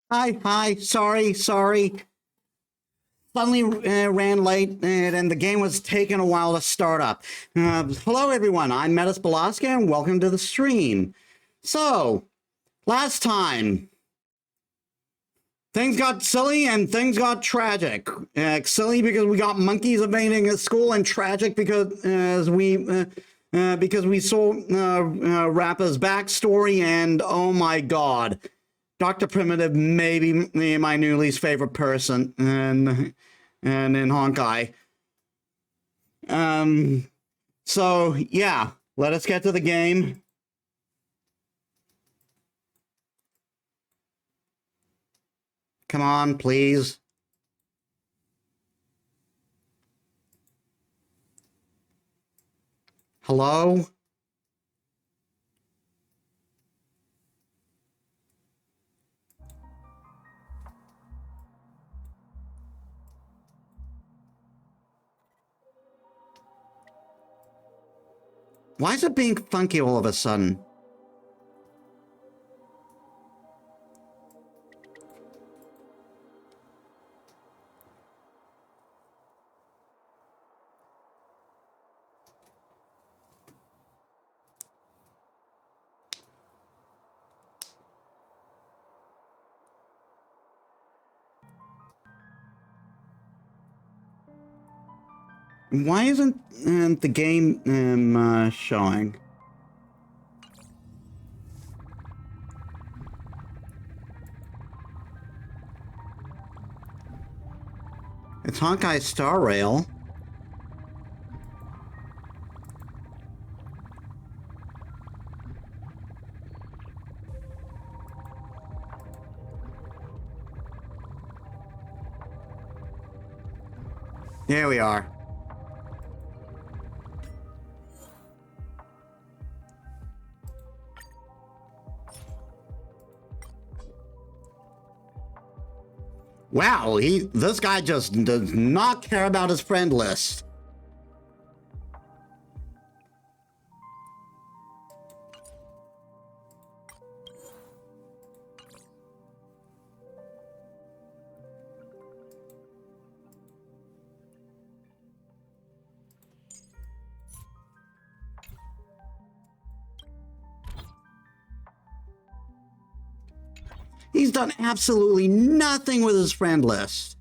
Hi, sorry. Suddenly ran late and the game was taking a while to start up. Hello, everyone. I'm Metis Balaska and welcome to the stream. So, last time, things got silly and things got tragic. Silly because we got monkeys invading a school, and tragic because we saw Rappa's backstory, and oh my god. Dr. Primitive may be my new least favorite person and in Honkai. So yeah, let us get to the game. Come on, please. Hello? Why is it being funky all of a sudden? Why isn't the game showing? It's Honkai Star Rail. There we are. Wow, this guy just does not care about his friend list. He's done absolutely nothing with his friend list.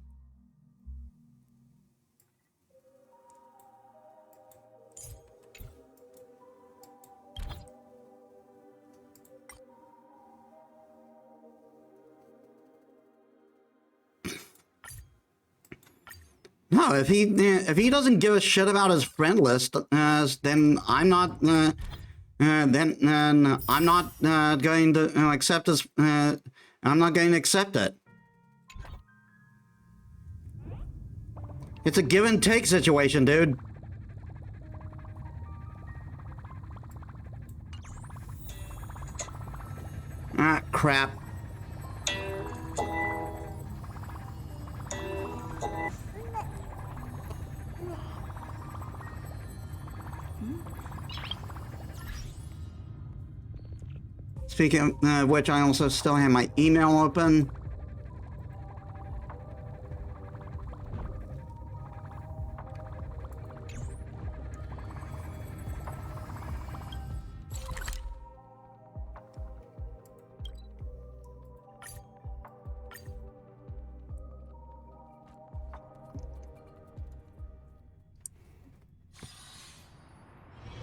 No, if he doesn't give a shit about his friend list, then I'm not then I'm not going to accept his. I'm not going to accept it. It's a give and take situation, dude. Ah, crap. Speaking of which, I also still have my email open.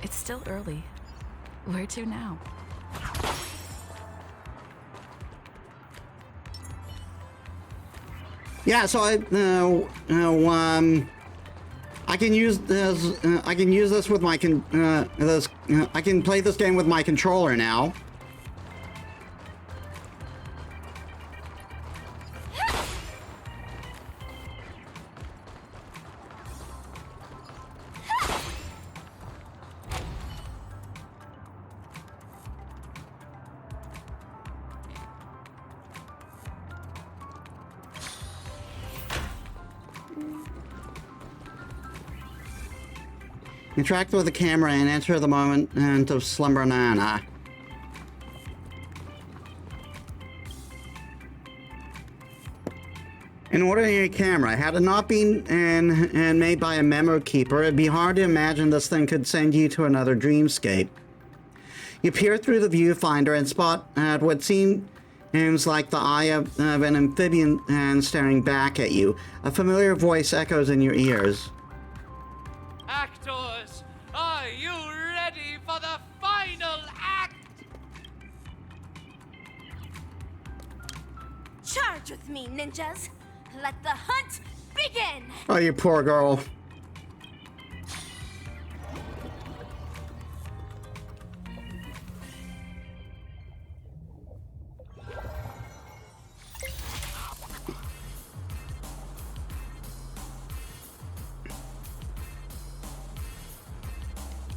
It's still early. Where to now? Yeah, so I can use this. I can use this with my I can play this game with my controller now. Interact with the camera and enter the moment into slumber nana. An ordinary camera. Had it not been and made by a memo keeper, it'd be hard to imagine this thing could send you to another dreamscape. You peer through the viewfinder and spot what seems like the eye of an amphibian staring back at you. A familiar voice echoes in your ears. Actors, are you ready for the final act? Charge with me, ninjas! Let the hunt begin! Oh, you poor girl.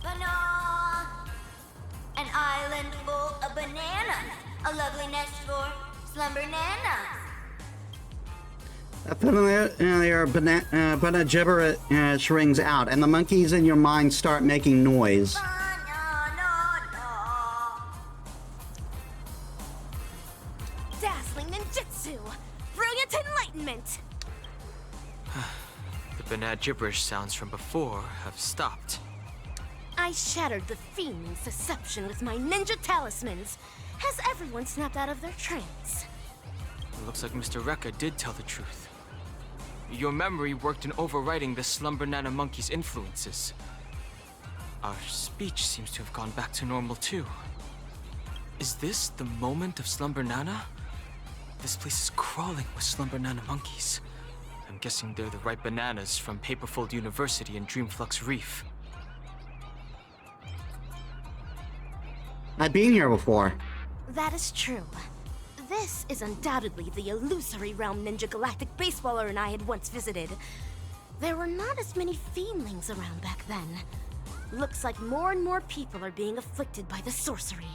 Banana! An island full of bananas. A lovely nest for slumber nanas. A familiar banana gibberish rings out, and the monkeys in your mind start making noise. Dazzling ninjutsu! Brilliant enlightenment! The banana gibberish sounds from before have stopped. I shattered the fiend's deception with my ninja talismans. Has everyone snapped out of their trance? It looks like Mr. Rekka did tell the truth. Your memory worked in overriding the Slumber Nana Monkey's influences. Our speech seems to have gone back to normal too. Is this the moment of Slumber Nana? This place is crawling with Slumber Nana monkeys. I'm guessing they're the right bananas from Paperfold University and Dreamflux Reef. I've been here before. That is true. This is undoubtedly the illusory realm Ninja Galactic Baseballer and I had once visited. There were not as many fiendlings around back then. Looks like more and more people are being afflicted by the sorcery.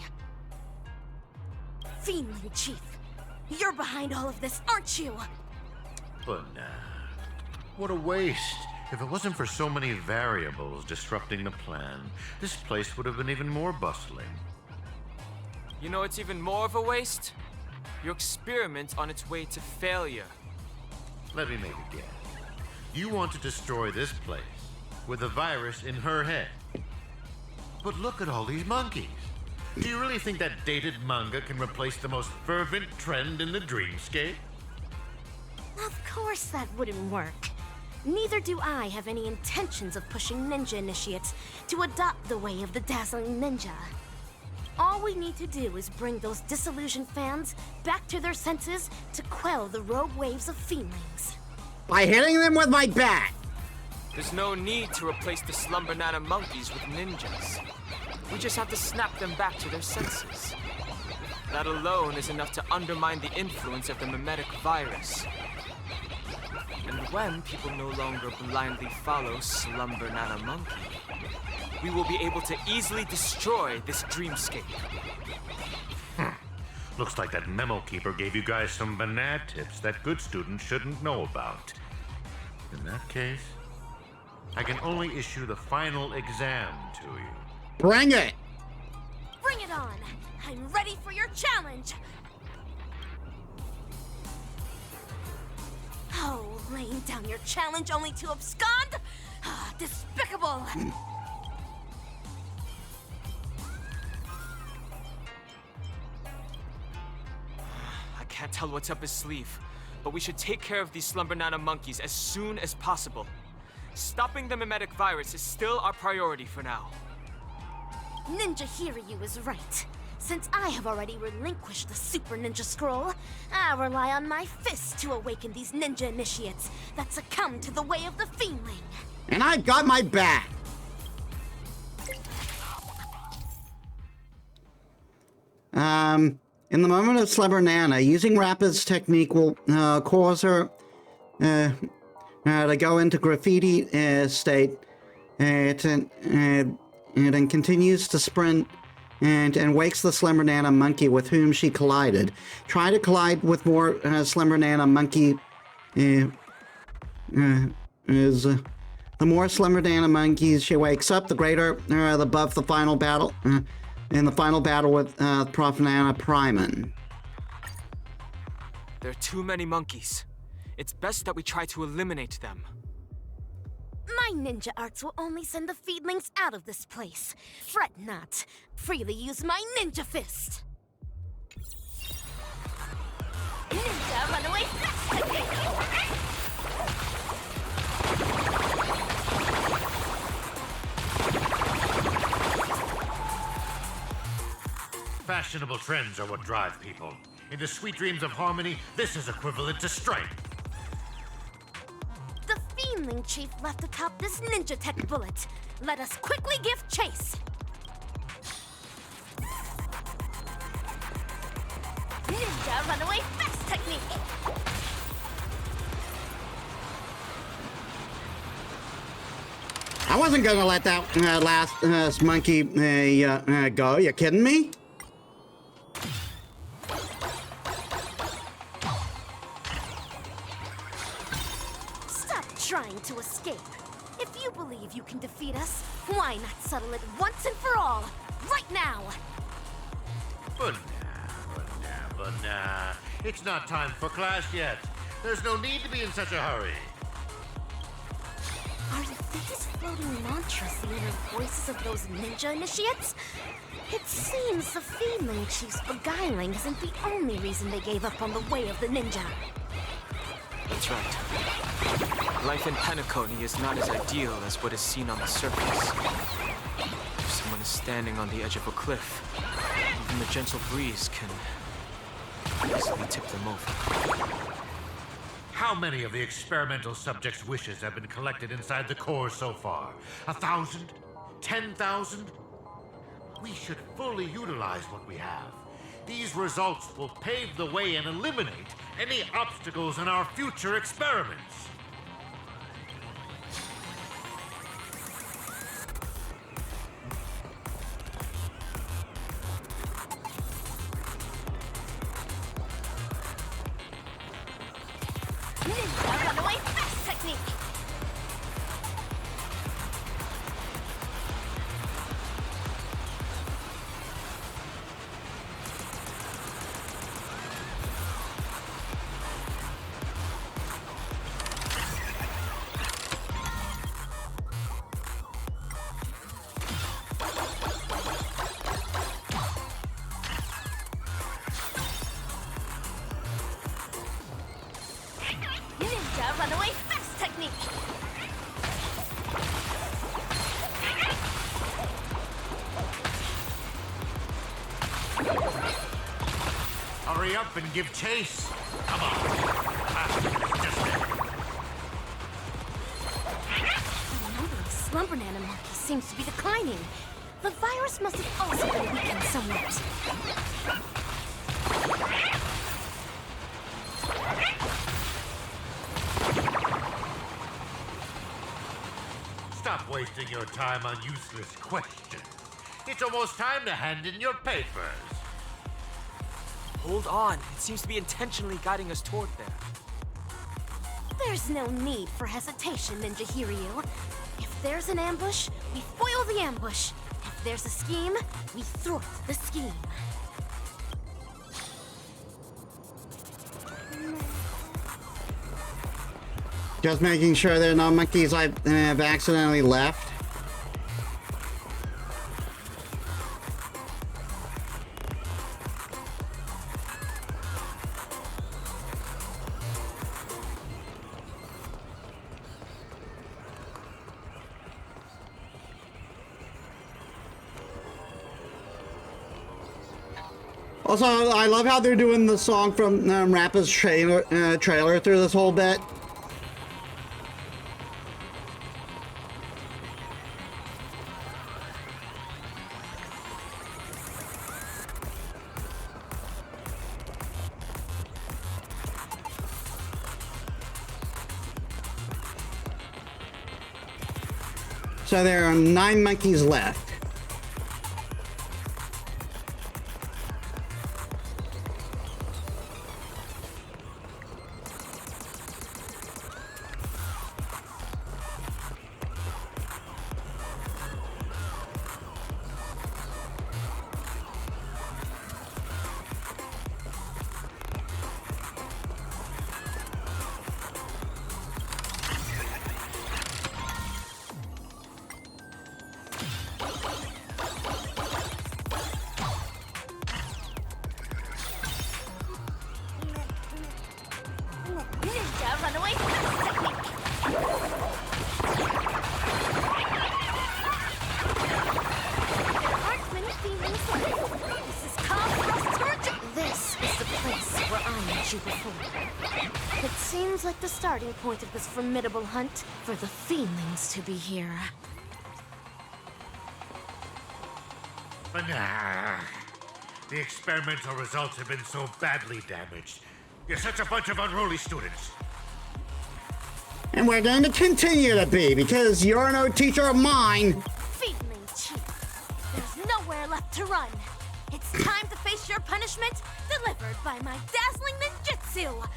Fiendling Chief, you're behind all of this, aren't you? But what a waste. If it wasn't for so many variables disrupting the plan, this place would have been even more bustling. You know it's even more of a waste? Your experiment on its way to failure. Let me make a guess. You want to destroy this place with a virus in her head. But look at all these monkeys. Do you really think that dated manga can replace the most fervent trend in the dreamscape? Of course that wouldn't work. Neither do I have any intentions of pushing ninja initiates to adopt the way of the dazzling ninja. All we need to do is bring those disillusioned fans back to their senses to quell the rogue waves of fiendlings. By hitting them with my bat! There's no need to replace the Slumber Nana monkeys with ninjas. We just have to snap them back to their senses. That alone is enough to undermine the influence of the mimetic virus. And when people no longer blindly follow Slumber Nana Monkey, we will be able to easily destroy this dreamscape. Looks like that memo keeper gave you guys some banana tips that good students shouldn't know about. In that case, I can only issue the final exam to you. Bring it! Bring it on! I'm ready for your challenge! Oh, laying down your challenge only to abscond? Ah, despicable! I can't tell what's up his sleeve, but we should take care of these Slumber Nana monkeys as soon as possible. Stopping the mimetic virus is still our priority for now. Ninja Hiryu is right. Since I have already relinquished the Super Ninja Scroll, I rely on my fists to awaken these ninja initiates that succumb to the way of the fiendling. And I've got my bat! In the moment of Slumber Nana, using Rapid's technique will cause her to go into graffiti state and then continues to sprint and wakes the Slumber Nana monkey with whom she collided. Try to collide with more Slumber Nana monkey the more Slumber Nana monkeys she wakes up, the greater the buff the final battle in the final battle with Prof. Nana Primon. There are too many monkeys. It's best that we try to eliminate them. My ninja arts will only send the feedlings out of this place. Fret not. Freely use my ninja fist. Ninja runaway fist technique! Fashionable trends are what drive people. In the sweet dreams of harmony, this is equivalent to strength. The Fiendling Chief left atop this ninja tech bullet. Let us quickly give chase. Ninja runaway fast technique. I wasn't gonna let that last monkey go. You kidding me? Stop trying to escape. If you believe you can defeat us, why not settle it once and for all, right now? But nah. It's not time for class yet. There's no need to be in such a hurry. Are these floating mantras the inner voices of those ninja initiates? It seems the Fiendling Chief's beguiling isn't the only reason they gave up on the way of the ninja. That's right. Life in Penacony is not as ideal as what is seen on the surface. If someone is standing on the edge of a cliff, even the gentle breeze can easily tip them over. How many of the experimental subjects' wishes have been collected inside the core so far? 1,000? 10,000? We should fully utilize what we have. These results will pave the way and eliminate any obstacles in our future experiments. Ninja runaway fast technique! Ninja runaway fast technique! Hurry up and give chase. Come on. Just there. The number of slumber nana monkeys seems to be declining. The virus must have also been weakened somewhat. Stop wasting your time on useless questions. It's almost time to hand in your papers. Hold on. It seems to be intentionally guiding us toward there. There's no need for hesitation, Ninja Hiryu. If there's an ambush, we foil the ambush. If there's a scheme, we thwart the scheme. Just making sure there are no monkeys I have accidentally left. Also, I love how they're doing the song from Rappa's trailer through this whole bit. So there are 9 monkeys left. Ninja runaway fast technique! There aren't many feelings left. This is called Frosttorch. This is the place where I met you before. It seems like the starting point of this formidable hunt for the feelings to be here. But the experimental results have been so badly damaged. You're such a bunch of unruly students. And we're going to continue to be, because you're no teacher of mine. Feeling cheap. There's nowhere left to run. It's time to face your punishment, delivered by my dazzling ninjutsu.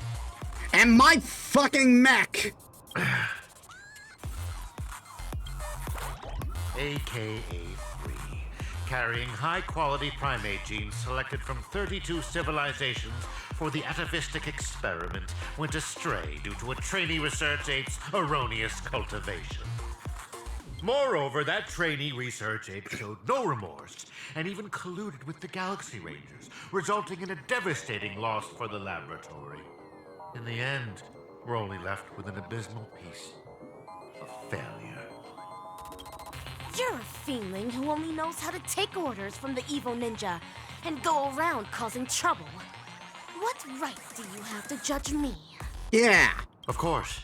And my fucking mech. AKA 3. Carrying high-quality primate genes selected from 32 civilizations for the atavistic experiment went astray due to a trainee research ape's erroneous cultivation. Moreover, that trainee research ape showed no remorse and even colluded with the Galaxy Rangers, resulting in a devastating loss for the laboratory. In the end, we're only left with an abysmal piece of failure. You're a feeling who only knows how to take orders from the evil ninja and go around causing trouble. What right do you have to judge me? Yeah. Of course.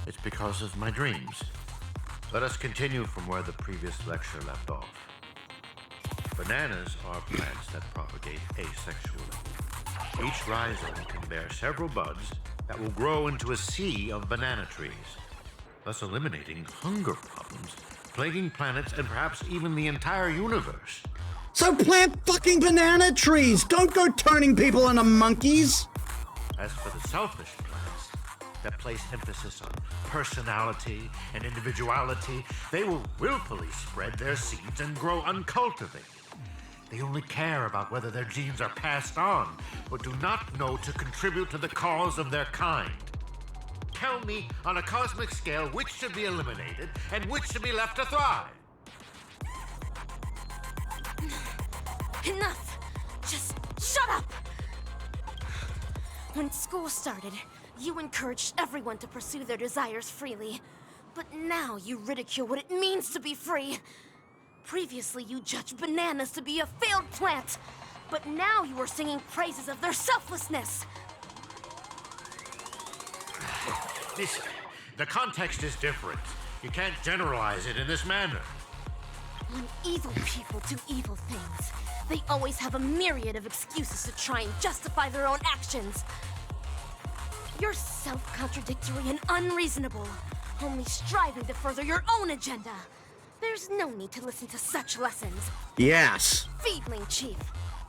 It's because of my dreams. Let us continue from where the previous lecture left off. Bananas are plants that propagate asexually. Each rhizome can bear several buds that will grow into a sea of banana trees, thus eliminating hunger problems, plaguing planets, and perhaps even the entire universe. So plant fucking banana trees. Don't go turning people into monkeys. As for the selfish plants that place emphasis on personality and individuality, they will willfully spread their seeds and grow uncultivated. They only care about whether their genes are passed on, but do not know to contribute to the cause of their kind. Tell me, on a cosmic scale, which should be eliminated and which should be left to thrive? Enough! Just shut up! When school started, you encouraged everyone to pursue their desires freely. But now you ridicule what it means to be free. Previously, you judged bananas to be a failed plant. But now you are singing praises of their selflessness. The context is different. You can't generalize it in this manner. When evil people do evil things, they always have a myriad of excuses to try and justify their own actions. You're self-contradictory and unreasonable, only striving to further your own agenda. There's no need to listen to such lessons. Yes. Feedling Chief,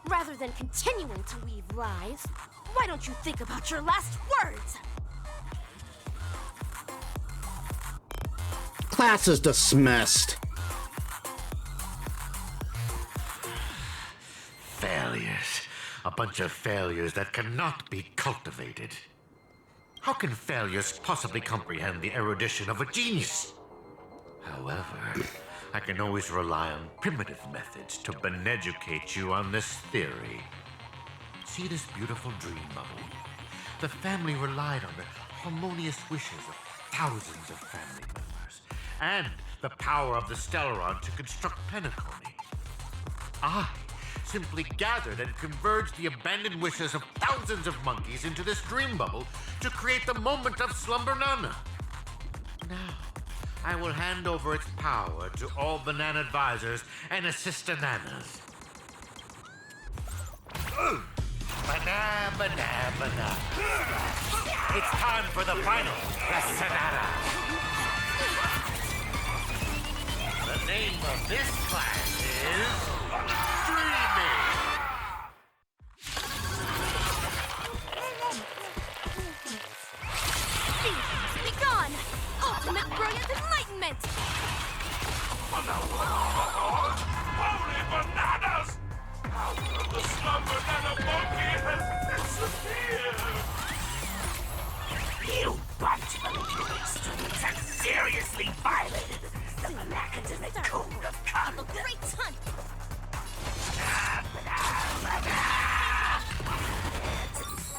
rather than continuing to weave lies, why don't you think about your last words? Class is dismissed. Failures. A bunch of failures that cannot be cultivated. How can failures possibly comprehend the erudition of a genius? However, I can always rely on primitive methods to beneducate you on this theory. See this beautiful dream bubble? The family relied on the harmonious wishes of thousands of family members and the power of the Stellaron to construct Penacony. I simply gathered and converged the abandoned wishes of thousands of monkeys into this dream bubble to create the moment of Slumber Nana. Now, I will hand over its power to all banana advisors and assistananas. Banana, banana, banana. It's time for the final Sonata. The name of this class is Dreaming. Be gone! Ultimate brilliant enlightenment! Holy bananas! How come the slumber nana monkey has disappeared? You bunch of illiterate students have seriously violated the academic code of Have a conduct. great hunt!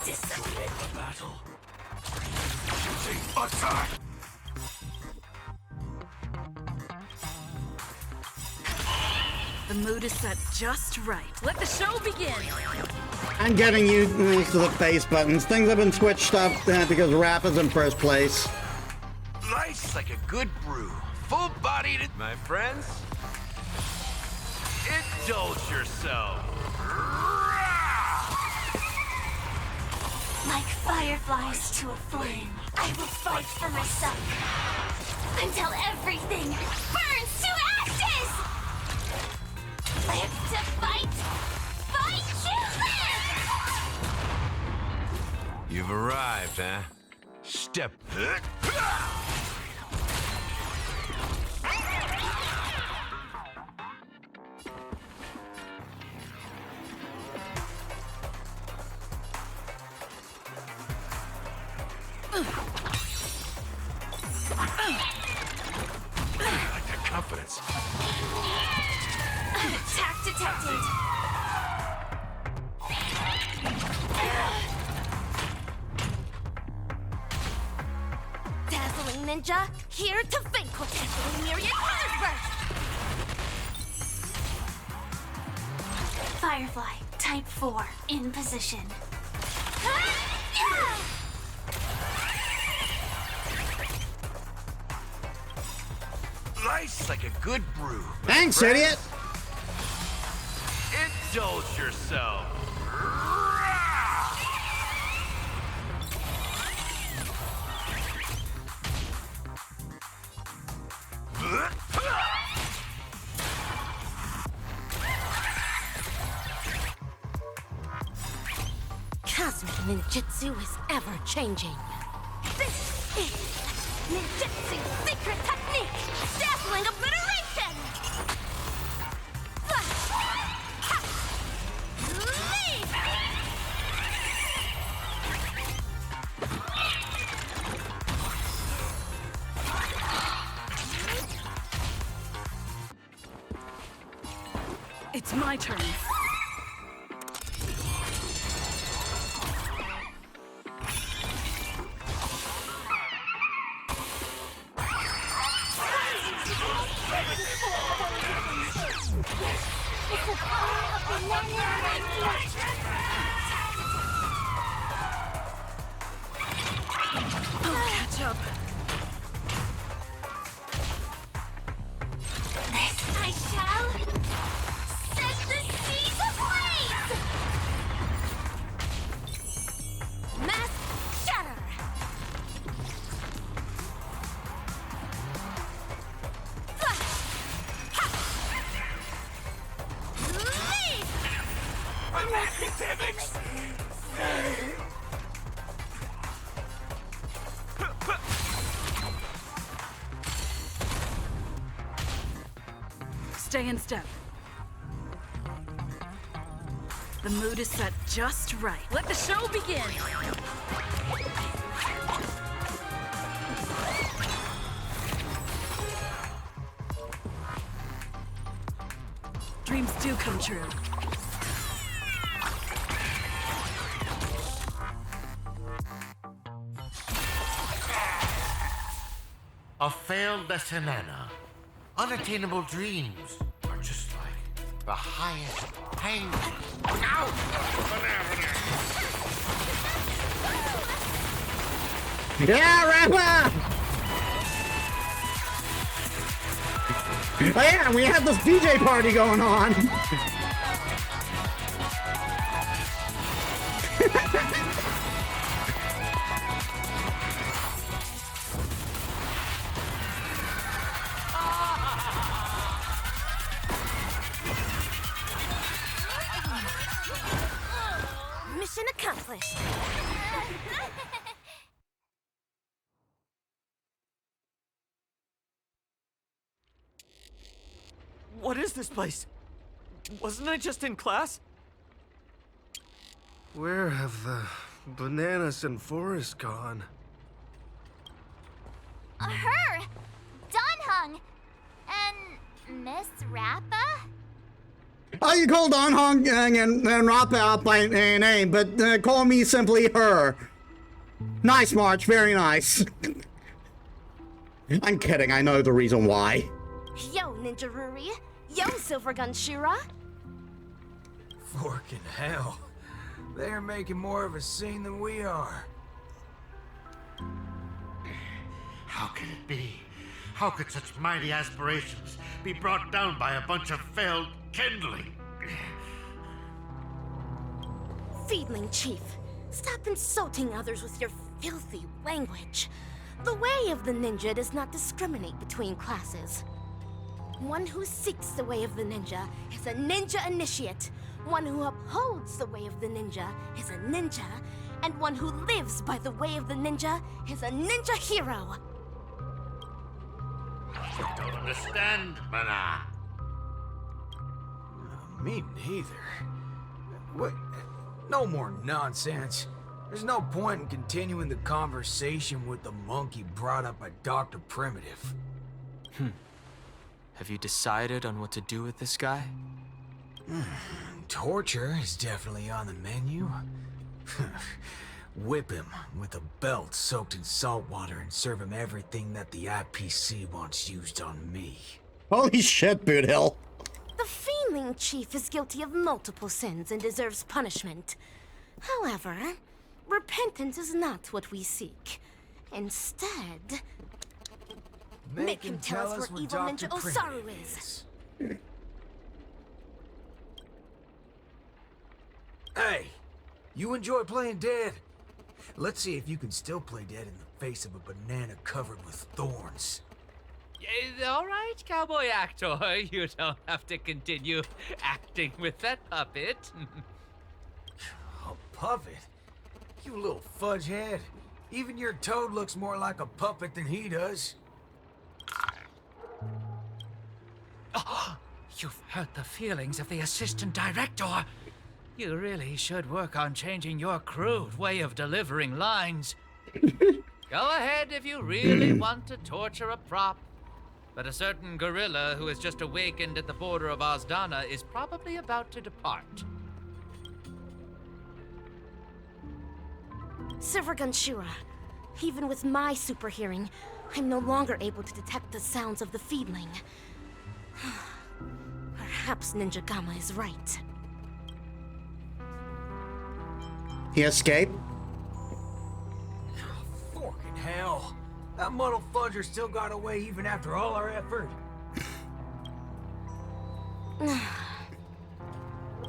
Disappeared the battle. Attack! The mood is set just right. Let the show begin! I'm getting used to the face buttons. Things have been switched up because Rap is in first place. Life's like a good brew. Full-bodied, my friends. Indulge yourself. Like fireflies to a flame, I will fight for myself until everything burns to ashes! Live to fight! Fight to live! You've arrived, huh? Step. Like that confidence. Attack detected! Dazzling Ninja, here to vanquish the myriad colors burst! Firefly, type 4, in position. Life's like a good brew. my Thanks, friends. idiot! Indulge yourself. Cosmic ninjutsu is ever changing. This is ninjutsu's secret technique, dazzling obliteration! Flash! Ha! Leap! It's my turn. I'll catch up. I shall set the seas ablaze! Mass shatter! Flash! Ha! Leap! Academics. Stay in step. The mood is set just right. Let the show begin! Dreams do come true. A failed Lesanana. Unattainable dreams are just like the highest hang. Ow! Yeah, Rapper! Oh yeah, we have this DJ party going on. Mission accomplished. What is this place? Wasn't I just in class? Where have the bananas and forest gone? Her! Donhung! And Miss Rappa? Oh, you call Don Hong and Rappa out by name, but call me simply her. Nice, March. Very nice. I'm kidding. I know the reason why. Yo, Ninja Ruri. Yo, Silvergun Shura. Forking hell. They're making more of a scene than we are. How can it be? How could such mighty aspirations be brought down by a bunch of failed kindling? Feedling Chief, stop insulting others with your filthy language. The way of the ninja does not discriminate between classes. One who seeks the way of the ninja is a ninja initiate. One who upholds the way of the ninja is a ninja. And one who lives by the way of the ninja is a ninja hero. I don't understand, Mana. Me neither. What? No more nonsense. There's no point in continuing the conversation with the monkey brought up by Dr. Primitive. Have you decided on what to do with this guy? Torture is definitely on the menu. Whip him with a belt soaked in salt water and serve him everything that the IPC wants used on me. Holy shit, Boot Hill. The Feeling Chief is guilty of multiple sins and deserves punishment. However, repentance is not what we seek. Instead, make him tell us where evil Ninja Osaru is. Hey, you enjoy playing dead? Let's see if you can still play dead in the face of a banana covered with thorns. All right, cowboy actor. You don't have to continue acting with that puppet. A puppet? You little fudge head. Even your toad looks more like a puppet than he does. Oh, you've hurt the feelings of the assistant director. You really should work on changing your crude way of delivering lines. Go ahead if you really want to torture a prop. But a certain gorilla who has just awakened at the border of Ozdana is probably about to depart. Silvergun Shura, even with my super hearing, I'm no longer able to detect the sounds of the feedling. Perhaps Ninja Gamma is right. He escaped? Forking hell. That muddle fudger still got away even after all our effort.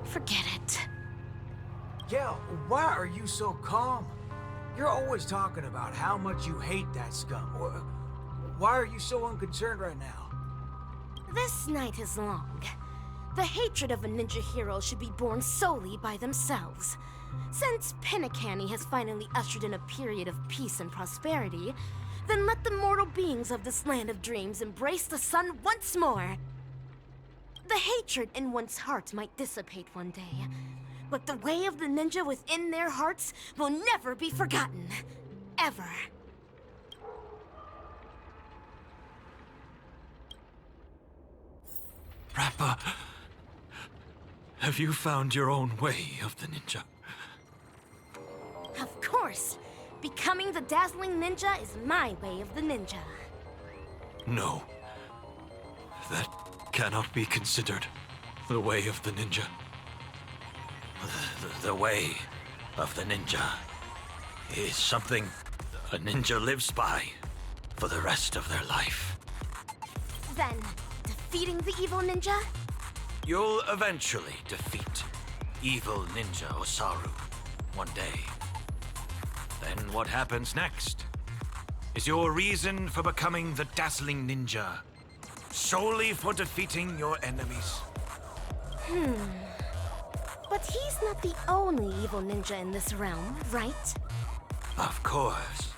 Forget it. Yeah, why are you so calm? You're always talking about how much you hate that scum. Why are you so unconcerned right now? This night is long. The hatred of a ninja hero should be born solely by themselves. Since Pinnacani has finally ushered in a period of peace and prosperity, then let the mortal beings of this land of dreams embrace the sun once more. The hatred in one's heart might dissipate one day, but the way of the ninja within their hearts will never be forgotten. Ever. Rappa, have you found your own way of the ninja? Of course. Becoming the dazzling ninja is my way of the ninja. No. That cannot be considered the way of the ninja. The way of the ninja is something a ninja lives by for the rest of their life. Then, defeating the evil ninja? You'll eventually defeat evil Ninja Osaru one day. Then what happens next is your reason for becoming the dazzling ninja, solely for defeating your enemies. But he's not the only evil ninja in this realm, right? Of course.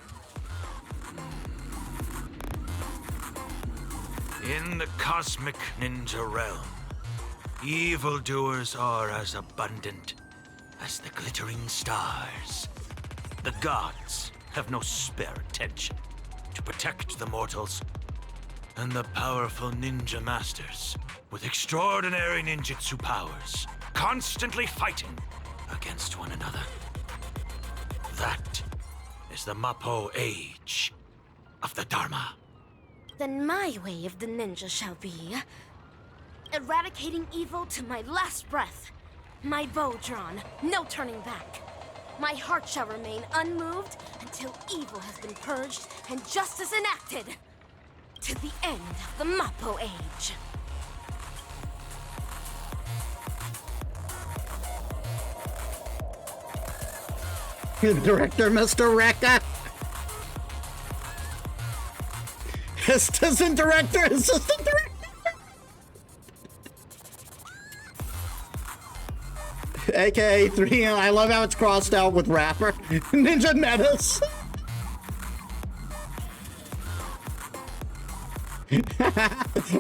In the cosmic ninja realm, evildoers are as abundant as the glittering stars. The gods have no spare attention to protect the mortals, and the powerful ninja masters with extraordinary ninjutsu powers constantly fighting against one another. That is the Mappo age of the Dharma. Then my way of the ninja shall be eradicating evil to my last breath. My bow drawn, no turning back. My heart shall remain unmoved until evil has been purged and justice enacted. To the end of the Mappo age. Director Mr. Rekka. Assistant director, assistant director. AKA 3, I love how it's crossed out with rapper. Ninja Metis.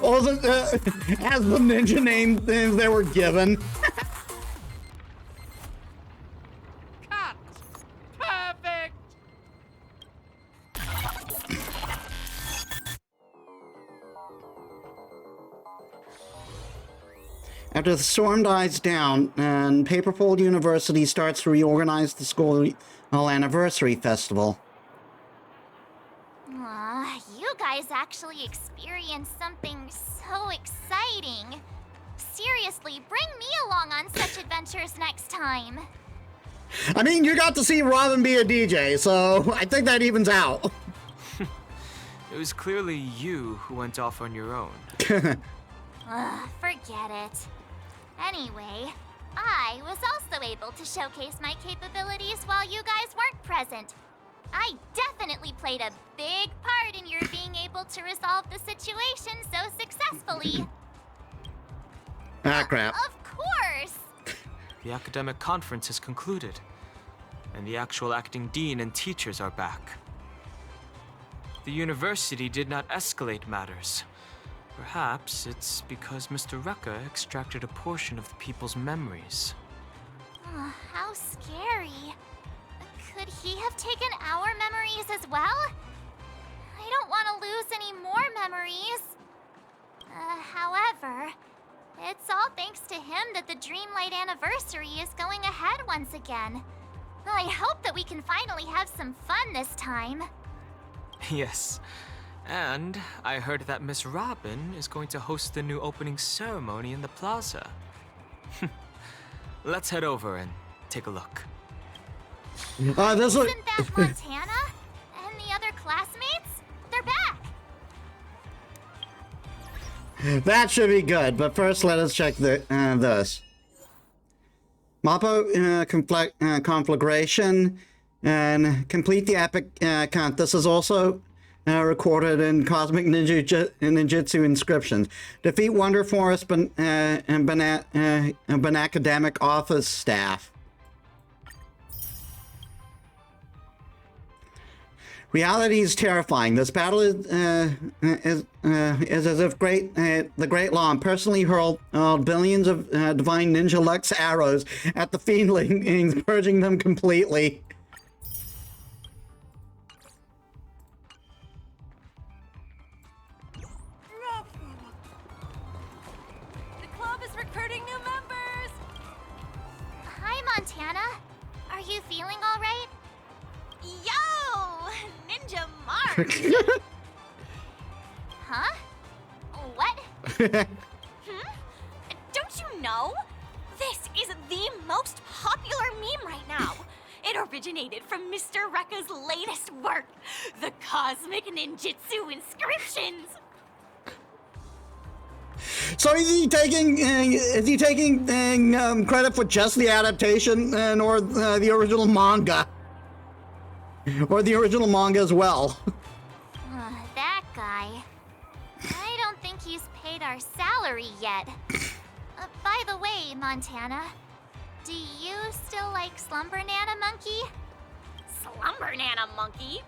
Also, as the ninja names they were given. Cut! Perfect! After the storm dies down and Paperfold University starts to reorganize the school anniversary festival. Aw, you guys actually experienced something so exciting. Seriously, bring me along on such adventures next time. I mean, you got to see Robin be a DJ, so I think that evens out. It was clearly you who went off on your own. Ugh, forget it. Anyway, I was also able to showcase my capabilities while you guys weren't present. I definitely played a big part in your being able to resolve the situation so successfully. Ah, crap. Of course! The academic conference has concluded, and the actual acting dean and teachers are back. The university did not escalate matters. Perhaps it's because Mr. Rekka extracted a portion of the people's memories. Oh, how scary. Could he have taken our memories as well? I don't want to lose any more memories. However, it's all thanks to him that the Dreamlight anniversary is going ahead once again. I hope that we can finally have some fun this time. Yes. And I heard that Miss Robin is going to host the new opening ceremony in the plaza. Let's head over and take a look. Isn't that Montana? And the other classmates? They're back! That should be good, but first let us check this. Mappo conflagration and complete the epic count. This is also recorded in Cosmic Ninjutsu inscriptions. Defeat Wonder Forest and academic office staff. Reality is terrifying. This battle is as if the Great Law personally hurled billions of divine ninja Lux arrows at the fiendlings, purging them completely. The club is recruiting new members! Hi, Montana. Are you feeling all right? Yo! Ninja March! Huh? What? Don't you know? This is the most popular meme right now. It originated from Mr. Rekka's latest work, the Cosmic Ninjutsu Inscriptions. So is he taking credit for just the adaptation or the original manga? Or the original manga as well? That guy. I don't think he's paid our salary yet. By the way, Montana, do you still like Slumber Nana Monkey? Slumber Nana Monkey?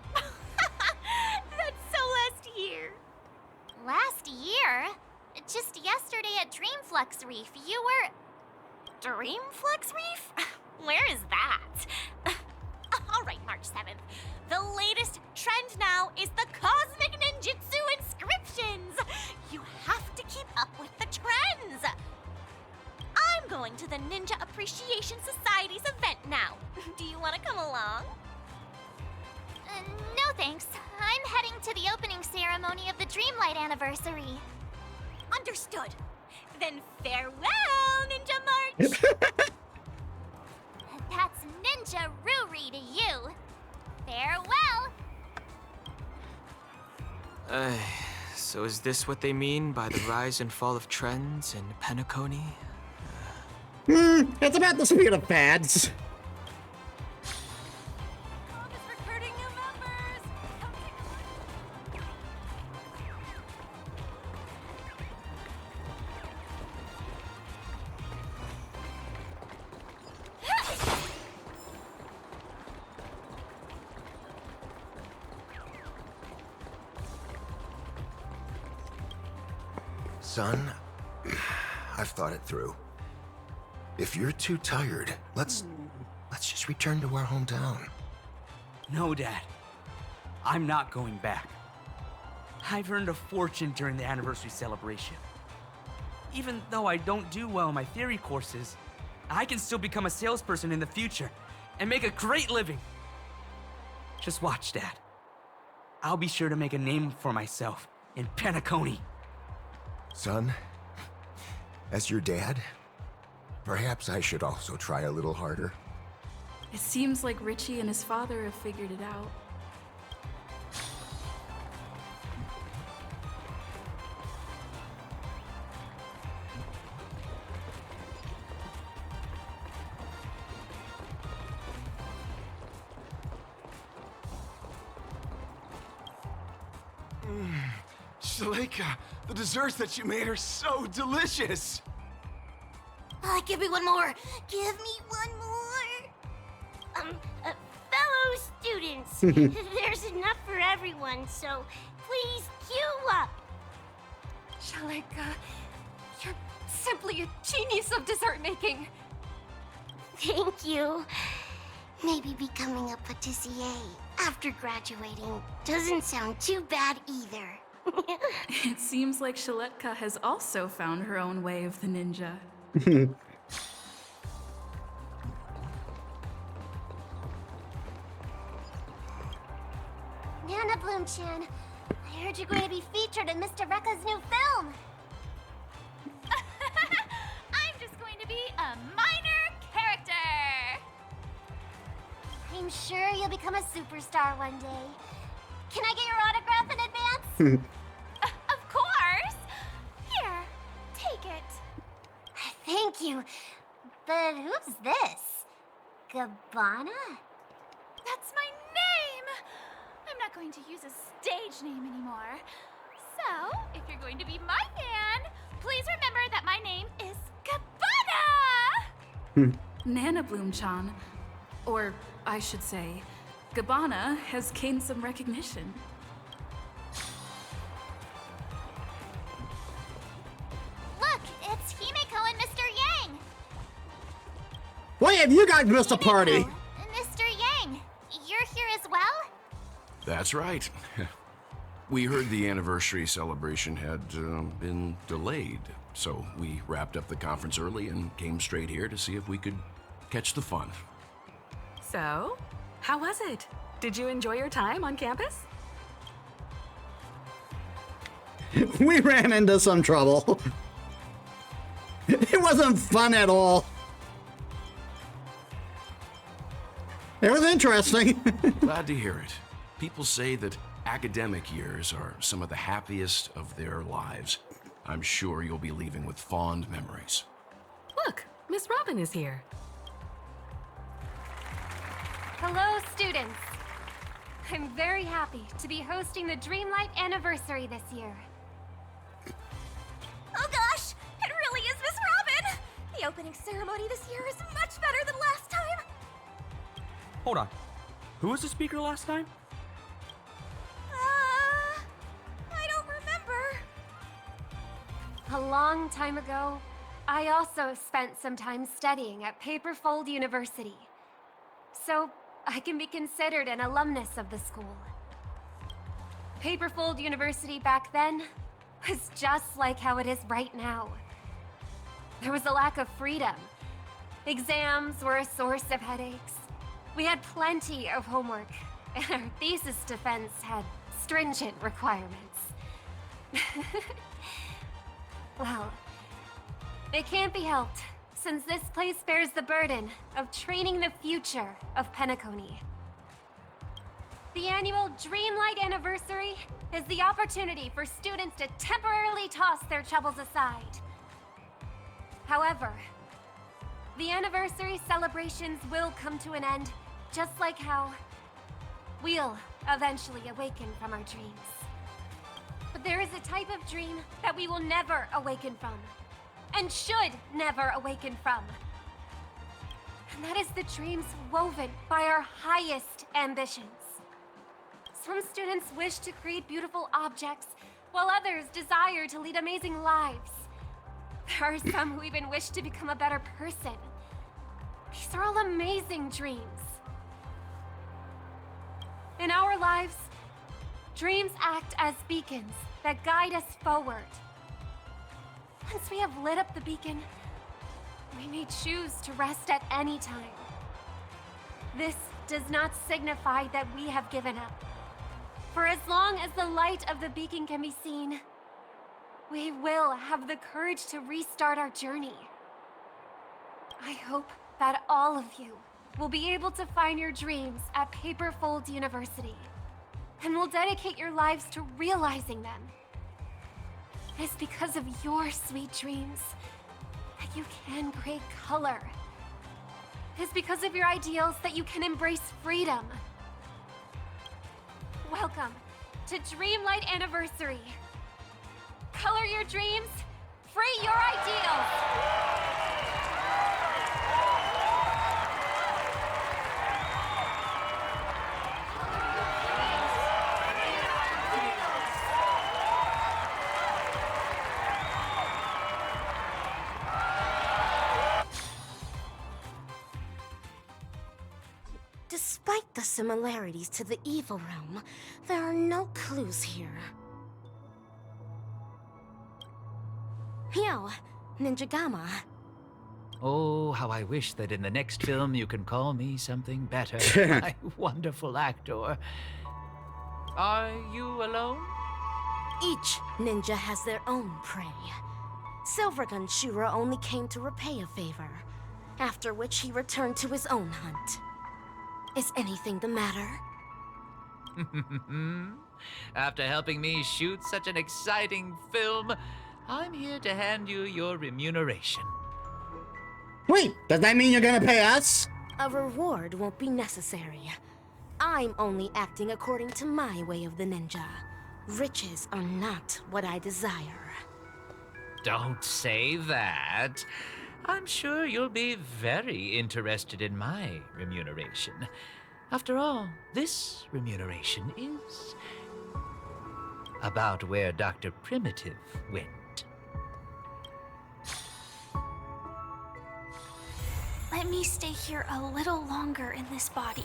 That's so last year. Last year? Just yesterday at Dreamflux Reef, you were... Dreamflux Reef? Where is that? All right, March 7th. The latest trend now is the Cosmic Ninjutsu Inscriptions. You have to keep up with the trends. I'm going to the Ninja Appreciation Society's event now. Do you want to come along? thanks. I'm heading to the opening ceremony of the Dreamlight anniversary. Understood. Then farewell, Ninja March! That's Ninja Ruri to you. Farewell! So is this what they mean by the rise and fall of trends in Penacony? It's about the speed of fads. Mom is recruiting new members! Come take a look. Son, I've thought it through. If you're too tired, let's just return to our hometown. No, Dad. I'm not going back. I've earned a fortune during the anniversary celebration. Even though I don't do well in my theory courses, I can still become a salesperson in the future and make a great living. Just watch, Dad. I'll be sure to make a name for myself in Penacony. Son, as your dad, perhaps I should also try a little harder. It seems like Richie and his father have figured it out. Shaleka, the desserts that you made are so delicious! Give me one more! Give me one more! Fellow students, there's enough for everyone, so please queue up. Shaleka, you're simply a genius of dessert making. Thank you. Maybe becoming a patissier after graduating doesn't sound too bad either. It seems like Shaletka has also found her own way of the ninja. Nana Bloom-chan, I heard you're going to be featured in Mr. Rekka's new film. I'm just going to be a minor character! I'm sure you'll become a superstar one day. Can I get your autograph in advance? Of course! Here, take it. Thank you. But who's this? Gabbana? That's my name! I'm not going to use a stage name anymore. So, if you're going to be my fan, please remember that my name is Gabbana! Nana Bloom-chan, or I should say, Gabbana has gained some recognition. Look, it's Himeko and Mr. Yang. Why have you guys missed a party? Mr. Yang, you're here as well? That's right. We heard the anniversary celebration had been delayed, so we wrapped up the conference early and came straight here to see if we could catch the fun. So, how was it? Did you enjoy your time on campus? We ran into some trouble. It wasn't fun at all. It was interesting. Glad to hear it. People say that academic years are some of the happiest of their lives. I'm sure you'll be leaving with fond memories. Look, Miss Robin is here. Hello, students. I'm very happy to be hosting the Dreamlight anniversary this year. Oh gosh, it really is Miss Robin! The opening ceremony this year is much better than last time. Hold on. Who was the speaker last time? I don't remember. A long time ago, I also spent some time studying at Paperfold University. So I can be considered an alumnus of the school. Paperfold University back then was just like how it is right now. There was a lack of freedom. Exams were a source of headaches. We had plenty of homework, and our thesis defense had stringent requirements. Well, it can't be helped, since this place bears the burden of training the future of Penacony. The annual Dreamlight Anniversary is the opportunity for students to temporarily toss their troubles aside. However, the anniversary celebrations will come to an end, just like how we'll eventually awaken from our dreams. But there is a type of dream that we will never awaken from, and should never awaken from. And that is the dreams woven by our highest ambitions. Some students wish to create beautiful objects, while others desire to lead amazing lives. There are some who even wish to become a better person. These are all amazing dreams. In our lives, dreams act as beacons that guide us forward. Once we have lit up the beacon, we may choose to rest at any time. This does not signify that we have given up. For as long as the light of the beacon can be seen, we will have the courage to restart our journey. I hope that all of you will be able to find your dreams at Paperfold University, and will dedicate your lives to realizing them. It is because of your sweet dreams that you can create color. It is because of your ideals that you can embrace freedom. Welcome to Dreamlight Anniversary. Color your dreams, free your ideals! Despite the similarities to the evil realm, there are no clues here. Yo, Ninja Gamma. Oh, how I wish that in the next film you can call me something better, my wonderful actor. Are you alone? Each ninja has their own prey. Silvergun Shura only came to repay a favor, after which he returned to his own hunt. Is anything the matter? After helping me shoot such an exciting film, I'm here to hand you your remuneration. Wait, does that mean you're gonna pay us? A reward won't be necessary. I'm only acting according to my way of the ninja. Riches are not what I desire. Don't say that. I'm sure you'll be very interested in my remuneration. After all, this remuneration is about where Dr. Primitive went. Let me stay here a little longer in this body.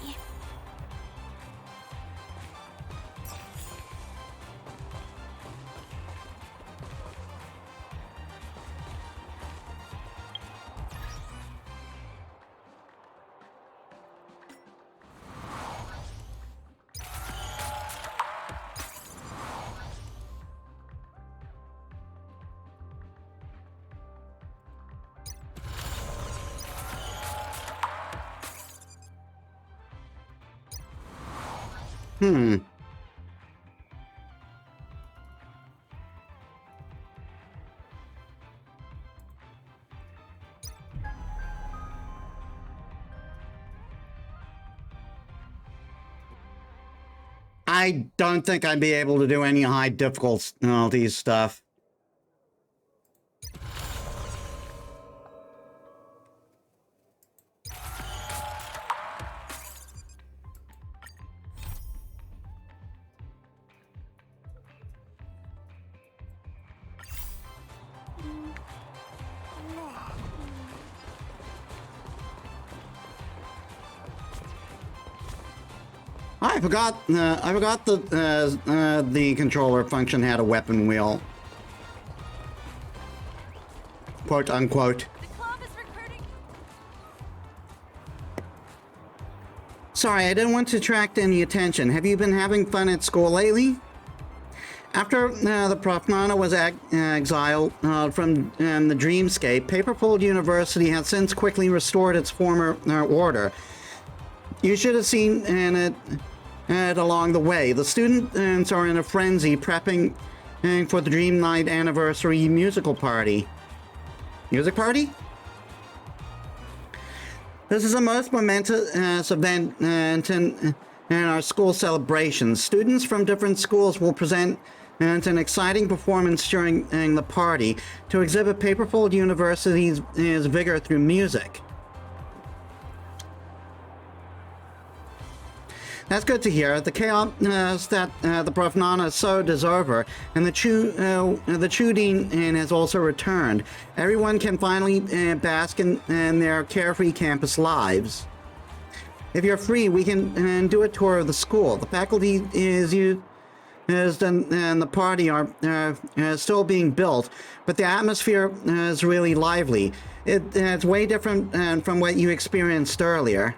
I don't think I'd be able to do any high difficulty stuff. I forgot the controller function had a weapon wheel. Quote unquote. Sorry, I didn't want to attract any attention. Have you been having fun at school lately? After the Prof. Nana was exiled from the dreamscape, Paperfold University has since quickly restored its former order. You should have seen it along the way. The students are in a frenzy prepping for the Dream Night anniversary musical party. Music party? This is the most momentous event in our school celebrations. Students from different schools will present an exciting performance during the party to exhibit Paperfold University's vigor through music. That's good to hear. The chaos that the Prof. Nana so deserve her, and the Chudine has also returned. Everyone can finally bask in their carefree campus lives. If you're free, we can do a tour of the school. The faculty and the party are still being built, but the atmosphere is really lively. It's way different from what you experienced earlier.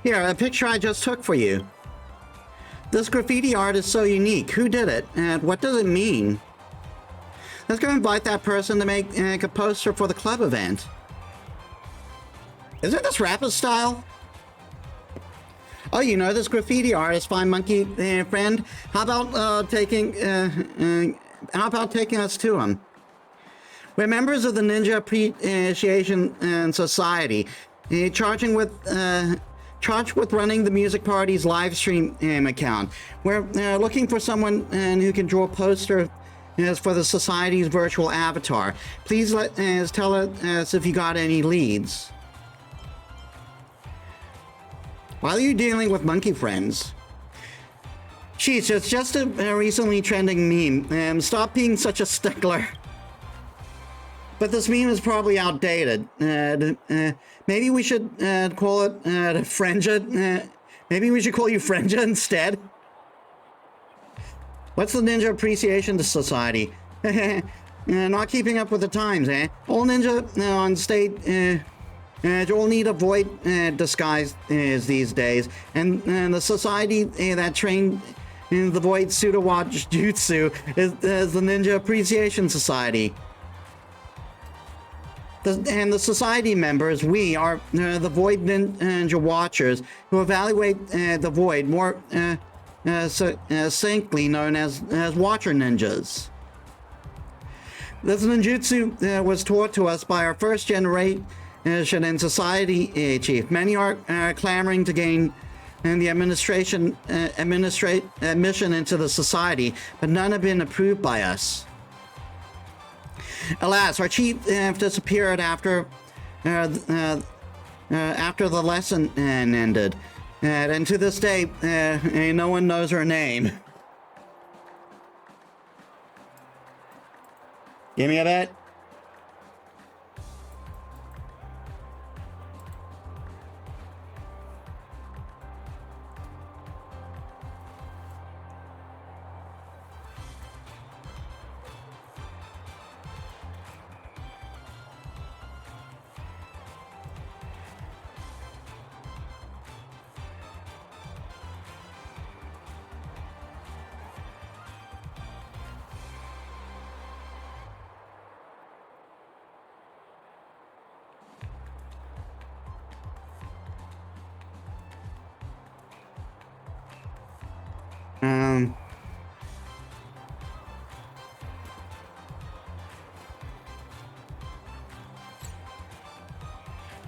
Here, a picture I just took for you. This graffiti art is so unique. Who did it? And what does it mean? Let's go invite that person to make a poster for the club event. Isn't this rapper style? Oh, you know this graffiti artist, fine monkey friend. How about taking us to him? We're members of the Ninja Appreciation Society, charged with running the music party's live stream account. We're looking for someone who can draw a poster for the society's virtual avatar. Please tell us if you got any leads. Why are you dealing with monkey friends? Jeez, it's just a recently trending meme. Stop being such a stickler. But this meme is probably outdated. Maybe we should call it Frenja. Maybe we should call you Frenja instead. What's the Ninja Appreciation Society? Not keeping up with the times, eh? All ninja on stage all need a void disguise these days. And the society that trained in the void pseudo-watch jutsu is the Ninja Appreciation Society. And the society members, we are the Void Ninja Watchers who evaluate the Void, more succinctly known as Watcher Ninjas. This ninjutsu was taught to us by our first generation in society chief. Many are clamoring to gain the admission into the society, but none have been approved by us. Alas, our chief disappeared after the lesson ended, and to this day, no one knows her name. Give me a bit.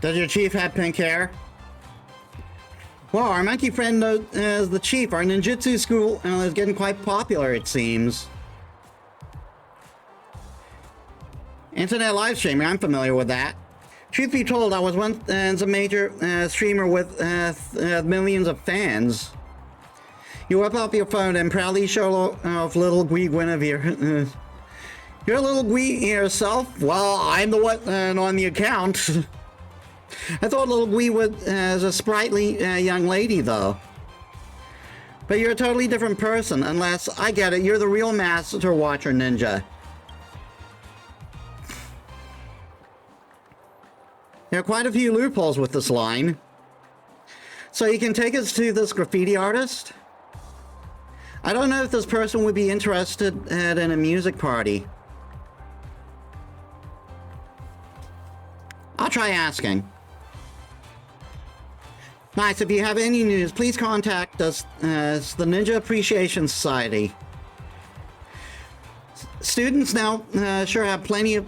Does your chief have pink hair? Well, our monkey friend knows as the chief. Our ninjutsu school is getting quite popular, it seems. Internet live streaming, I'm familiar with that. Truth be told, I was once a major streamer with millions of fans. You whip up your phone and proudly show off little Gwee Guinevere. You're a little Gwee yourself? Well, I'm the one on the account. I thought little Gwee was a sprightly young lady, though. But you're a totally different person, unless, I get it, you're the real Master Watcher Ninja. There are quite a few loopholes with this line. So you can take us to this graffiti artist? I don't know if this person would be interested in a music party. I'll try asking. Nice, if you have any news, please contact us as the Ninja Appreciation Society. Students now sure have plenty of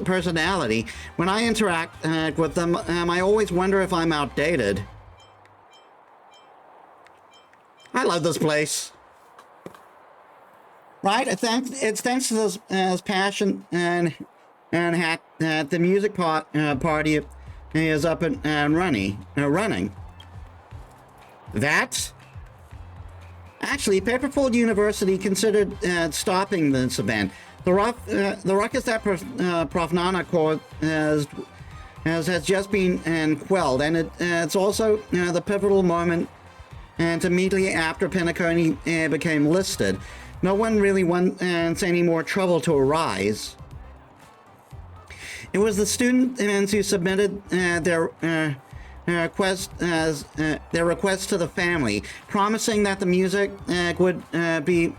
personality. When I interact with them, I always wonder if I'm outdated. I love this place. Right? It's thanks to this passion and hack that the music party is up and running. That? Actually, Paperfold University considered stopping this event. The ruckus that Prof. Nana caused has just been quelled, and it's also the pivotal moment and immediately after Penacony became listed. No one really wants any more trouble to arise. It was the students who submitted their request to the family, promising that the music would be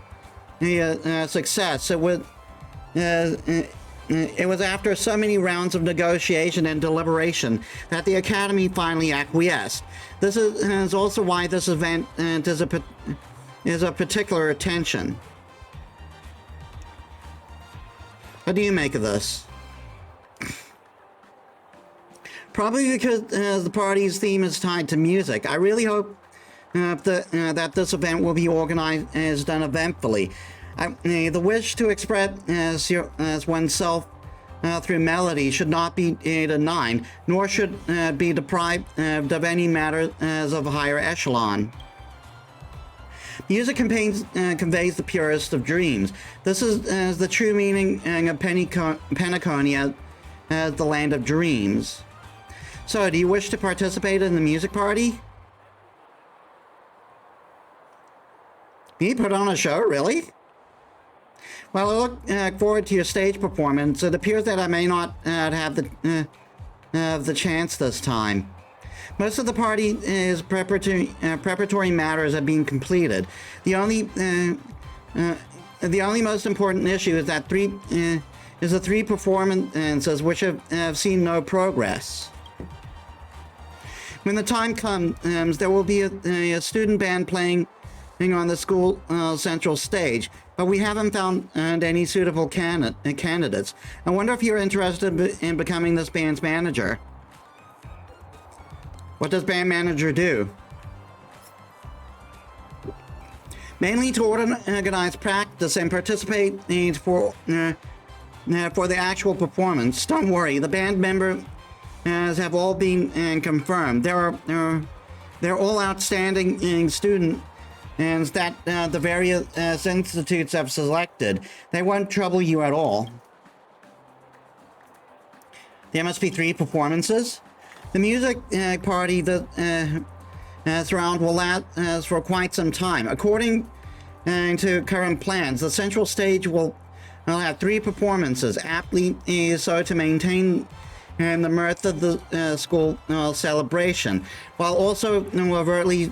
a success. It was after so many rounds of negotiation and deliberation that the Academy finally acquiesced. This is also why this event is of particular attention. What do you make of this? Probably because the party's theme is tied to music. I really hope that this event will be organized done eventfully. The wish to express as oneself through melody should not be denied, nor should be deprived of any matter of a higher echelon. Music conveys the purest of dreams. This is the true meaning of Penacony as the land of dreams. So, do you wish to participate in the music party? You put on a show, really? Well, I look forward to your stage performance. It appears that I may not have the chance this time. Most of the party is preparatory matters have been completed. The only most important issue is that the three performances which have seen no progress. When the time comes, there will be a student band playing on the school central stage, but we haven't found any suitable candidates. I wonder if you're interested in becoming this band's manager. What does band manager do? Mainly to organize practice and participate for the actual performance. Don't worry, the band members have all been confirmed. They're all outstanding students that the various institutes have selected. They won't trouble you at all. There must be 3 performances. The music party that's around will last for quite some time. According to current plans, the central stage will have 3 performances, aptly so to maintain the mirth of the school celebration, while also overtly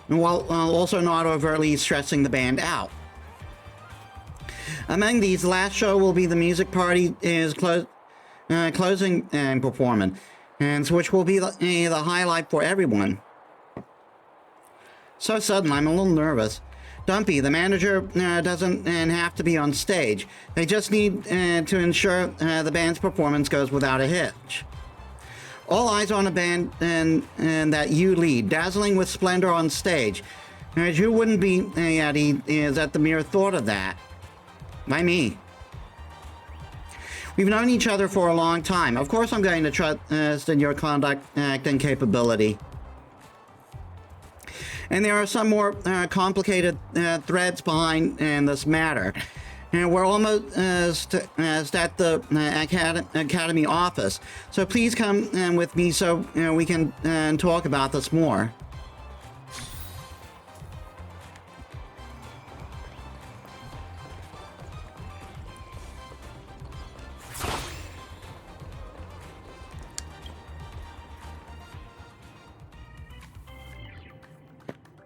not overtly stressing the band out. Among these, the last show will be the music party closing performance, which will be the highlight for everyone. So sudden, I'm a little nervous. Dumpy, the manager doesn't have to be on stage. They just need to ensure the band's performance goes without a hitch. All eyes on a band and that you lead, dazzling with splendor on stage. As you wouldn't be at ease at the mere thought of that. By me. We've known each other for a long time. Of course I'm going to trust in your conduct and capability. And there are some more complicated threads behind this matter. And we're almost at the academy office. So please come with me so we can talk about this more.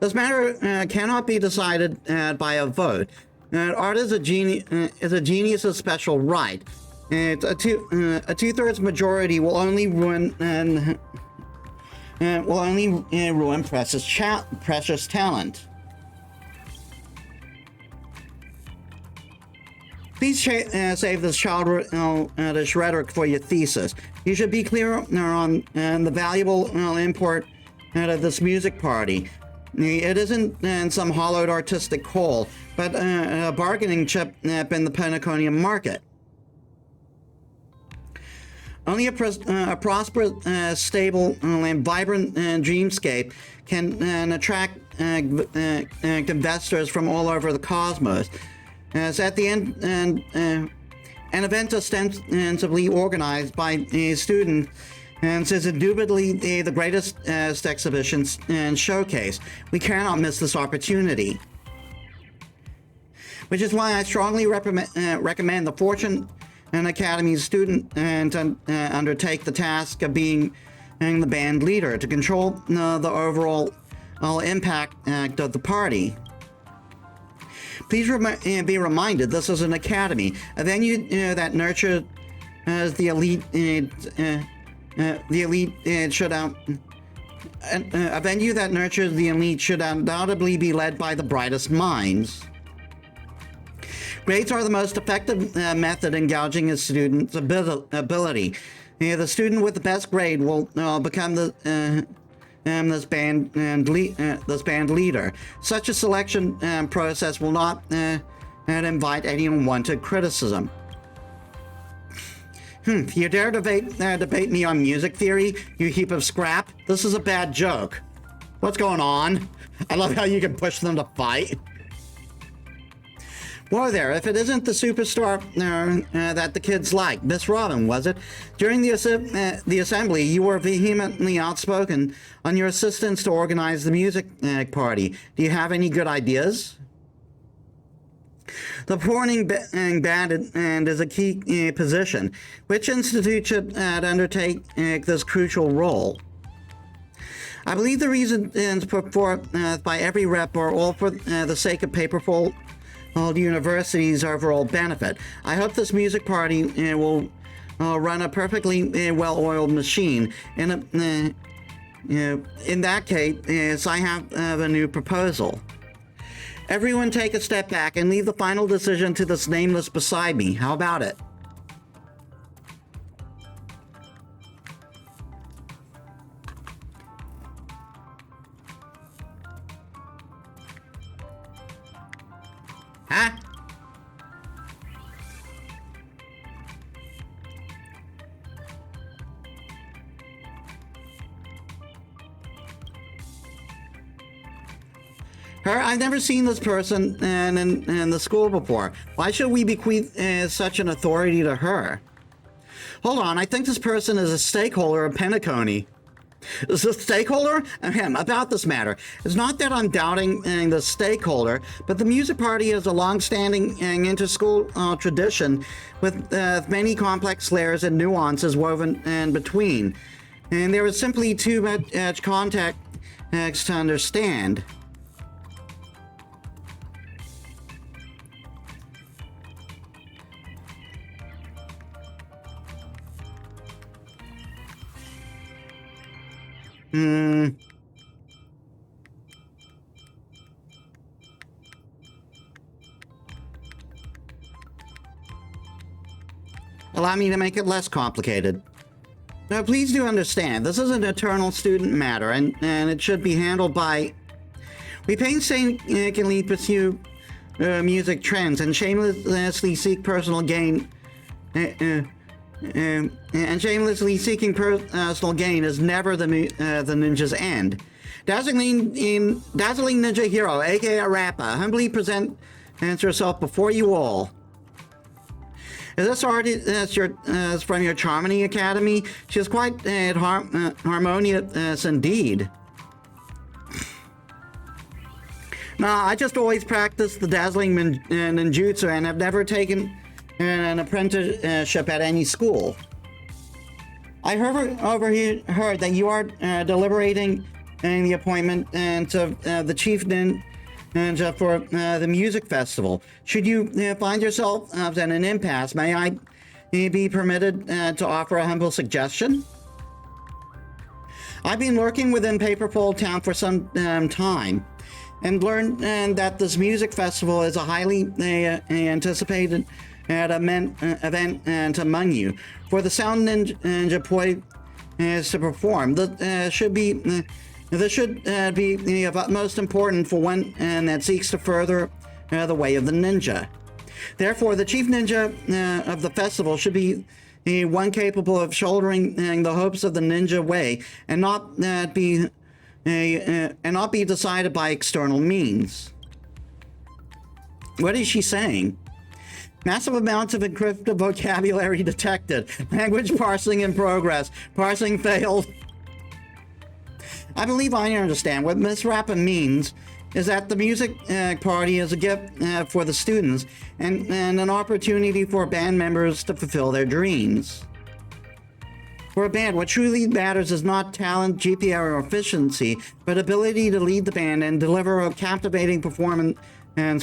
This matter cannot be decided by a vote. Art is a genius's special right. A two-thirds majority will only ruin precious talent. Please save this childish rhetoric for your thesis. You should be clear on the valuable import of this music party. It isn't some hollowed artistic whole, but a bargaining chip in the Penaconian market. Only a prosperous, stable, and vibrant dreamscape can attract investors from all over the cosmos. As at the end, an event ostensibly organized by a student and is indubitably the greatest exhibition and showcase. We cannot miss this opportunity. Which is why I strongly recommend the Fortune and Academy student to undertake the task of being the band leader to control the overall impact of the party. Please be reminded this is an academy, a venue that nurtures the elite. A venue that nurtures the elite should undoubtedly be led by the brightest minds. Grades are the most effective method in gouging a student's ability. The student with the best grade will become this band leader. Such a selection process will not invite any unwanted criticism. You dare debate me on music theory, you heap of scrap? This is a bad joke. What's going on? I love how you can push them to fight. Whoa there, if it isn't the superstar that the kids like, Miss Robin, was it? During the assembly, you were vehemently outspoken on your assistance to organize the music party. Do you have any good ideas? The performing band is a key position. Which institute should undertake this crucial role? I believe the reasons put forth by every rep are all for the sake of Paperfold University's overall benefit. I hope this music party will run a perfectly well-oiled machine. In that case, I have a new proposal. Everyone take a step back and leave the final decision to this nameless beside me. How about it? Huh? I've never seen this person in the school before. Why should we bequeath such an authority to her? Hold on, I think this person is a stakeholder of Penacony. Is a stakeholder? About this matter. It's not that I'm doubting the stakeholder, but the music party is a long-standing inter-school tradition with many complex layers and nuances woven in between. And there is simply too much context to understand. Allow me to make it less complicated. Now, please do understand, this is an eternal student matter, and it should be handled by... We painstakingly pursue music trends and shamelessly seek personal gain and shamelessly seeking personal gain is never the ninja's end. Dazzling Ninja Hero, aka Rappa, humbly presents herself before you all. Is this artist from your Charmony Academy? She is quite harmonious indeed. Nah, I just always practiced the dazzling ninjutsu and have never taken an apprenticeship at any school. I overheard that you are deliberating the appointment to the chief ninja for the music festival. Should you find yourself at an impasse, may I be permitted to offer a humble suggestion? I've been working within Paperfold Town for some time, and learned that this music festival is a highly anticipated event among you. For the sound ninja poised to perform, this should be of utmost importance for one that seeks to further the way of the ninja. Therefore, the chief ninja of the festival should be one capable of shouldering the hopes of the ninja way and not be decided by external means. What is she saying? Massive amounts of encrypted vocabulary detected. Language parsing in progress. Parsing failed. I believe I understand. What Miss Rappa means is that the music party is a gift for the students and an opportunity for band members to fulfill their dreams. For a band, what truly matters is not talent, GPA, or efficiency, but ability to lead the band and deliver a captivating performance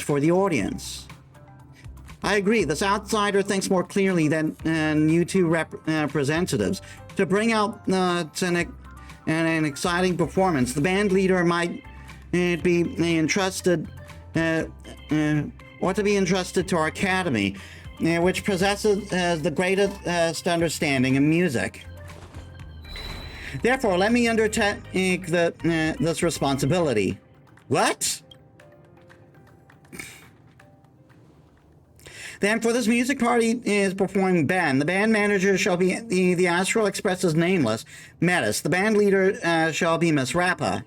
for the audience. I agree, this outsider thinks more clearly than you two representatives. To bring out an exciting performance, the band leader might be entrusted to our academy, which possesses the greatest understanding in music. Therefore, let me undertake this responsibility. What? Then, for this music party is performing band. The band manager shall be the Astral Express's nameless, Metis. The band leader shall be Miss Rappa.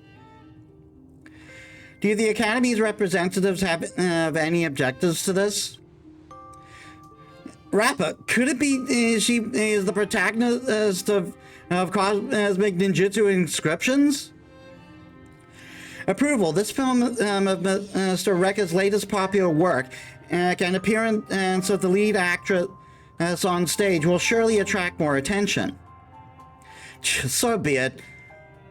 Do the Academy's representatives have any objectives to this? Rappa, could it be she is the protagonist of Cosmic Ninjutsu Inscriptions? Approval. This film of Mr. Rekka's latest popular work and appearance of the lead actress on stage will surely attract more attention. So be it.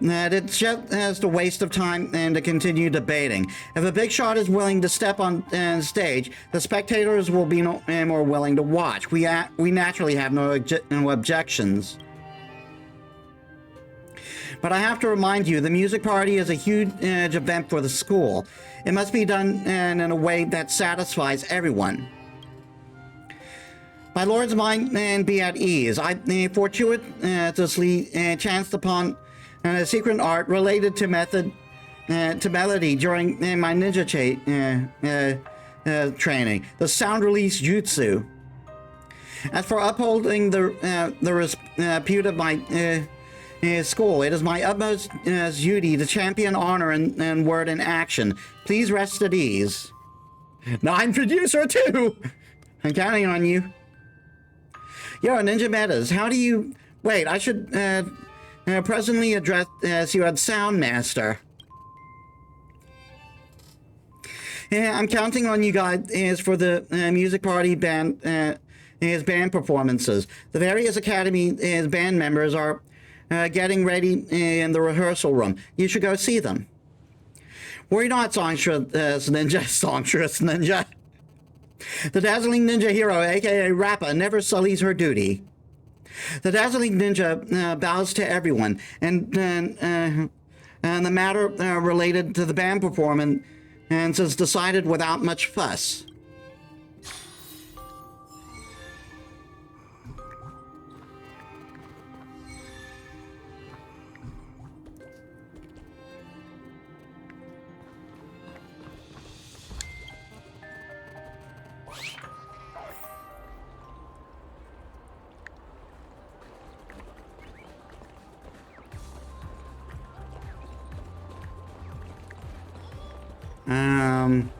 It's just a waste of time and to continue debating. If a big shot is willing to step on stage, the spectators will be more willing to watch. We naturally have no objections. But I have to remind you, the music party is a huge event for the school. It must be done in a way that satisfies everyone. My lord's mind be at ease. I fortuitously chanced upon a secret art related to melody during my ninja training, the sound release jutsu. As for upholding the repute of my school, it is my utmost duty to champion honor and word and action. Please rest at ease. Now I'm producer too. I'm counting on you. Yo, Ninja Metas, how do you... Wait, I should presently address you as Sound Master. Yeah, I'm counting on you guys for the music party band performances. The various Academy band members are getting ready in the rehearsal room. You should go see them. Worry not, Songstress Ninja. The Dazzling Ninja Hero, aka Rappa, never sullies her duty. The Dazzling Ninja bows to everyone, and the matter related to the band performance is decided without much fuss. Um...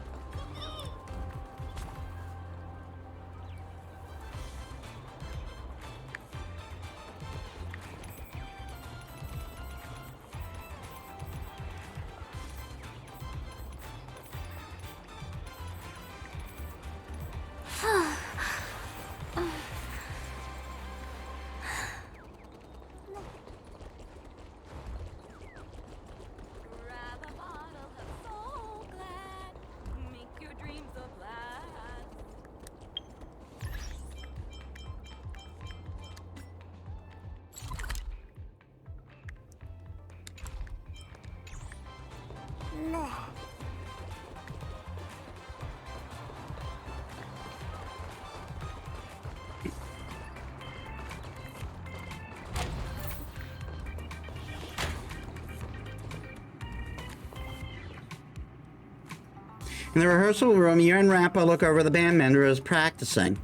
In the rehearsal room, you and Rappa look over the band members practicing.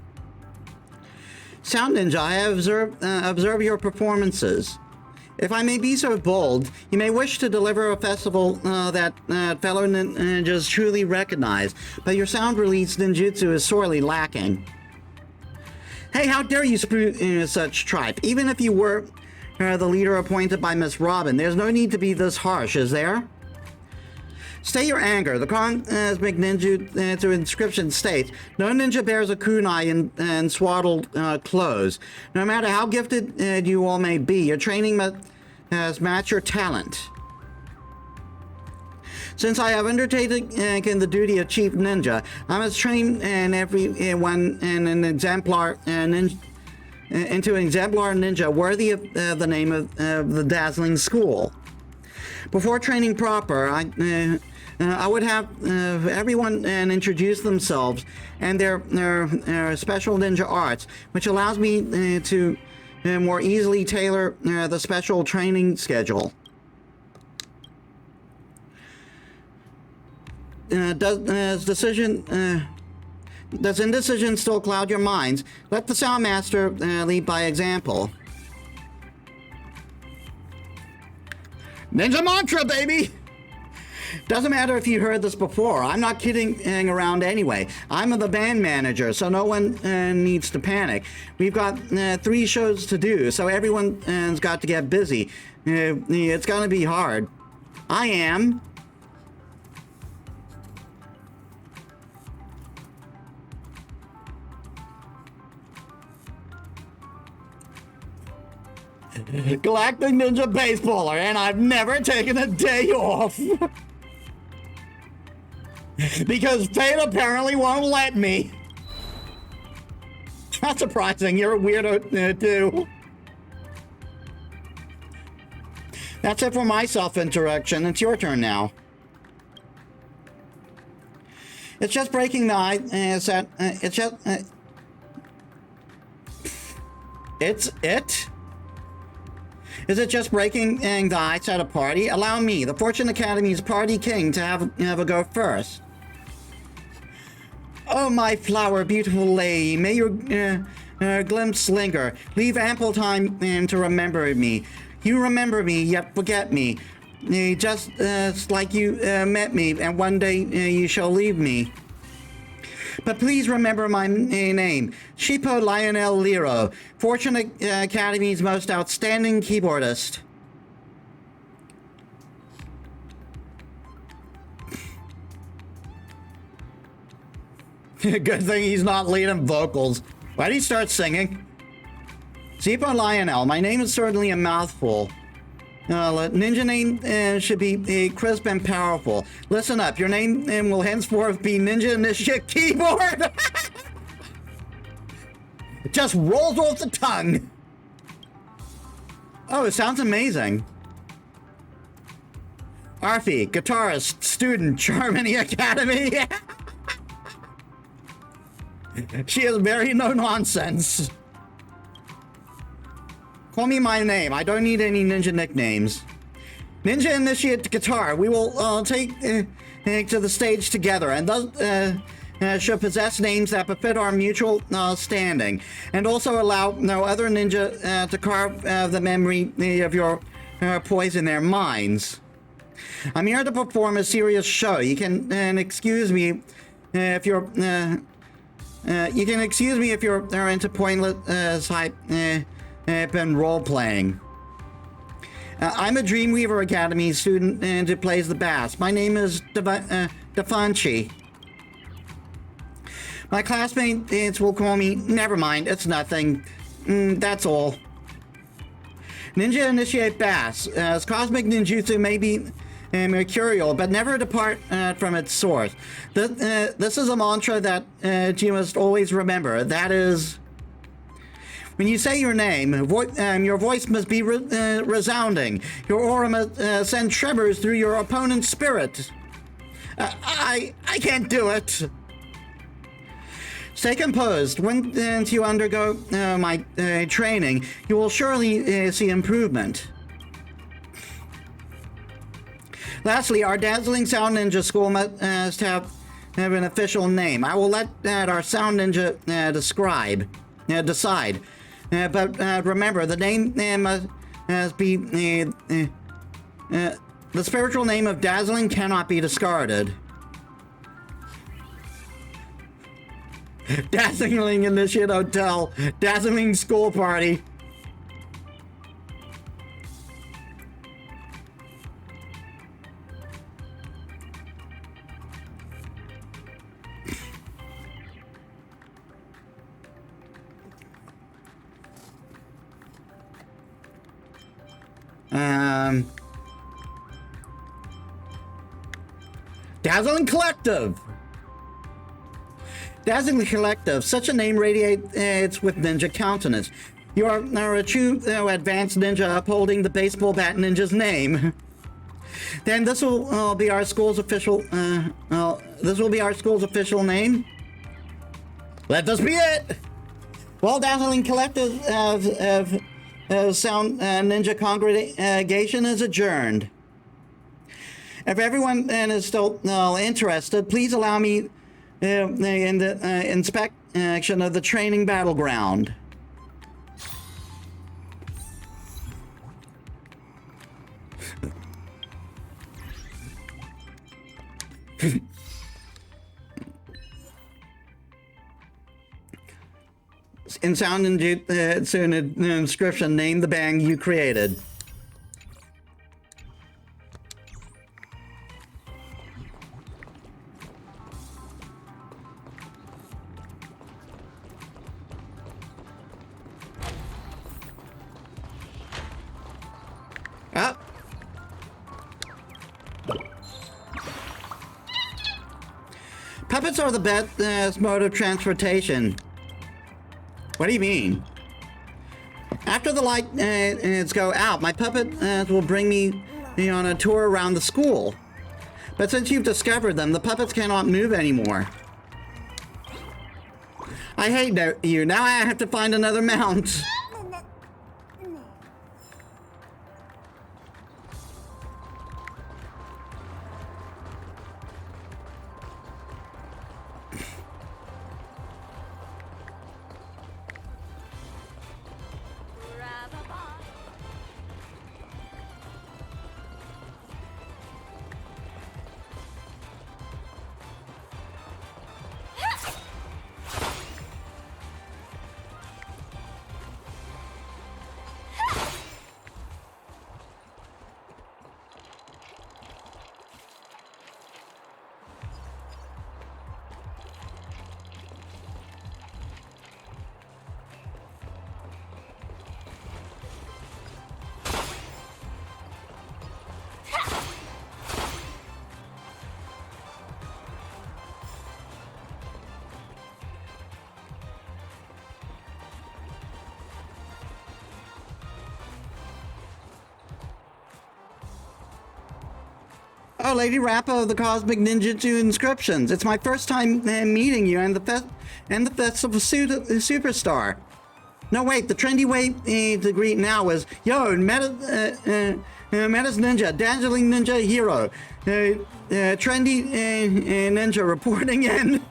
Sound Ninja, I have observed your performances. If I may be so bold, you may wish to deliver a festival that fellow ninjas truly recognize, but your sound release ninjutsu is sorely lacking. Hey, how dare you spew such tripe? Even if you were the leader appointed by Miss Robin, there's no need to be this harsh, is there? Stay your anger. The cosmic ninjutsu inscription states, no ninja bears a kunai and swaddled clothes. No matter how gifted you all may be, your training must match your talent. Since I have undertaken the duty of chief ninja, I must train everyone in an exemplar into an exemplar ninja worthy of the name of the dazzling school. Before training proper, I would have everyone introduce themselves and their special ninja arts, which allows me to more easily tailor the special training schedule. Does indecision still cloud your minds? Let the sound master lead by example. Ninja mantra, baby! Doesn't matter if you heard this before. I'm not kidding around anyway. I'm the band manager, so no one needs to panic. We've got 3 shows to do, so everyone's got to get busy. It's gonna be hard. I am. Galactic Ninja Baseballer, and I've never taken a day off. Because fate apparently won't let me. Not surprising, you're a weirdo too. That's it for my self-introduction. It's your turn now. It's just breaking the ice. Is it just breaking the ice at a party? Allow me, the Fortune Academy's party king, to have a go first. Oh, my flower, beautiful lady, may your glimpse linger. Leave ample time to remember me. You remember me, yet forget me. Just like you met me, and one day you shall leave me. But please remember my name, Shippo Lionel Lero, Fortune Academy's most outstanding keyboardist. Good thing he's not leading vocals. Why'd he start singing? Shippo Lionel, my name is certainly a mouthful. Ninja name should be crisp and powerful. Listen up, your name will henceforth be Ninja Initiate Keyboard! It just rolls off the tongue! Oh, it sounds amazing. Arfi, guitarist, student, Germany Academy. She is very no nonsense. Call me my name. I don't need any ninja nicknames. Ninja Initiate Guitar. We will take to the stage together, and thus should possess names that befit our mutual standing, and also allow no other ninja to carve the memory of your poise in their minds. I'm here to perform a serious show. You can excuse me if you're into pointless hype and role playing. I'm a Dreamweaver Academy student who plays the bass. My name is Defanchi. My classmates will call me, never mind, it's nothing. That's all. Ninja initiate Bass. As cosmic ninjutsu may be mercurial, but never depart from its source. This is a mantra that you must always remember. That is, when you say your name, your voice must be resounding. Your aura must send tremors through your opponent's spirit. I can't do it. Stay composed. Once you undergo my training, you will surely see improvement. Lastly, our dazzling Sound Ninja school must have an official name. I will let our Sound Ninja decide. But remember, the name must be... the spiritual name of Dazzling cannot be discarded. Dazzling Initiate Hotel. Dazzling School Party. Dazzling Collective. Dazzling Collective. Such a name radiates with ninja countenance. You are a true advanced ninja upholding the baseball bat ninja's name. Then this will be our school's official. This will be our school's official name. Let this be it. Well, Dazzling Collective of Sound Ninja Congregation is adjourned. If everyone is still interested, please allow me in the inspection of the training battleground. In Sound Ninjutsu inscription, name the bang you created. Ah. Puppets are the best mode of transportation. What do you mean? After the lights go out, my puppet will bring me on a tour around the school. But since you've discovered them, the puppets cannot move anymore. I hate you. Now I have to find another mount. Oh, Lady Rappa of the Cosmic Ninjutsu Inscriptions. It's my first time meeting you and the Festival Superstar. No, wait, the trendy way to greet now is, yo, Metis Ninja, Dazzling Ninja Hero, trendy ninja reporting in.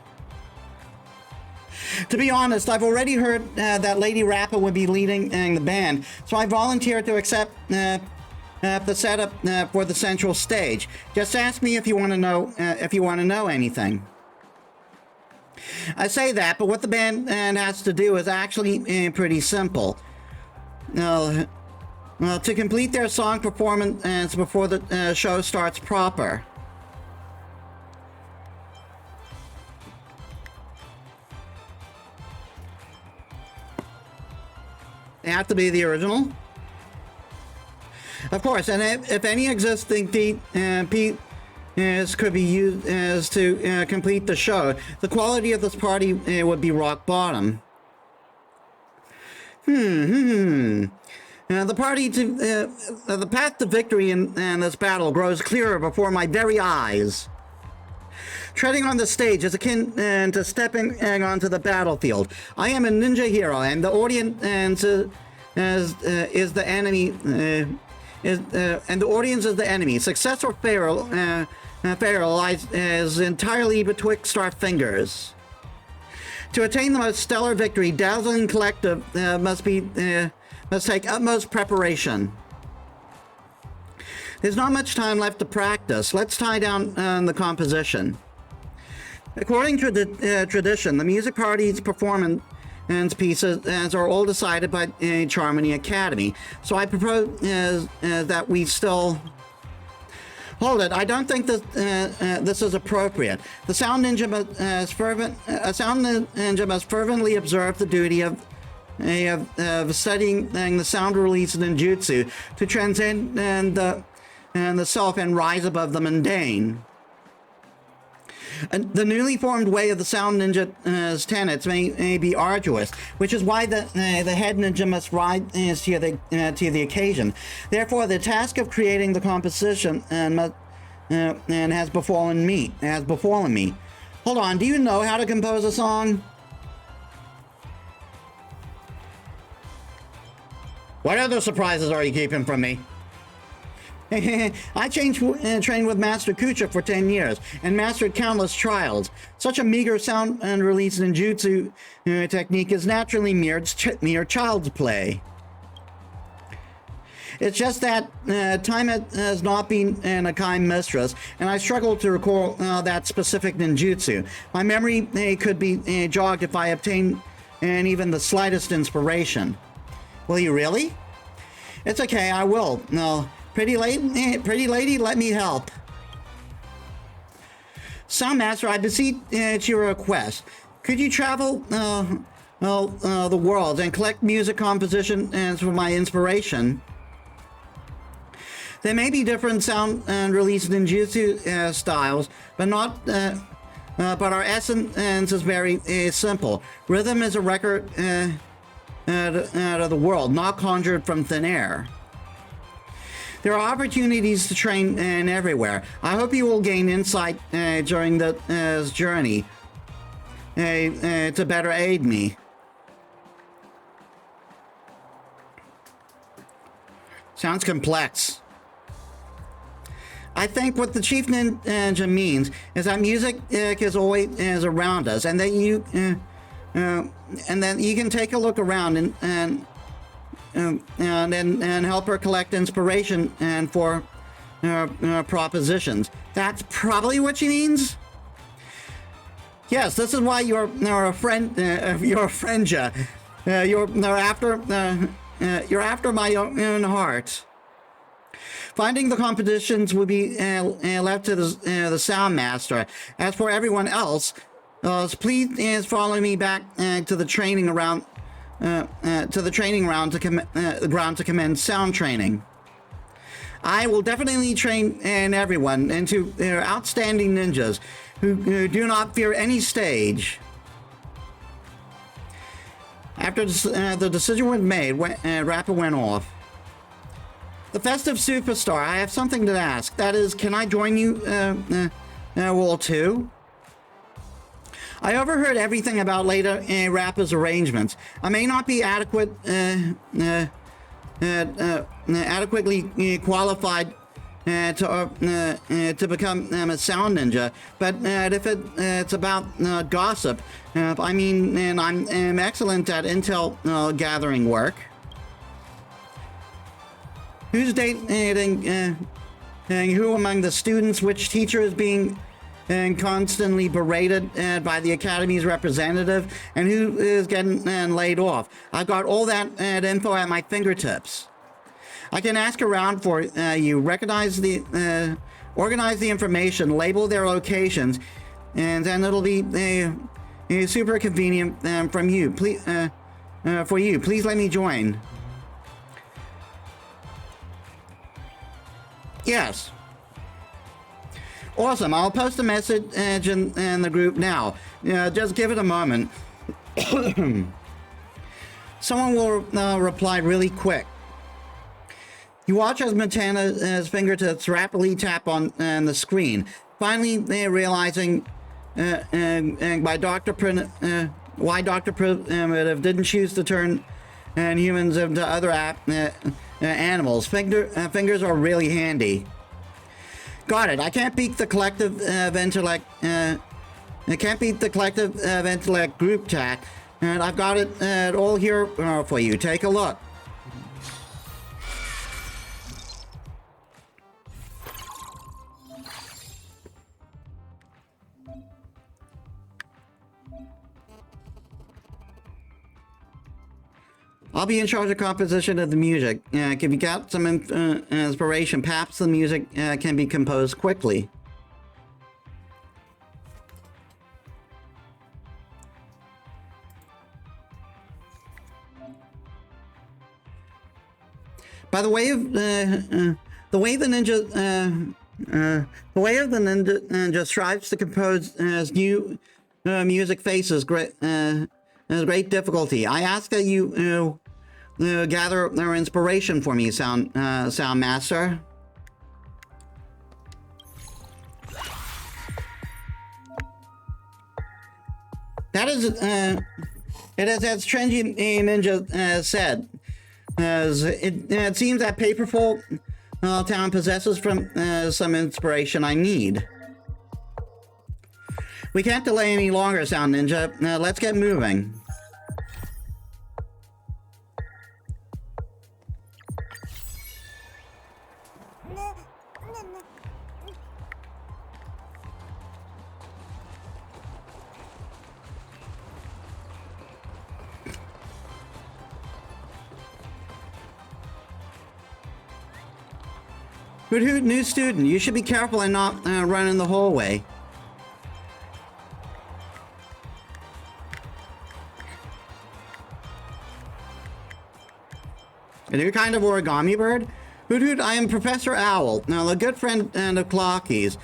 To be honest, I've already heard that Lady Rappa would be leading the band, so I volunteered to accept the setup for the central stage. Just ask me if you want to know anything. I say that, but what the band has to do is actually pretty simple. Well, to complete their song performance before the show starts proper. They have to be the original. Of course, and if any existing feat could be used as to complete the show, the quality of this party would be rock bottom. The path to victory in this battle grows clearer before my very eyes. Treading on the stage is akin to stepping onto the battlefield. I am a ninja hero, and the audience is the enemy. And the audience is the enemy. Success or failure lies entirely betwixt our fingers. To attain the most stellar victory, Dazzling Collective must take utmost preparation. There's not much time left to practice. Let's tie down the composition. According to the tradition, the music party's performance pieces are all decided by Charmony Academy. So I propose that we still... Hold it, I don't think that this is appropriate. The Sound Ninja must fervently observe the duty of studying the sound release ninjutsu to transcend the self and rise above the mundane. The newly formed way of the Sound Ninja's tenets may be arduous, which is why the head ninja must rise to the occasion. Therefore, the task of creating the composition has befallen me. Hold on, do you know how to compose a song? What other surprises are you keeping from me? I trained with Master Kucha for 10 years and mastered countless trials. Such a meager sound and release ninjutsu technique is naturally mere child's play. It's just that time has not been a kind mistress, and I struggle to recall that specific ninjutsu. My memory could be jogged if I obtained even the slightest inspiration. Will you really? It's okay, I will. No. Pretty lady, let me help. Soundmaster, I beseech your request. Could you travel the world and collect music compositions for my inspiration? There may be different sound and release ninjutsu styles, but our essence is very simple. Rhythm is a record out of the world, not conjured from thin air. There are opportunities to train everywhere. I hope you will gain insight during the journey to better aid me. Sounds complex. I think what the Chief Ninja means is that music is always around us, and that you can take a look around and help her collect inspiration and for propositions. That's probably what she means. Yes, this is why you're a friend. You're a friendja. You're after my own heart. Finding the competitions will be left to the sound master. As for everyone else, please follow me back to the training ground to commence sound training. I will definitely train everyone into outstanding ninjas who do not fear any stage. After the decision was made, Rapper went off. The festive superstar, I have something to ask. That is, can I join you all too? I overheard everything about later Rapper's arrangements. I may not be adequately qualified to become a sound ninja, but if it's about gossip, I mean, and I'm excellent at intel gathering work. Who's dating and who among the students? Which teacher is being constantly berated by the Academy's representative? And who is getting laid off? I've got all that info at my fingertips. I can ask around for you, organize the information, label their locations, and then it'll be super convenient from you. Please, for you, please let me join. Yes. Awesome. I'll post a message in the group now. Just give it a moment. Someone will reply really quick. You watch as Montana's fingertips rapidly tap on the screen. Finally, they're realizing why Dr. Primitive didn't choose to turn humans into other animals. Fingers are really handy. Got it. I can't beat the collective intellect. I can't beat the collective intellect group chat, and I've got it all here for you. Take a look. I'll be in charge of composition of the music. If you got some inspiration, perhaps the music can be composed quickly. By the way of the way of the ninja strives to compose new music faces great difficulty. I ask that you gather their inspiration for me, Sound Master. That is, it is as Trendy Ninja said. As it seems that Paperful Town possesses from some inspiration I need. We can't delay any longer, Sound Ninja. Let's get moving. Hoot hoot, new student. You should be careful and not run in the hallway. A new kind of origami bird? Hoot hoot, I am Professor Owl, now a good friend of Clocky's.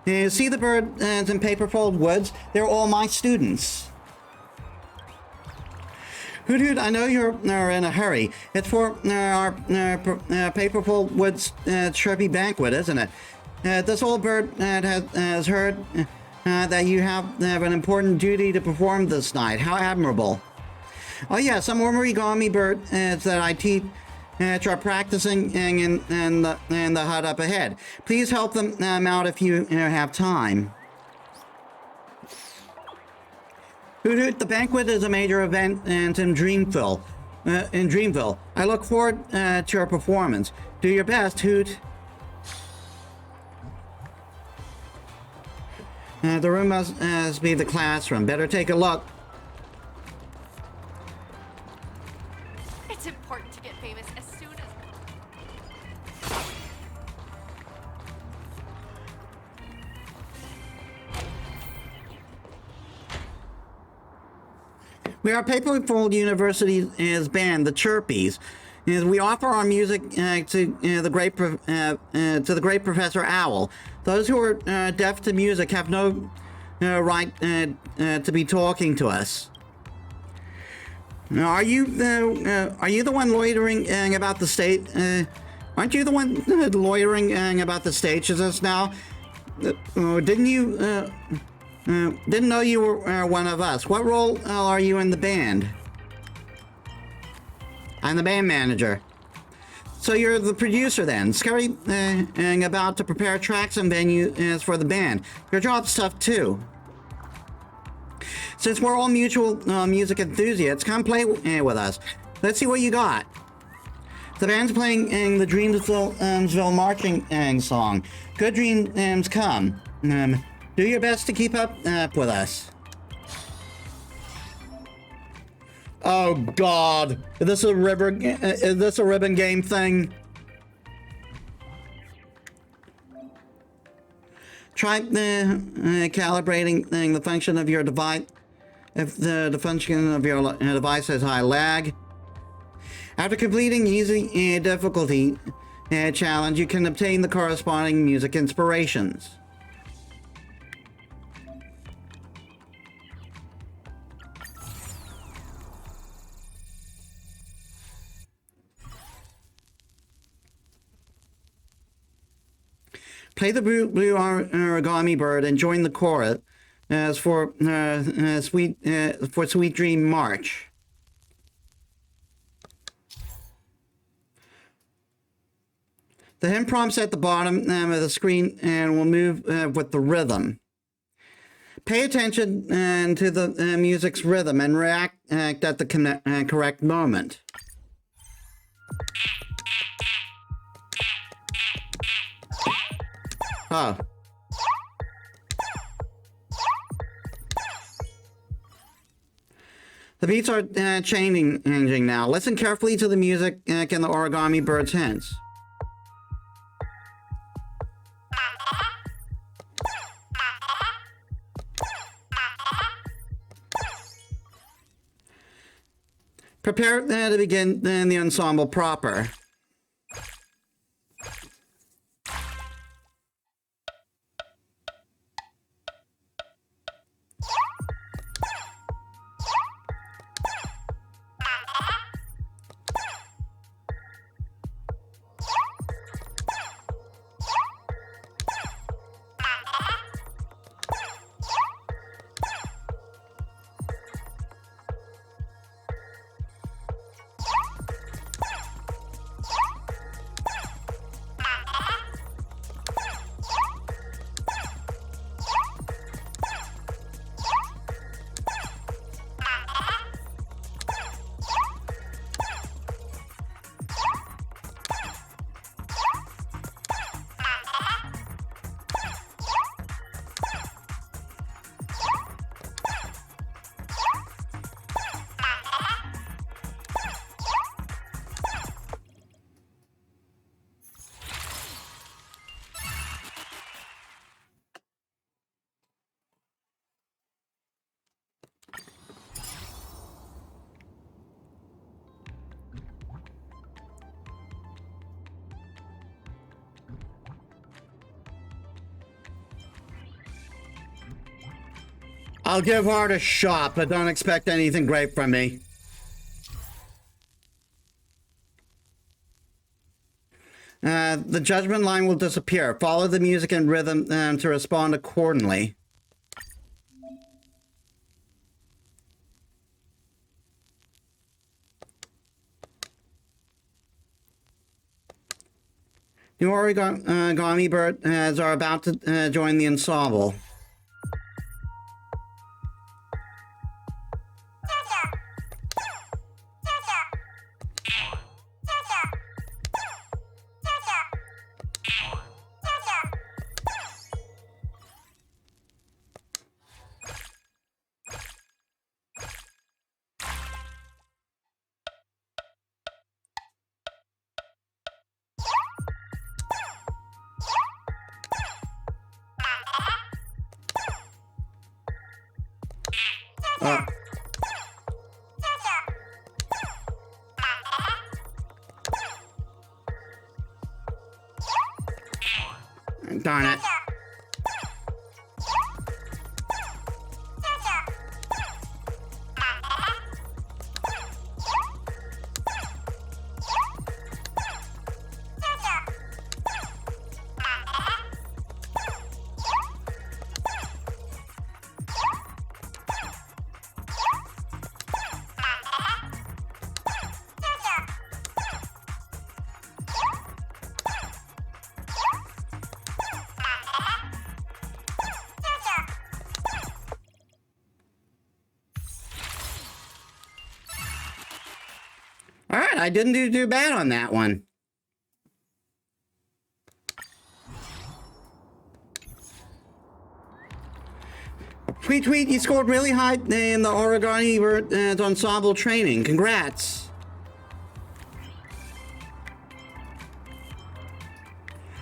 See the bird in Paperfold Woods? They're all my students. Hoot hoot, I know you're in a hurry. It's for our Paperfold Woods Chirpy Banquet, isn't it? This old bird has heard that you have an important duty to perform this night. How admirable. Oh yeah, some origami bird that I teach are practicing in the hut up ahead. Please help them out if you have time. Hoot hoot, the banquet is a major event in Dreamville. I look forward to your performance. Do your best, Hoot. The room must be the classroom. Better take a look. It's important to get famous as soon as... We are Paperfold University's band, the Chirpies. We offer our music to the great Professor Owl. Those who are deaf to music have no right to be talking to us. Are you the one loitering about the stage? Aren't you the one loitering about the stage just now? Didn't you? Didn't know you were one of us. What role are you in the band? I'm the band manager. So you're the producer then, scurrying about to prepare tracks and venues for the band. Your job's tough too. Since we're all mutual music enthusiasts, come play with us. Let's see what you got. The band's playing the Dreamsville marching song. Good dreams come. Do your best to keep up with us. Oh God! Is this a ribbon game thing? Try calibrating the function of your device. If the function of your device has high lag. After completing easy difficulty challenge, you can obtain the corresponding music inspirations. Play the blue origami bird and join the chorus for Sweet Dream March. The hymn prompts at the bottom of the screen and will move with the rhythm. Pay attention to the music's rhythm and react at the correct moment. Oh. The beats are changing now. Listen carefully to the music and the origami bird's hints. Prepare to begin the ensemble proper. I'll give Art a shot, but don't expect anything great from me. The judgment line will disappear. Follow the music and rhythm to respond accordingly. New origami birds are about to join the ensemble. Darn it. All right, I didn't do too bad on that one. Tweet, you scored really high in the origami ensemble training. Congrats.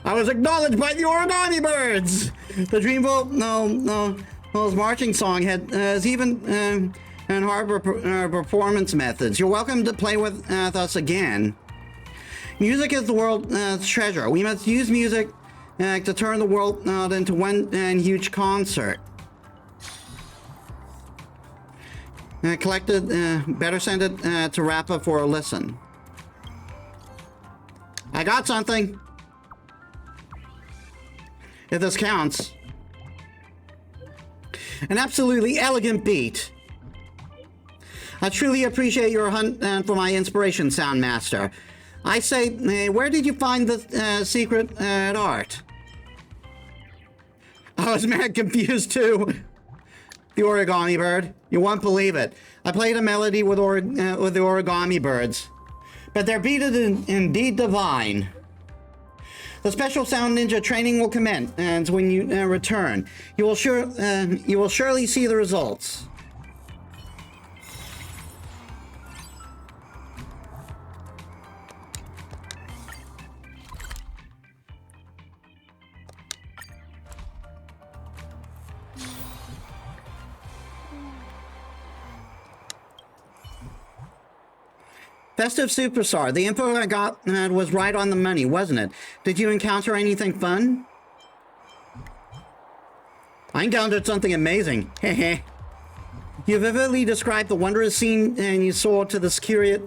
I was acknowledged by the origami birds. The Dreamville's marching song has even and hard performance methods. You're welcome to play with us again. Music is the world's treasure. We must use music to turn the world into one huge concert. Collected, better send it to Rappa for a listen. I got something. If this counts. An absolutely elegant beat. I truly appreciate your hunt for my inspiration, Soundmaster. I say, where did you find the secret art? I was mad confused too. The origami bird. You won't believe it. I played a melody with the origami birds. But their beat is indeed divine. The special sound ninja training will commence, and when you return, you will surely see the results. Festive Superstar. The info I got was right on the money, wasn't it? Did you encounter anything fun? I encountered something amazing. Heh. You vividly described the wondrous scene you saw to this curious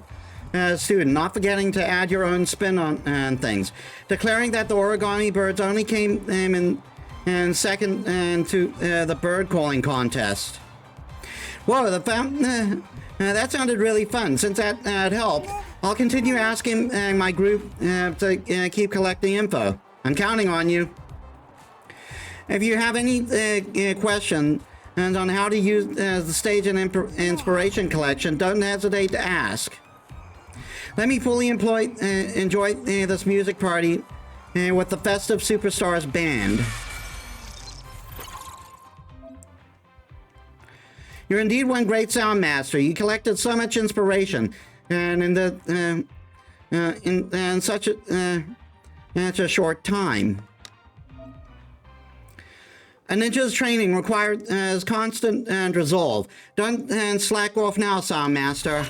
student, not forgetting to add your own spin on things. Declaring that the origami birds only came in second to the bird calling contest. Whoa, that sounded really fun. Since that helped, I'll continue asking my group to keep collecting info. I'm counting on you. If you have any questions on how to use the stage and inspiration collection, don't hesitate to ask. Let me fully enjoy this music party with the Festive Superstars band. You're indeed one great sound master. You collected so much inspiration, and in such a short time. A ninja's training requires constant resolve. Don't slack off now, sound master.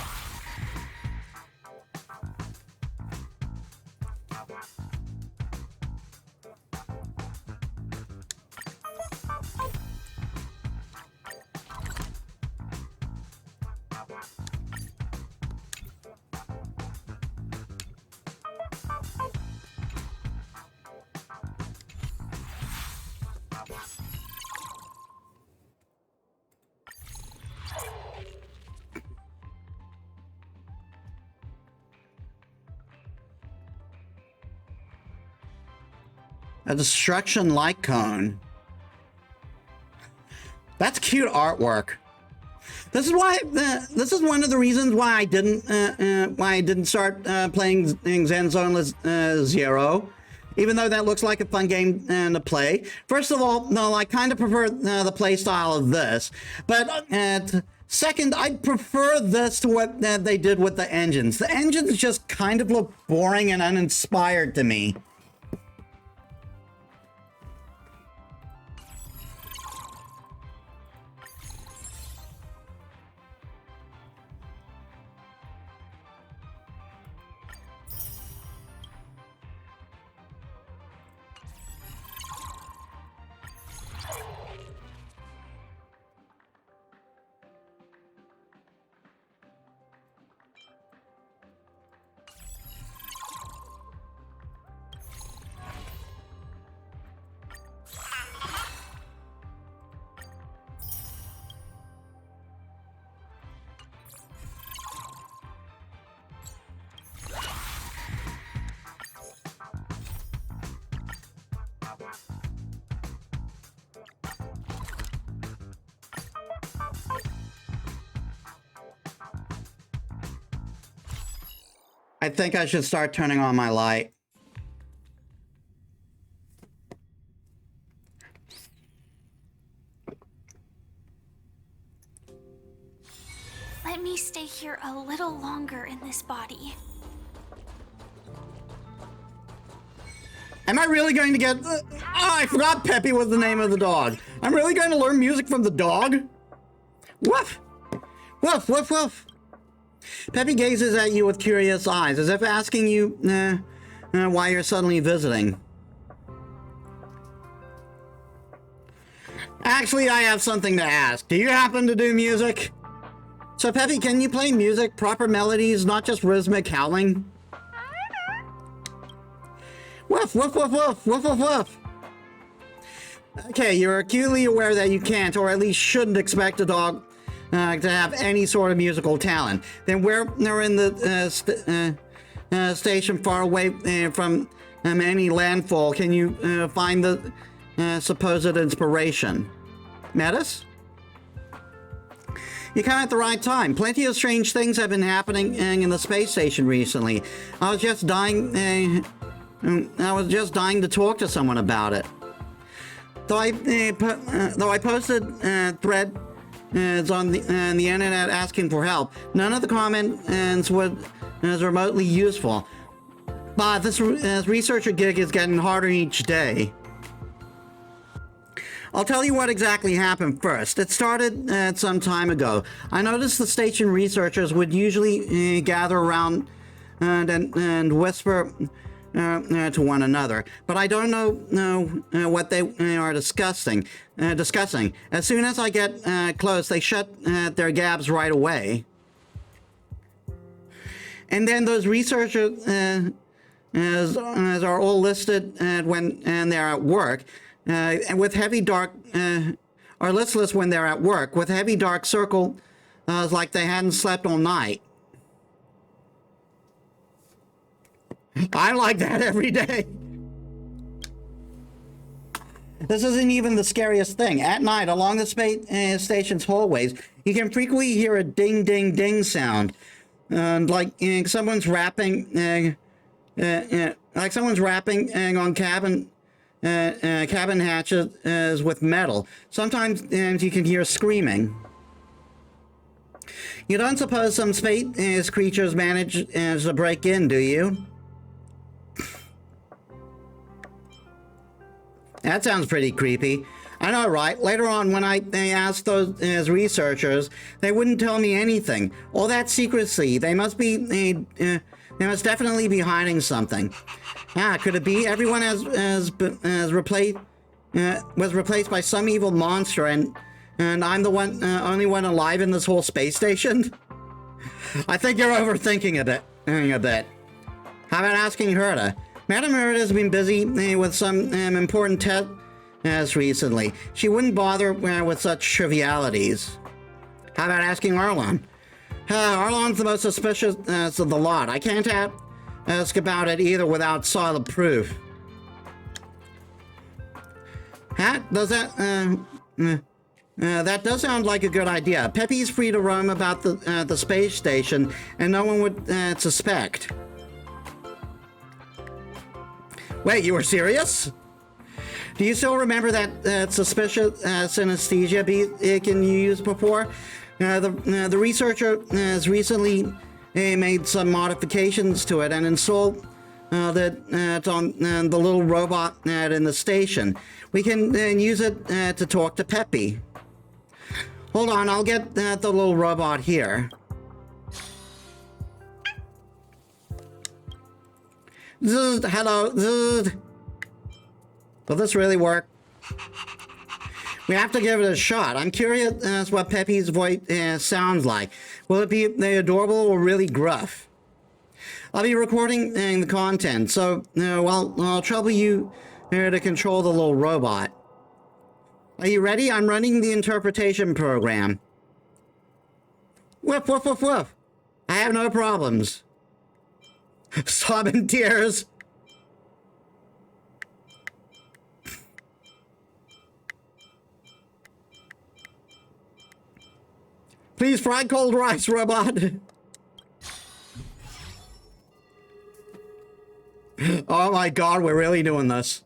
A destruction light cone. That's cute artwork. This is why. This is one of the reasons why I didn't start playing Zen Zone Zero, even though that looks like a fun game to play. First of all, no, I kind of prefer the play style of this, but second, I prefer this to what they did with the engines. The engines just kind of look boring and uninspired to me. I think I should start turning on my light. Let me stay here a little longer in this body. Am I really going to get... Oh, I forgot Peppy was the name of the dog. I'm really going to learn music from the dog? Woof! Woof, woof, woof. Peppy gazes at you with curious eyes, as if asking you why you're suddenly visiting. Actually, I have something to ask. Do you happen to do music? So, Peppy, can you play music, proper melodies, not just rhythmic howling? Woof, woof, woof, woof, woof, woof, woof. Okay, you're acutely aware that you can't, or at least shouldn't expect a dog to have any sort of musical talent. Then where they're in the station far away from any landfall, can you find the supposed inspiration? Metis? You come at the right time. Plenty of strange things have been happening in the space station recently. I was just dying to talk to someone about it. Though I posted thread on the internet asking for help, none of the comments was remotely useful. But this researcher gig is getting harder each day. I'll tell you what exactly happened first. It started some time ago. I noticed the station researchers would usually gather around and whisper to one another, but I don't know what they are discussing. As soon as I get close, they shut their gabs right away. And then those researchers as are all listed when they're at work. And with heavy dark, are listless when they're at work, with heavy dark circle, like they hadn't slept all night. I'm like that every day. This isn't even the scariest thing. At night, along the space station's hallways, you can frequently hear a ding, ding, ding sound, like someone's rapping, like someone's rapping on cabin hatches with metal. Sometimes you can hear screaming. You don't suppose some space creatures manage to break in, do you? That sounds pretty creepy. I know, right? Later on, when I asked those researchers, they wouldn't tell me anything. All that secrecy. They must definitely be hiding something. Could it be everyone was replaced by some evil monster, and I'm the only one alive in this whole space station? I think you're overthinking a bit. How about asking Herta? Madam Herta has been busy with some important tests recently. She wouldn't bother with such trivialities. How about asking Arlon? Arlon's the most suspicious of the lot. I can't ask about it either without solid proof. Does that does sound like a good idea. Peppy's free to roam about the space station, and no one would suspect. Wait, you were serious? Do you still remember that suspicious synesthesia beacon you used before? The researcher has recently made some modifications to it and installed it on the little robot in the station. We can use it to talk to Peppy. Hold on, I'll get the little robot here. Hello. Will this really work? We have to give it a shot. I'm curious as what Peppy's voice sounds like. Will it be adorable or really gruff? I'll be recording the content, so I'll trouble you to control the little robot. Are you ready? I'm running the interpretation program. Woof, woof, woof, woof. I have no problems. Sobbing tears. Please fry cold rice, robot. my god, we're really doing this.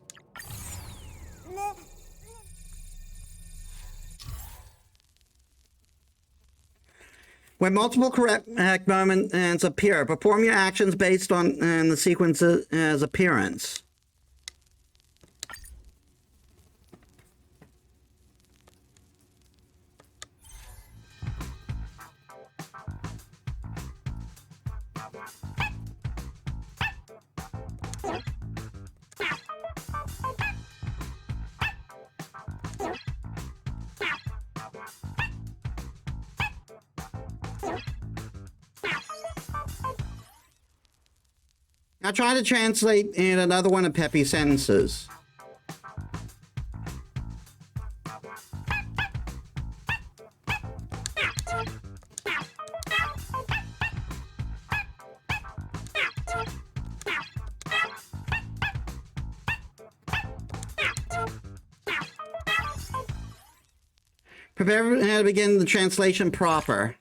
When multiple correct moments appear, perform your actions based on the sequence's appearance. Now try to translate in another one of Peppy's sentences. Prepare to begin the translation proper.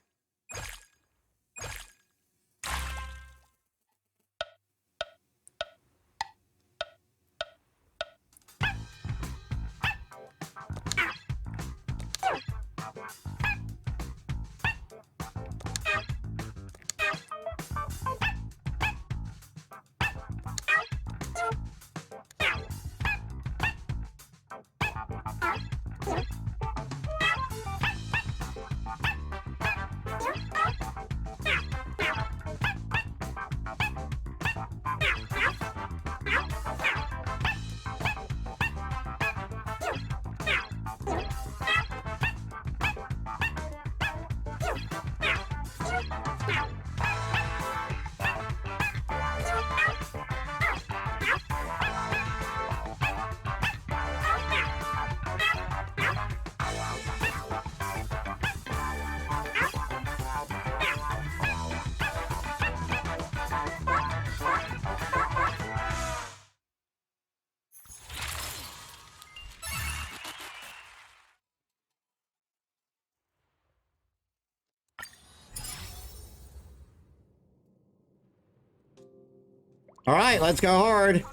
All right, let's go hard.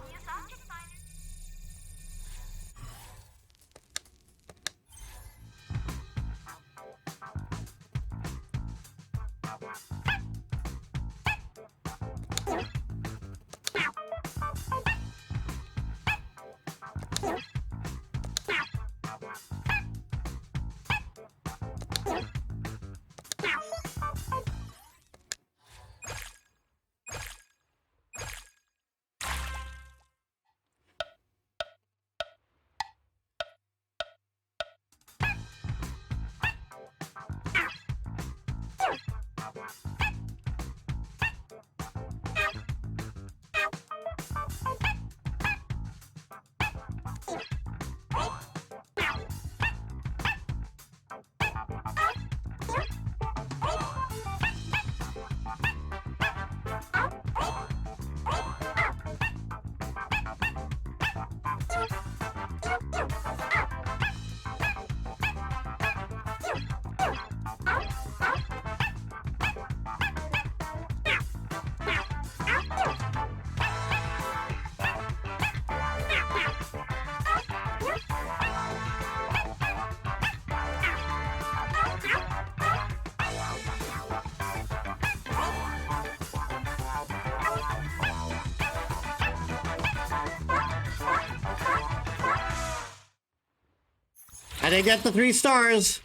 I didn't get the 3 stars.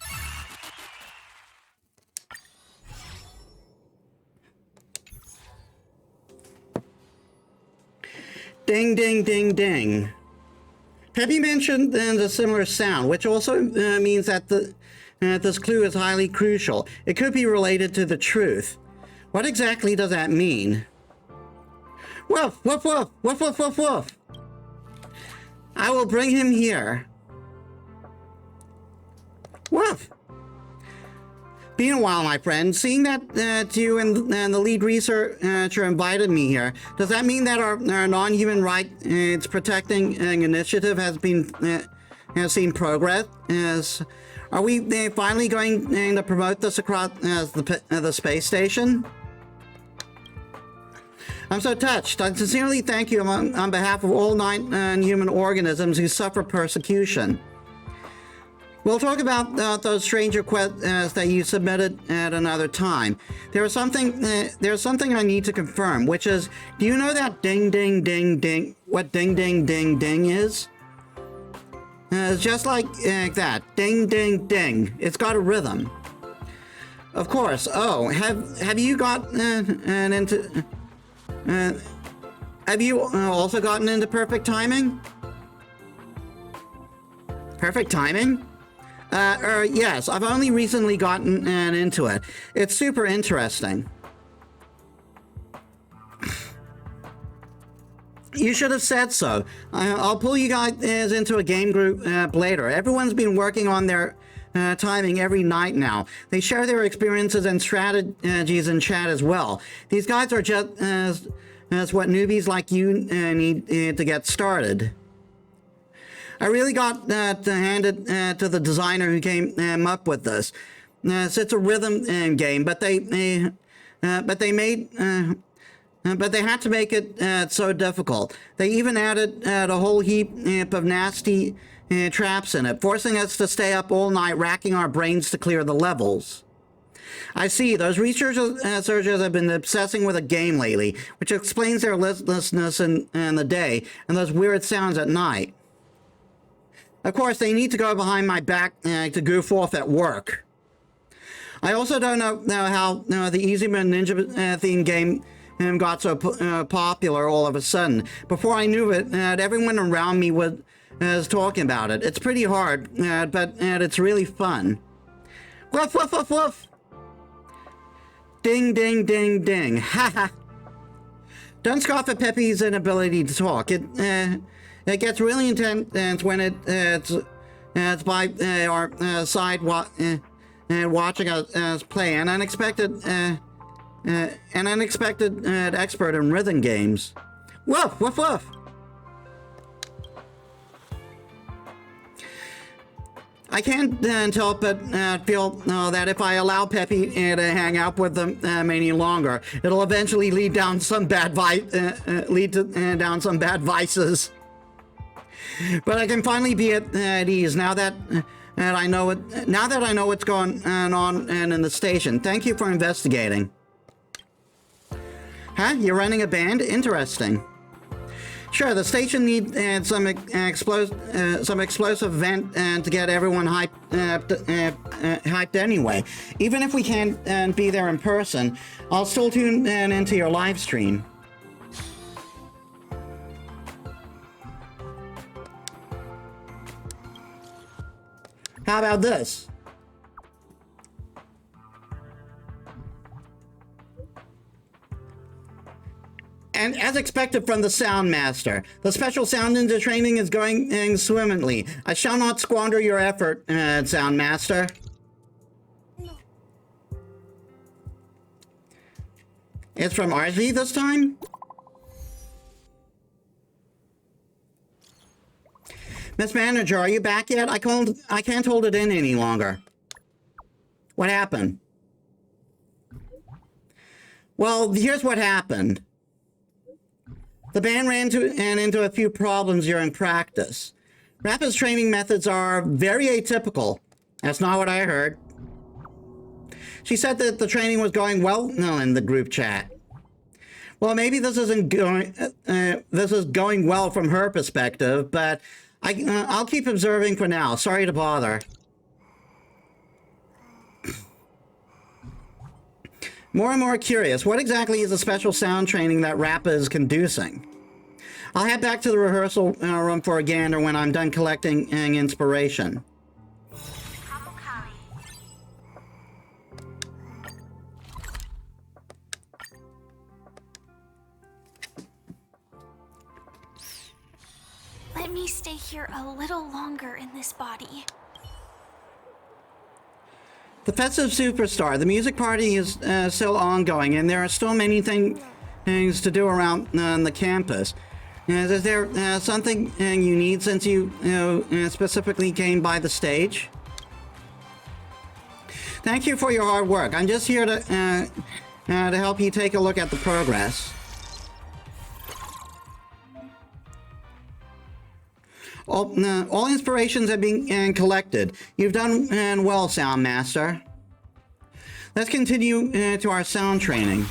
Ding, ding, ding, ding. Peppy mentioned a similar sound, which also means that this clue is highly crucial. It could be related to the truth. What exactly does that mean? Woof, woof, woof, woof, woof, woof, woof. I will bring him here. Woof. Been a while, my friend. Seeing that you and the lead researcher invited me here, does that mean that our non-human rights protecting initiative has seen progress? Are we finally going to promote this across the space station? I'm so touched. I sincerely thank you on behalf of all non-human organisms who suffer persecution. We'll talk about those strange requests that you submitted at another time. There's something I need to confirm, which is, do you know that ding ding ding ding? What ding ding ding ding is? It's just like that, ding ding ding. It's got a rhythm. Of course. Oh, have you gotten into? Have you also gotten into perfect timing? Perfect timing? Yes, I've only recently gotten into it. It's super interesting. You should have said so. I'll pull you guys into a game group later. Everyone's been working on their timing every night now. They share their experiences and strategies in chat as well. These guys are just as what newbies like you need to get started. I really got to hand it to the designer who came up with this. It's a rhythm game, but they had to make it so difficult. They even added a whole heap of nasty traps in it, forcing us to stay up all night, racking our brains to clear the levels. I see. Those researchers have been obsessing with a game lately, which explains their listlessness in the day and those weird sounds at night. Of course, they need to go behind my back to goof off at work. I also don't know how the Easy Man Ninja theme game got so popular all of a sudden. Before I knew it, everyone around me was talking about it. It's pretty hard, but it's really fun. Woof, woof, woof, woof. Ding, ding, ding, ding. Ha ha. Don't scoff at Peppy's inability to talk. It gets really intense when it's by our side watching us play an unexpected expert in rhythm games. Woof, woof, woof. I can't help but feel that if I allow Peppy to hang out with them any longer, it'll eventually lead down some bad down some bad vices. But I can finally be at ease now that I know it. Now that I know what's going on in the station. Thank you for investigating. Huh? You're running a band? Interesting. Sure, the station needs some explosive event to get everyone hyped anyway. Even if we can't be there in person, I'll still tune into your live stream. How about this? And as expected from the Sound Master, the special Sound Ninja training is going swimmingly. I shall not squander your effort, Sound Master. It's from RZ this time? Miss Manager, are you back yet? I can't hold it in any longer. What happened? Well, here's what happened. The band ran into a few problems during practice. Rappa's training methods are very atypical. That's not what I heard. She said that the training was going well in the group chat. Well, maybe this is going well from her perspective, but I'll keep observing for now. Sorry to bother. More and more curious, what exactly is the special sound training that Rappa is conducing? I'll head back to the rehearsal room for a gander when I'm done collecting inspiration. Let me stay here a little longer in this body. The Festive Superstar. The music party is still ongoing, and there are still many things to do around the campus. Is there something you need since you specifically came by the stage? Thank you for your hard work. I'm just here to help you take a look at the progress. All inspirations have been collected. You've done well, Sound Master. Let's continue to our sound training.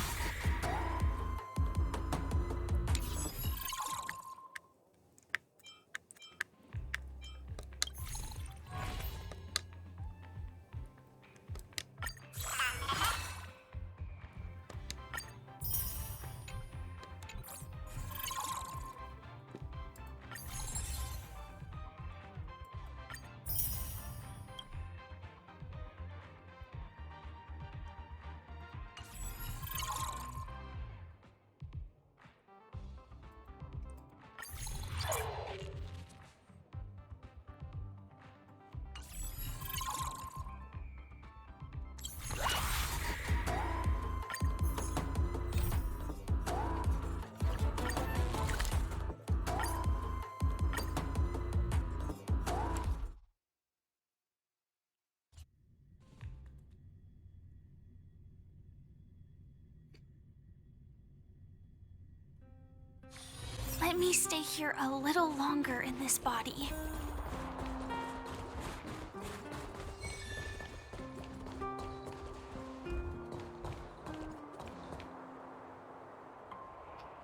Let me stay here a little longer in this body.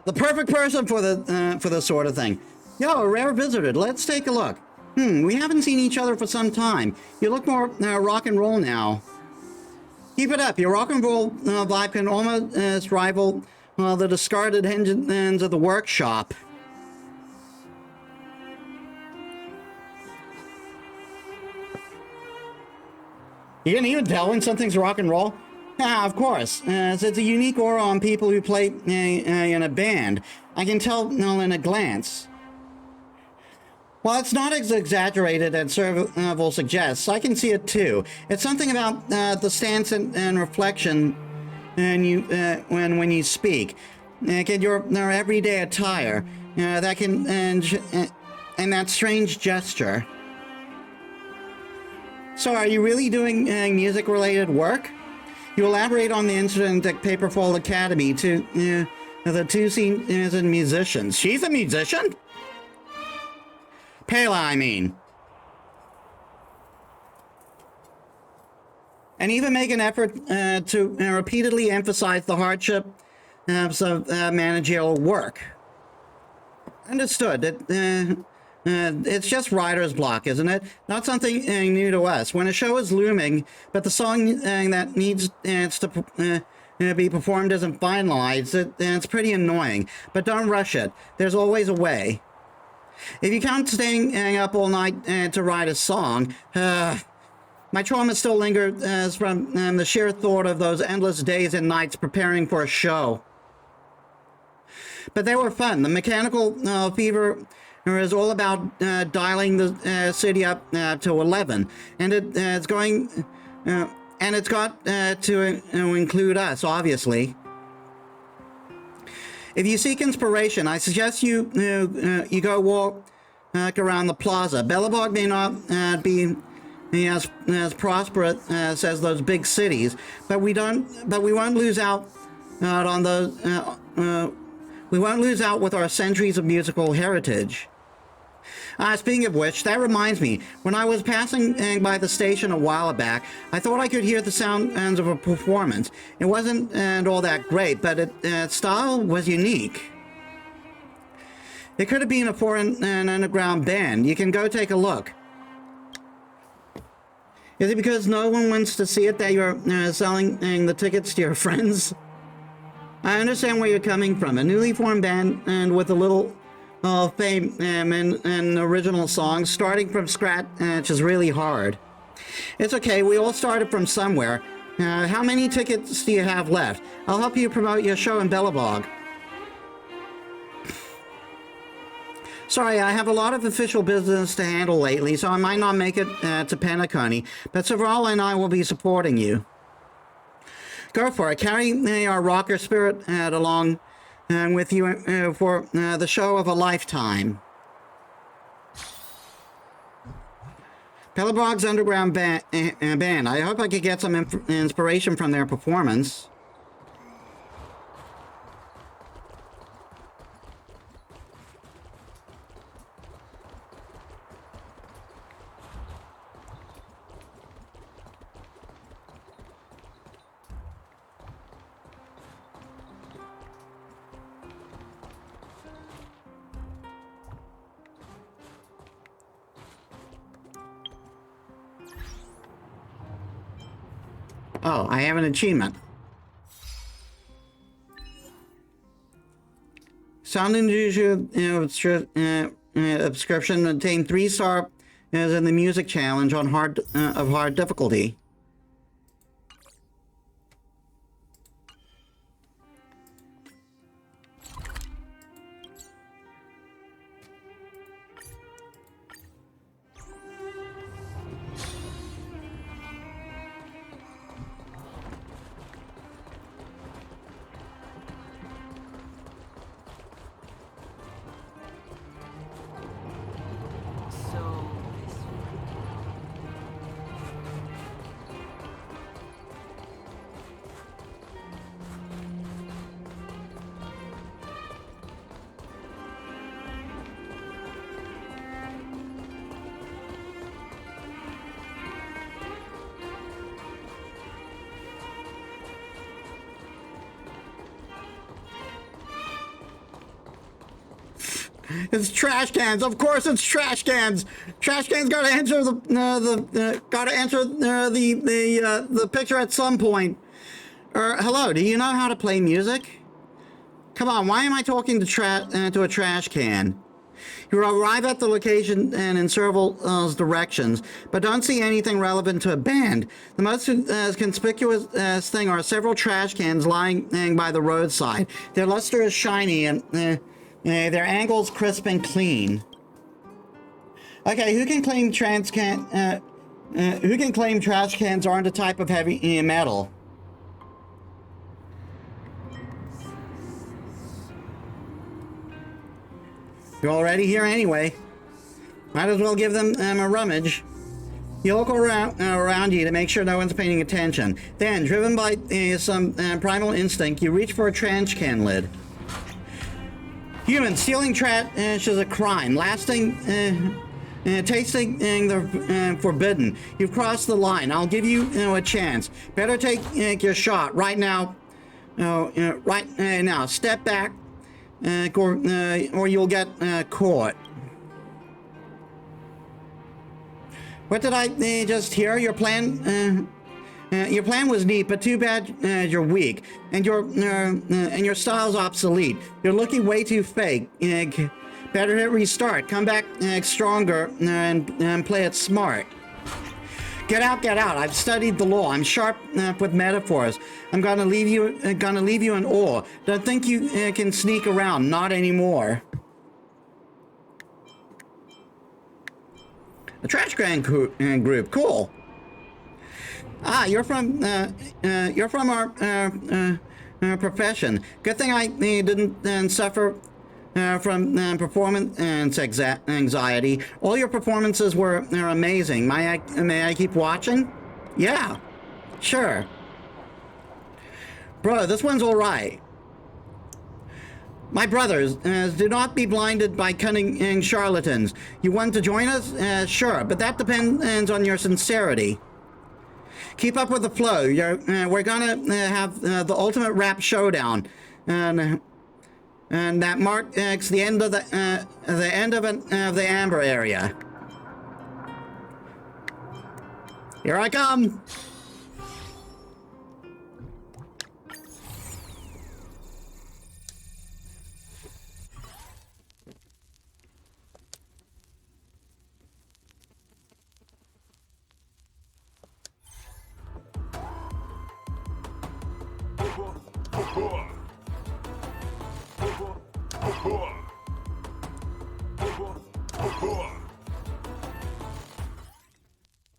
The perfect person for this sort of thing. Yo, a rare visitor. Let's take a look. We haven't seen each other for some time. You look more rock and roll now. Keep it up. Your rock and roll vibe can almost rival the discarded engines of the workshop. You can even tell when something's rock and roll? Ah, of course. It's a unique aura on people who play in a band. I can tell in a glance. Well, it's not as exaggerated as Serval suggests. I can see it too. It's something about the stance and reflection when you speak. Get your everyday attire. That can and that strange gesture. So, are you really doing music-related work? You elaborate on the incident at Paperfold Academy to the two seasoned musicians. She's a musician? Pela, I mean. And even make an effort to repeatedly emphasize the hardship of managerial work. Understood. It's just writer's block, isn't it? Not something new to us. When a show is looming, but the song that needs to be performed isn't finalized, it's pretty annoying. But don't rush it. There's always a way. If you count staying up all night to write a song, my trauma still lingers from the sheer thought of those endless days and nights preparing for a show. But they were fun. The mechanical fever is all about dialing the city up to 11, and it's going, and it's got to include us, obviously. If you seek inspiration, I suggest you go walk around the plaza. Belobog may not be as prosperous as those big cities, but we won't lose out on those. We won't lose out with our centuries of musical heritage. Speaking of which, that reminds me, when I was passing by the station a while back, I thought I could hear the sounds of a performance. It wasn't all that great, but its style was unique. It could have been a foreign and underground band. You can go take a look. Is it because no one wants to see it that you're selling the tickets to your friends? I understand where you're coming from. A newly formed band and with a little fame and original songs, starting from scratch is really hard. It's okay, we all started from somewhere. How many tickets do you have left? I'll help you promote your show in Belobog. Sorry, I have a lot of official business to handle lately, so I might not make it to Penacony, but Serval and I will be supporting you. Go for it. Carry our rocker spirit along with you for the show of a lifetime. Pelabog's underground band. I hope I could get some inspiration from their performance. Oh, I have an achievement. Sound Industry subscription obtained 3-star as in the music challenge on hard difficulty. It's trash cans. Of course, it's trash cans. Trash cans gotta answer the picture at some point. Hello. Do you know how to play music? Come on. Why am I talking to a trash can? You arrive at the location and in several directions, but don't see anything relevant to a band. The most conspicuous thing are several trash cans lying by the roadside. Their luster is shiny and their angles crisp and clean. Okay, who can claim trash cans aren't a type of heavy metal? You're already here anyway. Might as well give them a rummage. You look around you to make sure no one's paying attention. Then, driven by some primal instinct, you reach for a trash can lid. Human, stealing trash is a crime. Tasting the forbidden. You've crossed the line. I'll give you, a chance. Better take your shot right now. Right now. Step back, or you'll get caught. What did I just hear? Your plan was neat, but too bad you're weak, and your style's obsolete. You're looking way too fake. Better hit restart. Come back stronger and play it smart. Get out, get out. I've studied the law. I'm sharp with metaphors. I'm gonna leave you in awe. Don't think you can sneak around. Not anymore. A trash can group. Cool. Ah, you're from our profession. Good thing I didn't suffer from performance anxiety. All your performances were amazing. May I keep watching? Yeah, sure. Bro, this one's all right. My brothers, do not be blinded by cunning charlatans. You want to join us? Sure, but that depends on your sincerity. Keep up with the flow. We're gonna have the ultimate rap showdown, and that marks the end of the amber area. Here I come.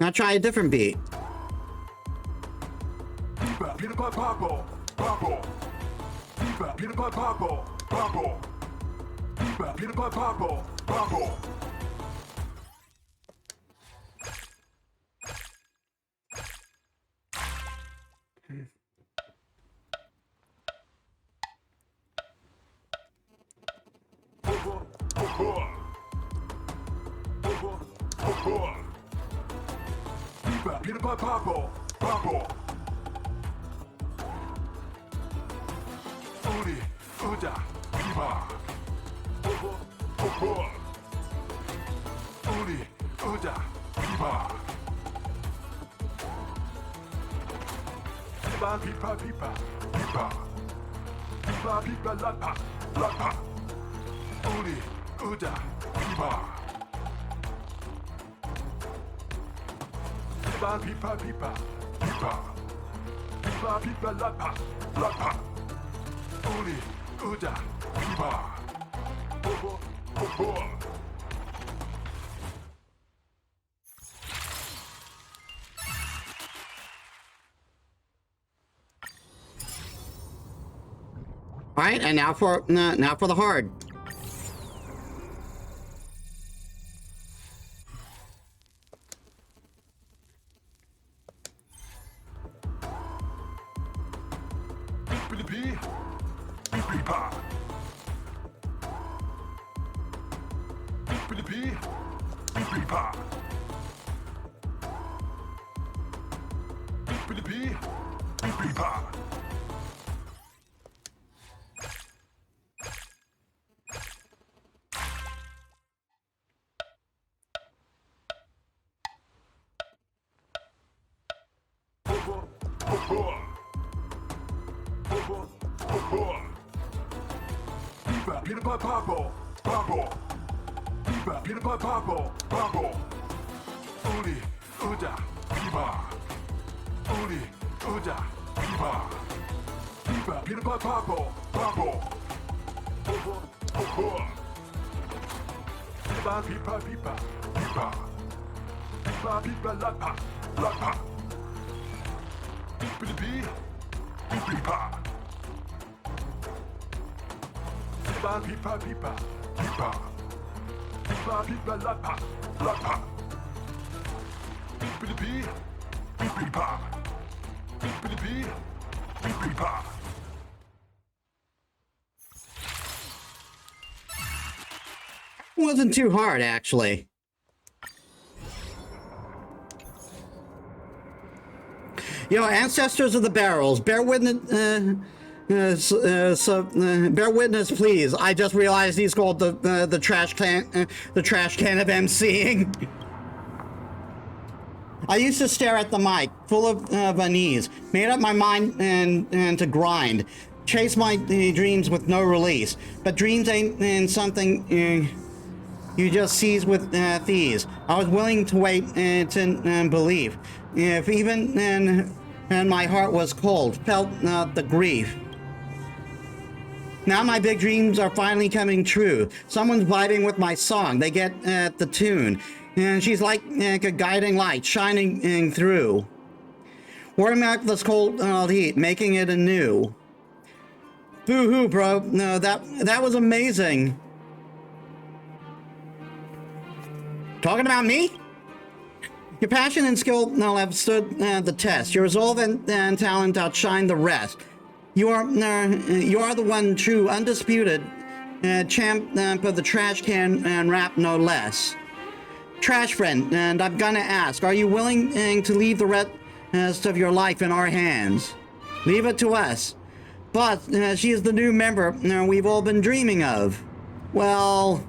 Now try a different beat. Pipa, pipa, pipa, pipa. Pipa, pipa, lapa, lapa. Uli, uda, pipa. Pipa, pipa, pipa, pipa. Pipa, pipa, lapa, lapa. Uli, uda, pipa. Bobo, bobo. All right, and now for the hard. Wasn't too hard, actually. Yo, ancestors of the barrels, bear witness. Bear witness, please. I just realized he's called the trash can of MCing. I used to stare at the mic, full of unease, made up my mind and to grind, chase my dreams with no release. But dreams ain't something you just seize with thieves. I was willing to wait to believe, if even and my heart was cold, felt the grief. Now my big dreams are finally coming true. Someone's vibing with my song. They get the tune. And she's like a guiding light shining through. Warming up this cold heat, making it anew. Boo-hoo, bro. No, that was amazing. Talking about me? Your passion and skill have stood the test. Your resolve and talent outshine the rest. You are the one true, undisputed champ of the trash can and rap, no less. Trash friend, and I'm gonna ask, are you willing to leave the rest of your life in our hands? Leave it to us. But she is the new member we've all been dreaming of. Well...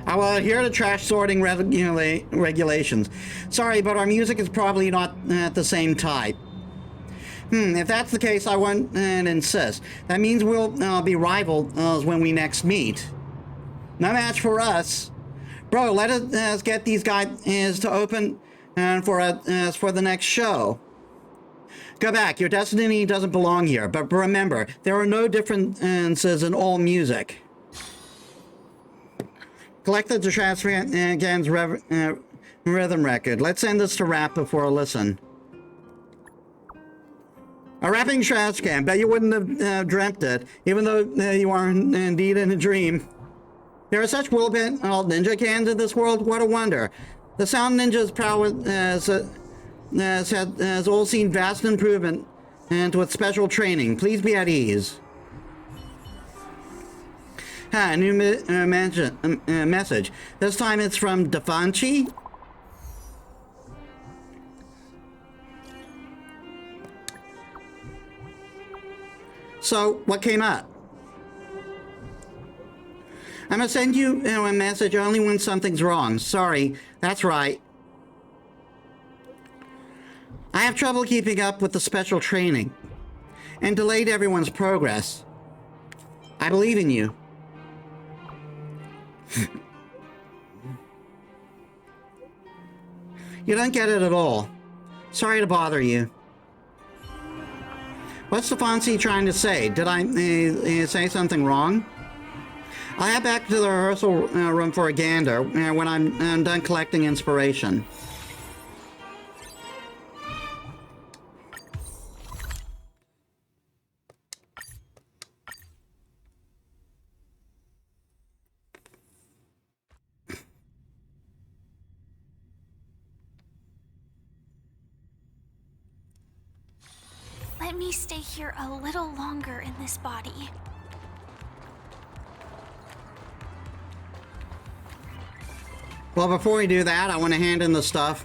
I will adhere to trash sorting regulations. Sorry, but our music is probably not the same type. If that's the case, I won't insist. That means we'll be rivals when we next meet. No match for us. Bro, let us get these guys to open for the next show. Go back, your destiny doesn't belong here. But remember, there are no differences in all music. Collected the trash can's rhythm record. Let's send this to rap before a listen. A rapping trash can. Bet you wouldn't have dreamt it, even though you are indeed in a dream. There are such whirlwind ninja cans in this world. What a wonder. The sound ninja's prowess has all seen vast improvement, and with special training. Please be at ease. A new message. This time it's from Defanchi. So, what came up? I'm gonna send you, a message only when something's wrong. Sorry, that's right. I have trouble keeping up with the special training and delayed everyone's progress. I believe in you. You don't get it at all. Sorry to bother you. What's the Fonzie trying to say? Did I say something wrong? I'll head back to the rehearsal room for a gander when I'm done collecting inspiration. Let me stay here a little longer in this body. Well, before we do that, I want to hand in the stuff.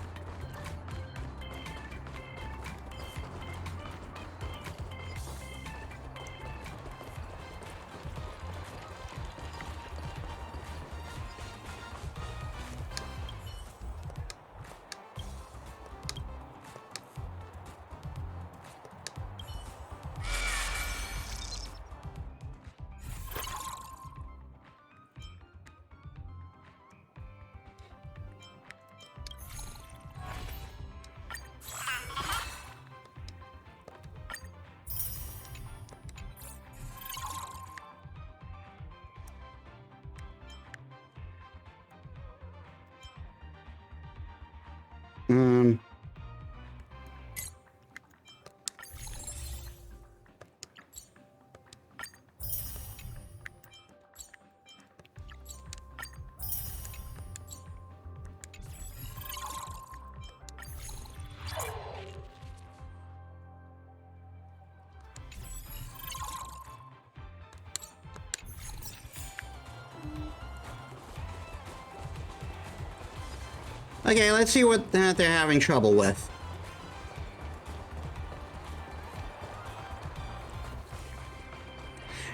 Okay, let's see what they're having trouble with.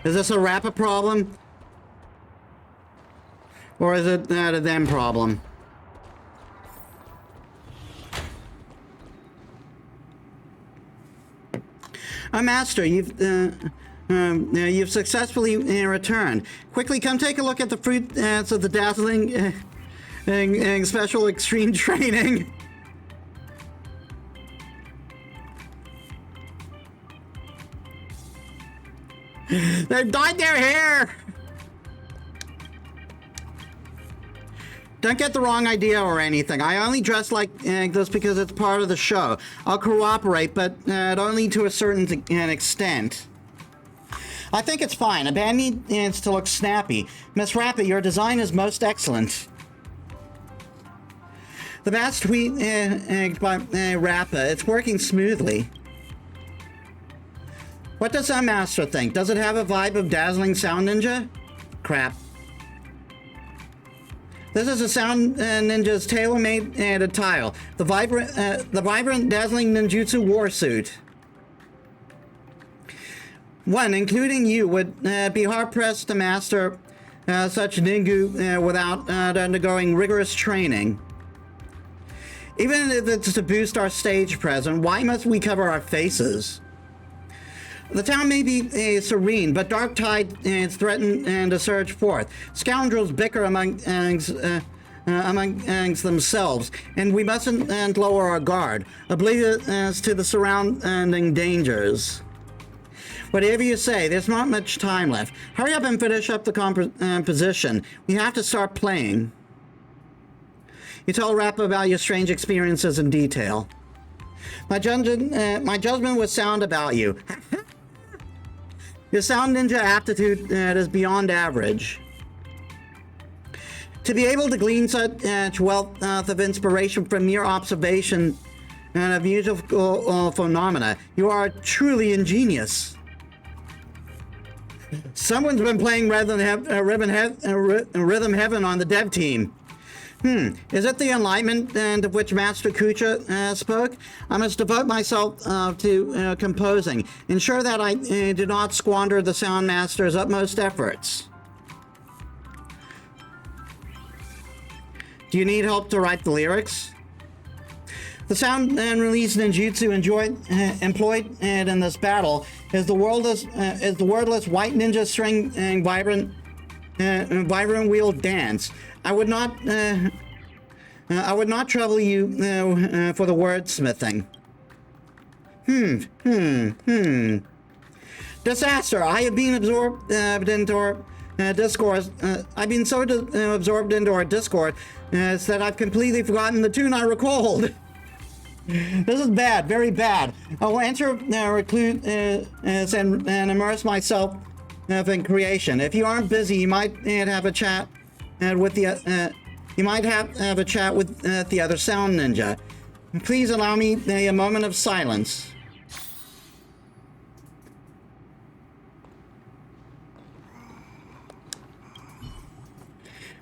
Is this a Rappa problem? Or is it a them problem? Master, you've successfully returned. Quickly, come take a look at the fruits of the dazzling and special extreme training. They've dyed their hair! Don't get the wrong idea or anything. I only dress like this because it's part of the show. I'll cooperate, but only to a certain extent. I think it's fine. A band needs to look snappy. Miss Rappa, your design is most excellent. The mass tweet by Rappa, it's working smoothly. What does our master think? Does it have a vibe of Dazzling Sound Ninja? Crap. This is a Sound Ninja's tailor-made attire. The vibrant Dazzling Ninjutsu Warsuit. One, including you, would be hard-pressed to master such ningu without undergoing rigorous training. Even if it's to boost our stage presence, why must we cover our faces? The town may be serene, but dark tide threaten to surge forth. Scoundrels bicker amongst themselves, and we mustn't lower our guard, oblivious to the surrounding dangers. Whatever you say, there's not much time left. Hurry up and finish up the composition. We have to start playing. You tell Rappa about your strange experiences in detail. My judgment was sound about you. Your Sound Ninja aptitude is beyond average. To be able to glean such wealth of inspiration from mere observation and of musical phenomena, you are truly ingenious. Someone's been playing Rhythm Heaven on the dev team. Is it the enlightenment of which Master Kucha spoke? I must devote myself to composing. Ensure that I do not squander the Sound Master's utmost efforts. Do you need help to write the lyrics? The sound and release ninjutsu employed in this battle is the wordless white ninja string and vibrant wheel dance. I would not trouble you for the wordsmithing. Disaster! I have been absorbed into our Discord. I've been so absorbed into our Discord that I've completely forgotten the tune I recalled. This is bad, very bad. I will enter recluse and immerse myself in creation. If you aren't busy, you might have a chat with the have a chat with the other sound ninja. Please allow me a moment of silence.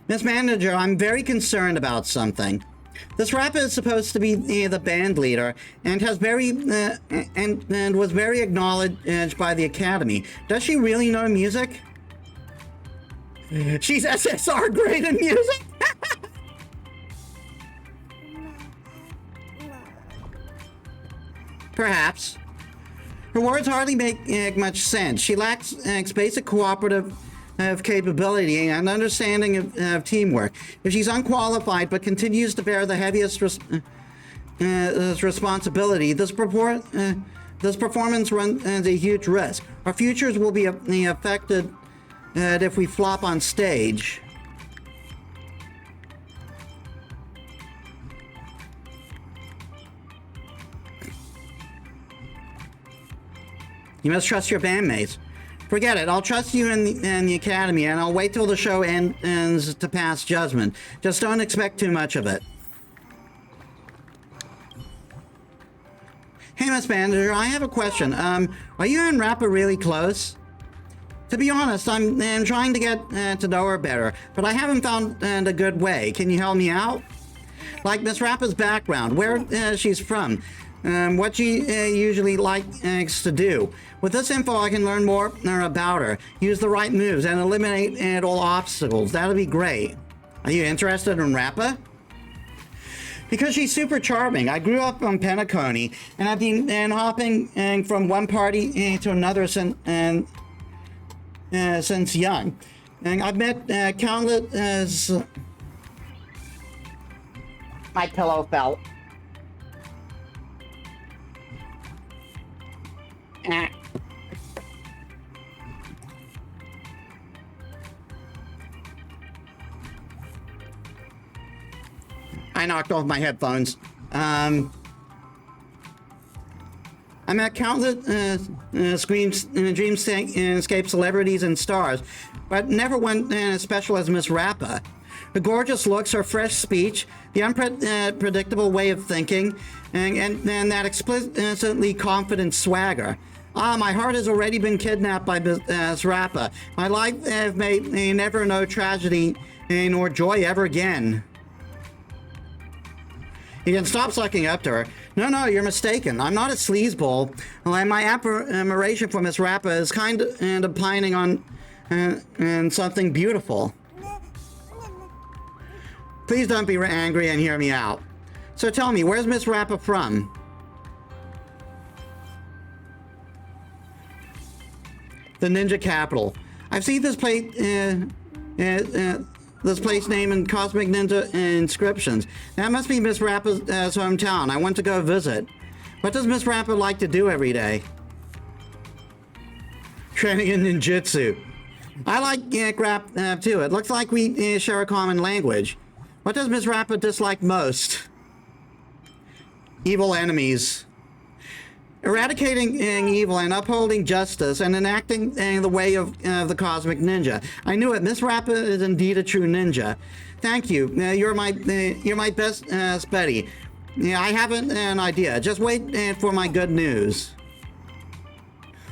Miss Manager, I'm very concerned about something. This rapper is supposed to be the band leader and has and was very acknowledged by the Academy. Does she really know music? She's SSR grade in music? Perhaps. Her words hardly make much sense. She lacks basic cooperative capability and understanding of teamwork. If she's unqualified but continues to bear the heaviest responsibility, this performance runs a huge risk. Our futures will be affected if we flop on stage. You must trust your bandmates. Forget it. I'll trust you in the Academy, and I'll wait till the show ends to pass judgment. Just don't expect too much of it. Hey, Miss Manager, I have a question. Are you and Rappa really close? To be honest, I'm trying to get to know her better, but I haven't found a good way. Can you help me out? Like Miss Rappa's background, where she's from, what she usually likes to do. With this info, I can learn more about her, use the right moves, and eliminate all obstacles. That'll be great. Are you interested in Rappa? Because she's super charming. I grew up on Penacony, and I've been hopping from one party to another since young. And I've met countless... My pillow fell. I knocked off my headphones. I'm at countless dreamscape celebrities and stars, but never one as special as Miss Rappa. Her gorgeous looks, her fresh speech, the unpredictable way of thinking, and that explicitly confident swagger. My heart has already been kidnapped by Miss Rappa. My life may never know tragedy nor joy ever again. You can stop sucking up to her. No, you're mistaken. I'm not a sleazeball. And my admiration for Miss Rappa is kind of pining on something beautiful. Please don't be angry and hear me out. So tell me, where's Miss Rappa from? The Ninja Capital. I've seen this place name in Cosmic Ninja inscriptions. That must be Miss Rappa's hometown. I want to go visit. What does Miss Rappa like to do every day? Training in ninjutsu. I like rap too. It looks like we share a common language. What does Miss Rappa dislike most? Evil enemies. Eradicating evil and upholding justice and enacting the way of the Cosmic Ninja. I knew it. Miss Rappa is indeed a true ninja. Thank you. You're my best buddy. Yeah, I have an idea. Just wait for my good news.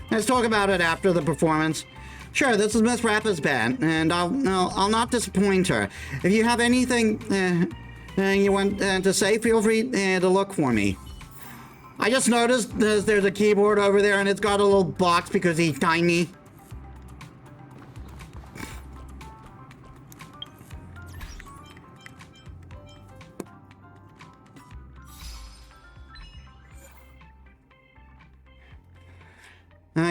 Let's talk about it after the performance. Sure, this is Miss Rappa's band, and I'll not disappoint her. If you have anything you want to say, feel free to look for me. I just noticed there's a keyboard over there, and it's got a little box because he's tiny.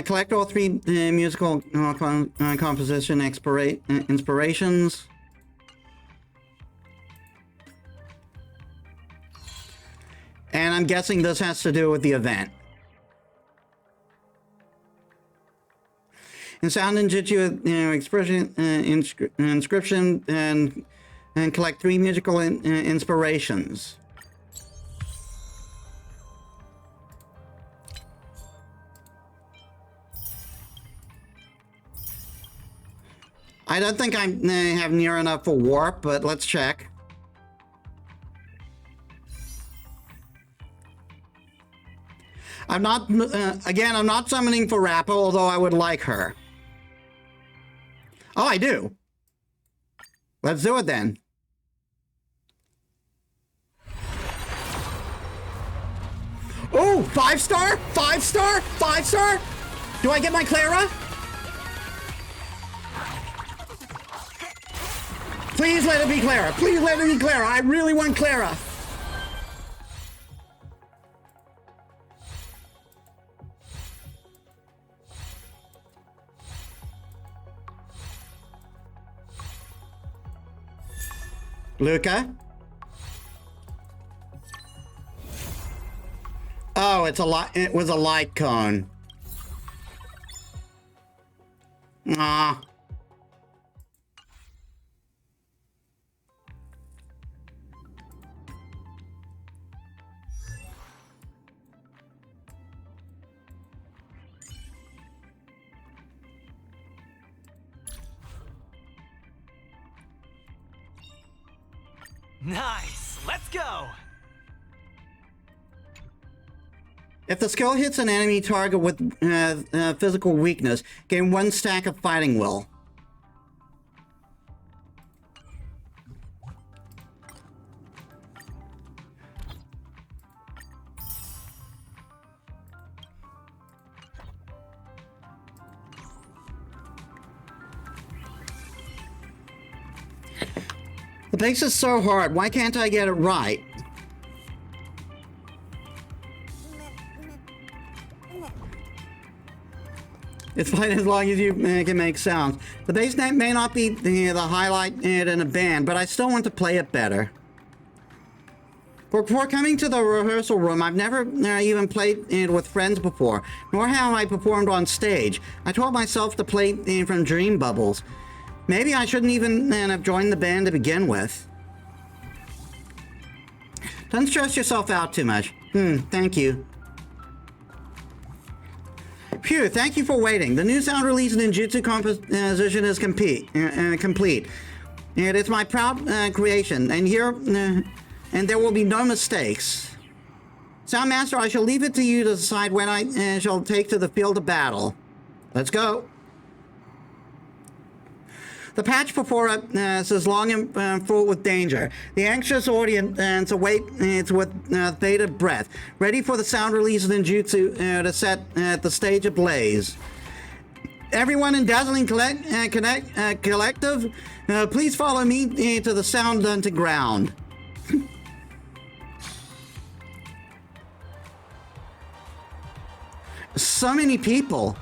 Collect all 3 musical composition inspirations. And I'm guessing this has to do with the event. In Sound Ninjutsu, expression, inscription, and collect 3 musical inspirations. I don't think I have near enough for warp, but let's check. I'm not, again, I'm not summoning for Rappa, although I would like her. Oh, I do. Let's do it then. Oh, 5-star? 5-star? 5-star? Do I get my Clara? Please let it be Clara. Please let it be Clara. I really want Clara. Luca? Oh, it's a light. It was a light cone. Ah. Nice! Let's go! If the skill hits an enemy target with physical weakness, gain 1 stack of fighting will. The base is so hard, why can't I get it right? It's fine as long as you can make sounds. The bass may not be the highlight in a band, but I still want to play it better. Before coming to the rehearsal room, I've never even played it with friends before, nor have I performed on stage. I told myself to play from dream bubbles. Maybe I shouldn't even have joined the band to begin with. Don't stress yourself out too much. Thank you. Phew, thank you for waiting. The new sound release ninjutsu composition is complete. And it's my proud creation, and here, and there will be no mistakes. Soundmaster, I shall leave it to you to decide when I shall take to the field of battle. Let's go. The patch before it says long and full with danger. The anxious audience awaits with bated breath, ready for the sound release of ninjutsu to set the stage ablaze. Everyone in Dazzling Collective, please follow me to the sound unto ground. So many people.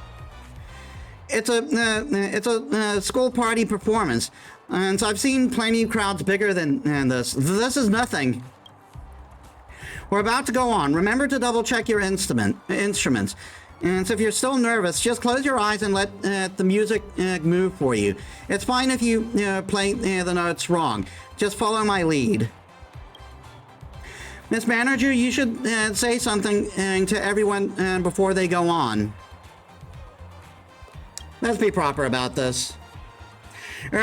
It's a school party performance, and so I've seen plenty of crowds bigger than this. This is nothing. We're about to go on. Remember to double check your instruments. And so if you're still nervous, just close your eyes and let the music move for you. It's fine if you play the notes wrong. Just follow my lead. Miss Manager, you should say something to everyone before they go on. Let's be proper about this.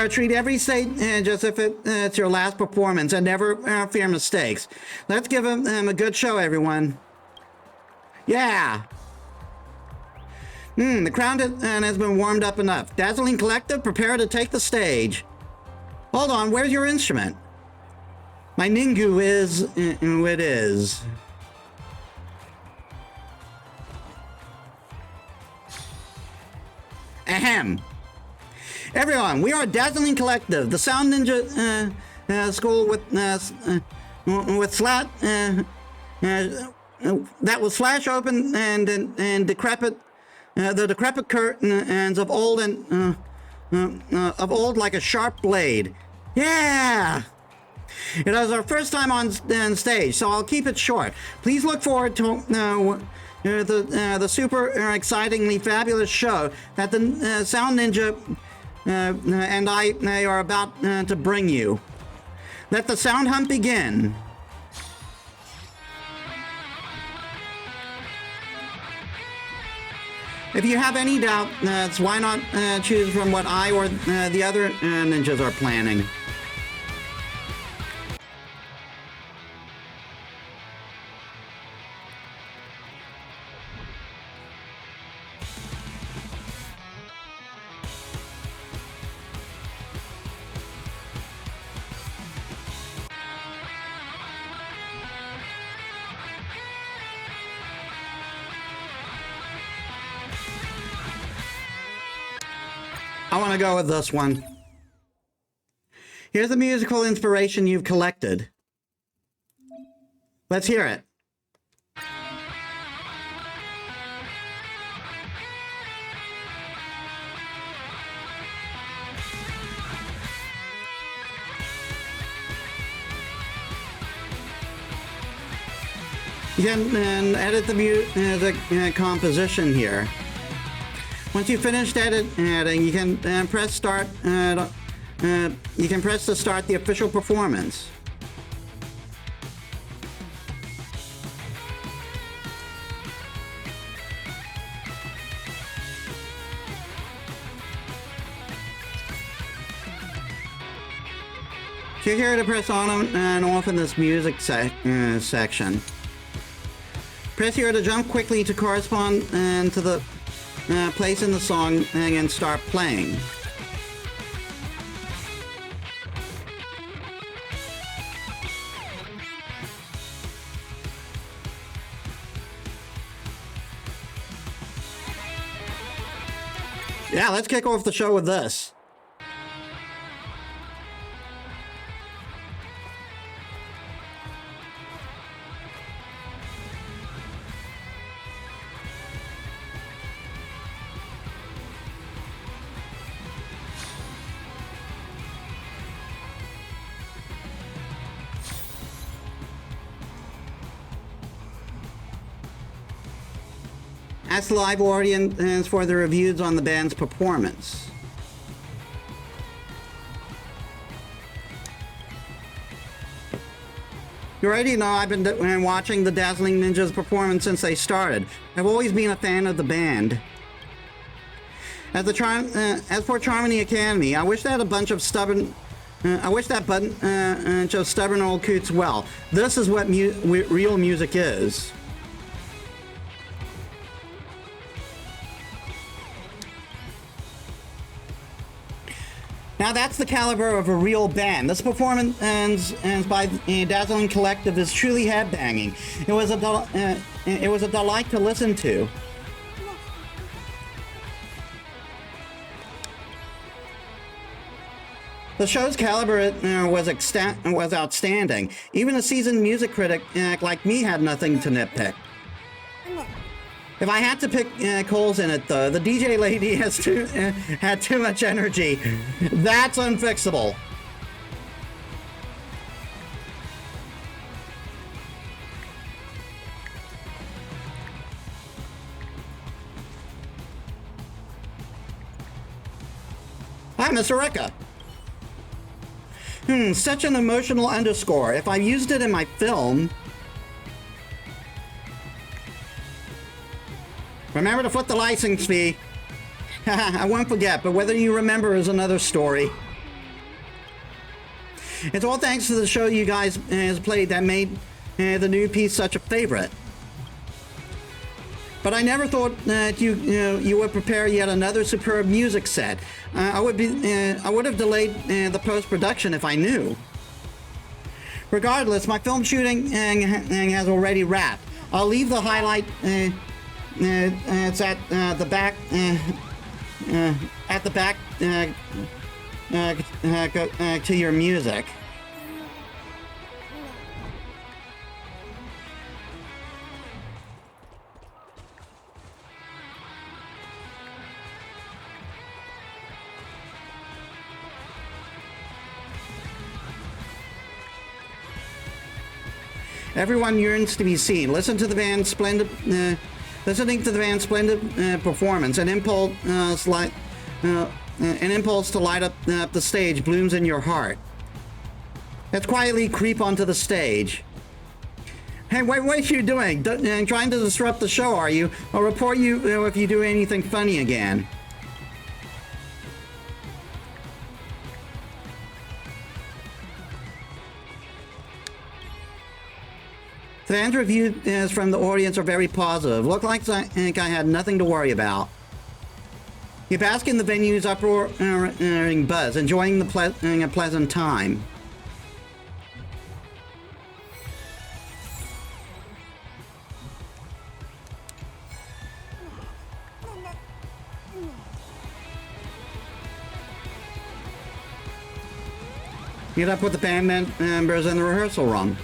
Treat every state just if it's your last performance and never fear mistakes. Let's give them a good show, everyone. Yeah! The crowd has been warmed up enough. Dazzling Collective, prepare to take the stage. Hold on, where's your instrument? My Ningu is who it is. Ahem. Everyone, we are Dazzling Collective, the Sound Ninja school with slat that will slash open and decrepit the decrepit curtains of old of old like a sharp blade. Yeah! It is our first time on stage, so I'll keep it short. Please look forward to the super excitingly fabulous show that the Sound Ninja and I are about to bring you. Let the sound hunt begin. If you have any doubt, why not choose from what I or the other ninjas are planning. I want to go with this one. Here's the musical inspiration you've collected. Let's hear it. You can edit the music composition here. Once you finished editing, you can press start. You can press to start the official performance. You're here to press on and off in this music section. Press here to jump quickly to correspond to the place in the song and start playing. Yeah, let's kick off the show with this. Ask the live audience for the reviews on the band's performance. You already know I've been watching the Dazzling Ninjas performance since they started. I've always been a fan of the band. As for Charmony Academy, I wish that a bunch of stubborn old coots well. This is what real music is. Now that's the caliber of a real band. This performance by Dazzling Collective is truly headbanging. It was a delight to listen to. The show's caliber was outstanding. Even a seasoned music critic like me had nothing to nitpick. If I had to pick coals in it, though, the DJ lady had too much energy. That's unfixable. Hi, Mr. Ricka. Such an emotional underscore. If I used it in my film... Remember to foot the license fee. I won't forget, but whether you remember is another story. It's all thanks to the show you guys played that made the new piece such a favorite. But I never thought that you would prepare yet another superb music set. I would have delayed the post-production if I knew. Regardless, my film shooting has already wrapped. I'll leave the highlight. It's at the back. At the back to your music. Everyone yearns to be seen. Listening to the band's splendid performance, an impulse to light up the stage blooms in your heart. Let's quietly creep onto the stage. Hey, what are you doing? Trying to disrupt the show, are you? I'll report you if you do anything funny again. Fans' reviews from the audience are very positive. Look like I had nothing to worry about. You bask in the venue's uproaring buzz, enjoying a pleasant time. Meet up with the band members in the rehearsal room.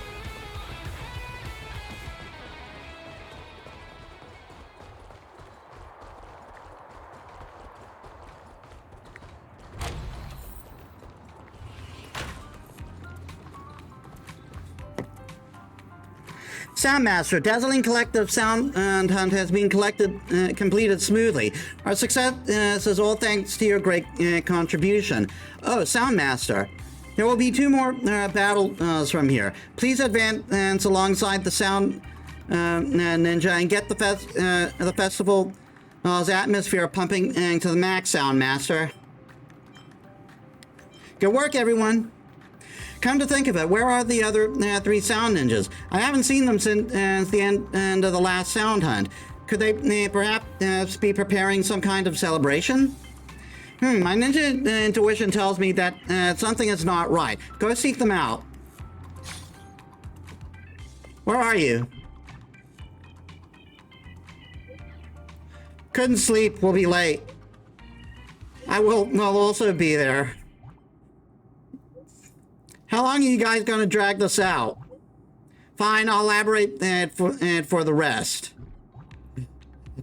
Soundmaster, dazzling collective sound hunt has been completed smoothly. Our success is all thanks to your great contribution. Oh, Soundmaster. There will be 2 more battles from here. Please advance alongside the Sound Ninja and get the festival's atmosphere pumping to the max, Soundmaster. Good work, everyone. Come to think of it, where are the other 3 Sound Ninjas? I haven't seen them since the end of the last Sound Hunt. Could they perhaps be preparing some kind of celebration? My ninja intuition tells me that something is not right. Go seek them out. Where are you? Couldn't sleep, we'll be late. I'll also be there. How long are you guys gonna drag this out? Fine, I'll elaborate for the rest.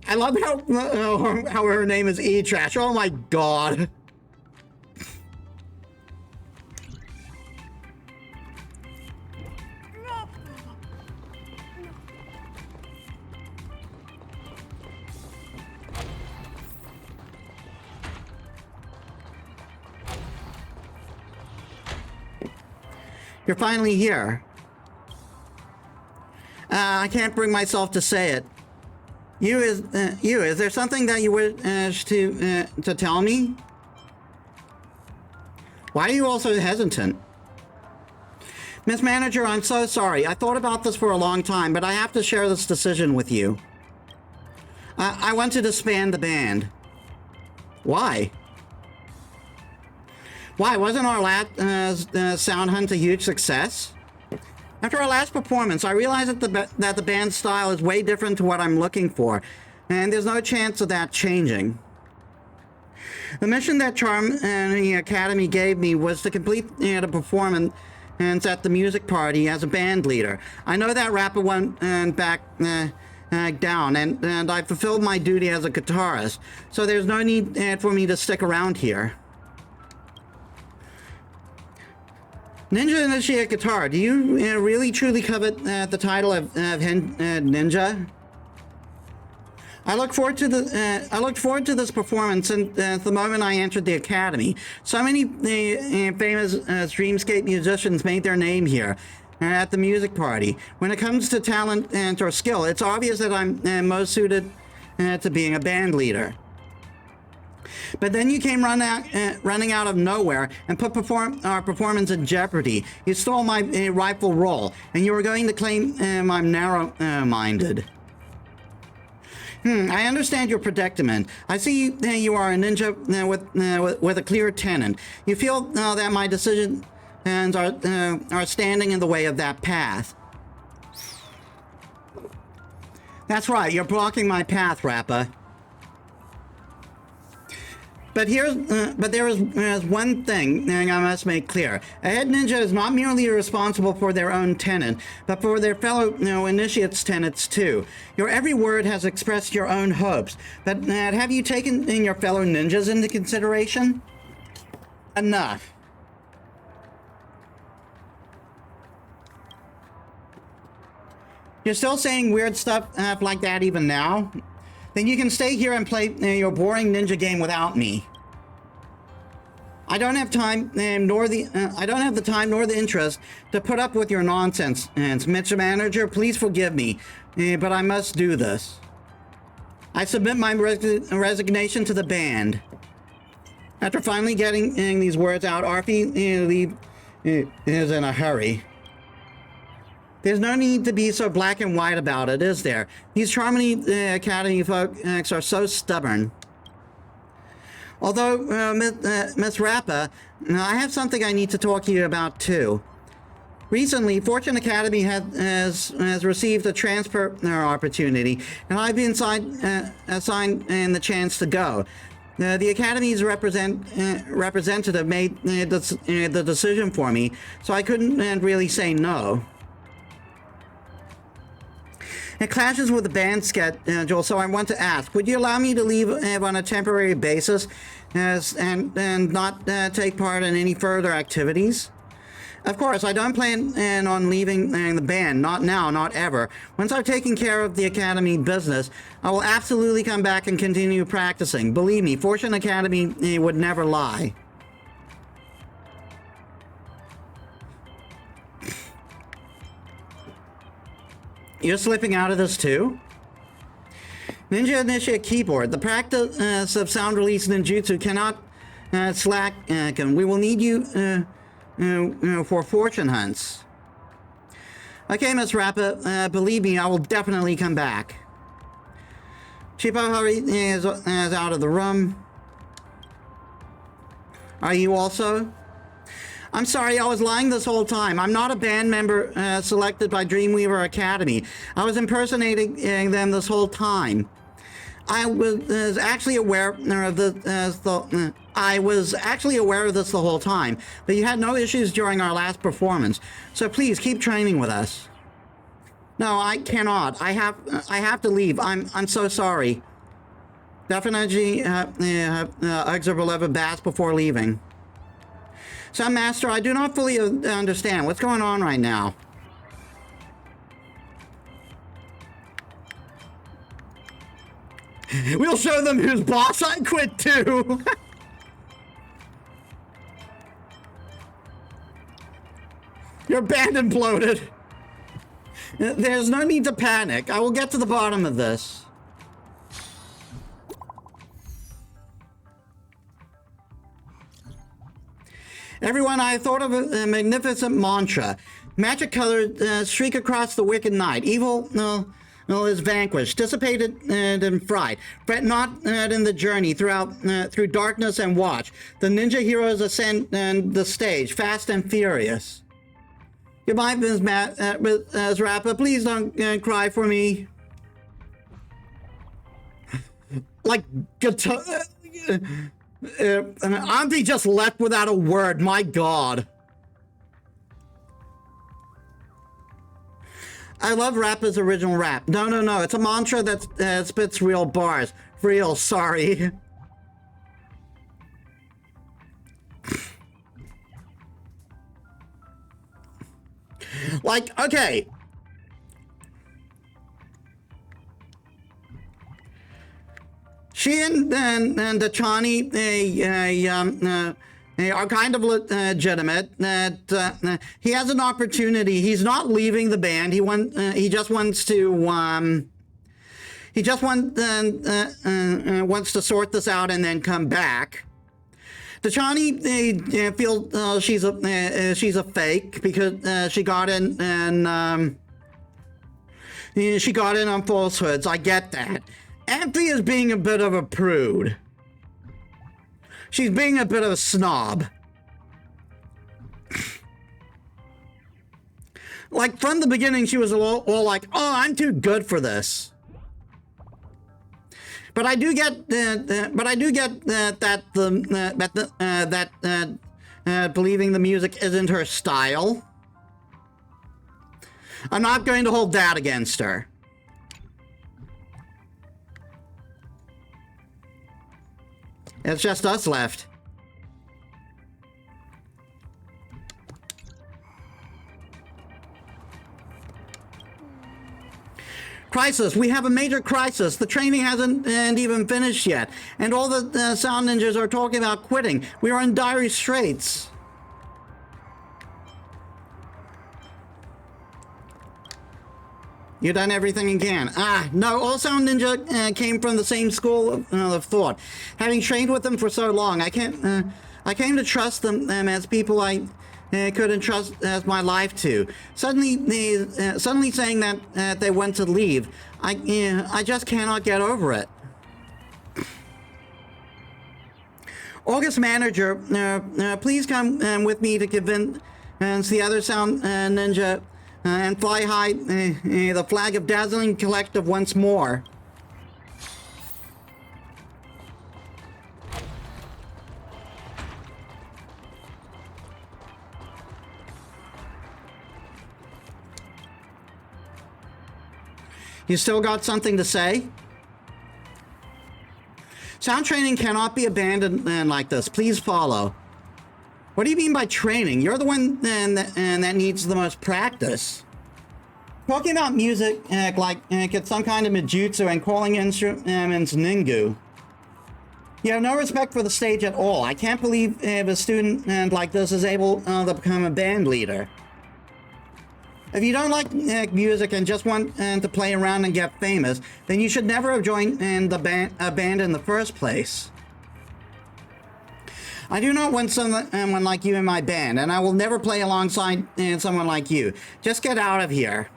I love how her name is E-Trash. Oh my god. You're finally here. I can't bring myself to say it. Is there something that you wish to tell me? Why are you all so hesitant? Miss Manager, I'm so sorry. I thought about this for a long time, but I have to share this decision with you. I want to disband the band. Why? Why, wasn't our last Sound Hunt a huge success? After our last performance, I realized that the band's style is way different to what I'm looking for, and there's no chance of that changing. The mission that Charm and the Academy gave me was to complete the performance at the music party as a band leader. I know that rapper went back down, and I fulfilled my duty as a guitarist, so there's no need for me to stick around here. Ninja Initiate Guitar, do you really truly covet the title of Ninja? I look forward to this performance since the moment I entered the Academy. So many famous Dreamscape musicians made their name here at the music party. When it comes to talent or skill, it's obvious that I'm most suited to being a band leader. But then you came running out of nowhere and put our performance in jeopardy. You stole my rightful role, and you were going to claim I'm narrow-minded. I understand your predicament. I see you are a ninja with a clear tenet. You feel that my decisions are standing in the way of that path. That's right, you're blocking my path, Rappa. But there is one thing I must make clear. A head ninja is not merely responsible for their own tenet, but for their fellow initiates' tenets too. Your every word has expressed your own hopes, but have you taken your fellow ninjas into consideration? Enough. You're still saying weird stuff like that even now? Then you can stay here and play your boring ninja game without me. I don't have time, nor the I don't have the time nor the interest to put up with your nonsense. And Mr. Manager, please forgive me, but I must do this. I submit my resignation to the band. After finally getting these words out, Arfie is in a hurry. There's no need to be so black and white about it, is there? These Charmony Academy folks are so stubborn. Although, Miss Rappa, I have something I need to talk to you about too. Recently, Fortune Academy has received a transfer opportunity, and I've been assigned the chance to go. The Academy's representative made the decision for me, so I couldn't really say no. It clashes with the band schedule, so I want to ask, would you allow me to leave on a temporary basis and not take part in any further activities? Of course, I don't plan on leaving the band, not now, not ever. Once I've taken care of the Academy business, I will absolutely come back and continue practicing. Believe me, Fortune Academy would never lie. You're slipping out of this too? Ninja Initiate Keyboard. The practice of sound release ninjutsu cannot slacken. We will need you for fortune hunts. Okay, Miss Rappa, believe me, I will definitely come back. Chipo Hurry is out of the room. Are you also? I'm sorry, I was lying this whole time. I'm not a band member selected by Dreamweaver Academy. I was impersonating them this whole time. I was actually aware of this the whole time, but you had no issues during our last performance. So please keep training with us. No, I cannot. I have to leave. I'm so sorry. Definitely observe 11 baths before leaving. So, Master, I do not fully understand what's going on right now. We'll show them who's boss. I quit too. Your band imploded. There's no need to panic. I will get to the bottom of this. Everyone, I thought of a magnificent mantra. Magic colored streak across the wicked night. Evil is vanquished, dissipated and fried. Fret not in the journey through darkness and watch. The ninja heroes ascend the stage, fast and furious. Goodbye, Ms. Rappa. Please don't cry for me. Like guitar. Auntie just left without a word. My God. I love Rappa's original rap. No. It's a mantra that spits real bars. Real, sorry. Like, okay. She and Dachani are kind of legitimate. That he has an opportunity. He's not leaving the band. He just wants to wants to sort this out and then come back. Dachani feels she's a fake because she got in and she got in on falsehoods. I get that. Auntie is being a bit of a prude. She's being a bit of a snob. Like, from the beginning, she was all like, oh, I'm too good for this. But I do get that believing the music isn't her style. I'm not going to hold that against her. It's just us left. Crisis, we have a major crisis. The training hasn't even finished yet. And all the sound ninjas are talking about quitting. We are in dire straits. You done everything you can. No, all Sound Ninja came from the same school of thought. Having trained with them for so long, I came to trust them as people I could entrust as my life to. Suddenly saying that they want to leave, I just cannot get over it. August manager, please come with me to convince the other Sound Ninja and fly high the flag of Dazzling Collective once more. You still got something to say? Sound training cannot be abandoned like this. Please follow. What do you mean by training? You're the one that needs the most practice. Talking about music like it's some kind of Mijutsu and calling instruments Ningu. You have no respect for the stage at all. I can't believe if a student like this is able to become a band leader. If you don't like music and just want to play around and get famous, then you should never have joined a band in the first place. I do not want someone like you in my band, and I will never play alongside someone like you. Just get out of here.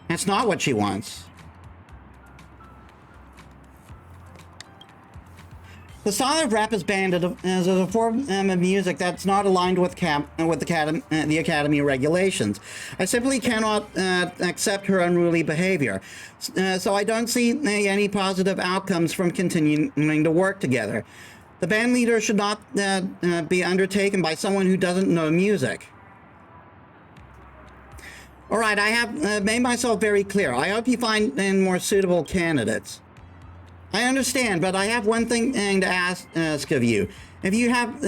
That's not what she wants. The style of rap is banned as a form of music that's not aligned with the Academy regulations. I simply cannot accept her unruly behavior, so I don't see any positive outcomes from continuing to work together. The band leader should not be undertaken by someone who doesn't know music. All right, I have made myself very clear. I hope you find more suitable candidates. I understand, but I have one thing to ask of you. If you have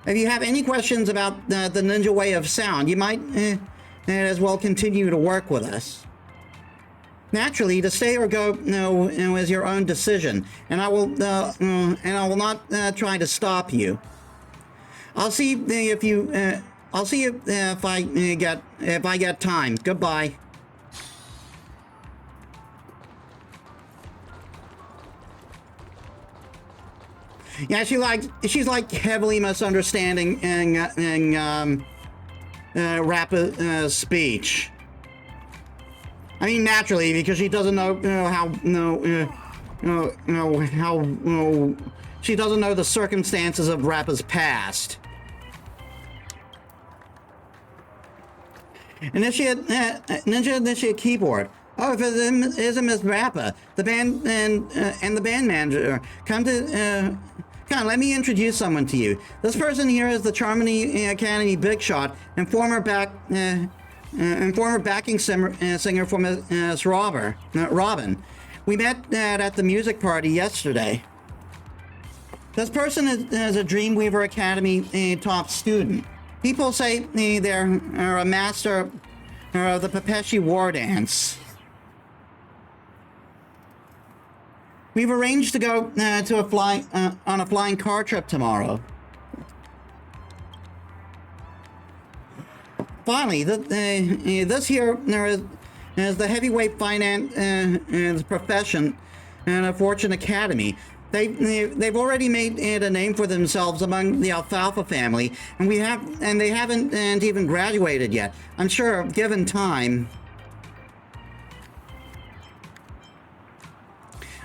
any questions about the ninja way of sound, you might as well continue to work with us. Naturally, to stay or go is your own decision, and I will not try to stop you. I'll see if you. I'll see if I get time. Goodbye. Yeah, she's like heavily misunderstanding Rappa's speech. I mean, naturally, because she doesn't know how she doesn't know the circumstances of Rappa's past. Initiate keyboard. Oh, if it isn't Miss Rappa, the band and the band manager, come, let me introduce someone to you. This person here is the Charmony Academy big shot and former backing singer for Miss Robin. We met at the music party yesterday. This person is a Dreamweaver Academy top student. People say they're a master of the Pepeshi war dance. We've arranged to go on a flying car trip tomorrow. Finally, this here is the heavyweight finance profession and a Fortune Academy. They've already made a name for themselves among the Alfalfa family, and they haven't even graduated yet. I'm sure, given time.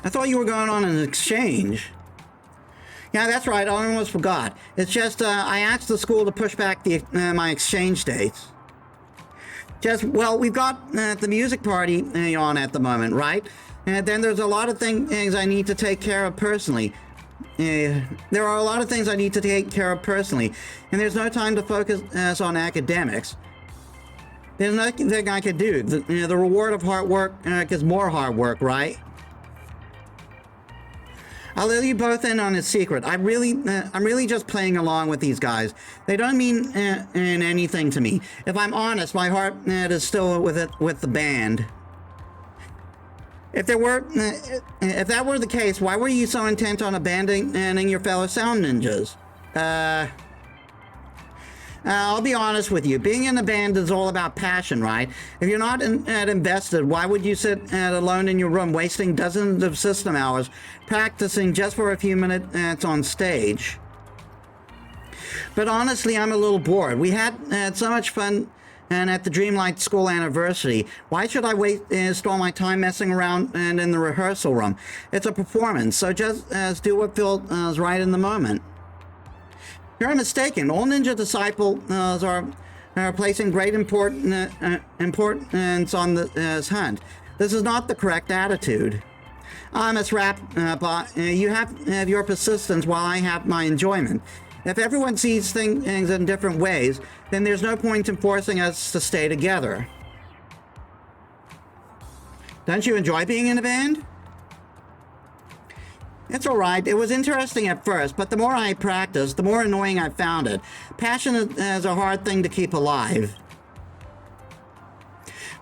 I thought you were going on an exchange. Yeah, that's right. I almost forgot. It's just I asked the school to push back my exchange dates. Well, we've got the music party on at the moment, right? And then there's a lot of things I need to take care of personally. There are a lot of things I need to take care of personally, and there's no time to focus on academics. There's nothing I could do. The reward of hard work is more hard work, right? I'll let you both in on a secret. I'm really just playing along with these guys. They don't mean anything to me. If I'm honest, my heart is still with the band. If that were the case, why were you so intent on abandoning your fellow sound ninjas? I'll be honest with you. Being in a band is all about passion, right? If you're not invested, why would you sit alone in your room, wasting dozens of system hours practicing just for a few minutes on stage? But honestly, I'm a little bored. We had so much fun at the Dreamlight School anniversary. Why should I waste all my time messing around in the rehearsal room? It's a performance, so just do what feels right in the moment. You're mistaken. All ninja disciples are placing great importance on this hunt. This is not the correct attitude. Miss Rapp, you have your persistence while I have my enjoyment. If everyone sees things in different ways, then there's no point in forcing us to stay together. Don't you enjoy being in a band? It's all right. It was interesting at first, but the more I practiced, the more annoying I found it. Passion is a hard thing to keep alive.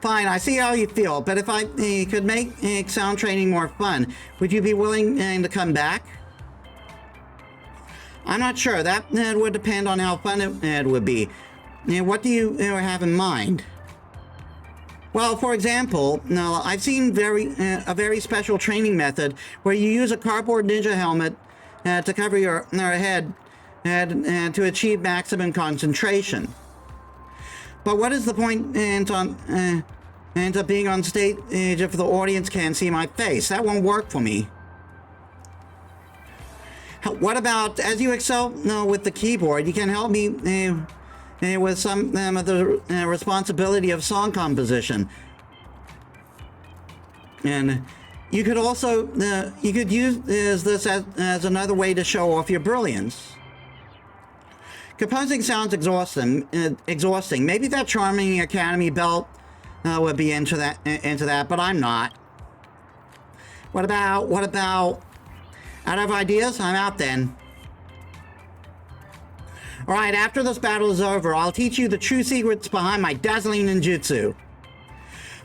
Fine, I see how you feel, but if I could make sound training more fun, would you be willing to come back? I'm not sure. That would depend on how fun it would be. What do you have in mind? Well, for example, I've seen a very special training method where you use a cardboard ninja helmet to cover your head to achieve maximum concentration. But what is the point of being on stage if the audience can't see my face? That won't work for me. What about, as you excel with the keyboard, you can help me with some of the responsibility of song composition. And you could also, you could use this as another way to show off your brilliance. Composing sounds exhausting. Maybe that charming Academy belt would be into that, but I'm not. What about, out of ideas? I'm out then. Alright, after this battle is over, I'll teach you the true secrets behind my dazzling ninjutsu.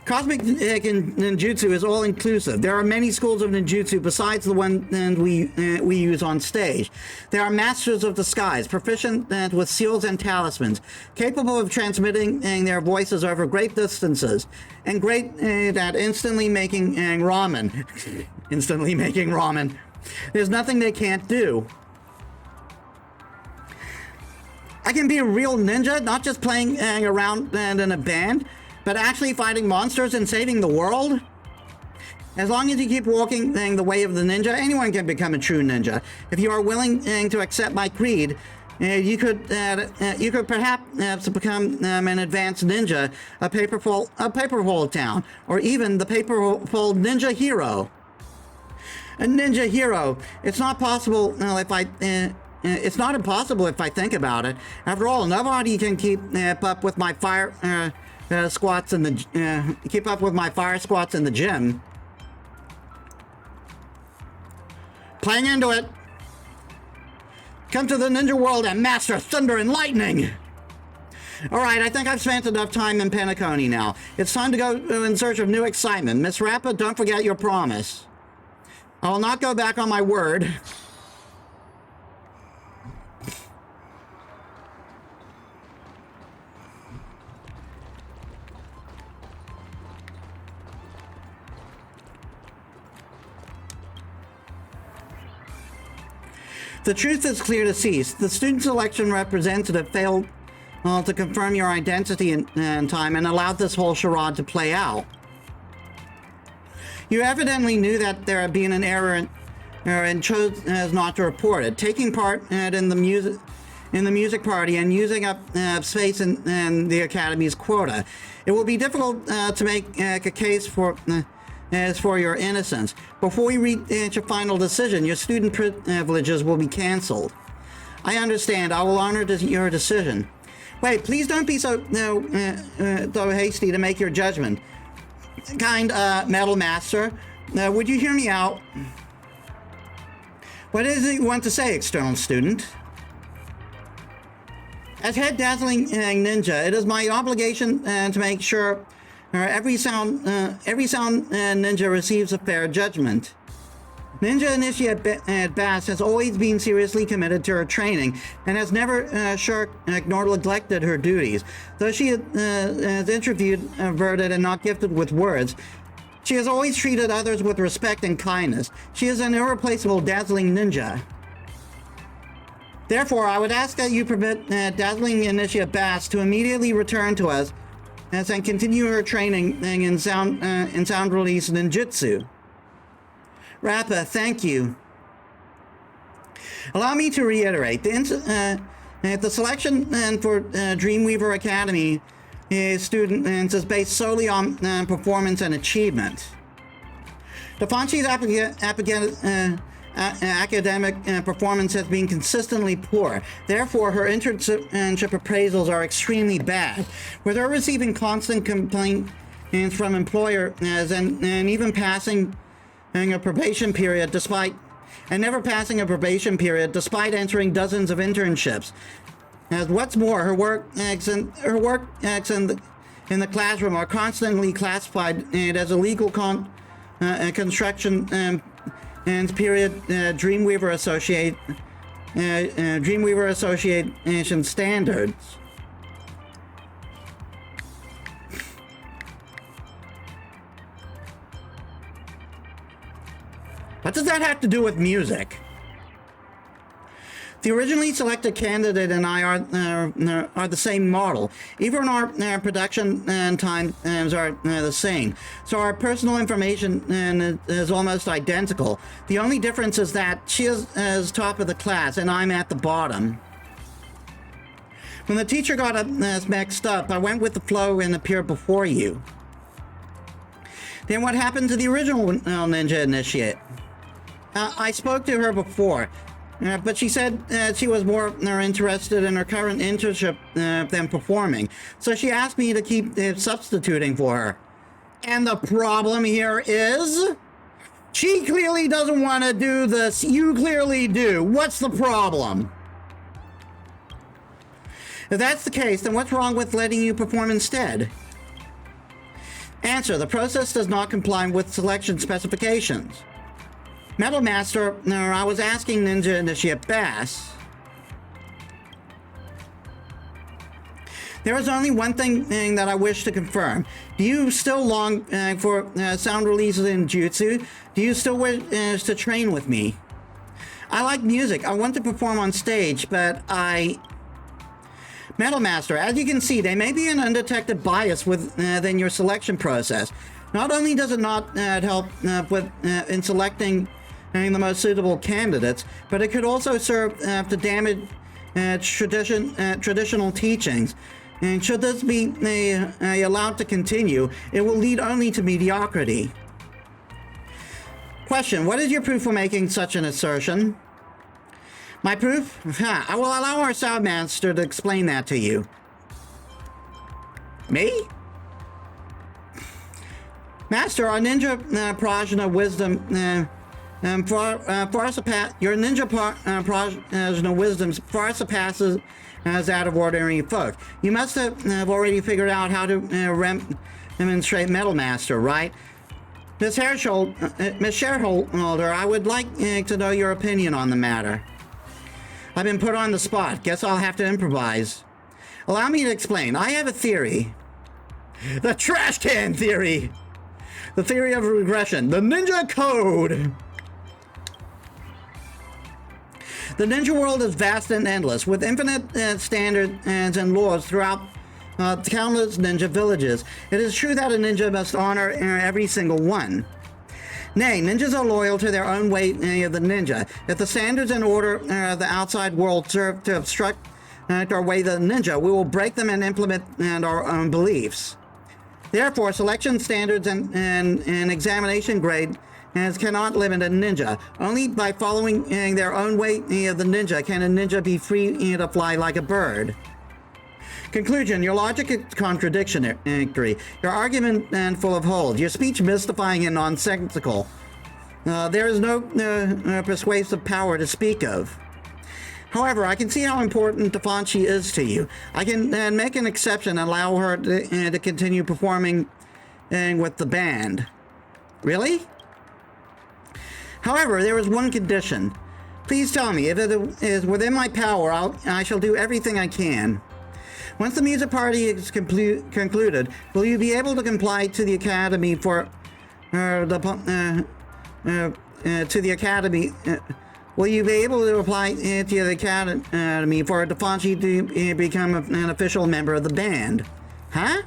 Cosmic ninjutsu is all-inclusive. There are many schools of ninjutsu besides the one we use on stage. There are masters of the skies, proficient with seals and talismans, capable of transmitting their voices over great distances, and great at instantly making ramen. Instantly making ramen. There's nothing they can't do. I can be a real ninja, not just playing around in a band, but actually fighting monsters and saving the world. As long as you keep walking the way of the ninja, anyone can become a true ninja. If you are willing to accept my creed, you could perhaps become an advanced ninja, a paperfold town, or even the paperfold ninja hero. A ninja hero. It's not possible it's not impossible if I think about it. After all, nobody can keep up with my fire squats in the gym. Playing into it. Come to the ninja world and master thunder and lightning. All right, I think I've spent enough time in Penacony now. It's time to go in search of new excitement. Miss Rappa, don't forget your promise. I will not go back on my word. The truth is clear to see. The student selection representative failed to confirm your identity in time and allowed this whole charade to play out. You evidently knew that there had been an error and chose not to report it. Taking part in the music party and using up space in the Academy's quota. It will be difficult to make a case for your innocence. Before we reach a final decision, your student privileges will be canceled. I understand. I will honor your decision. Wait, please don't be so hasty to make your judgment. Kind Metal Master, would you hear me out? What is it you want to say, external student? As head dazzling ninja, it is my obligation to make sure every sound ninja receives a fair judgment. Ninja Initiate Bass has always been seriously committed to her training and has never shirked nor neglected her duties. Though she is introverted and not gifted with words, she has always treated others with respect and kindness. She is an irreplaceable dazzling ninja. Therefore, I would ask that you permit Dazzling Initiate Bass to immediately return to us and continue her training in sound release ninjutsu. Rappa, thank you. Allow me to reiterate, the selection for Dreamweaver Academy students is based solely on performance and achievement. Defanchi's academic performance has been consistently poor. Therefore, her internship appraisals are extremely bad, with her receiving constant complaints from employers and even passing a probation period never passing a probation period despite entering dozens of internships. As what's more, her work in the classroom are constantly classified as illegal construction and period Dreamweaver Association standards. What does that have to do with music? The originally selected candidate and I are the same model. Even our production times are the same. So our personal information is almost identical. The only difference is that she is top of the class and I'm at the bottom. When the teacher got us mixed up, I went with the flow and appeared before you. Then what happened to the original Ninja Initiate? I spoke to her before. But she said she was more interested in her current internship than performing. So she asked me to keep substituting for her. And the problem here is, she clearly doesn't want to do this. You clearly do. What's the problem? If that's the case, then what's wrong with letting you perform instead? Answer: the process does not comply with selection specifications. Metal Master, I was asking Ninja Initiate Bass. There is only one thing that I wish to confirm. Do you still long for sound releases in Jutsu? Do you still wish to train with me? I like music. I want to perform on stage, but Metal Master, as you can see, there may be an undetected bias within your selection process. Not only does it not help in selecting the most suitable candidates, but it could also serve to damage traditional teachings. And should this be allowed to continue, it will lead only to mediocrity. Question: what is your proof for making such an assertion? My proof? I will allow our sound master to explain that to you. Me? Master, our ninja prajna wisdom your ninja prajna wisdom far surpasses that of ordinary folk. You must have already figured out how to demonstrate Metal Master, right? Miss Shareholder, I would like to know your opinion on the matter. I've been put on the spot. Guess I'll have to improvise. Allow me to explain. I have a theory. The trash can theory. The theory of regression. The ninja code. The ninja world is vast and endless, with infinite standards and laws throughout countless ninja villages. It is true that a ninja must honor every single one. Nay, ninjas are loyal to their own way of the ninja. If the standards and order of the outside world serve to obstruct our way of the ninja, we will break them and implement our own beliefs. Therefore, selection standards and examination grade cannot limit a ninja. Only by following their own way of the ninja can a ninja be free to fly like a bird. Conclusion: your logic is contradictory. Your argument full of holes. Your speech mystifying and nonsensical. There is no persuasive power to speak of. However, I can see how important Defanchi is to you. I can make an exception and allow her to continue performing with the band. Really? However, there is one condition. Please tell me, if it is within my power, I shall do everything I can. Once the music party is concluded, will you be able to comply to the Academy for will you be able to apply to the Academy for Defanchi to become an official member of the band? Huh?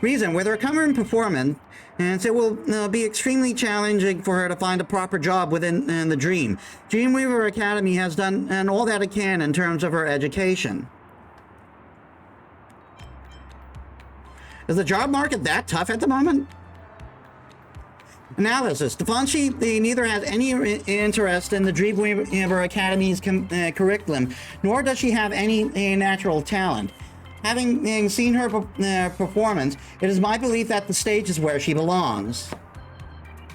Reason, with her current performance, and it will be extremely challenging for her to find a proper job within the Dream. Dreamweaver Academy has done all that it can in terms of her education. Is the job market that tough at the moment? Analysis. Defanchi neither has any interest in the Dreamweaver Academy's curriculum, nor does she have any natural talent. Having seen her performance, it is my belief that the stage is where she belongs.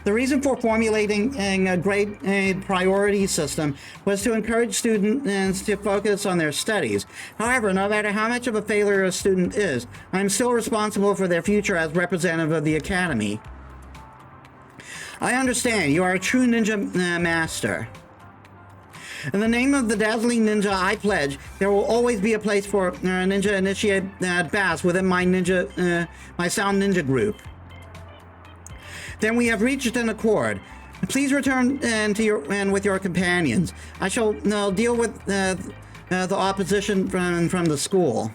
The reason for formulating a grade priority system was to encourage students to focus on their studies. However, no matter how much of a failure a student is, I'm still responsible for their future as representative of the Academy. I understand, you are a true ninja master. In the name of the dazzling ninja I pledge, there will always be a place for ninja initiate Bass within my sound ninja group. Then we have reached an accord. Please return with your companions. I shall deal with the opposition from the school.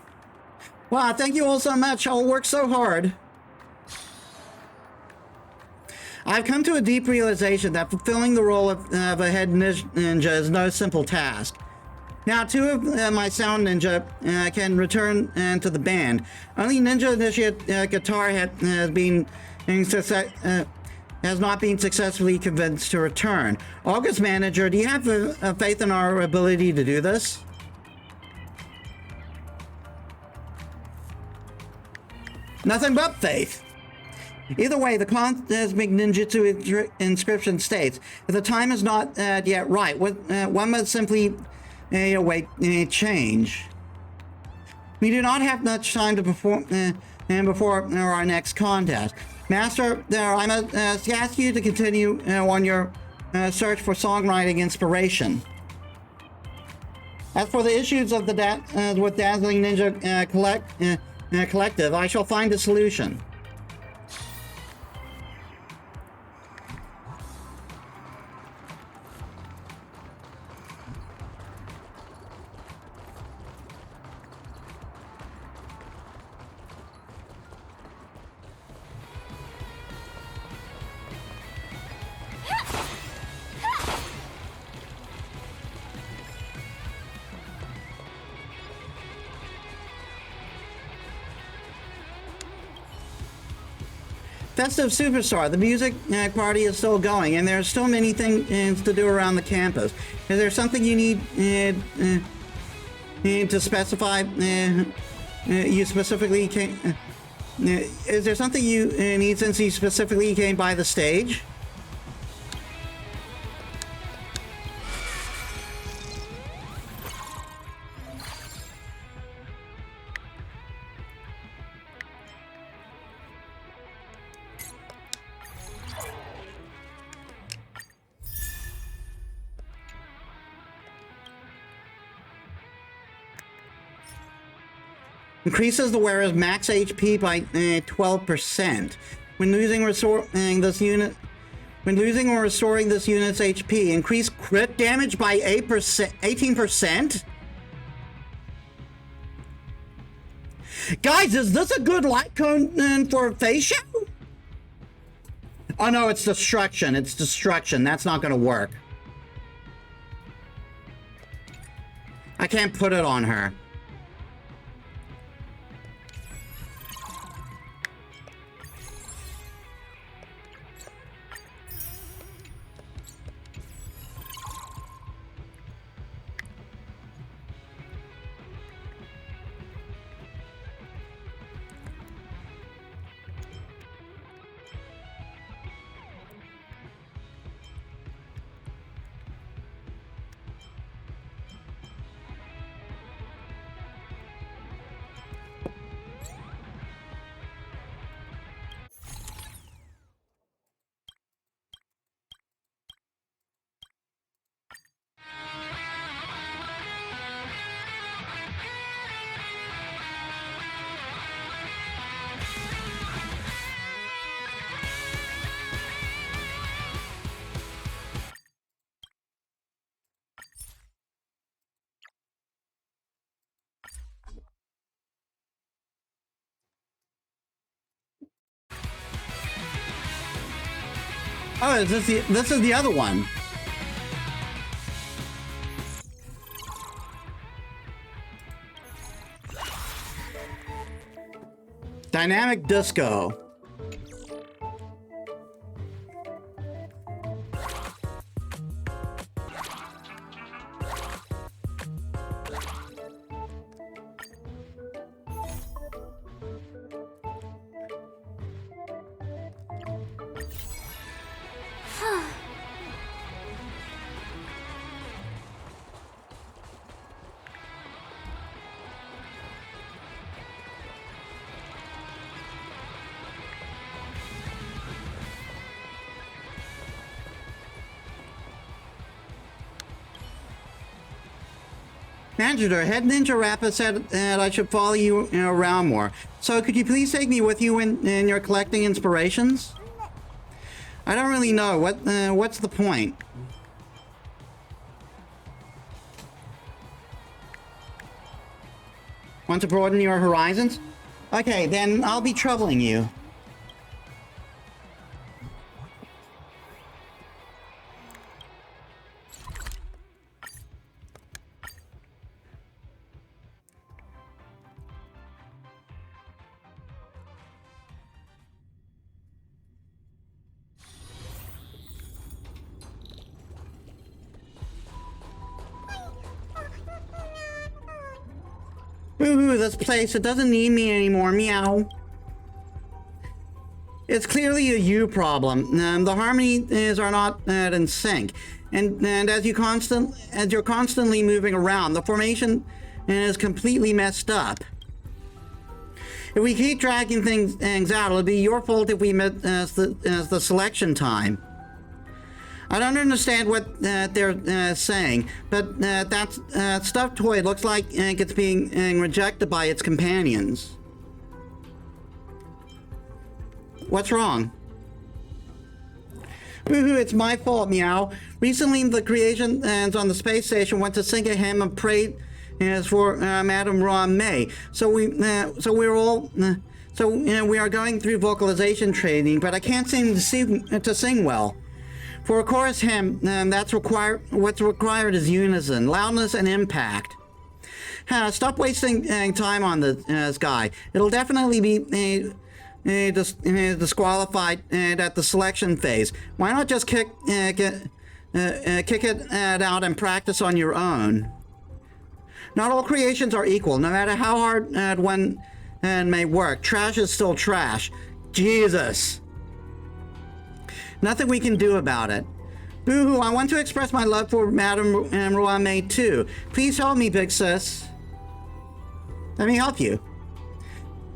Wow, thank you all so much. I'll work so hard. I've come to a deep realization that fulfilling the role of a head ninja is no simple task. Now, two of my sound ninja can return to the band. Only Ninja Initiate Guitar has not been successfully convinced to return. August Manager, do you have faith in our ability to do this? Nothing but faith. Either way, the Cosmic Ninjutsu inscription states, if the time is not yet right, one must simply await change. We do not have much time to perform before our next contest. Master, I must ask you to continue on your search for songwriting inspiration. As for the issues of the with Dazzling Ninja Collective, I shall find a solution. Festive Superstar, the music party is still going, and there are still many things to do around the campus. Is there something you need to specify? You specifically came. Is there something you need since you specifically came by the stage? Increases the wearer's max HP by 12%. When losing or restoring this unit's HP, increase crit damage by 18%. Guys, is this a good light cone for face show? Oh no, it's destruction. It's destruction. That's not gonna work. I can't put it on her. Oh, this is the other one. Dynamic disco. Manager, Head Ninja Rapper said that I should follow you around more. So could you please take me with you in your collecting inspirations? I don't really know. What's the point? Want to broaden your horizons? Okay, then I'll be troubling you. Ooh, this place, it doesn't need me anymore, meow. It's clearly a you problem. The harmonies are not in sync. And as you're constantly moving around, the formation is completely messed up. If we keep dragging things out, it'll be your fault if we miss the selection time. I don't understand what they're saying, but that stuffed toy looks like it's being rejected by its companions. What's wrong? Woohoo, it's my fault, meow. Recently, the creations on the space station went to sing a hymn of praise for Madame Ron May. So we are going through vocalization training, but I can't seem to sing well. For a chorus hymn, what's required is unison, loudness, and impact. Stop wasting time on this guy. It'll definitely be disqualified at the selection phase. Why not just kick it out and practice on your own? Not all creations are equal, no matter how hard one may work. Trash is still trash. Jesus. Nothing we can do about it. Boo-hoo, I want to express my love for Madame Ruame too. Please help me, big sis. Let me help you.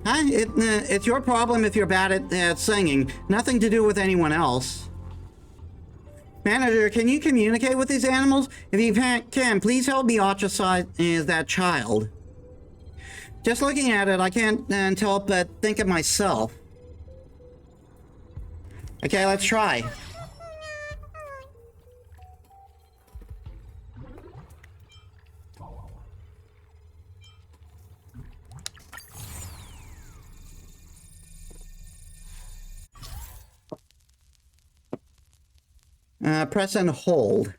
Huh? It's your problem if you're bad at singing. Nothing to do with anyone else. Manager, can you communicate with these animals? If you can, please help me ostracize that child. Just looking at it, I can't help but think of myself. Okay, let's try. Press and hold.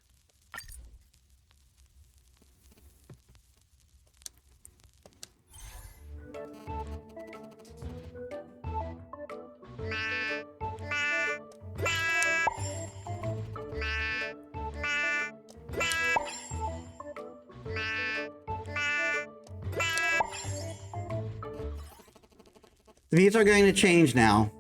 These are going to change now.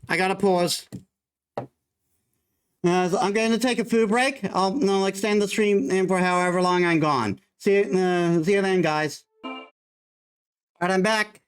I gotta pause. So I'm going to take a food break. I'll extend the stream in for however long I'm gone. See you then, guys. All right, I'm back.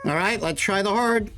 All right, let's try the horde.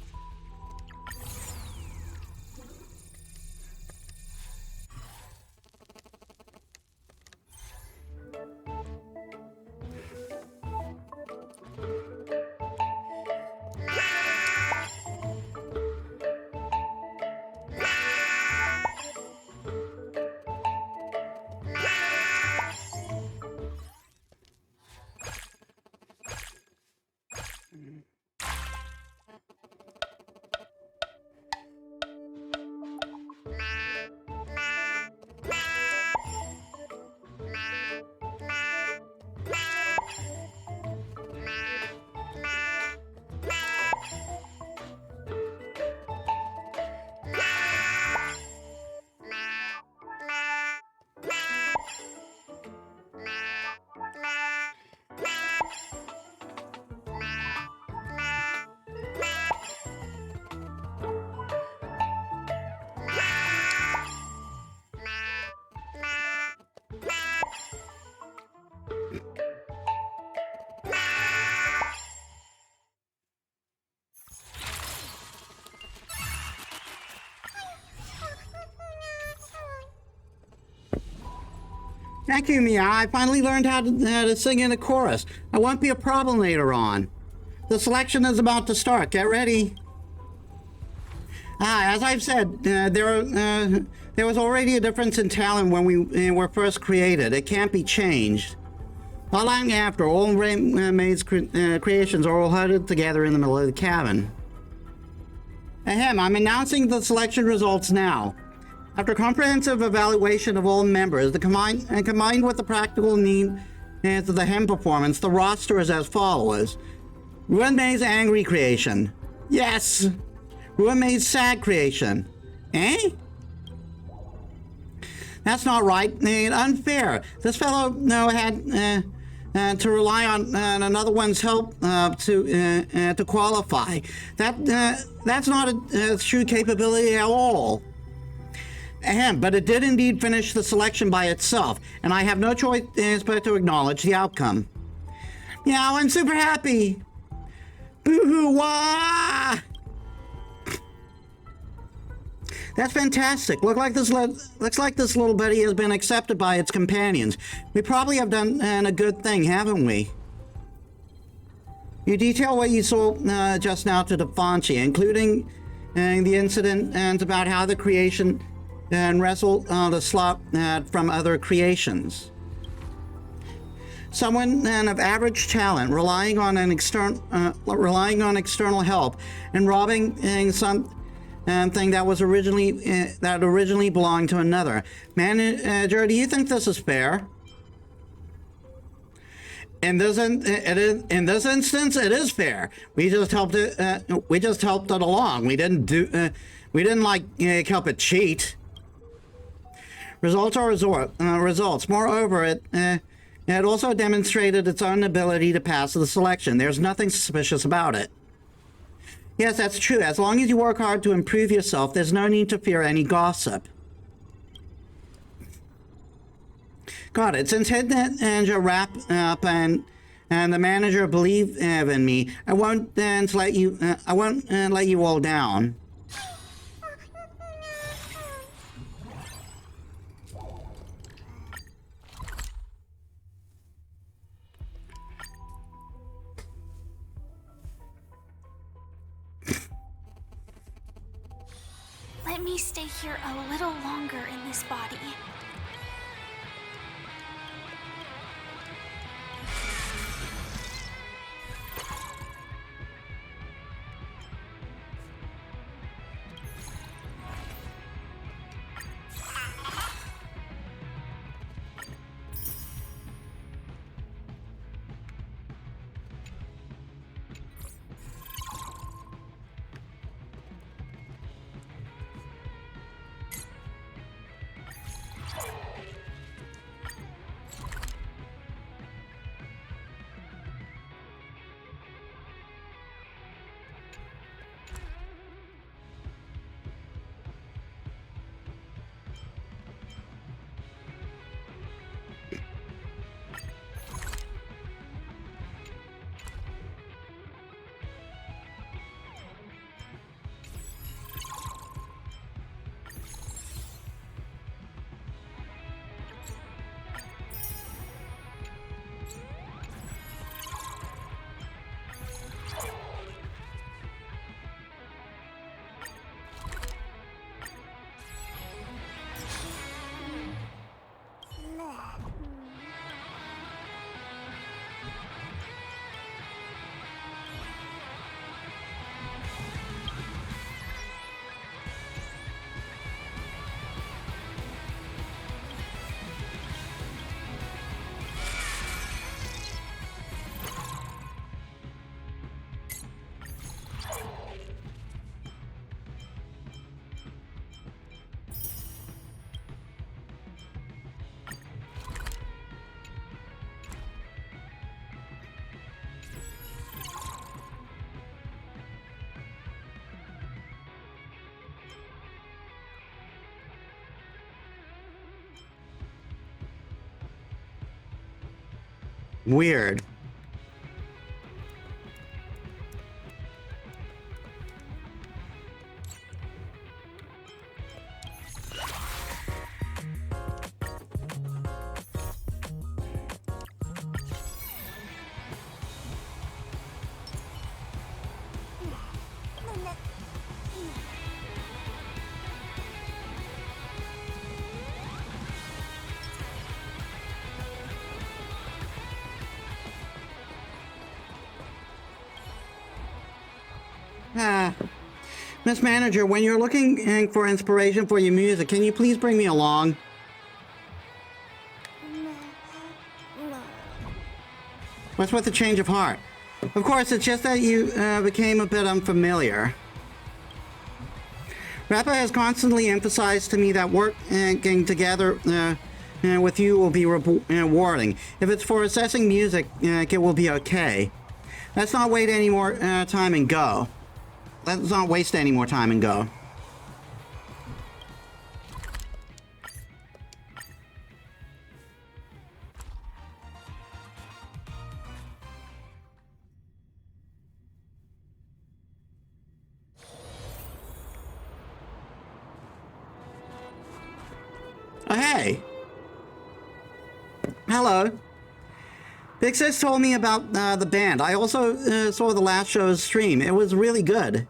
Thank you, Mia. I finally learned how to sing in a chorus. I won't be a problem later on. The selection is about to start. Get ready. As I've said, there was already a difference in talent when we were first created. It can't be changed. Not long after, all May's creations are all huddled together in the middle of the cabin. Ahem, I'm announcing the selection results now. After comprehensive evaluation of all members, combined with the practical need of the hem performance, the roster is as follows. Ruin May's angry creation. Yes. Ruin May's sad creation. Eh? That's not right. Unfair. This fellow had to rely on another one's help to qualify. That's not a true capability at all. But it did indeed finish the selection by itself, and I have no choice but to acknowledge the outcome. Yeah, I'm super happy. Boo-hoo, wah! That's fantastic. Looks like this little buddy has been accepted by its companions. We probably have done a good thing, haven't we? You detail what you saw just now to Defonchi, including the incident about how the creation and wrestle the slot from other creations. Someone of average talent relying on external help and robbing something that was originally belonged to another. Manager, do you think this is fair? In this instance, it is fair. We just helped it. We just helped it along. We didn't help it cheat. Results are results. Moreover, it also demonstrated its own ability to pass the selection. There's nothing suspicious about it. Yes, that's true. As long as you work hard to improve yourself, there's no need to fear any gossip. Got it. Since head manager wrap up and the manager believe in me, I won't let you all down. Let me stay here a little longer in this body. Weird. Miss Manager, when you're looking for inspiration for your music, can you please bring me along? What's with the change of heart? Of course, it's just that you became a bit unfamiliar. Rappa has constantly emphasized to me that working together with you will be rewarding. If it's for assessing music, it will be okay. Let's not wait any more time and go. Let's not waste any more time and go. Oh, hey. Hello. Big Sis told me about the band. I also saw the last show's stream. It was really good.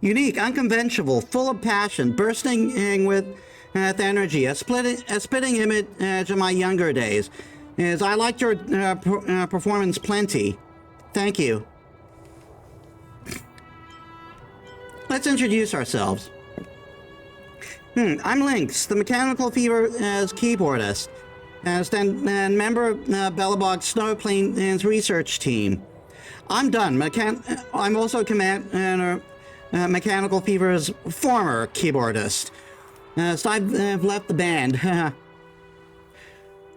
Unique, unconventional, full of passion, bursting with energy, a spitting image of my younger days. I liked your performance plenty. Thank you. Let's introduce ourselves. I'm Lynx, the Mechanical Fever's keyboardist, and member of Belobog's Snowplane's research team. I'm done. I'm also Commander Mechanical Fever's former keyboardist. So I've left the band.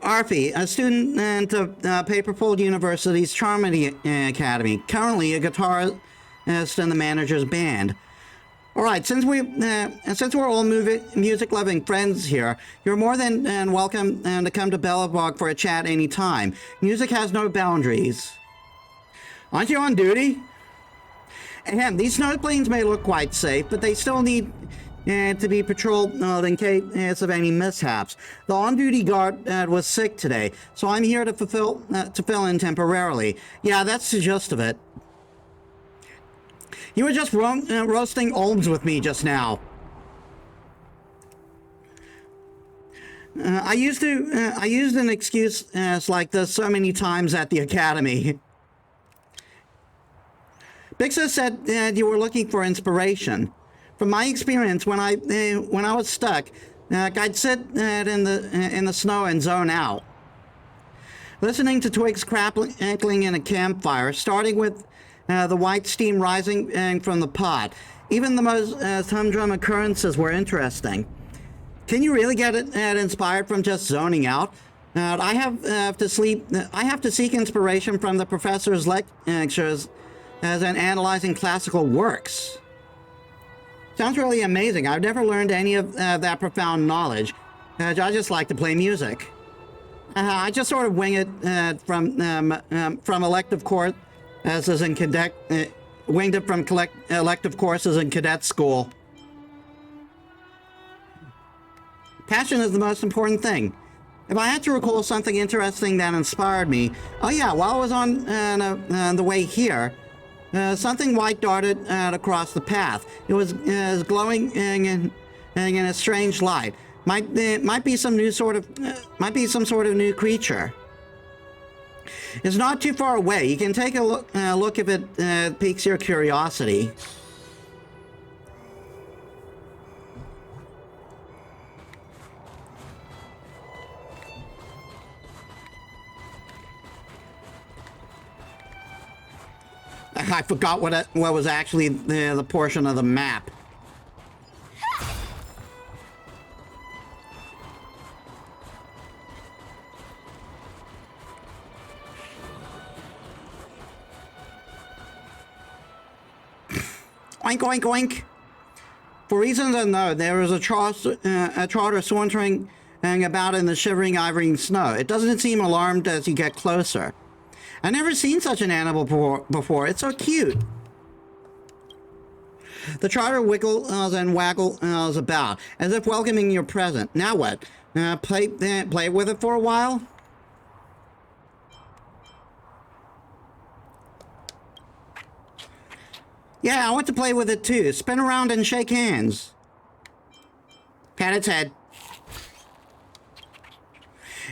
Arfi, a student of Paperfold University's Charmony Academy, currently a guitarist in the manager's band. All right, since we're all music-loving friends here, you're more than welcome to come to Belobog for a chat anytime. Music has no boundaries. Aren't you on duty? Ahem, these snowplanes may look quite safe, but they still need to be patrolled in case of any mishaps. The on-duty guard was sick today, so I'm here to fill in temporarily. Yeah, that's the gist of it. You were just roasting Olms with me just now. I used an excuse like this so many times at the academy. Bixer said you were looking for inspiration. From my experience, when I was stuck, I'd sit in the snow and zone out, listening to twigs crackling in a campfire, starting with the white steam rising from the pot. Even the most humdrum occurrences were interesting. Can you really get inspired from just zoning out? I have to seek inspiration from the professor's lectures as in analyzing classical works. Sounds really amazing. I've never learned any of that profound knowledge. I just like to play music. I just sort of wing it from elective courses in cadet. Winged it from elective courses in cadet school. Passion is the most important thing. If I had to recall something interesting that inspired me, oh yeah, while I was on the way here, something white darted across the path. It was glowing in a strange light. Might be some sort of new creature. It's not too far away. You can take a look if it piques your curiosity. I forgot what was actually the portion of the map. Oink, oink, oink. For reasons unknown, there is a trotter sauntering about in the shivering ivory snow. It doesn't seem alarmed as you get closer. I've never seen such an animal before. It's so cute. The trotter wiggles and waggles about, as if welcoming your presence. Now what? Play with it for a while? Yeah, I want to play with it too. Spin around and shake hands. Pat its head.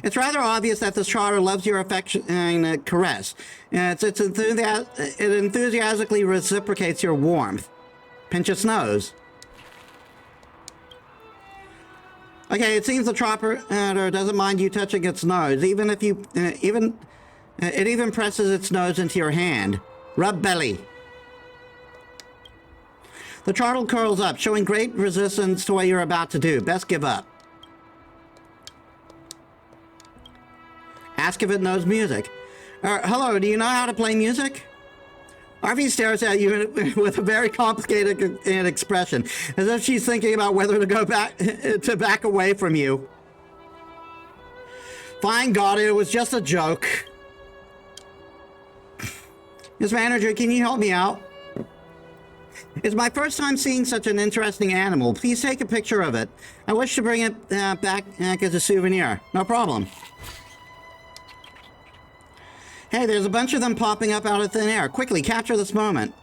It's rather obvious that this trotter loves your affection and caress. It enthusiastically reciprocates your warmth. Pinch its nose. Okay, it seems the trotter doesn't mind you touching its nose, even if you it even presses its nose into your hand. Rub belly. The trotter curls up, showing great resistance to what you're about to do. Best give up. Ask if it knows music. Hello, do you know how to play music? Arvie stares at you with a very complicated expression, as if she's thinking about whether to go back away from you. Fine, got it. It was just a joke. Miss Manager, can you help me out? It's my first time seeing such an interesting animal. Please take a picture of it. I wish to bring it back as a souvenir. No problem. Hey, there's a bunch of them popping up out of thin air. Quickly, capture this moment.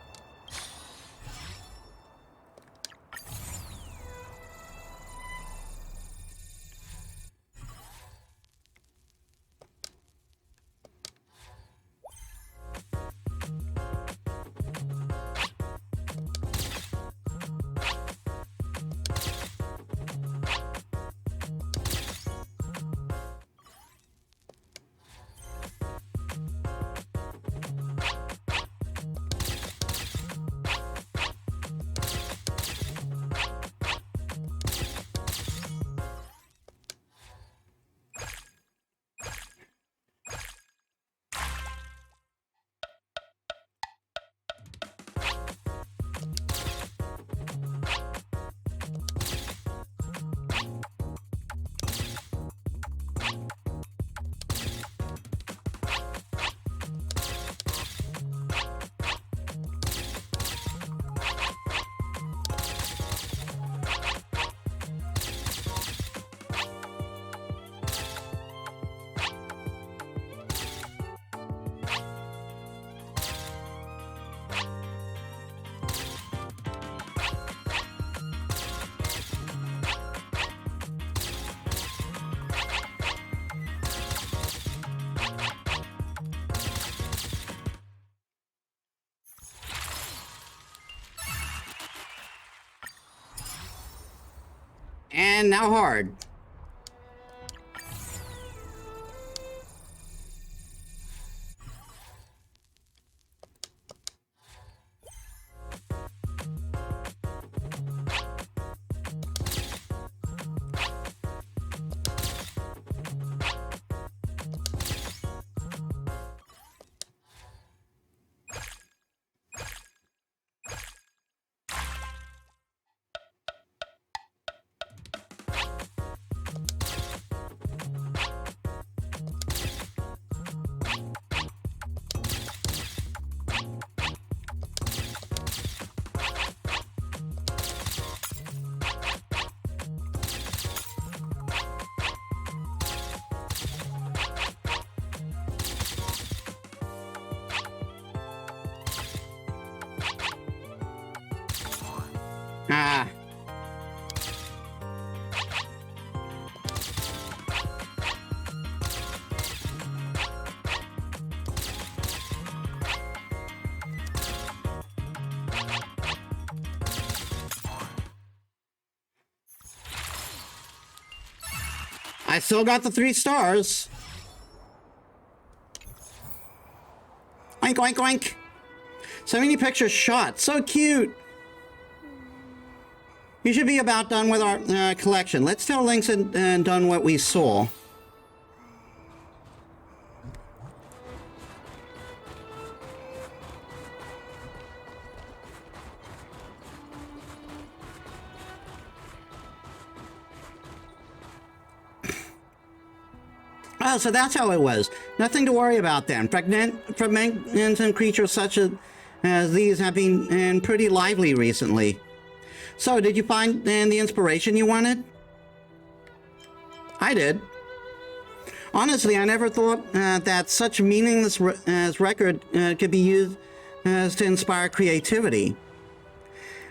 And now hard. Ah. I still got the 3 stars. Oink, oink, oink. So many pictures shot. So cute. You should be about done with our collection. Let's tell Lynx and done what we saw. Oh, so that's how it was. Nothing to worry about then. Fragmented creatures such as these have been pretty lively recently. So, did you find the inspiration you wanted? I did. Honestly, I never thought that such a meaningless record could be used to inspire creativity.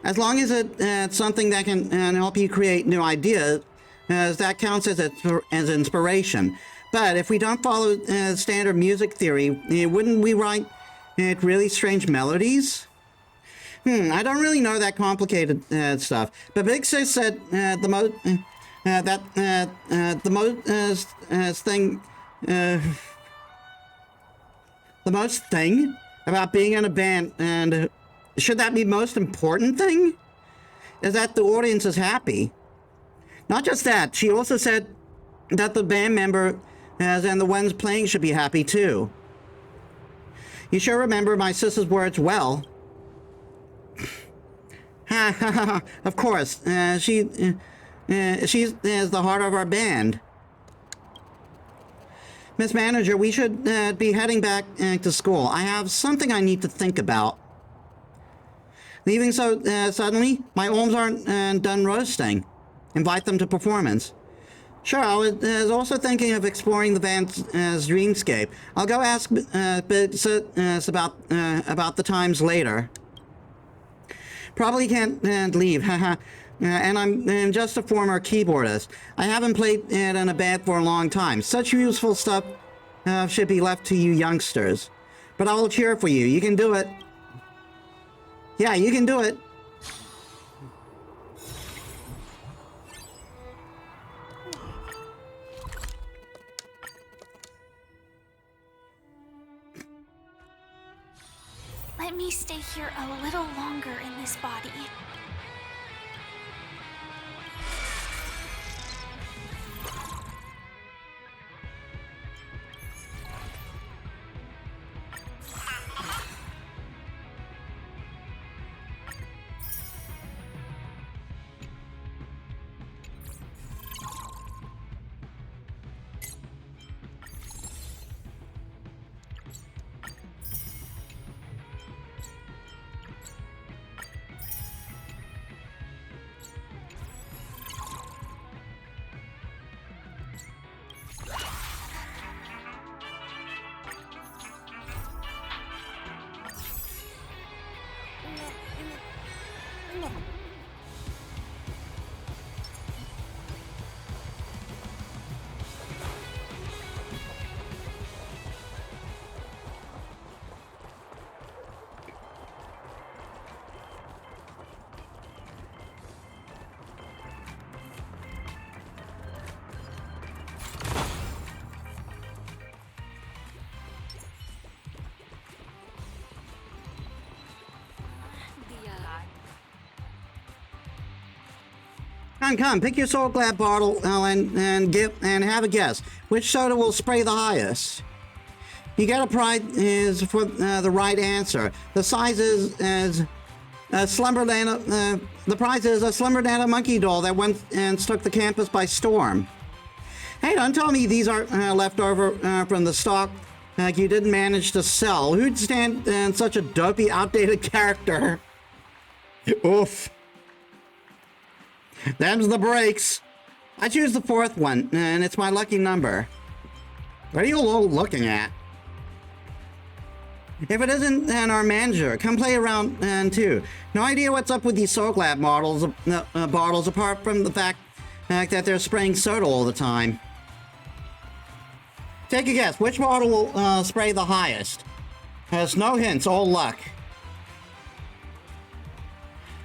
As long as it's something that can help you create new ideas, that counts as inspiration. But if we don't follow standard music theory, wouldn't we write really strange melodies? I don't really know that complicated stuff. But Big Sis said the most thing about being in a band, and should that be most important thing, is that the audience is happy. Not just that, she also said that the band member and the ones playing should be happy too. You sure remember my sister's words well. Of course, she's the heart of our band. Miss Manager, we should be heading back to school. I have something I need to think about. Leaving so suddenly? My arms aren't done roasting. Invite them to performance. Sure, I was also thinking of exploring the band's dreamscape. I'll go ask Big Sis about the times later. Probably can't leave, haha. And I'm just a former keyboardist. I haven't played in a band for a long time. Such useful stuff should be left to you youngsters. But I will cheer for you. You can do it. Yeah, you can do it. Let me stay here a little longer in this body. Come, pick your Soul Glad bottle and have a guess. Which soda will spray the highest? You get a prize for the right answer. The size is as a the prize is a Slumber monkey doll that went and took the campus by storm. Hey, don't tell me these are left over from the stock you didn't manage to sell. Who'd stand in such a dopey, outdated character? Oof. Them's the breaks. I choose the fourth one, and it's my lucky number. What are you all looking at? If it isn't our manager, come play around too. No idea what's up with these Soul Glad bottles apart from the fact that they're spraying soda all the time. Take a guess. Which bottle will spray the highest? Has no hints, all luck.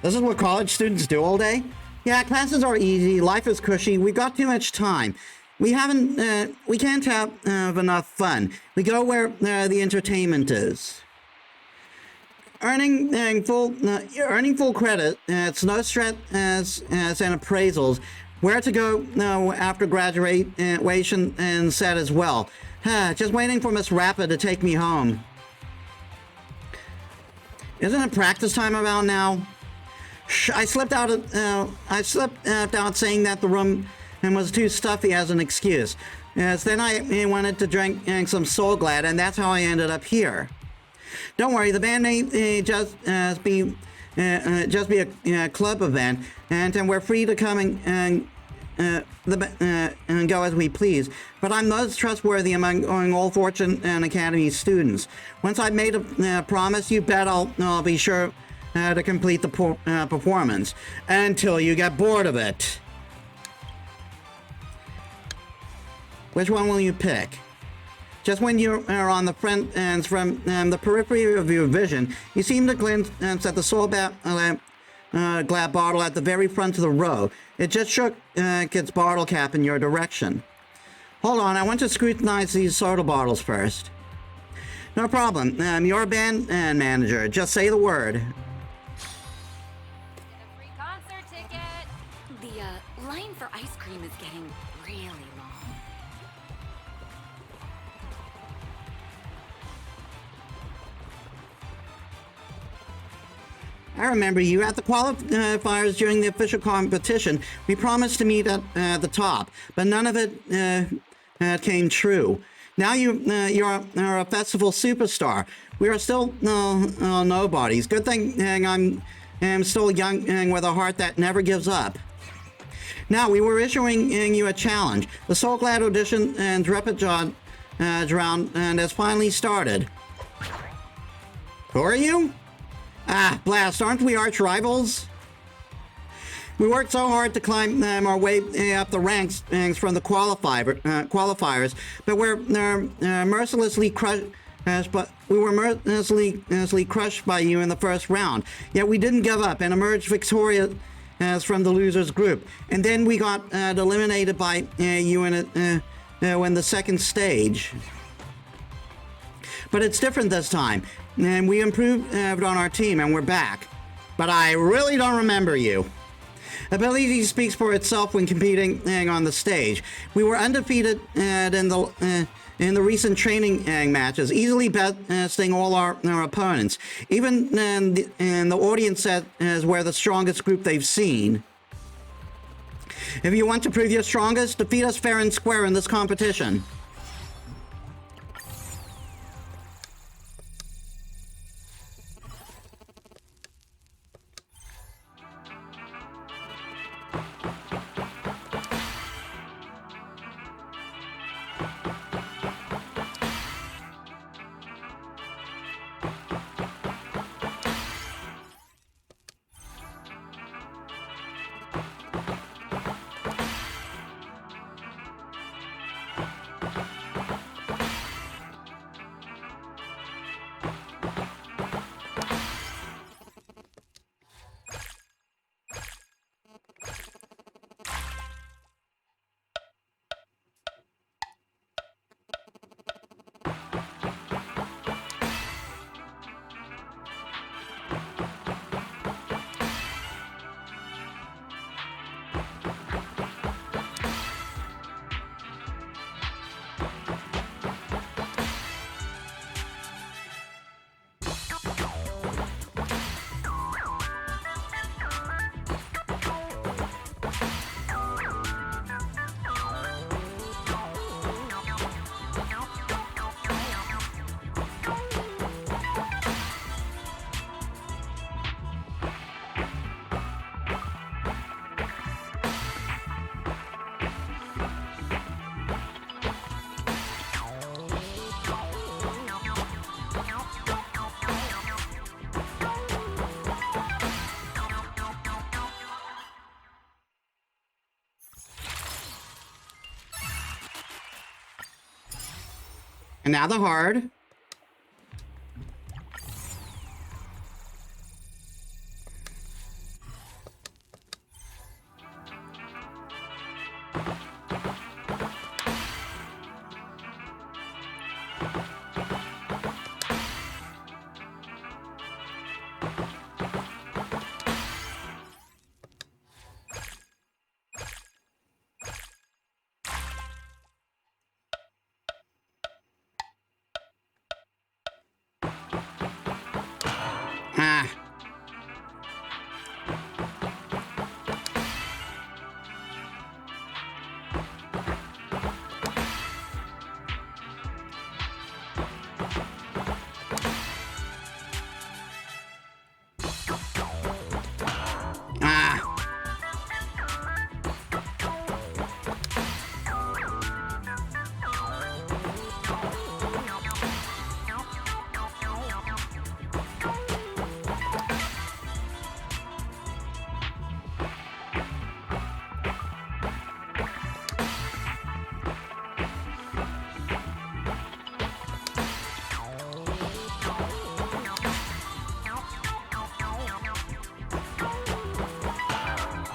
This is what college students do all day? Yeah, classes are easy, life is cushy, we've got too much time. We can't have enough fun. We go where the entertainment is. Earning full credit, it's no stress as in appraisals. Where to go after graduation and set as well. Just waiting for Miss Rappa to take me home. Isn't it practice time about now? I slipped out saying that the room was too stuffy as an excuse. Yes, then I wanted to drink some Soul Glad, and that's how I ended up here. Don't worry, the band may just be a club event, and we're free to come and go as we please. But I'm most trustworthy among all Fortune and Academy students. Once I've made a promise, you bet I'll be sure to complete the performance until you get bored of it. Which one will you pick? Just when you are on the front ends from the periphery of your vision, you seem to glance at the Soul Glad bottle at the very front of the row. It just shook its bottle cap in your direction. Hold on, I want to scrutinize these soda bottles first. No problem. You're a band manager. Just say the word. The line for ice cream is getting really long. I remember you at the qualifiers during the official competition. We promised to meet at the top, but none of it came true. Now you're a festival superstar. We are still nobodies. Good thing I'm still young with a heart that never gives up. Now, we were issuing you a challenge. The Soul Glad audition and repetition round has finally started. Who are you? Ah, blast, aren't we arch rivals? We worked so hard to climb our way up the ranks from the qualifiers, but we're mercilessly crushed. But we were mercilessly crushed by you in the first round. Yet we didn't give up and emerged victorious from the losers group. And then we got eliminated by you in the second stage. But it's different this time. And we improved on our team and we're back. But I really don't remember you. Ability speaks for itself when competing on the stage. We were undefeated in the recent training matches, easily besting all our opponents. Even the audience says we're the strongest group they've seen. If you want to prove you're strongest, defeat us fair and square in this competition. And now the hard. Ah. Ah.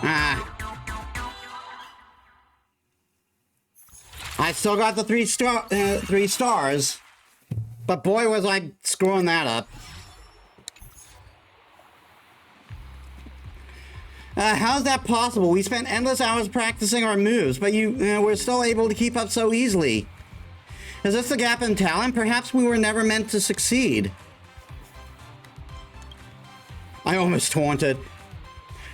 Ah. I still got the three stars, but boy was I screwing that up. How's that possible? We spent endless hours practicing our moves, but you were still able to keep up so easily. Is this the gap in talent? Perhaps we were never meant to succeed. I almost taunted.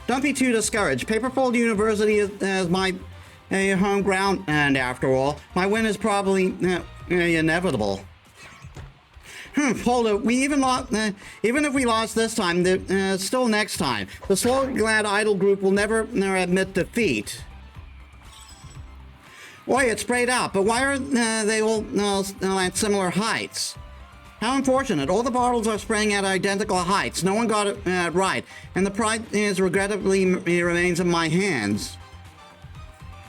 Don't be too discouraged. Paperfold University is my home ground, and after all, my win is probably inevitable. Hold it. We even if we lost this time, still next time. The Slow Glad Idol group will never admit defeat. Boy, it sprayed out, but why are they all at similar heights? How unfortunate. All the bottles are spraying at identical heights. No one got it right, and the prize regrettably remains in my hands.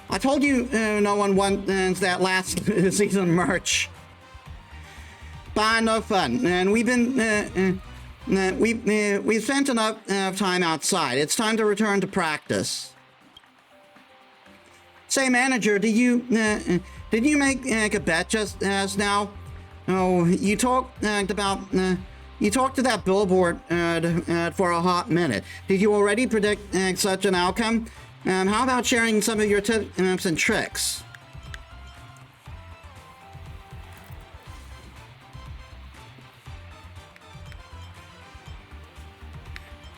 I told you no one wants that last season merch. Bah, no fun. And we've been we've spent enough time outside. It's time to return to practice. Say, manager, did you make a bet just now? Oh, you talked about you talked to that billboard for a hot minute. Did you already predict such an outcome? How about sharing some of your tips and tricks?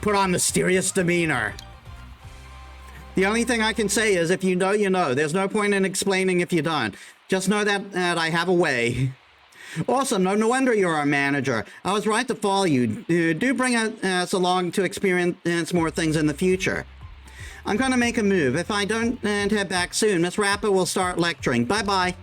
Put on mysterious demeanor. The only thing I can say is if you know, you know. There's no point in explaining if you don't. Just know that I have a way. Awesome. No wonder you're our manager. I was right to follow you. Do bring us along to experience more things in the future. I'm going to make a move. If I don't head back soon, Miss Rapper will start lecturing. Bye-bye.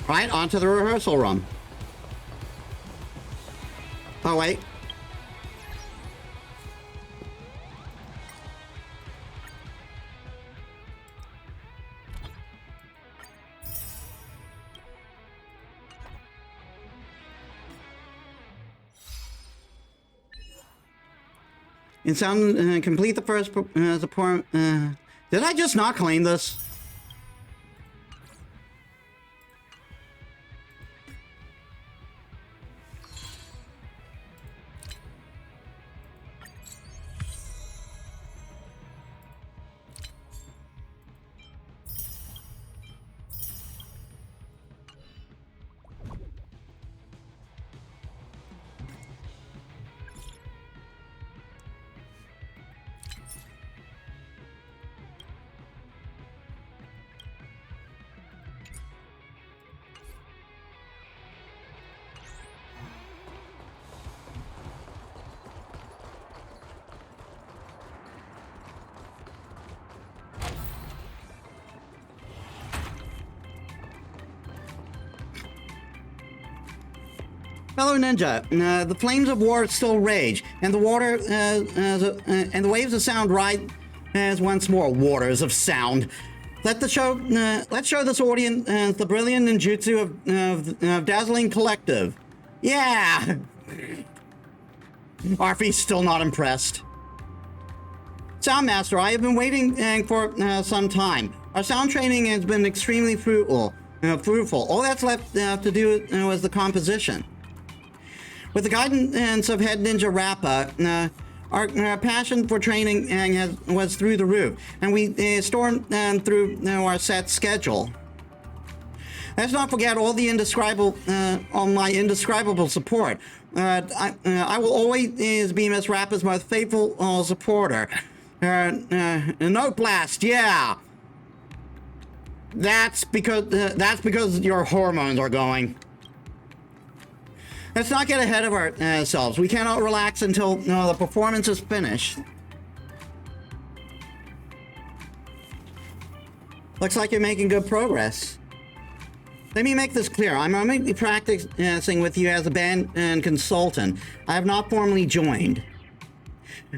Right, onto the rehearsal room. Oh, wait. It sounds complete the first support. Did I just not claim this? Fellow ninja, the flames of war still rage, and the water and the waves of sound rise as once more. Waters of sound. Let's show this audience the brilliant ninjutsu of Dazzling Collective. Yeah! Arfie's still not impressed. Soundmaster, I have been waiting for some time. Our sound training has been extremely fruitful. All that's left to do was the composition. With the guidance of head ninja Rappa, our passion for training was through the roof, and we stormed through our set schedule. Let's not forget all the my indescribable support. I will always be Miss Rappa's most faithful supporter. Note blast, yeah. That's because your hormones are going. Let's not get ahead of ourselves. We cannot relax until the performance is finished. Looks like you're making good progress. Let me make this clear. I'm only practicing with you as a band and consultant. I have not formally joined.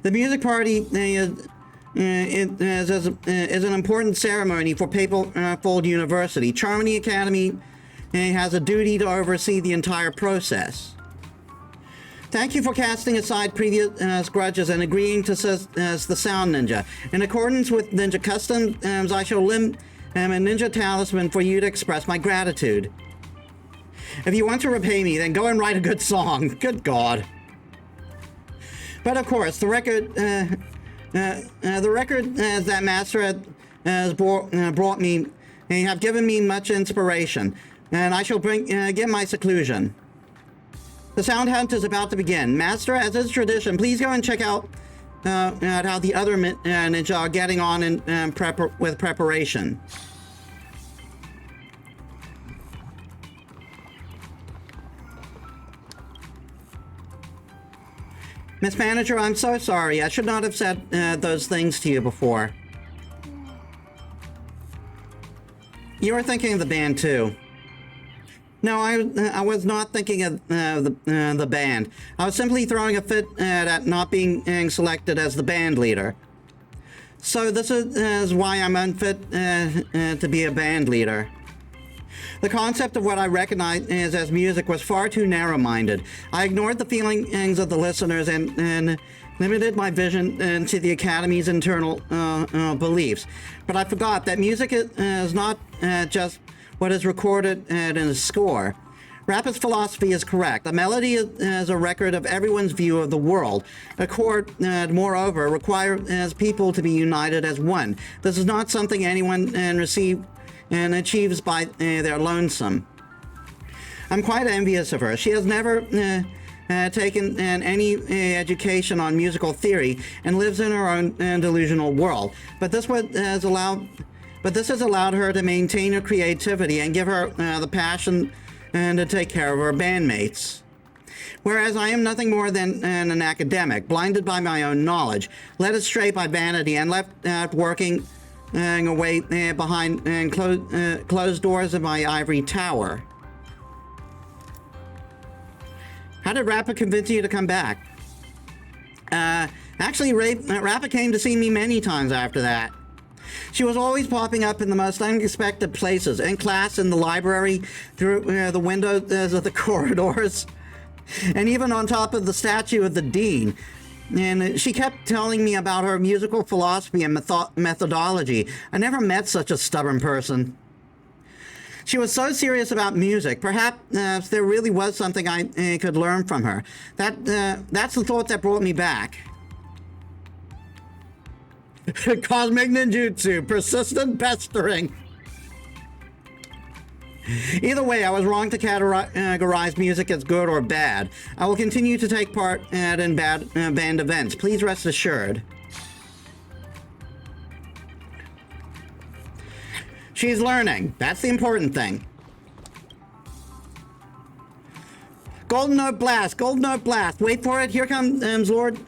The music party is an important ceremony for Paperfold University. Charmony Academy has a duty to oversee the entire process. Thank you for casting aside previous grudges and agreeing to as the Sound Ninja. In accordance with Ninja Customs, I shall limb a ninja talisman for you to express my gratitude. If you want to repay me, then go and write a good song. Good God. But of course, the record that Master has brought me have given me much inspiration, and I shall give my seclusion. The sound hunt is about to begin. Master, as is tradition, please go and check out how the other ninja are getting on with preparation. Miss Manager, I'm so sorry. I should not have said those things to you before. You were thinking of the band too. No, I was not thinking of the band. I was simply throwing a fit at not being selected as the band leader. So this is why I'm unfit to be a band leader. The concept of what I recognize as music was far too narrow-minded. I ignored the feelings of the listeners and limited my vision to the Academy's internal beliefs. But I forgot that music is not just what is recorded in a score. Rappa's philosophy is correct. A melody is a record of everyone's view of the world. A chord, moreover, requires people to be united as one. This is not something anyone achieves by their lonesome. I'm quite envious of her. She has never taken any education on musical theory and lives in her own delusional world. But this has allowed her to maintain her creativity and give her the passion to take care of her bandmates. Whereas I am nothing more than an academic, blinded by my own knowledge, led astray by vanity, and left working away behind closed doors of my ivory tower. How did Rappa convince you to come back? Actually, Rappa came to see me many times after that. She was always popping up in the most unexpected places, in class, in the library, through the windows of the corridors, and even on top of the statue of the dean. And she kept telling me about her musical philosophy and methodology. I never met such a stubborn person. She was so serious about music. Perhaps there really was something I could learn from her. That's the thought that brought me back. Cosmic ninjutsu, persistent pestering. Either way, I was wrong to categorize music as good or bad. I will continue to take part in band events. Please rest assured. She's learning. That's the important thing. Golden Note Blast. Golden Note Blast. Wait for it. Here comes Lord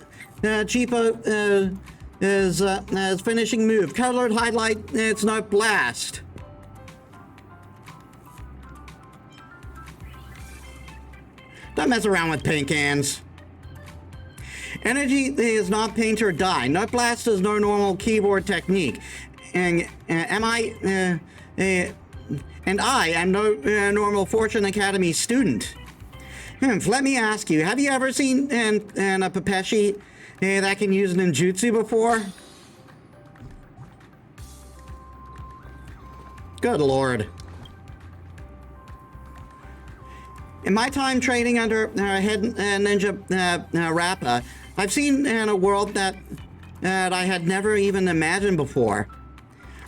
Cheapo is finishing move. Colored highlight. It's Note Blast. Don't mess around with paint cans. Energy is not paint or dye. Nut blast is no normal keyboard technique. And I am no normal Fortune Academy student. Let me ask you, have you ever seen a Pepeshi that can use ninjutsu before? Good lord. In my time training under head ninja Rappa, I've seen a world that I had never even imagined before.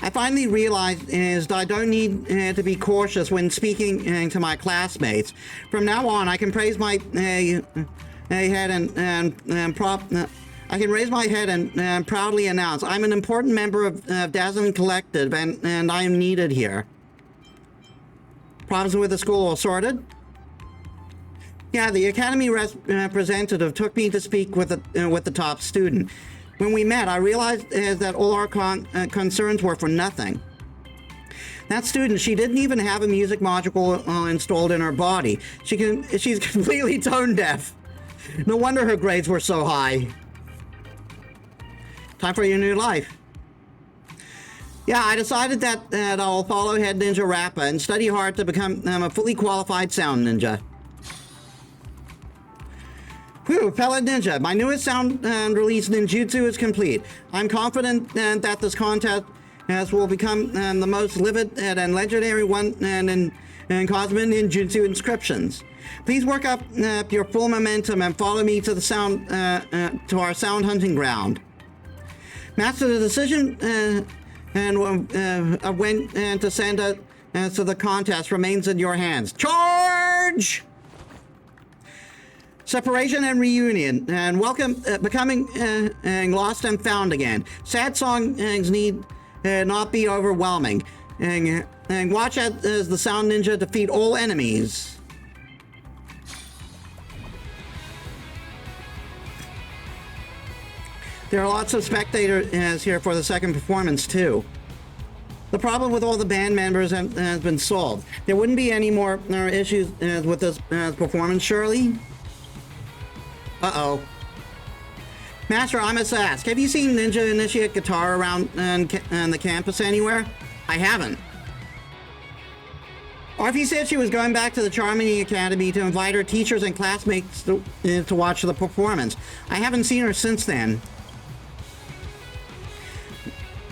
I finally realized is that I don't need to be cautious when speaking to my classmates. From now on, I can praise my head I can raise my head and proudly announce I'm an important member of Dazzling Collective, and I am needed here. Problems with the school all sorted? Yeah, the academy representative took me to speak with the top student. When we met, I realized that all our concerns were for nothing. That student, she didn't even have a music module installed in her body. She's completely tone deaf. No wonder her grades were so high. Time for your new life. Yeah, I decided that I'll follow Head Ninja Rappa and study hard to become a fully qualified sound ninja. Whew, fellow ninja, my newest sound release ninjutsu is complete. I'm confident that this contest will become the most livid and legendary one in Cosmic Ninjutsu inscriptions. Please work up your full momentum and follow me to the sound to our sound hunting ground. Master, the decision of when to send to the contest remains in your hands. Charge! Separation and reunion, and welcome, becoming lost and found again. Sad songs need not be overwhelming, and watch as the Sound Ninja defeat all enemies. There are lots of spectators here for the second performance too. The problem with all the band members has been solved. There wouldn't be any more issues with this performance, surely? Uh-oh. Master, I must ask, have you seen Ninja Initiate guitar around the campus anywhere? I haven't. Arfie said she was going back to the Charming Academy to invite her teachers and classmates to watch the performance. I haven't seen her since then.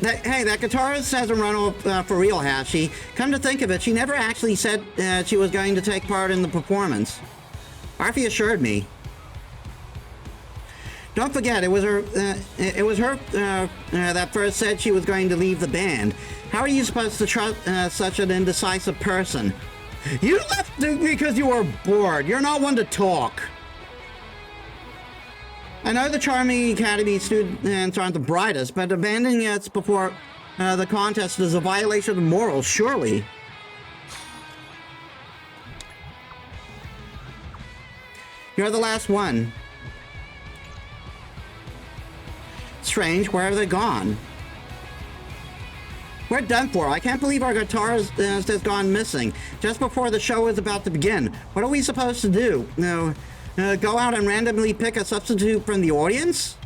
That guitarist hasn't run off for real, has she? Come to think of it, she never actually said she was going to take part in the performance. Arfie assured me. Don't forget, it was her that first said she was going to leave the band. How are you supposed to trust such an indecisive person? You left because you were bored. You're not one to talk. I know the Charming Academy students aren't the brightest, but abandoning us before the contest is a violation of morals, surely. You're the last one. Strange, where have they gone? We're done for. I can't believe our guitarist has gone missing just before the show is about to begin. What are we supposed to do? Go out and randomly pick a substitute from the audience?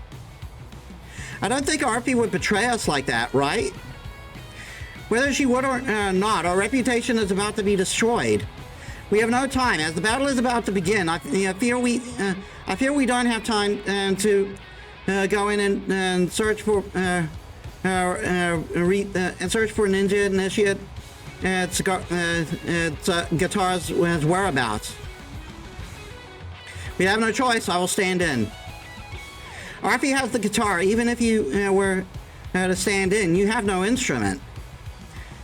I don't think Arfie would betray us like that, right? Whether she would or not, our reputation is about to be destroyed. We have no time. As the battle is about to begin, I fear we don't have time to go in and search for Ninja Initiate its guitar's whereabouts. We have no choice. I will stand in. Arfie has the guitar. Even if you were to stand in, you have no instrument.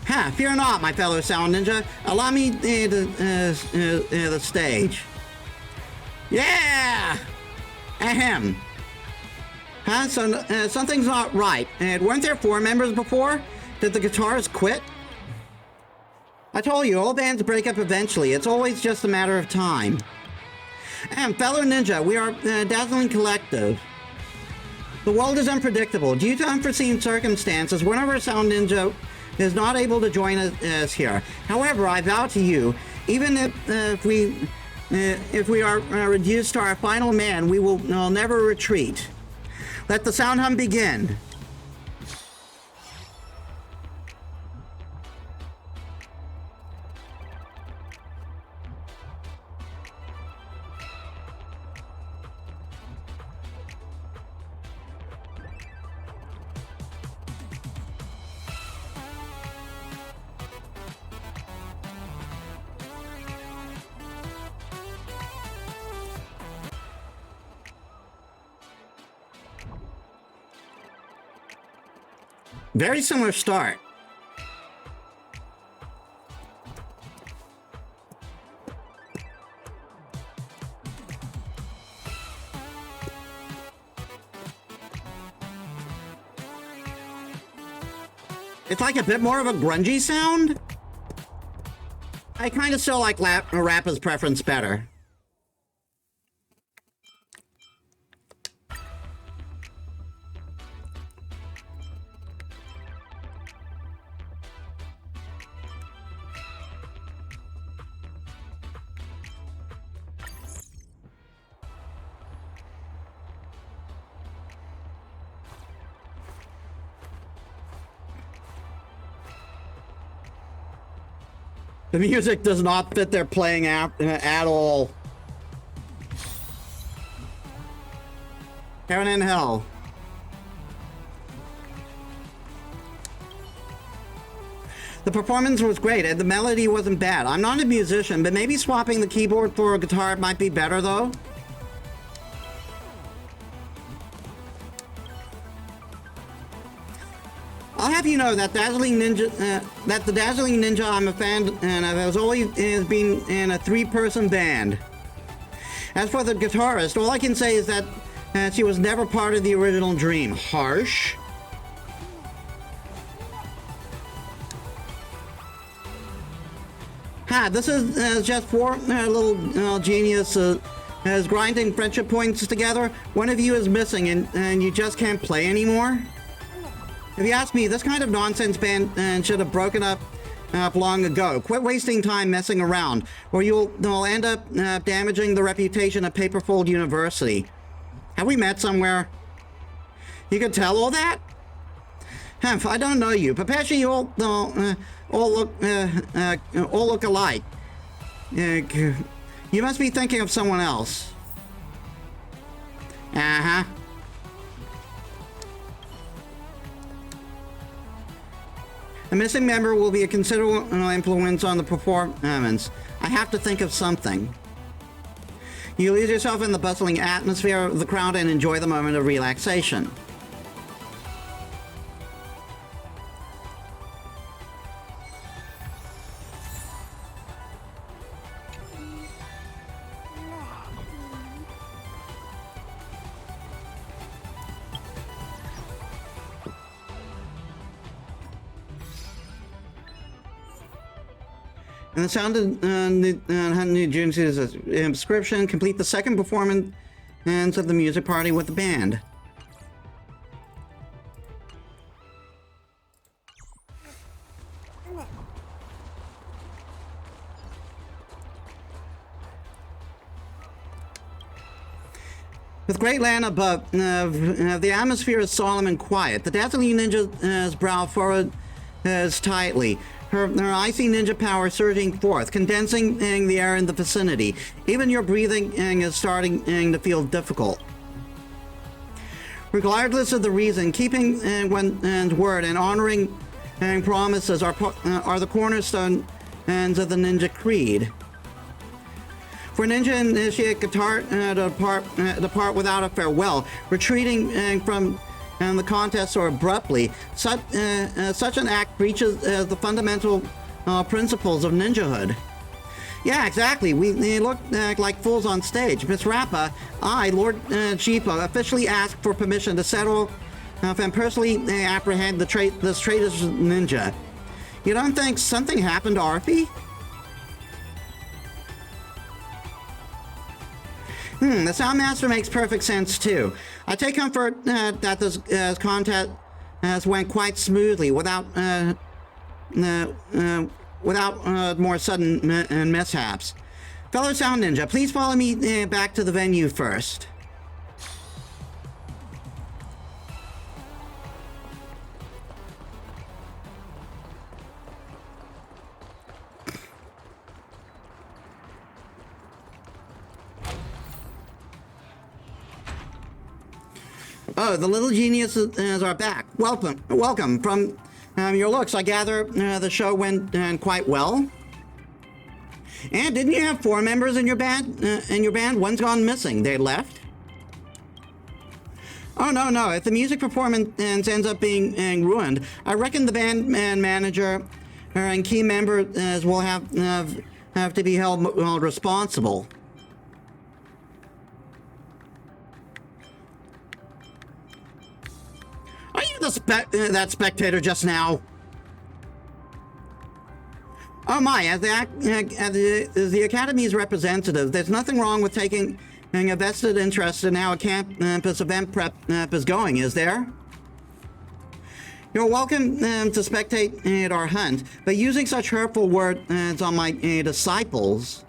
Ha! Fear not, my fellow Sound Ninja. Allow me the stage. Yeah! Ahem. Huh? So something's not right. Weren't there 4 members before? Did the guitarist quit? I told you, all bands break up eventually. It's always just a matter of time. And fellow ninja, we are Dazzling Collective. The world is unpredictable. Due to unforeseen circumstances, one of our Sound Ninja is not able to join us here. However, I vow to you, even if we if we are reduced to our final man, we will never retreat. Let the sound hum begin. Very similar start. It's like a bit more of a grungy sound. I kind of still like Rappa's preference better. The music does not fit their playing at all. Heaven and Hell. The performance was great and the melody wasn't bad. I'm not a musician, but maybe swapping the keyboard for a guitar might be better though. I'll have you know that the Dazzling Ninja I'm a fan and has always been in a 3-person band. As for the guitarist, all I can say is that she was never part of the original dream. Harsh. This is just 4 little geniuses grinding friendship points together. One of you is missing and you just can't play anymore. If you ask me, this kind of nonsense band should have broken up long ago. Quit wasting time messing around, or you'll end up damaging the reputation of Paperfold University. Have we met somewhere? You could tell all that? Humph, I don't know you. Perpetually, you all look alike. You must be thinking of someone else. Uh-huh. A missing member will be a considerable influence on the performance. I have to think of something. You lose yourself in the bustling atmosphere of the crowd and enjoy the moment of relaxation. And the sound of New June's inscription. Complete the second performance of the music party with the band. With great land above, the atmosphere is solemn and quiet. The Dazzling Ninja's brow furrowed tightly. Her icy ninja power surging forth, condensing the air in the vicinity. Even your breathing is starting to feel difficult. Regardless of the reason, keeping one's word and honoring promises are the cornerstones of the Ninja Creed. For Ninja initiate guitar depart without a farewell, retreating from the contest so abruptly, such an act breaches the fundamental principles of ninjahood. Yeah, exactly. We look like fools on stage. Miss Rappa, I, Lord Chipo, officially ask for permission to settle and personally apprehend this traitorous ninja. You don't think something happened to Arthie? The Soundmaster makes perfect sense too. I take comfort that this contest went quite smoothly without more sudden mishaps. Fellow Sound Ninja, please follow me back to the venue first. Oh, the little geniuses are back. Welcome. From your looks, I gather the show went quite well. And didn't you have 4 members in your band? One's gone missing. They left. Oh no! If the music performance ends up being ruined, I reckon the band manager and key members will have to be held responsible. Are you that spectator just now? Oh my, as the Academy's representative, there's nothing wrong with taking a vested interest in how a campus event prep is going, is there? You're welcome to spectate at our hunt, but using such hurtful words on my disciples,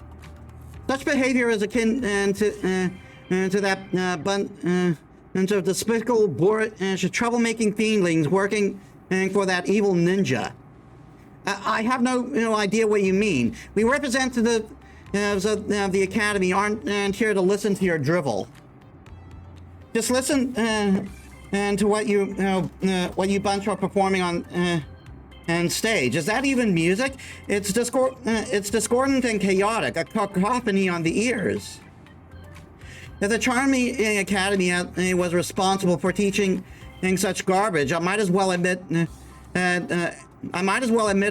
such behavior is akin to that bunch of despicable, troublemaking fiendlings working for that evil ninja. I have no idea what you mean. We representatives of the Academy aren't here to listen to your drivel. Just listen to what you bunch are performing on stage. Is that even music? It's discordant and chaotic, a cacophony on the ears. If the charming Academy was responsible for teaching such garbage, I might as well admit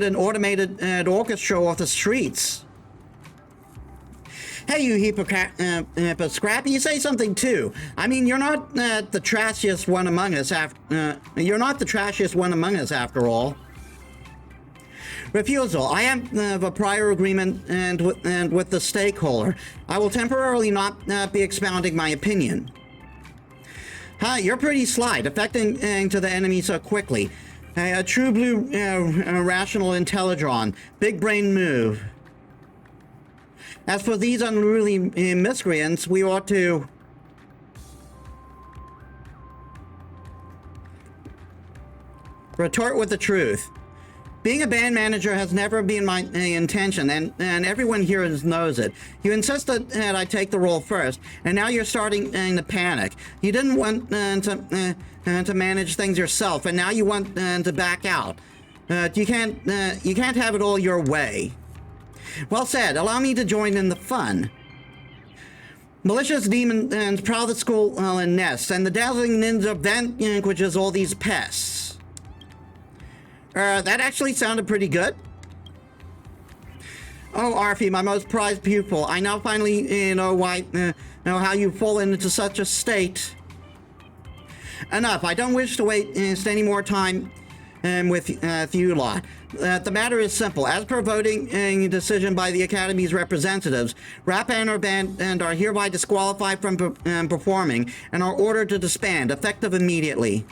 an automated orchestra off the streets. Hey, you heap of scrap, you say something too. I mean, you're not the trashiest one among us. You're not the trashiest one among us, after all. Refusal. I have a prior agreement and with the stakeholder. I will temporarily not be expounding my opinion. You're pretty sly, defecting to the enemy so quickly. A true blue rational intelligron. Big brain move. As for these unruly miscreants, we ought to... retort with the truth. Being a band manager has never been my intention, and everyone here knows it. You insisted that I take the role first, and now you're starting to panic. You didn't want to manage things yourself, and now you want to back out. You can't have it all your way. Well said. Allow me to join in the fun. Malicious demons prowl the school in nests, and the dazzling ninja vanquishes all these pests. That actually sounded pretty good. Oh, Arfie, my most prized pupil, I now finally know how you've fallen into such a state. Enough. I don't wish to waste any more time with you lot. The matter is simple. As per voting decision by the Academy's representatives, Rap and our band are hereby disqualified from performing and are ordered to disband, effective immediately.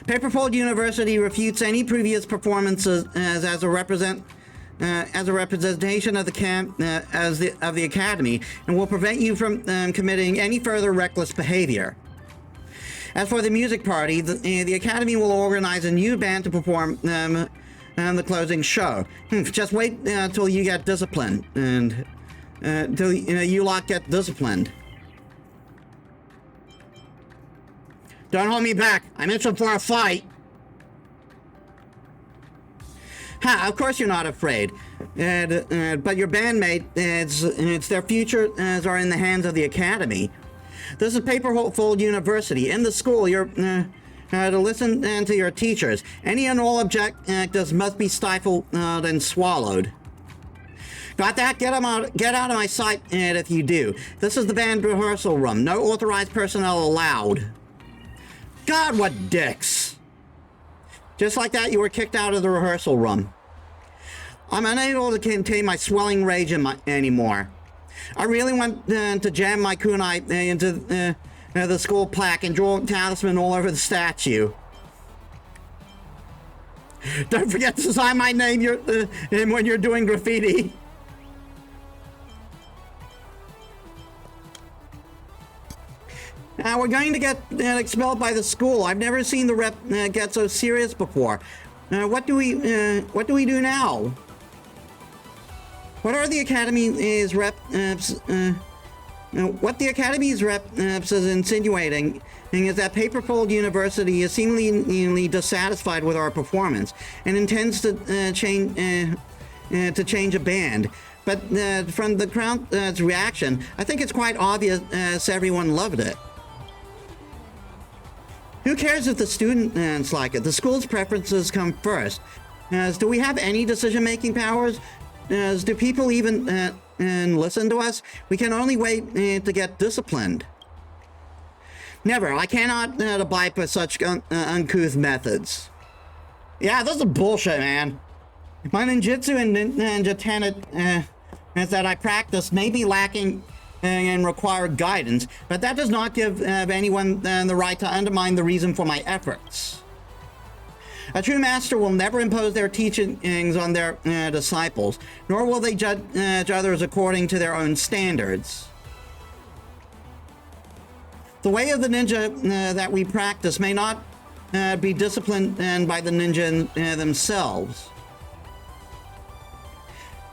Paperfold University refutes any previous performances as a representation of the of the Academy, and will prevent you from committing any further reckless behavior. As for the music party, the Academy will organize a new band to perform the closing show. Just wait until you get disciplined, and until you lot get disciplined. Don't hold me back. I'm itching for a fight. Of course you're not afraid. But your bandmate, it's their future are in the hands of the Academy. This is Paperfold University. In the school, you're to listen to your teachers. Any and all objectives must be stifled and swallowed. Got that? Get out of my sight, and if you do. This is the band rehearsal room. No authorized personnel allowed. God, what dicks! Just like that, you were kicked out of the rehearsal room. I'm unable to contain my swelling rage anymore. I really want to jam my kunai into the school plaque and draw talisman all over the statue. Don't forget to sign my name when you're doing graffiti. We're going to get expelled by the school. I've never seen the rep get so serious before. What do we do now? What are the Academy's rep? What the Academy's rep is insinuating is that Paperfold University is seemingly dissatisfied with our performance and intends to change a band. But from the crowd's reaction, I think it's quite obvious everyone loved it. Who cares if the students like it? The school's preferences come first. Do we have any decision-making powers? Do people even listen to us? We can only wait to get disciplined. Never. I cannot abide by such uncouth methods. Yeah, this is bullshit, man. My ninjutsu and ninja tenet that I practice may be lacking and require guidance, but that does not give anyone the right to undermine the reason for my efforts. A true master will never impose their teachings on their disciples, nor will they judge others according to their own standards. The way of the ninja that we practice may not be disciplined by the ninja themselves.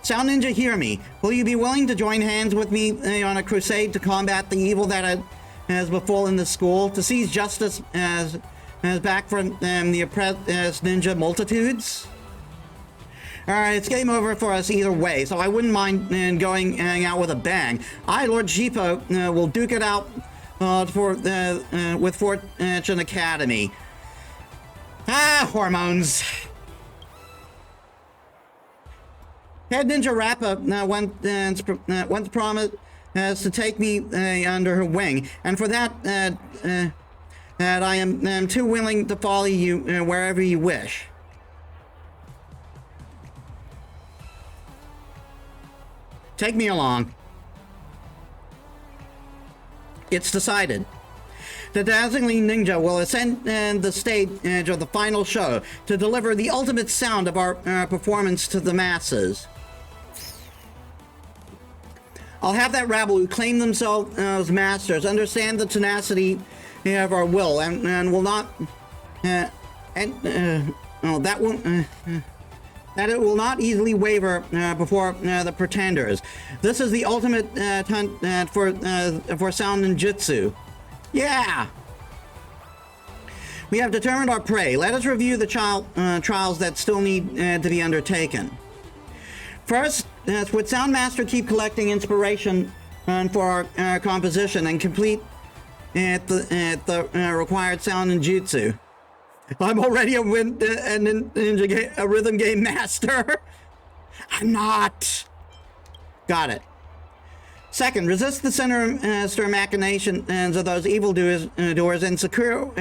Sound Ninja, hear me. Will you be willing to join hands with me on a crusade to combat the evil that has befallen the school, to seize justice as back from the oppressed ninja multitudes? Alright, it's game over for us either way, so I wouldn't mind going out with a bang. I, Lord Jipo, will duke it out with Fortune Academy. Hormones. Head Ninja Rappa once promised to take me under her wing, and for that, I am too willing to follow you wherever you wish. Take me along. It's decided. The Dazzling Ninja will ascend the stage of the final show to deliver the ultimate sound of our performance to the masses. I'll have that rabble who claim themselves as masters understand the tenacity of our will and will not that it will not easily waver before the pretenders. This is the ultimate hunt for sound ninjutsu. Yeah! We have determined our prey. Let us review the trials that still need to be undertaken. First, would Sound Master keep collecting inspiration for our composition and complete the required sound ninjutsu? I'm already a rhythm game master. I'm not. Got it. Second, resist the sinister machinations of those evildoers and secure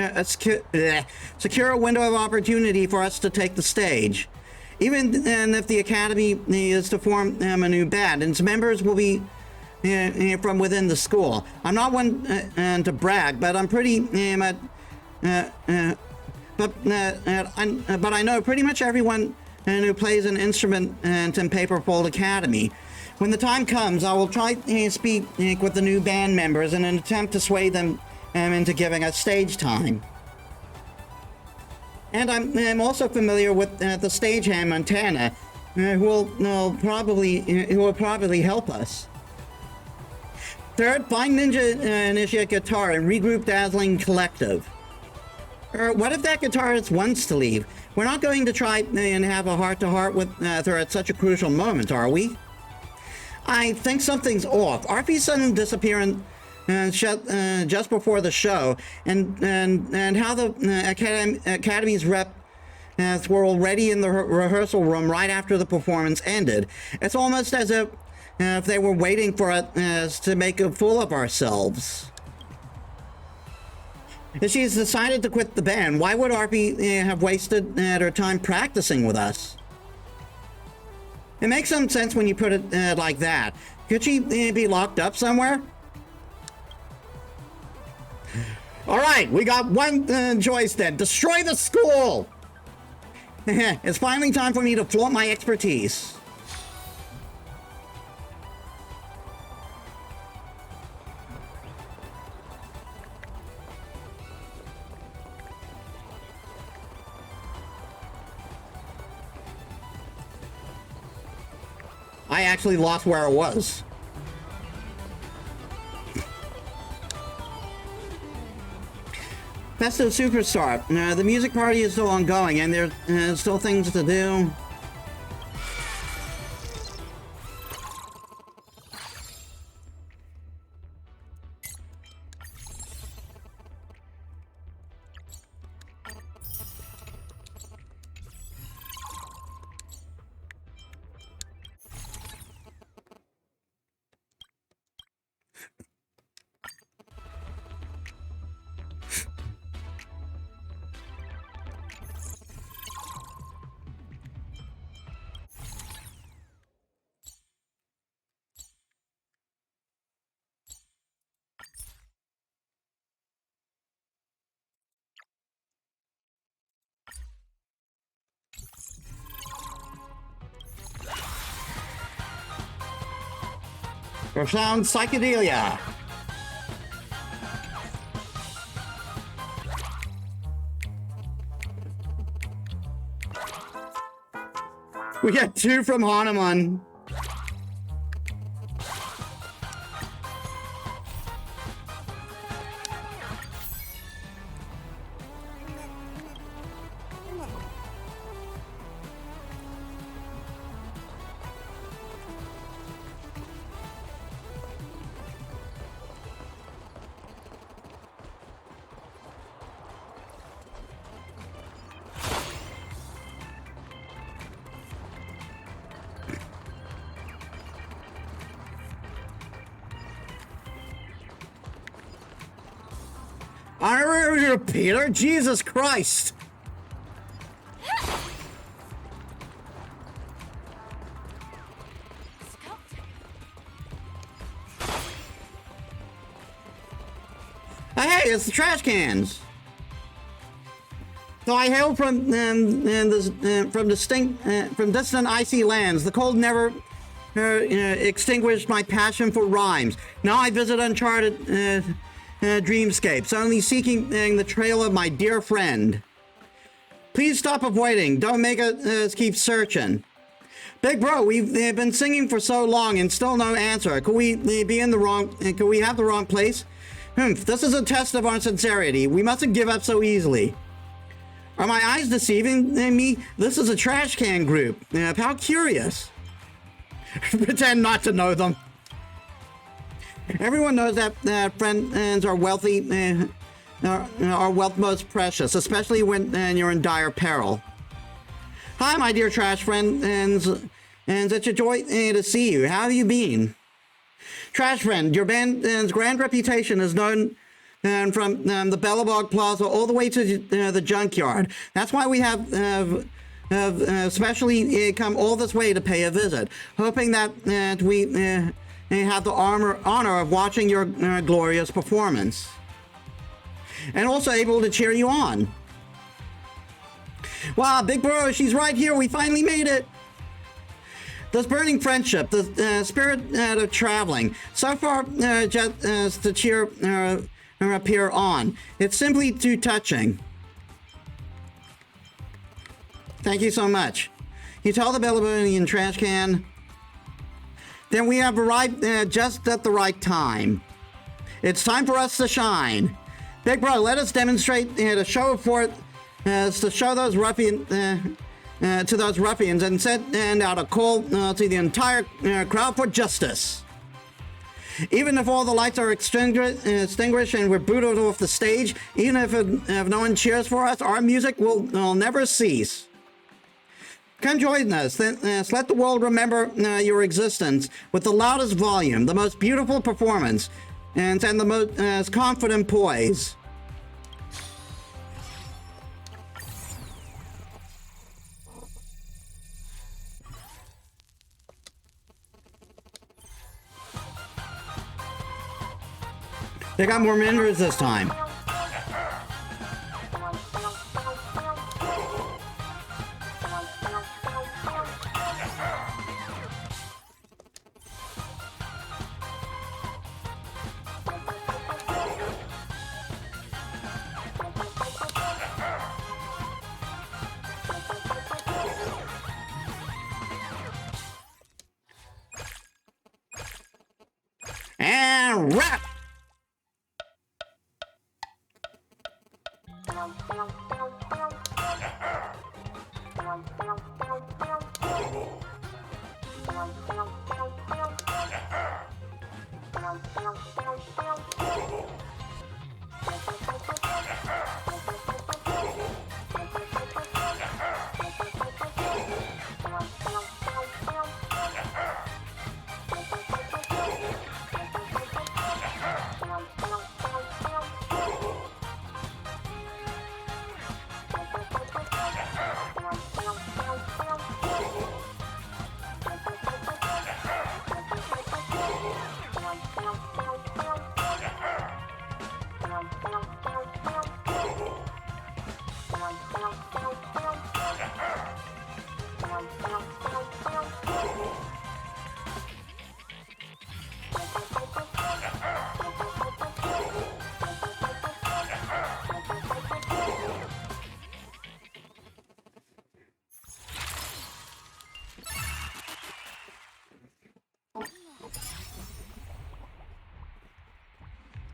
a window of opportunity for us to take the stage. Even if the Academy is to form a new band, its members will be from within the school. I'm not one to brag, but I'm pretty but I know pretty much everyone who plays an instrument in Paperfold Academy. When the time comes, I will try to speak with the new band members in an attempt to sway them into giving us stage time. And I'm also familiar with the stagehand Montana, who will probably help us. Third, find Ninja Initiate guitar and regroup Dazzling Collective. What if that guitarist wants to leave? We're not going to try and have a heart-to-heart with her at such a crucial moment, are we? I think something's off. Arpie's sudden disappearance just before the show, and how the Academy's reps were already in the rehearsal room right after the performance ended. It's almost as if they were waiting for us to make a fool of ourselves. If she's decided to quit the band, why would Arpie have wasted her time practicing with us? It makes some sense when you put it like that. Could she be locked up somewhere? All right, we got one choice then. Destroy the school! It's finally time for me to flaunt my expertise. I actually lost where it was. Festive Superstar. The music party is still ongoing, and there's still things to do. Profound psychedelia. We got 2 from Hanuman. Honorary Peter, Jesus Christ! Hey, it's the trash cans. So I hail from distant icy lands. The cold never extinguished my passion for rhymes. Now I visit uncharted dreamscapes, only seeking the trail of my dear friend. Please stop avoiding. Don't make us keep searching. Big bro, we've been singing for so long and still no answer. Could we be in the wrong? Could we have the wrong place? This is a test of our sincerity. We mustn't give up so easily. Are my eyes deceiving me? This is a trash can group. How curious. Pretend not to know them. Everyone knows that friends are wealthy, are wealth most precious, especially when you're in dire peril. Hi, my dear trash friend, and such a joy to see you. How have you been? Trash friend, your band's grand reputation is known from the Bellabog Plaza all the way to the junkyard. That's why we have especially come all this way to pay a visit, hoping that we have the honor of watching your glorious performance, and also able to cheer you on. Wow, big bro, she's right here. We finally made it. This burning friendship, the spirit of traveling, so far just to cheer appear on. It's simply too touching. Thank you so much. You tell the Bellabonian trash can. Then we have arrived just at the right time. It's time for us to shine. Big bro, let us demonstrate to show forth, to show those to those ruffians and send out a call to the entire crowd for justice. Even if all the lights are extinguished and we're booted off the stage, even if no one cheers for us, our music will never cease. Come join us. Let the world remember your existence with the loudest volume, the most beautiful performance, and the most confident poise. They got more members this time. rap!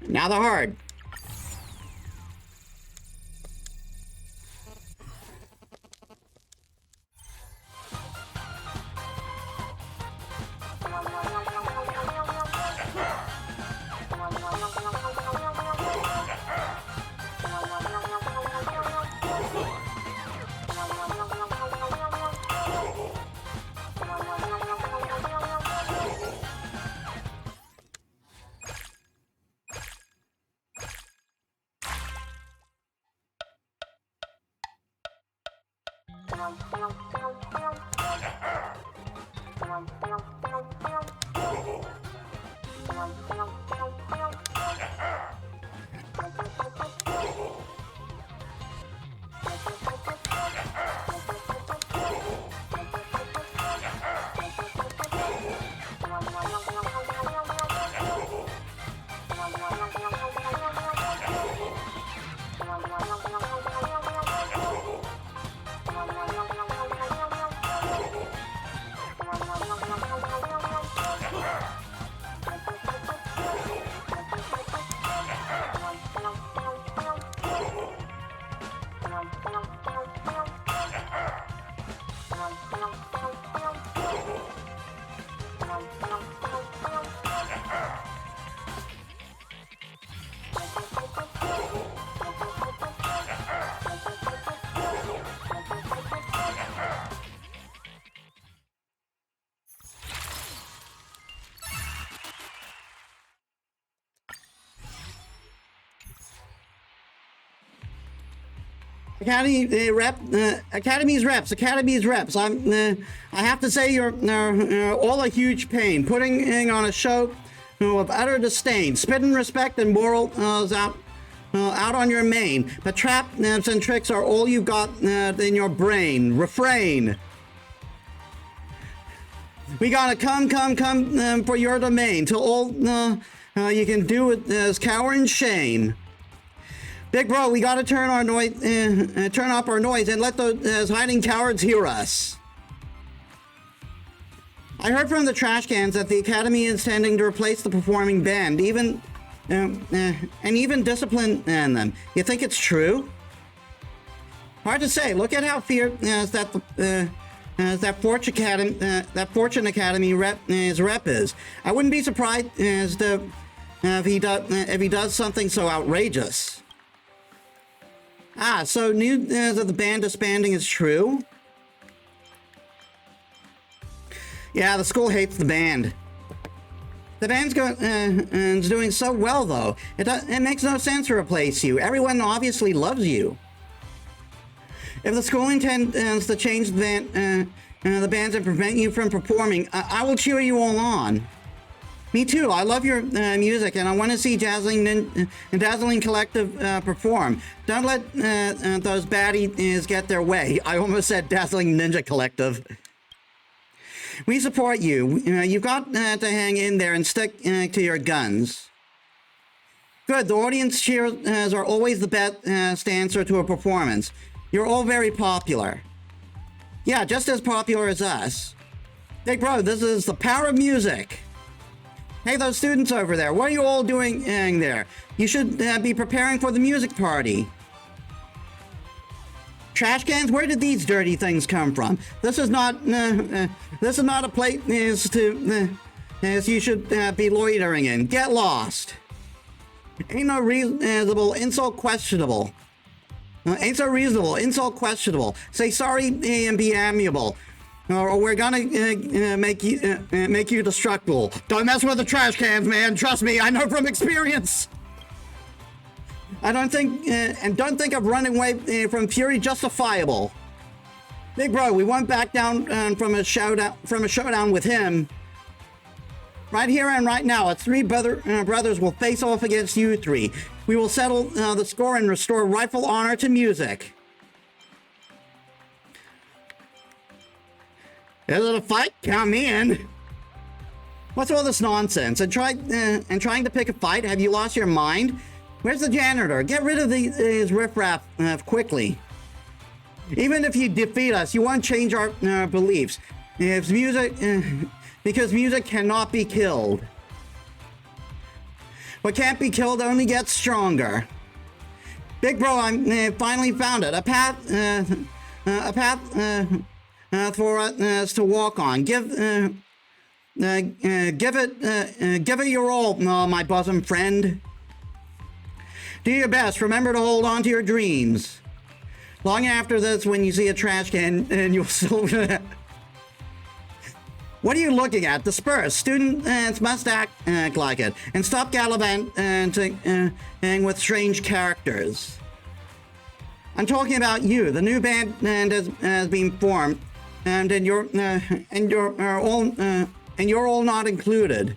Now the hard. Academy's reps. I have to say you're all a huge pain. Putting on a show of utter disdain, spitting respect and morals out on your mane. But traps and tricks are all you got in your brain. Refrain. We gotta come for your domain till all you can do is cower in shame. Big bro, we gotta turn up our noise and let those hiding cowards hear us. I heard from the trash cans that the Academy is intending to replace the performing band, and even discipline them. You think it's true? Hard to say. Look at how fierce that Fortune Academy rep is. I wouldn't be surprised if he does something so outrageous. So news of the band disbanding is true? Yeah, the school hates the band. The band's doing so well, though. It makes no sense to replace you. Everyone obviously loves you. If the school intends to change the bands and prevent you from performing, I will cheer you all on. Me too. I love your music, and I want to see Dazzling Collective perform. Don't let those baddies get their way. I almost said Dazzling Ninja Collective. We support you. You've got to hang in there and stick to your guns. Good. The audience cheers are always the best answer to a performance. You're all very popular. Yeah, just as popular as us. Big bro, this is the power of music. Hey, those students over there, what are you all doing there? You should be preparing for the music party. Trash cans? Where did these dirty things come from? This is not a place as you should be loitering in. Get lost. Ain't no reasonable insult questionable. Ain't so reasonable insult questionable. Say sorry and be amiable, or we're gonna make you destructible. Don't mess with the trash cans, man. Trust me, I know from experience. I don't think of running away from fury justifiable. Big bro, we won't back down from a showdown with him. Right here and right now, our three brothers will face off against you three. We will settle the score and restore rightful honor to music. Is it a fight? Count me in. What's all this nonsense? And trying to pick a fight? Have you lost your mind? Where's the janitor? Get rid of these riffraff quickly. Even if you defeat us, you won't change our beliefs. If music, because music cannot be killed. What can't be killed only gets stronger. Big bro, I finally found it. A path for us to walk on. Give it your all, my bosom friend. Do your best. Remember to hold on to your dreams. Long after this, when you see a trash can, and you'll still. What are you looking at? Disperse. Students must act like it, and stop gallivanting with strange characters. I'm talking about you. The new band has been formed, and you're all not included.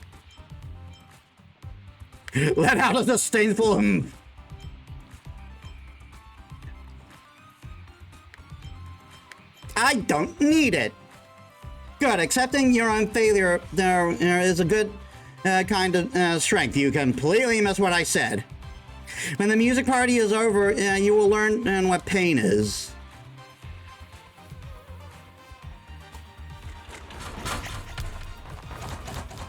Let out a disdainful. I don't need it. Good. Accepting your own failure there is a good kind of strength. You completely missed what I said. When the music party is over, you will learn what pain is.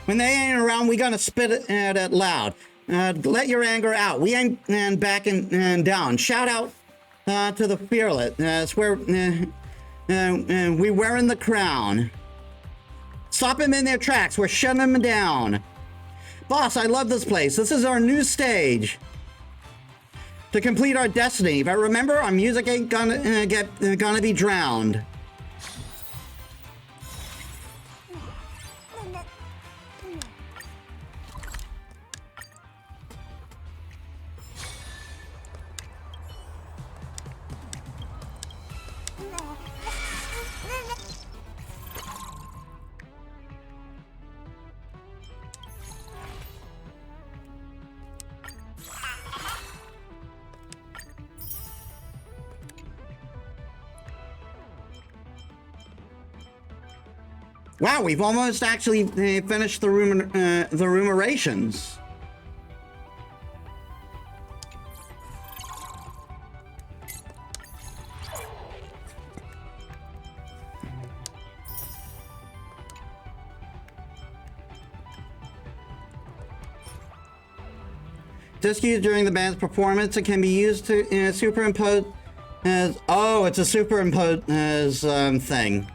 When they ain't around, we gonna spit it out loud. Let your anger out. We ain't backing down. Shout out to the fearless. Swear we wearing the crown. Stop them in their tracks. We're shutting them down. Boss, I love this place. This is our new stage to complete our destiny. But remember, our music ain't gonna be drowned. Wow, we've almost actually finished the rumerations. Disc used during the band's performance, it can be used to superimpose as... Oh, it's a superimpose thing.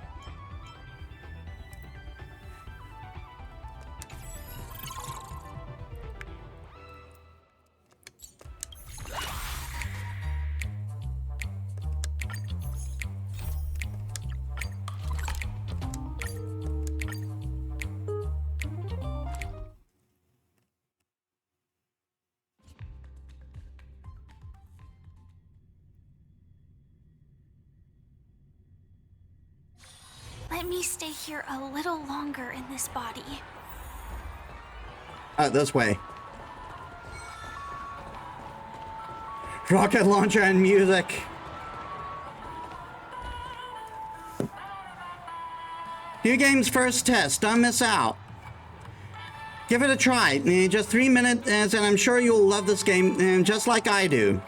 Let me stay here a little longer in this body. This way. Rocket launcher and music. New game's first test. Don't miss out. Give it a try. Just 3 minutes, and I'm sure you'll love this game just like I do.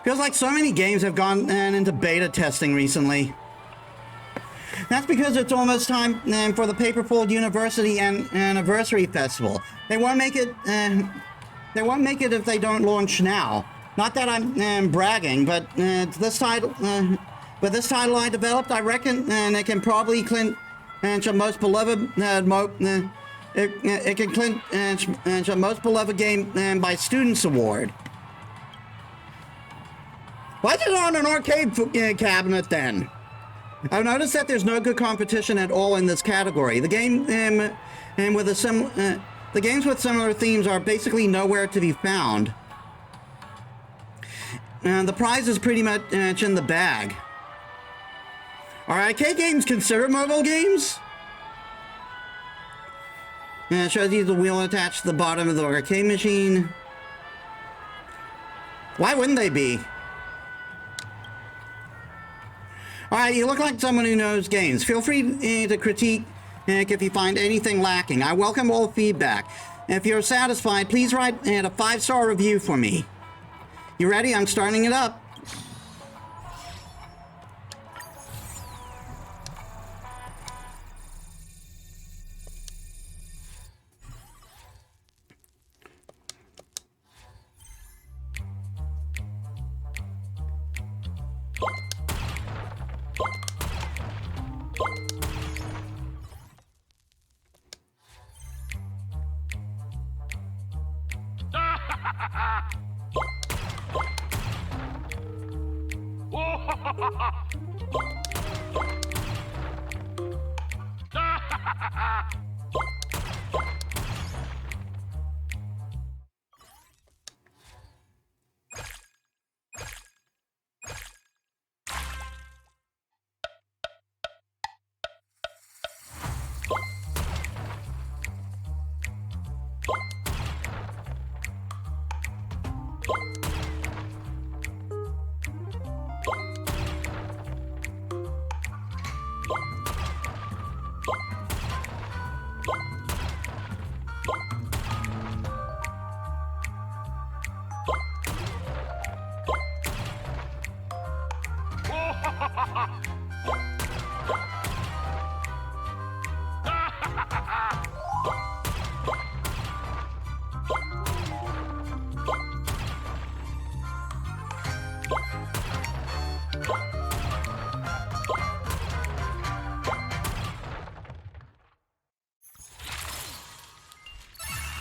Feels like so many games have gone into beta testing recently. That's because it's almost time for the Paperfold University Anniversary Festival. They won't make it. They won't make it if they don't launch now. Not that I'm bragging, but this title I developed, I reckon, it can probably clinch the most beloved. It can clinch the most beloved game by students award. Why is it on an arcade cabinet then? I've noticed that there's no good competition at all in this category. The games with similar themes are basically nowhere to be found. The prize is pretty much in the bag. Are arcade games considered mobile games? It shows you the wheel attached to the bottom of the arcade machine. Why wouldn't they be? Alright, you look like someone who knows games. Feel free to critique if you find anything lacking. I welcome all feedback. If you're satisfied, please write a 5-star review for me. You ready? I'm starting it up.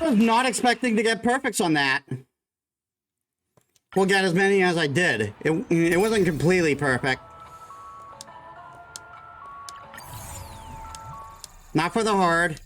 I was not expecting to get perfects on that. We'll get as many as I did. It wasn't completely perfect. Not for the hard.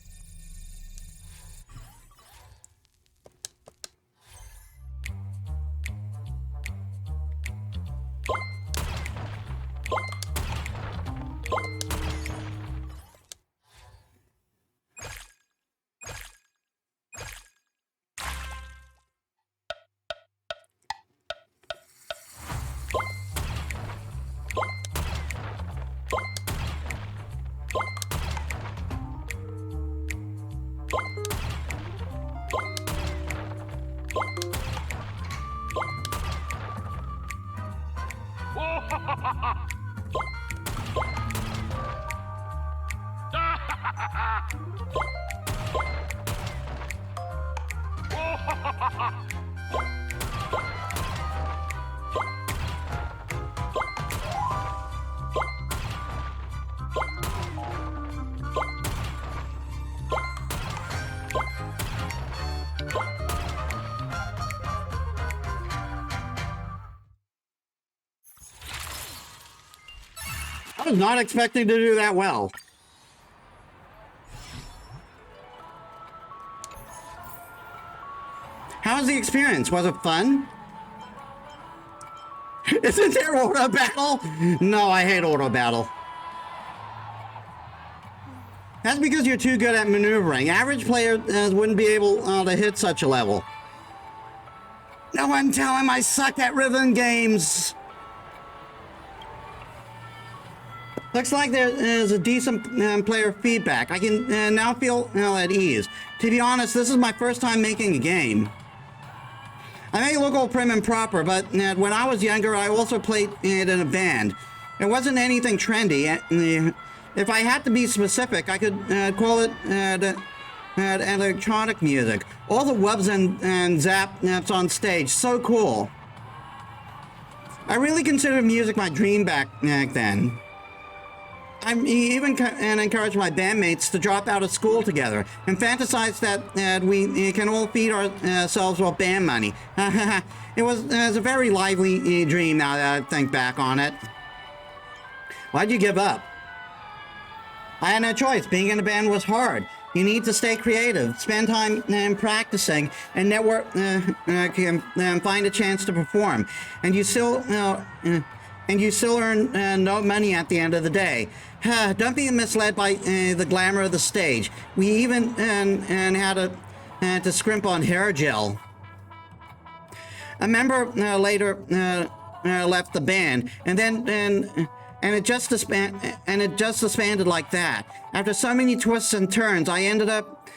I was not expecting to do that well. How was the experience? Was it fun? Isn't there auto battle? No, I hate auto battle. That's because you're too good at maneuvering. Average players wouldn't be able to hit such a level. No one tell him I suck at rhythm games. Looks like there is a decent player feedback. I can now feel at ease. To be honest, this is my first time making a game. I may look all prim and proper, but when I was younger, I also played in a band. It wasn't anything trendy, If I had to be specific, I could call it electronic music. All the wubs and zaps on stage, so cool. I really considered music my dream back then. I even encouraged my bandmates to drop out of school together and fantasize that we can all feed ourselves with band money. It was a very lively dream now that I think back on it. Why'd you give up? I had no choice. Being in a band was hard. You need to stay creative, spend time practicing, and network, and find a chance to perform. And you still earn no money at the end of the day. Don't be misled by the glamour of the stage. We even had to scrimp on hair gel. A member later left the band, and it just disbanded like that. After so many twists and turns, I ended up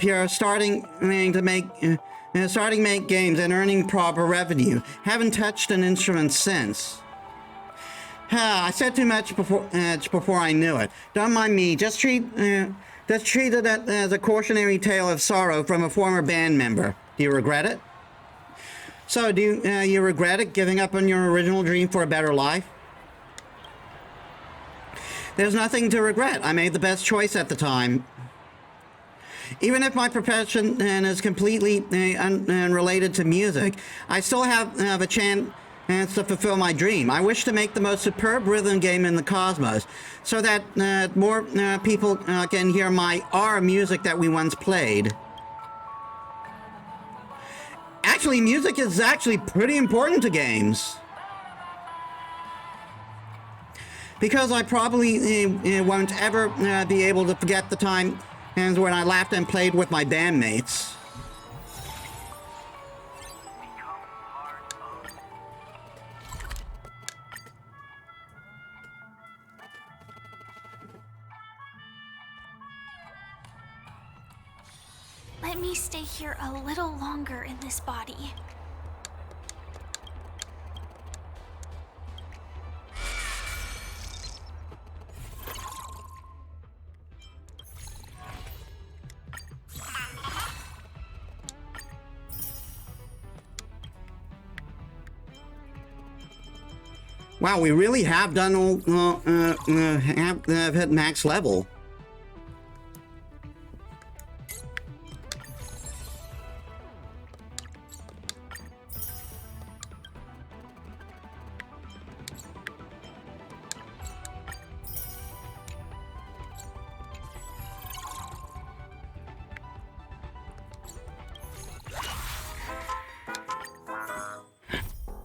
here starting to make games and earning proper revenue. Haven't touched an instrument since. I said too much before I knew it. Don't mind me. Just treat it as a cautionary tale of sorrow from a former band member. Do you regret it? So, do you regret it, giving up on your original dream for a better life? There's nothing to regret. I made the best choice at the time. Even if my profession is completely unrelated to music, I still have a chance to fulfill my dream. I wish to make the most superb rhythm game in the cosmos, so that more people can hear our music that we once played. Actually, music is actually pretty important to games. Because I probably won't ever be able to forget the time when I laughed and played with my bandmates. Let me stay here a little longer in this body. Wow, we really have done all, have hit max level.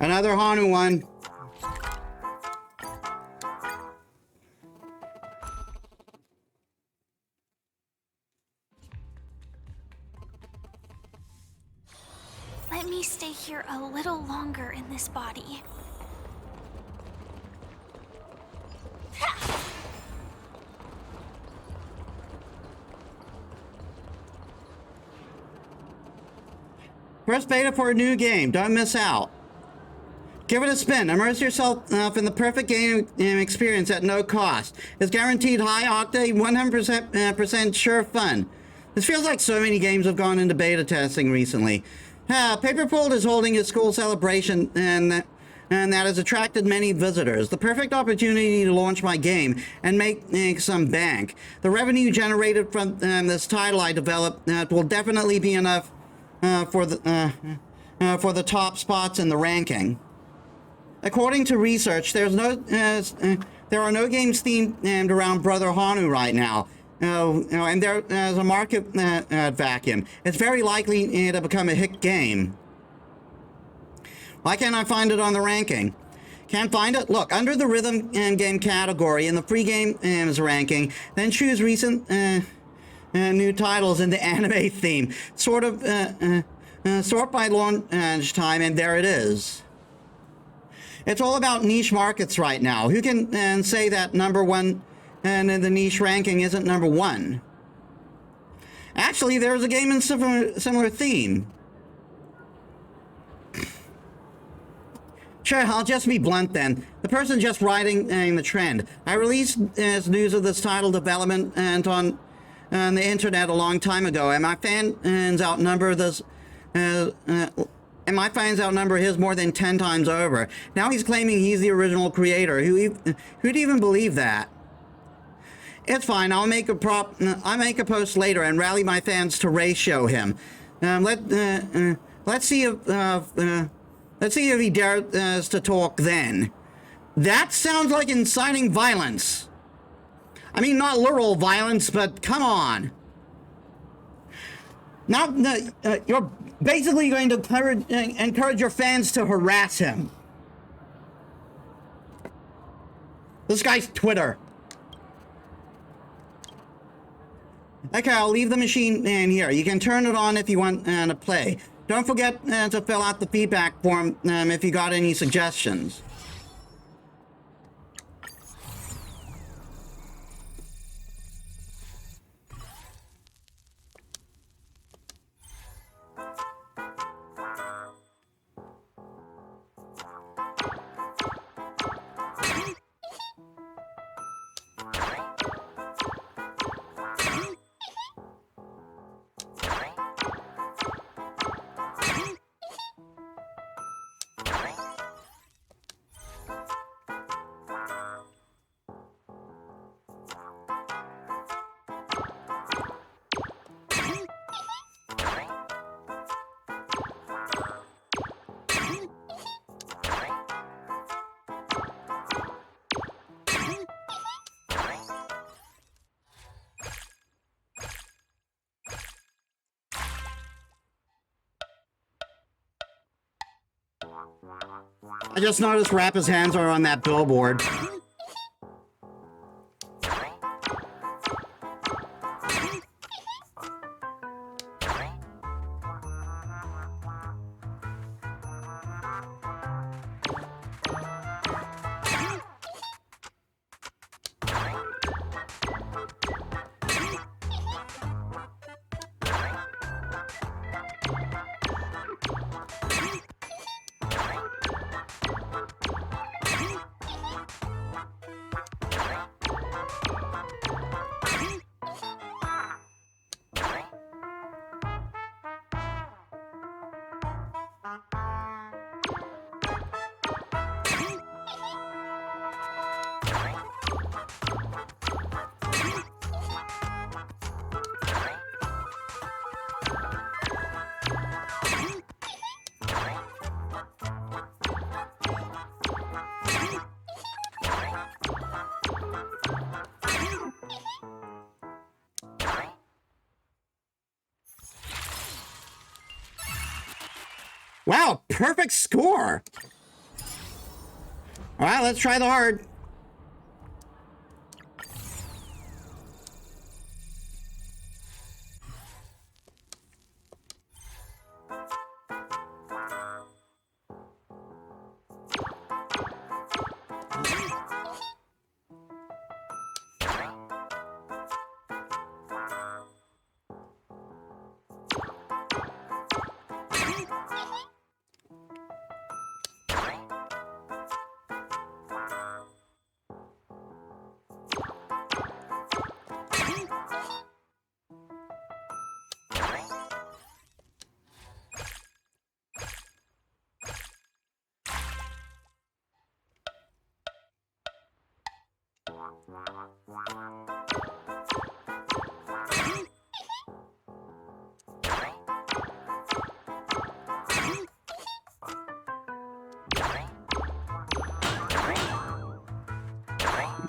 Another Hanu one. Let me stay here a little longer in this body. First beta for a new game. Don't miss out. Give it a spin. Immerse yourself in the perfect game experience at no cost. It's guaranteed high octane, 100% sure fun. This feels like so many games have gone into beta testing recently. Paperfold is holding a school celebration and that has attracted many visitors. The perfect opportunity to launch my game and make some bank. The revenue generated from this title I developed will definitely be enough for the top spots in the ranking. According to research, there are no games themed around Brother Hanu right now. And there's a market vacuum. It's very likely to become a hit game. Why can't I find it on the ranking? Can't find it? Look, under the rhythm game category in the free games ranking, then choose recent new titles in the anime theme. Sort by launch time, and there it is. It's all about niche markets right now. Who can say that number one and the niche ranking isn't number one? Actually, there's a game in similar theme. Sure, I'll just be blunt then. The person just riding the trend. I released news of this title development and on the internet a long time ago, and my fans outnumber this. And my fans outnumber his more than 10 times over. Now he's claiming he's the original creator. Who'd even believe that? It's fine. I'll make a post later and rally my fans to ratio him. Let's see if he dares to talk then. That sounds like inciting violence. I mean, not literal violence, but come on. Now, you're basically going to encourage your fans to harass him. This guy's Twitter. Okay, I'll leave the machine in here. You can turn it on if you want to play. Don't forget to fill out the feedback form if you got any suggestions. I just noticed Rappa's hands are on that billboard. Wow, perfect score. All right, let's try the hard.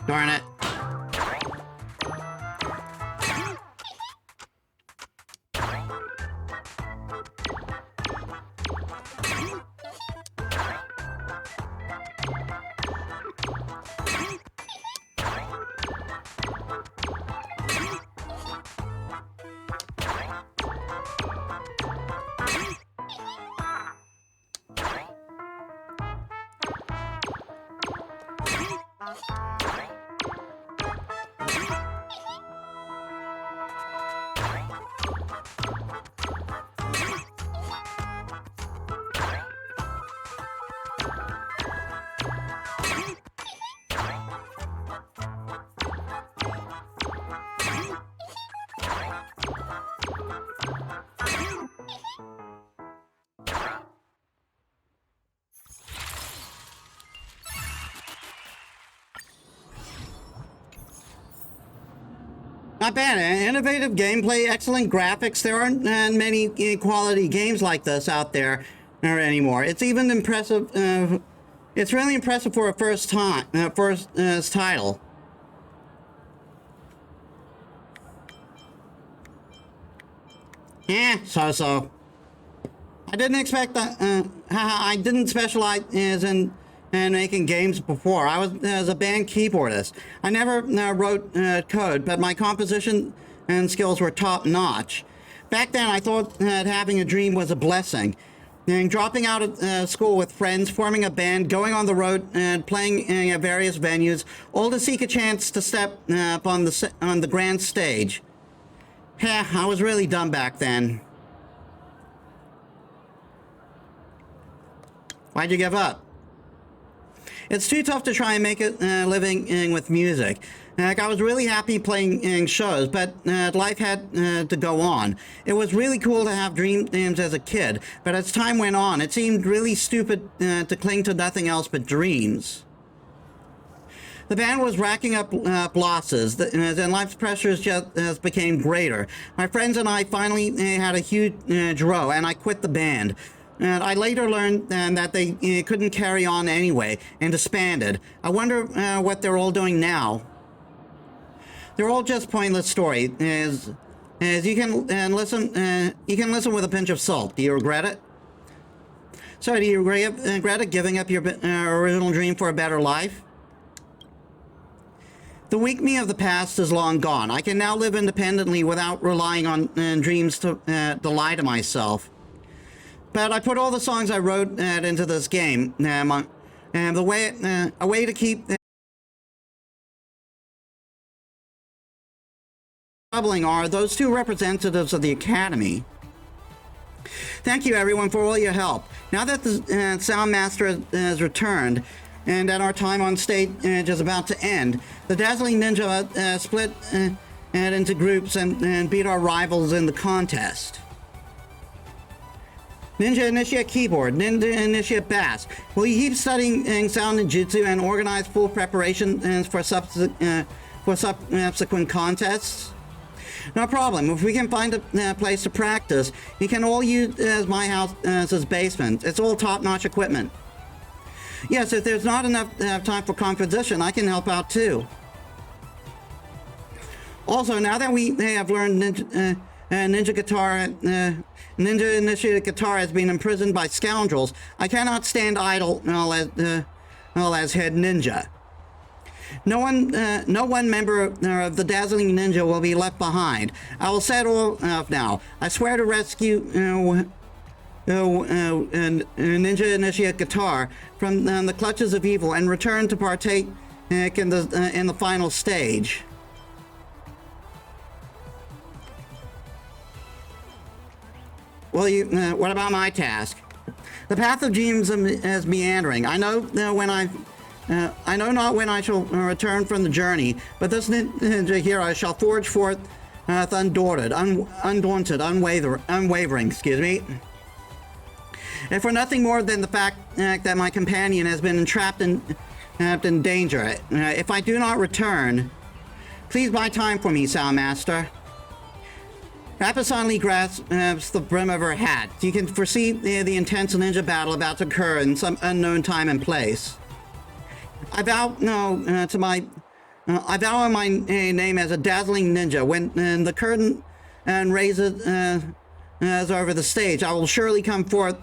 Darn it. Not bad. Innovative gameplay, excellent graphics. There aren't many quality games like this out there anymore. It's even impressive. It's really impressive for a first title. Yeah, so. I didn't expect that. I didn't specialize in making games before. I was as a band keyboardist. I never wrote code, but my composition and skills were top notch. Back then, I thought that having a dream was a blessing. And dropping out of school with friends, forming a band, going on the road, and playing at various venues, all to seek a chance to step up on the grand stage. Yeah, I was really dumb back then. Why'd you give up? It's too tough to try and make a living with music. Like, I was really happy playing in shows, but life had to go on. It was really cool to have dreams as a kid, but as time went on, it seemed really stupid to cling to nothing else but dreams. The band was racking up losses, and life's pressures just became greater. My friends and I finally had a huge row, and I quit the band. And I later learned that they couldn't carry on anyway and disbanded. I wonder what they're all doing now. They're all just pointless stories. As you can listen with a pinch of salt. Do you regret it? So, do you regret it, giving up your original dream for a better life? The weak me of the past is long gone. I can now live independently without relying on dreams to lie to myself. But I put all the songs I wrote into this game, and a way to keep troubling are those two representatives of the Academy. Thank you, everyone, for all your help. Now that the Sound Master has returned, and that our time on stage is about to end, the Dazzling Ninja split into groups and beat our rivals in the contest. Ninja Initiate Keyboard, Ninja Initiate Bass. Will you keep studying sound ninjutsu and organize full preparation for subsequent contests? No problem. If we can find a place to practice, you can all use my house's basement. It's all top-notch equipment. Yes, if there's not enough time for composition, I can help out too. Also, now that we have learned Ninja Initiate Guitar has been imprisoned by scoundrels, I cannot stand idle as head ninja. No one member of the Dazzling Ninja will be left behind. I will set all off now. I swear to rescue Ninja Initiate Guitar from the clutches of evil and return to partake in the final stage. Well, what about my task? The path of dreams is meandering. I know not when I shall return from the journey, but this ninja here I shall forge forth undaunted, unwavering. Excuse me. And for nothing more than the fact that my companion has been entrapped in danger. If I do not return, please buy time for me, Sound Master. Rappa suddenly grasps the brim of her hat. You can foresee the intense ninja battle about to occur in some unknown time and place. I vow in my name as a dazzling ninja. When the curtain raises over the stage, I will surely come forth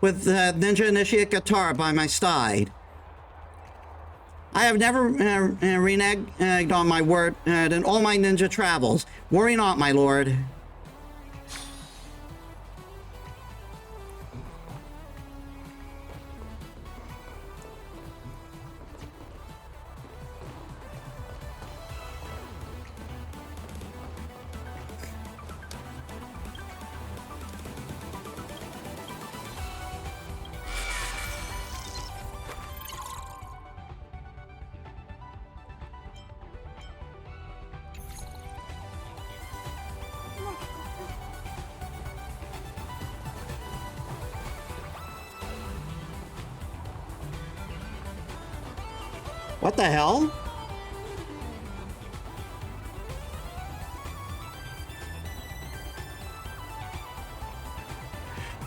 with Ninja Initiate Guitar by my side. I have never reneged on my word in all my ninja travels. Worry not, my lord. What the hell?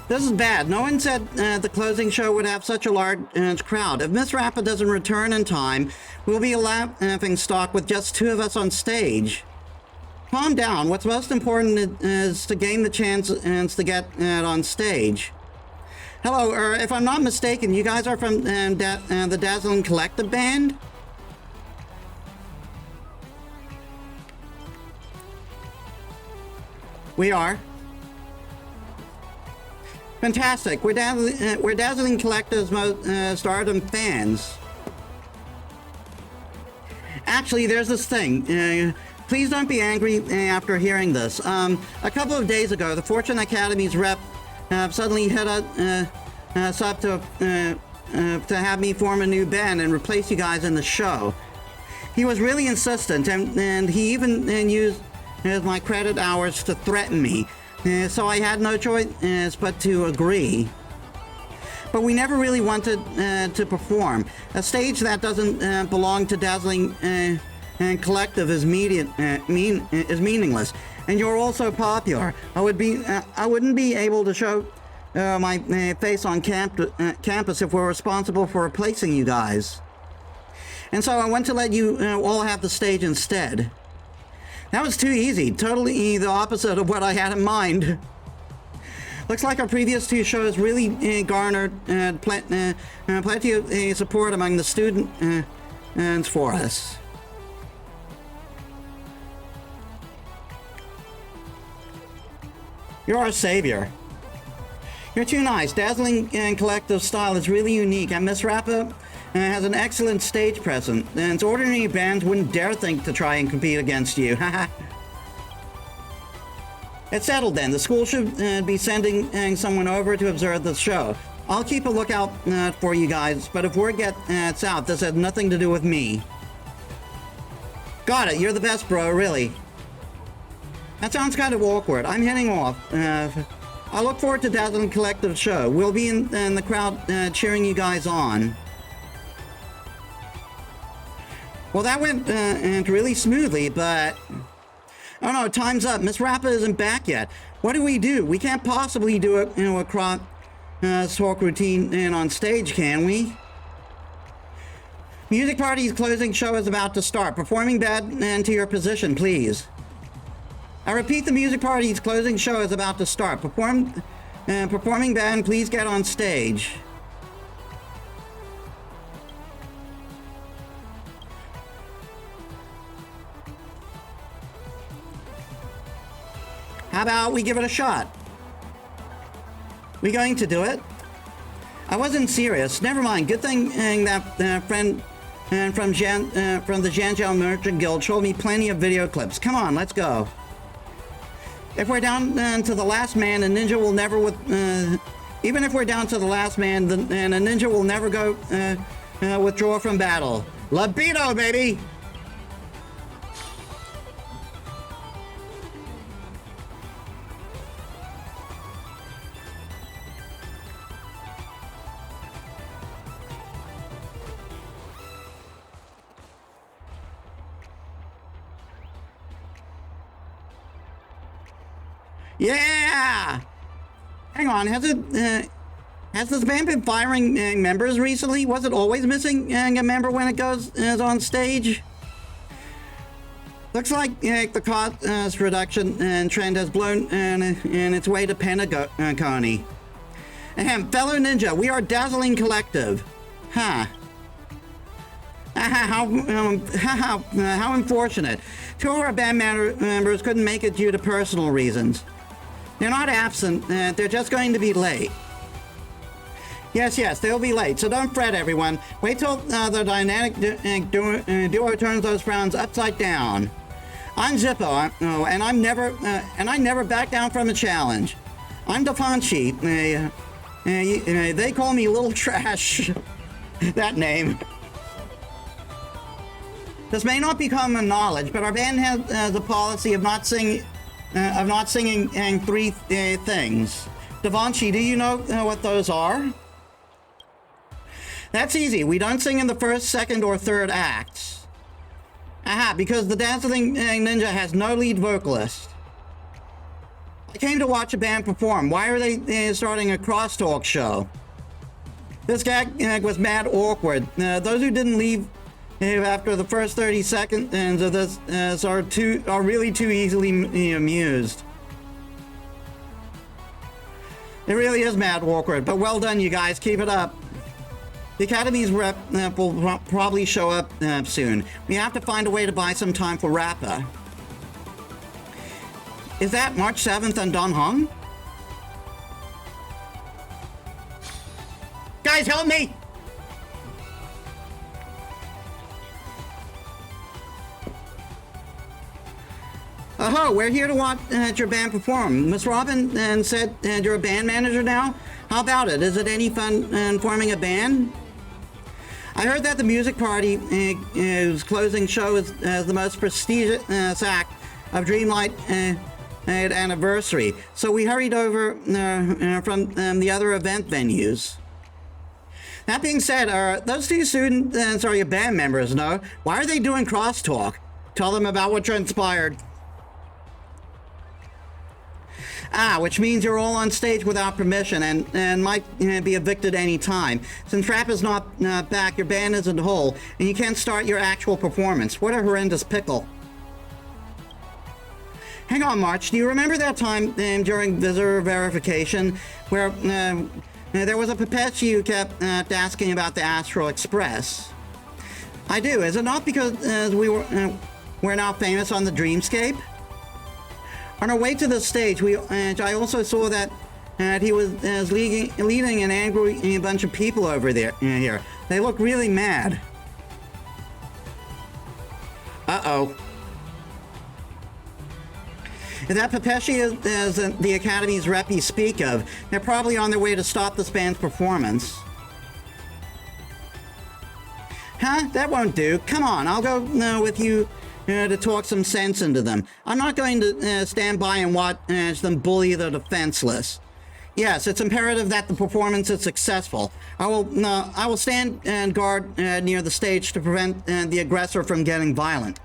This is bad. No one said the closing show would have such a large crowd. If Miss Rappa doesn't return in time, we'll be a laughing stock with just 2 of us on stage. Calm down. What's most important is to gain the chance to get on stage. Hello, if I'm not mistaken, you guys are from the Dazzling Collective band? We are. Fantastic. We're Dazzling Collective's most stardom fans. Actually, there's this thing. Please don't be angry after hearing this. A couple of days ago, the Fortune Academy's rep suddenly hit us up to have me form a new band and replace you guys in the show. He was really insistent, and he even used my credit hours to threaten me. So I had no choice but to agree. But we never really wanted to perform. A stage that doesn't belong to Dazzling Collective is meaningless. And you're also popular. I wouldn't be able to show my face on campus if we're responsible for replacing you guys. And so I want to let you all have the stage instead. That was too easy. Totally the opposite of what I had in mind. Looks like our previous 2 shows really garnered plenty of support among the students for us. You're our savior. You're too nice. Dazzling Collective style is really unique, and Miss Rappa has an excellent stage presence, and ordinary bands wouldn't dare think to try and compete against you. It's settled then. The school should be sending someone over to observe the show. I'll keep a lookout for you guys, but if word gets out, this has nothing to do with me. Got it. You're the best, bro, really. That sounds kind of awkward. I'm heading off. I look forward to Dazzling Collective's show. We'll be in the crowd cheering you guys on. Well, that went really smoothly, but... Oh no, time's up. Miss Rappa isn't back yet. What do? We can't possibly do a cross talk routine on stage, can we? Music Party's closing show is about to start. Performing band to your position, please. I repeat, the Music Party's closing show is about to start. Performing band, please get on stage. How about we give it a shot? We going to do it? I wasn't serious. Never mind. Good thing that friend from the Janjiao Merchant Guild showed me plenty of video clips. Come on, let's go. If we're down to the last man, a ninja will never even if we're down to the last man, and a ninja will never go withdraw from battle. Libido, baby! Yeah! Hang on, has this band been firing members recently? Was it always missing a member when it is on stage? Looks like the cost reduction trend has blown in its way to Pentagon. Fellow ninja, we are Dazzling Collective. Huh. How unfortunate. 2 of our band members couldn't make it due to personal reasons. They're not absent, they're just going to be late. Yes, they'll be late, so don't fret, everyone. Wait till the dynamic duo turns those frowns upside down. I'm Zippo, and I never back down from a challenge. I'm Defanchi. They call me Little Trash. That name. This may not be common knowledge, but our band has a policy of not singing 3 things. Devanshi, do you know what those are? That's easy. We don't sing in the first, second, or third acts. Aha, because the Dazzling Ninja has no lead vocalist. I came to watch a band perform. Why are they starting a crosstalk show? This gag was mad awkward. Those who didn't leave after the first 30 seconds of this are really too easily amused. It really is mad awkward, but well done, you guys. Keep it up. The Academy's rep will probably show up soon. We have to find a way to buy some time for Rappa. Is that March 7th on Don Hong? Guys, help me! Oh, we're here to watch your band perform. Miss Robin said you're a band manager now? How about it? Is it any fun forming a band? I heard that the music party is closing show as the most prestigious act of Dreamlight anniversary, so we hurried over from the other event venues. That being said, those two students are your band members, no? Why are they doing crosstalk? Tell them about what transpired. Which means you're all on stage without permission and might be evicted any time. Since Rap is not back, your band isn't whole, and you can't start your actual performance. What a horrendous pickle. Hang on, March, do you remember that time during visitor verification where there was a Pepechi who kept asking about the Astral Express? I do. Is it not because we're now famous on the Dreamscape? On our way to the stage, I also saw that he was leading an angry bunch of people over there. Here, they look really mad. Uh-oh. If that Pepeshi is the Academy's rep you speak of, they're probably on their way to stop this band's performance. Huh? That won't do. Come on, I'll go with you to talk some sense into them. I'm not going to stand by and watch them bully the defenseless. Yes, it's imperative that the performance is successful. I will stand and guard near the stage to prevent the aggressor from getting violent.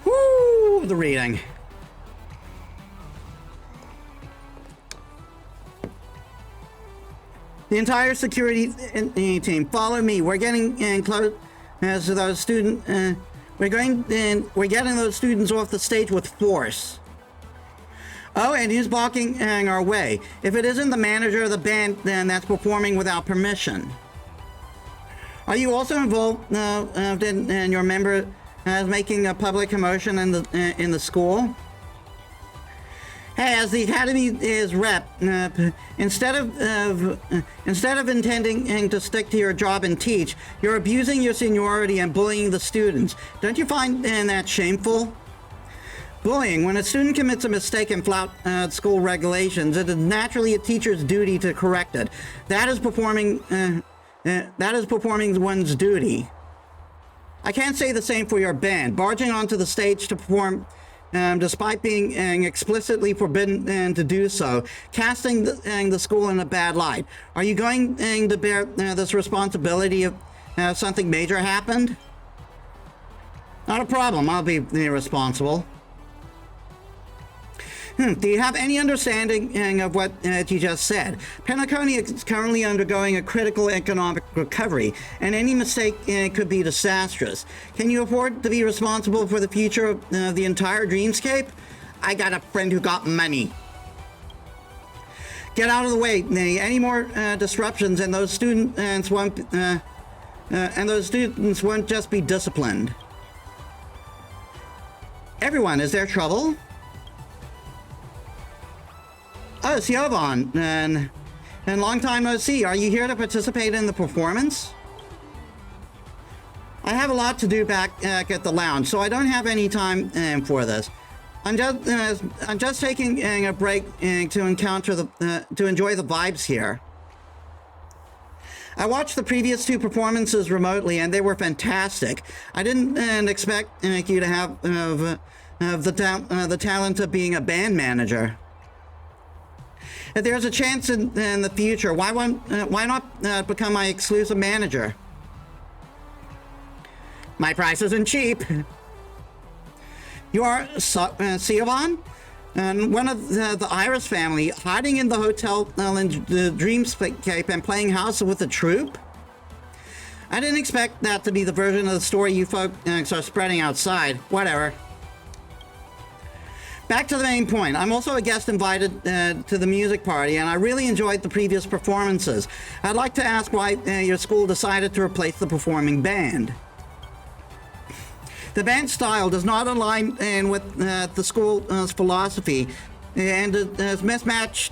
Woo! The reading. The entire security team, follow me. We're getting close to those students. We're getting those students off the stage with force. Oh, and he's blocking our way. If it isn't the manager of the band, then that's performing without permission. Are you also involved in your member making a public commotion in the school? Hey, as the Academy's rep, instead of intending to stick to your job and teach, you're abusing your seniority and bullying the students. Don't you find that shameful? Bullying. When a student commits a mistake and flout school regulations, it is naturally a teacher's duty to correct it. That is performing one's duty. I can't say the same for your band. Barging onto the stage to perform, despite being explicitly forbidden to do so, casting the school in a bad light. Are you going to bear this responsibility if something major happened? Not a problem. I'll be responsible. Do you have any understanding of what you just said? Penacony is currently undergoing a critical economic recovery, and any mistake could be disastrous. Can you afford to be responsible for the future of the entire Dreamscape? I got a friend who got money. Get out of the way. Any more disruptions, and those students won't just be disciplined. Everyone, is there trouble? Oh, it's Yovan, and long time no see. Are you here to participate in the performance? I have a lot to do back at the lounge, so I don't have any time for this. I'm just taking a break to enjoy the vibes here. I watched the previous two performances remotely, and they were fantastic. I didn't expect you to have the talent of being a band manager. If there's a chance in the future, why not become my exclusive manager? You are Siobhan? And one of the Iris family hiding in the hotel in the Dreamscape and playing house with the troupe? I didn't expect that to be the version of the story you folks are spreading outside. Whatever. Back to the main point. I'm also a guest invited to the music party, and I really enjoyed the previous performances. I'd like to ask why your school decided to replace the performing band. The band style does not align with the school's philosophy, and is mismatched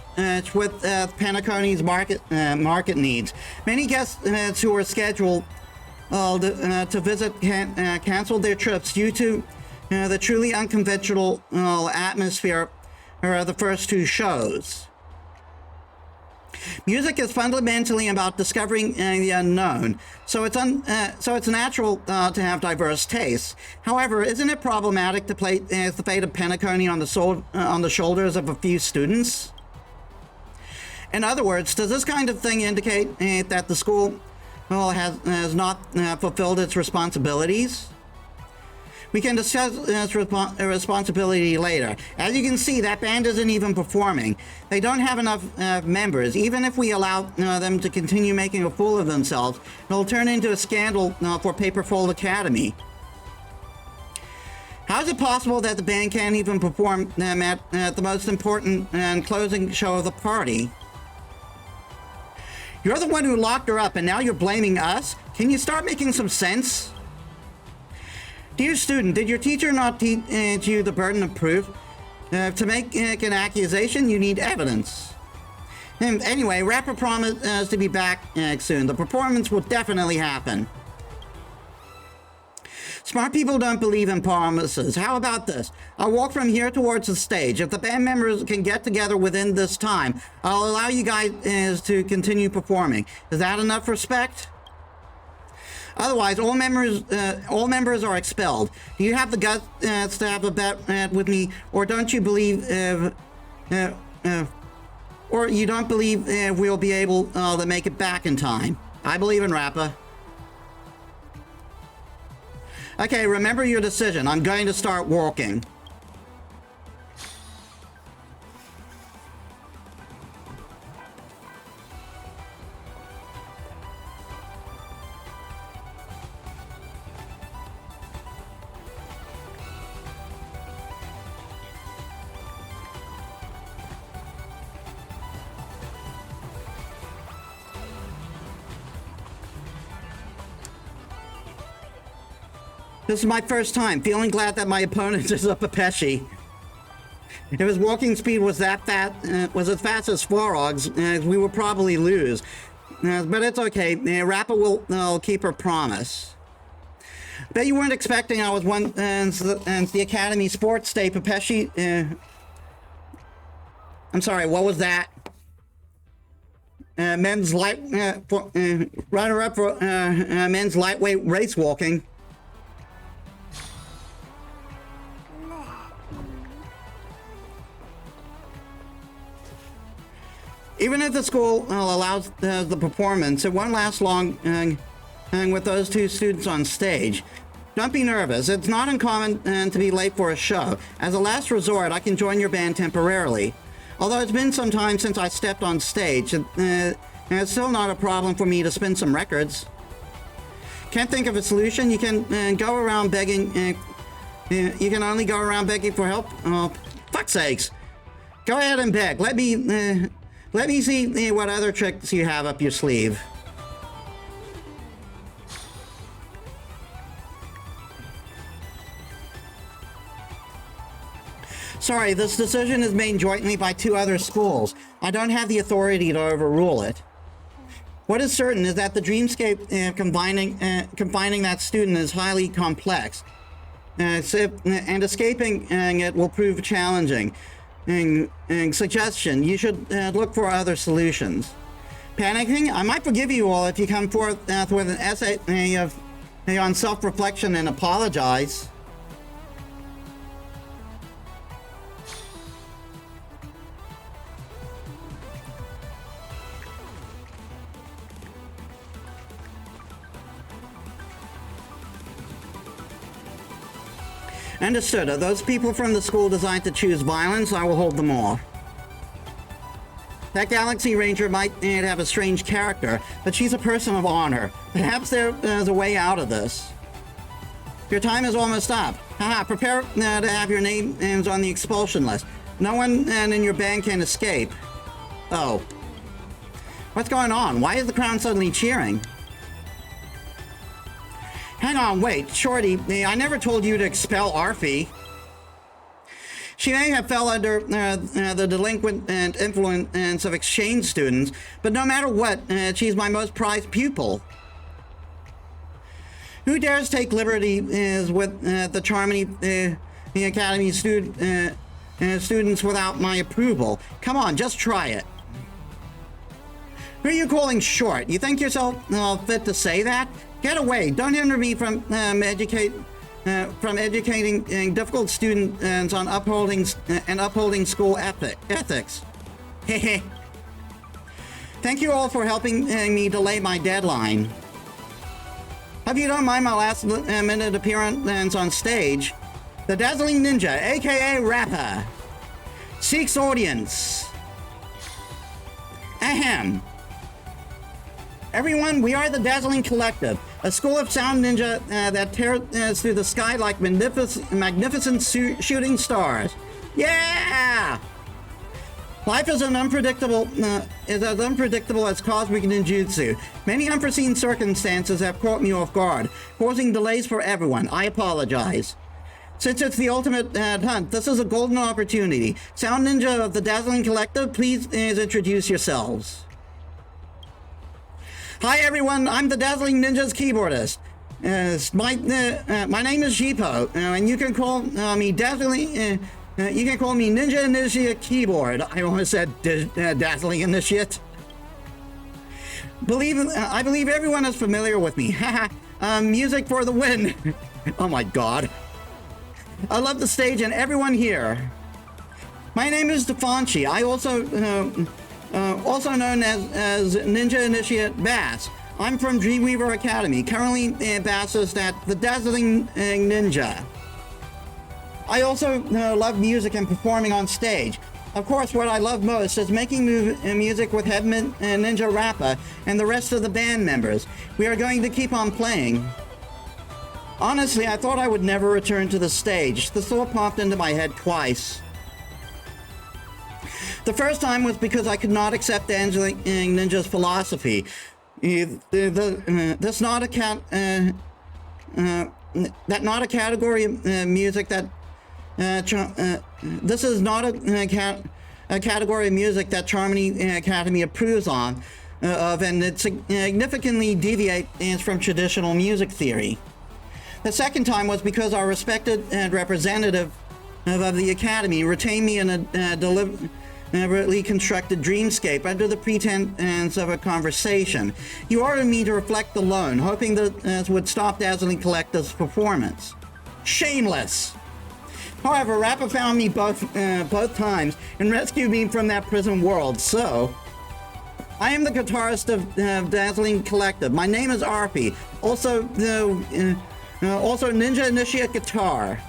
with Penacony's market needs. Many guests who were scheduled to visit canceled their trips due to the truly unconventional atmosphere of the first two shows. Music is fundamentally about discovering the unknown, so it's natural to have diverse tastes. However, isn't it problematic to play the fate of Penacony on the shoulders of a few students? In other words, does this kind of thing indicate that the school has not fulfilled its responsibilities? We can discuss responsibility later. As you can see, that band isn't even performing. They don't have enough members. Even if we allow them to continue making a fool of themselves, it'll turn into a scandal for Paperfold Academy. How is it possible that the band can't even perform at the most important and closing show of the party? You're the one who locked her up, and now you're blaming us? Can you start making some sense? Dear student, did your teacher not teach you the burden of proof? To make an accusation, you need evidence. And anyway, Rapper promised to be back soon. The performance will definitely happen. Smart people don't believe in promises. How about this? I'll walk from here towards the stage. If the band members can get together within this time, I'll allow you guys to continue performing. Is that enough respect? Otherwise, all members are expelled. Do you have the guts to have a bet with me, or don't you believe, or you don't believe we'll be able to make it back in time? I believe in Rappa. Okay, remember your decision. I'm going to start walking. This is my first time, feeling glad that my opponent is a Pepeshi. If his walking speed was as fast as Svarog's, we would probably lose. But it's okay, Rappa will keep her promise. Bet you weren't expecting I was one the Academy Sports Day Pepeshi. I'm sorry, what was that? Men's runner-up for men's lightweight race walking. Even if the school allows the performance, it won't last long with those two students on stage. Don't be nervous. It's not uncommon to be late for a show. As a last resort, I can join your band temporarily. Although it's been some time since I stepped on stage, it's still not a problem for me to spin some records. Can't think of a solution? You can go around begging. You can only go around begging for help? Oh, fuck's sakes. Go ahead and beg. Let me see what other tricks you have up your sleeve. Sorry, this decision is made jointly by two other schools. I don't have the authority to overrule it. What is certain is that the dreamscape confining that student is highly complex. And escaping it will prove challenging. And suggestion, you should look for other solutions. Panicking? I might forgive you all if you come forth with an essay on self-reflection and apologize. Understood. Are those people from the school designed to choose violence? I will hold them off. That Galaxy Ranger might have a strange character, but she's a person of honor. Perhaps there's a way out of this. Your time is almost up. Haha, prepare to have your names on the expulsion list. No one in your band can escape. Oh. What's going on? Why is the crowd suddenly cheering? Hang on, wait, Shorty, I never told you to expel Arfie. She may have fell under the delinquent and influence of exchange students, but no matter what, she's my most prized pupil. Who dares take liberties with the Charmony Academy students without my approval? Come on, just try it. Who are you calling short? You think yourself fit to say that? Get away! Don't hinder me from educating difficult students on upholding school ethics. Hehe. Thank you all for helping me delay my deadline. Hope you don't mind my last minute appearance on stage. The Dazzling Ninja, aka Rapper, seeks audience. Ahem. Everyone, we are the Dazzling Collective, a school of sound ninja that tears through the sky like magnificent shooting stars. Yeah! Life is as unpredictable as cosmic ninjutsu. Many unforeseen circumstances have caught me off guard, causing delays for everyone. I apologize. Since it's the ultimate hunt, this is a golden opportunity. Sound Ninja of the Dazzling Collective, please introduce yourselves. Hi everyone, I'm the Dazzling Ninja's keyboardist. My name is Jipo, and you can call me Dazzling. You can call me Ninja Initiate Keyboard. I almost said Dazzling Initiate. I believe everyone is familiar with me. Music for the win. Oh my god. I love the stage and everyone here. My name is Defonchi. I also known as Ninja Initiate Bass. I'm from Dreamweaver Academy, currently bassist at the Dazzling Ninja. I also love music and performing on stage. Of course, what I love most is making music with Head Ninja Rapper and the rest of the band members. We are going to keep on playing. Honestly, I thought I would never return to the stage. The thought popped into my head twice. The first time was because I could not accept Dazzling Ninja's philosophy. That's not a category of music that. This is not a category of music that Charmony Academy approves of, and it significantly deviates from traditional music theory. The second time was because our respected representative of the Academy retained me in a deliberately constructed dreamscape under the pretense of a conversation. He ordered me to reflect alone, hoping that this would stop Dazzling Collective's performance. Shameless! However, Rapper found me both times and rescued me from that prison world, so... I am the guitarist of Dazzling Collective. My name is Arpy, also Ninja Initiate Guitar.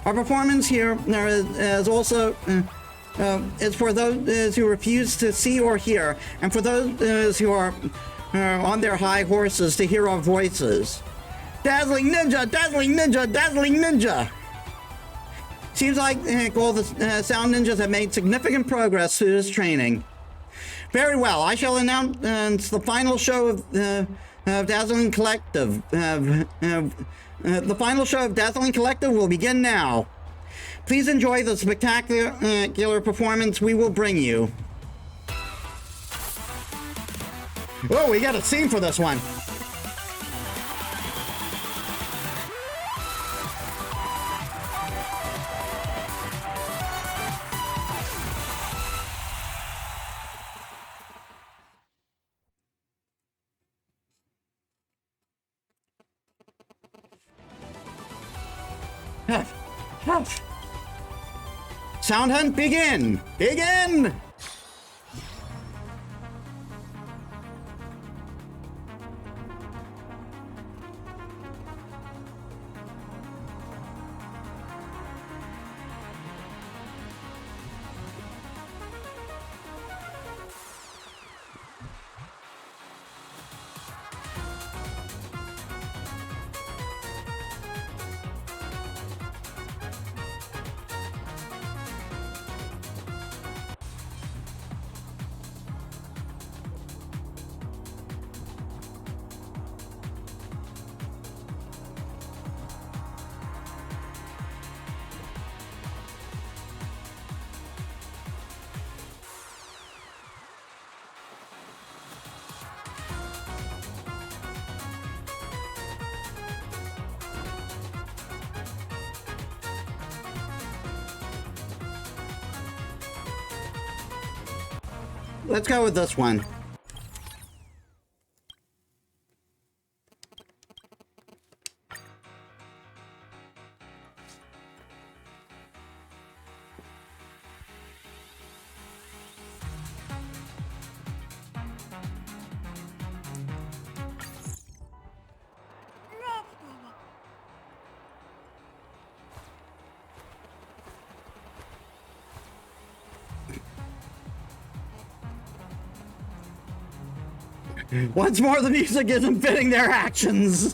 Our performance here is also... is for those who refuse to see or hear, and for those who are on their high horses to hear our voices. Dazzling Ninja! Dazzling Ninja! Dazzling Ninja! Seems like all the sound ninjas have made significant progress through this training. Very well, I shall announce the final show of Dazzling Collective. The final show of Dazzling Collective will begin now. Please enjoy the spectacular performance we will bring you. Whoa, we got a scene for this one. Sound hunt begin! Begin! Let's go with this one. Once more, the music isn't fitting their actions.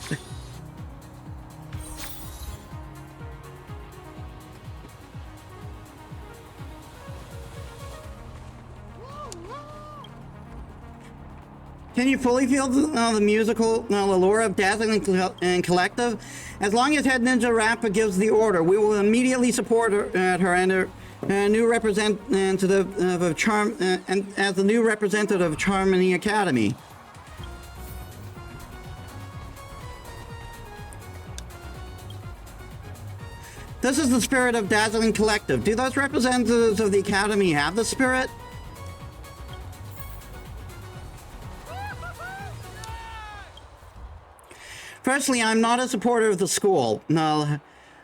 Can you fully feel the musical allure of Dazzling and Collective? As long as Head Ninja Rappa gives the order, we will immediately support her and her new representative of Charm and as the new representative of Charmony Academy. This is the spirit of Dazzling Collective. Do those representatives of the Academy have the spirit? Firstly, I'm not a supporter of the school. No,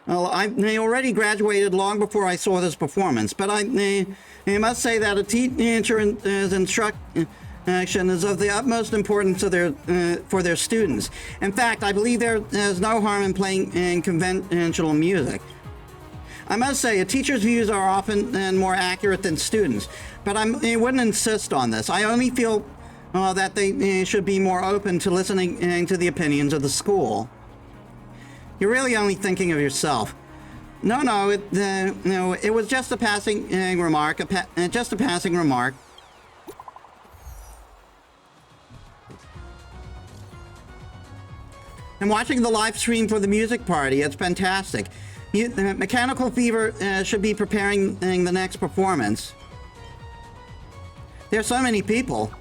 I already graduated long before I saw this performance, but I must say that a teacher's instruction is of the utmost importance to for their students. In fact, I believe there is no harm in playing conventional music. I must say, a teacher's views are often more accurate than students, but I wouldn't insist on this. I only feel that they should be more open to listening to the opinions of the school. You're really only thinking of yourself. No, it was just a passing remark, just a passing remark. I'm watching the live stream for the music party. It's fantastic. Mechanical Fever should be preparing the next performance. There's so many people.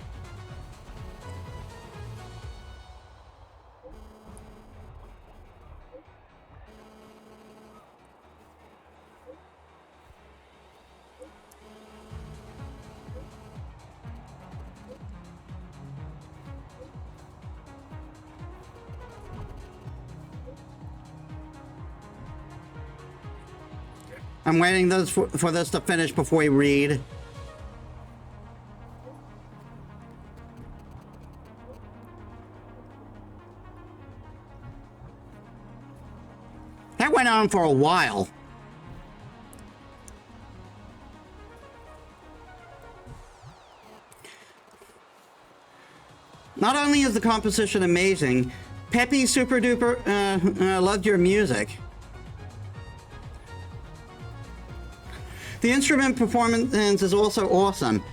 I'm waiting for this to finish before we read. That went on for a while. Not only is the composition amazing, Peppy Super Duper loved your music. The instrument performance is also awesome.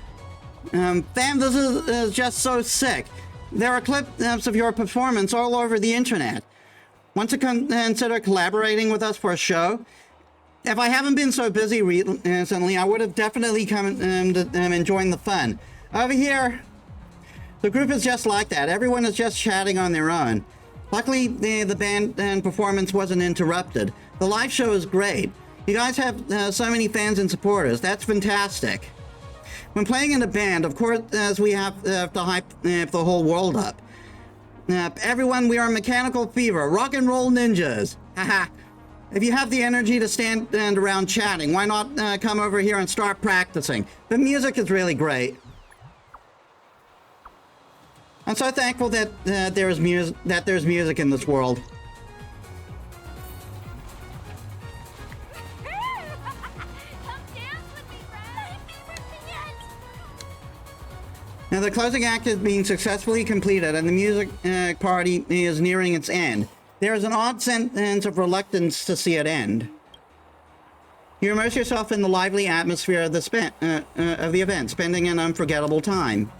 Fam, this is just so sick. There are clips of your performance all over the internet. Want to consider collaborating with us for a show? If I haven't been so busy recently, I would have definitely come and joined the fun. Over here, the group is just like that. Everyone is just chatting on their own. Luckily, the band and performance wasn't interrupted. The live show is great. You guys have so many fans and supporters. That's fantastic. When playing in a band, of course, we have to hype the whole world up. Everyone, we are Mechanical Fever, rock and roll ninjas. Haha. If you have the energy to stand around chatting, why not come over here and start practicing? The music is really great. I'm so thankful that there's music in this world. Now the closing act is being successfully completed and the music party is nearing its end. There is an odd sense of reluctance to see it end. You immerse yourself in the lively atmosphere of the event, spending an unforgettable time.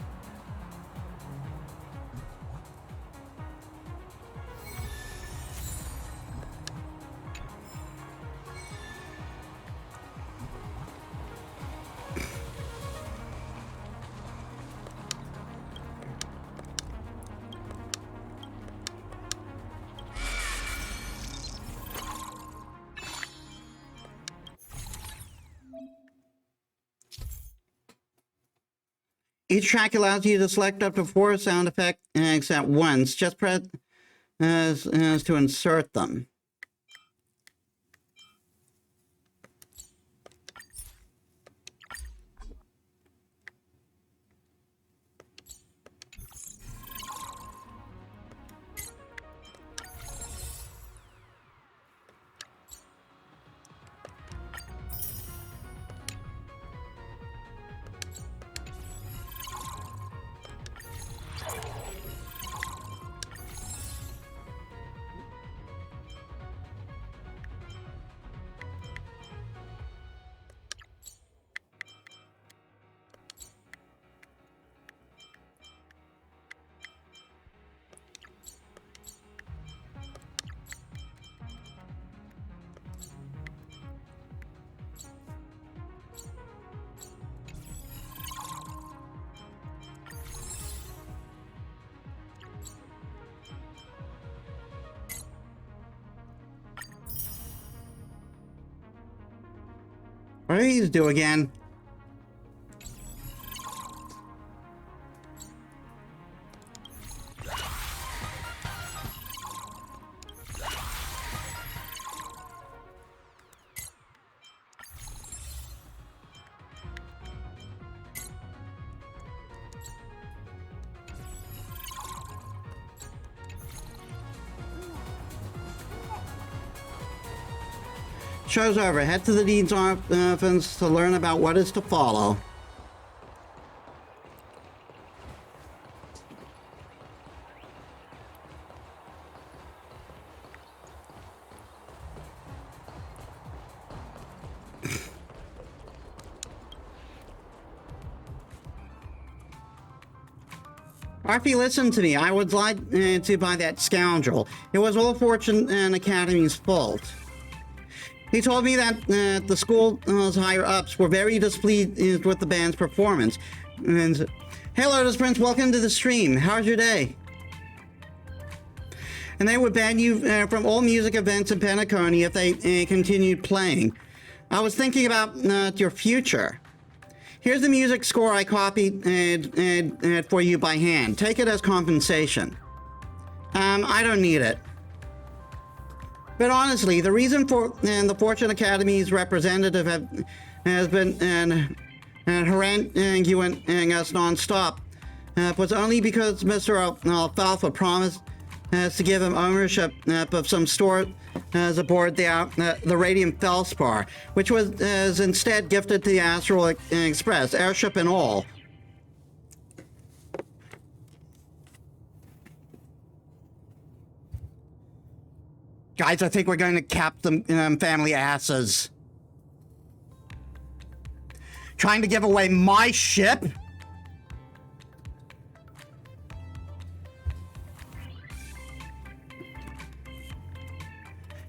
Each track allows you to select up to 4 sound effects at once. Just press as to insert them. What do these do again? Show's over. Head to the Dean's office to learn about what is to follow. Arfie, listen to me. I was lied to by that scoundrel. It was all Fortune and Academy's fault. He told me that the school's higher-ups were very displeased with the band's performance. And, hey, Lotus Prince, welcome to the stream. How's your day? And they would ban you from all music events in Penacony if they continued playing. I was thinking about your future. Here's the music score I copied for you by hand. Take it as compensation. I don't need it. But honestly, the reason for the Fortune Academy's representative has been haranguing us non-stop was only because Mr. Alfalfa promised to give him ownership of some store aboard the Radiant Felspar, which was instead gifted to the Astral Express, airship and all. Guys, I think we're going to cap them family asses. Trying to give away my ship?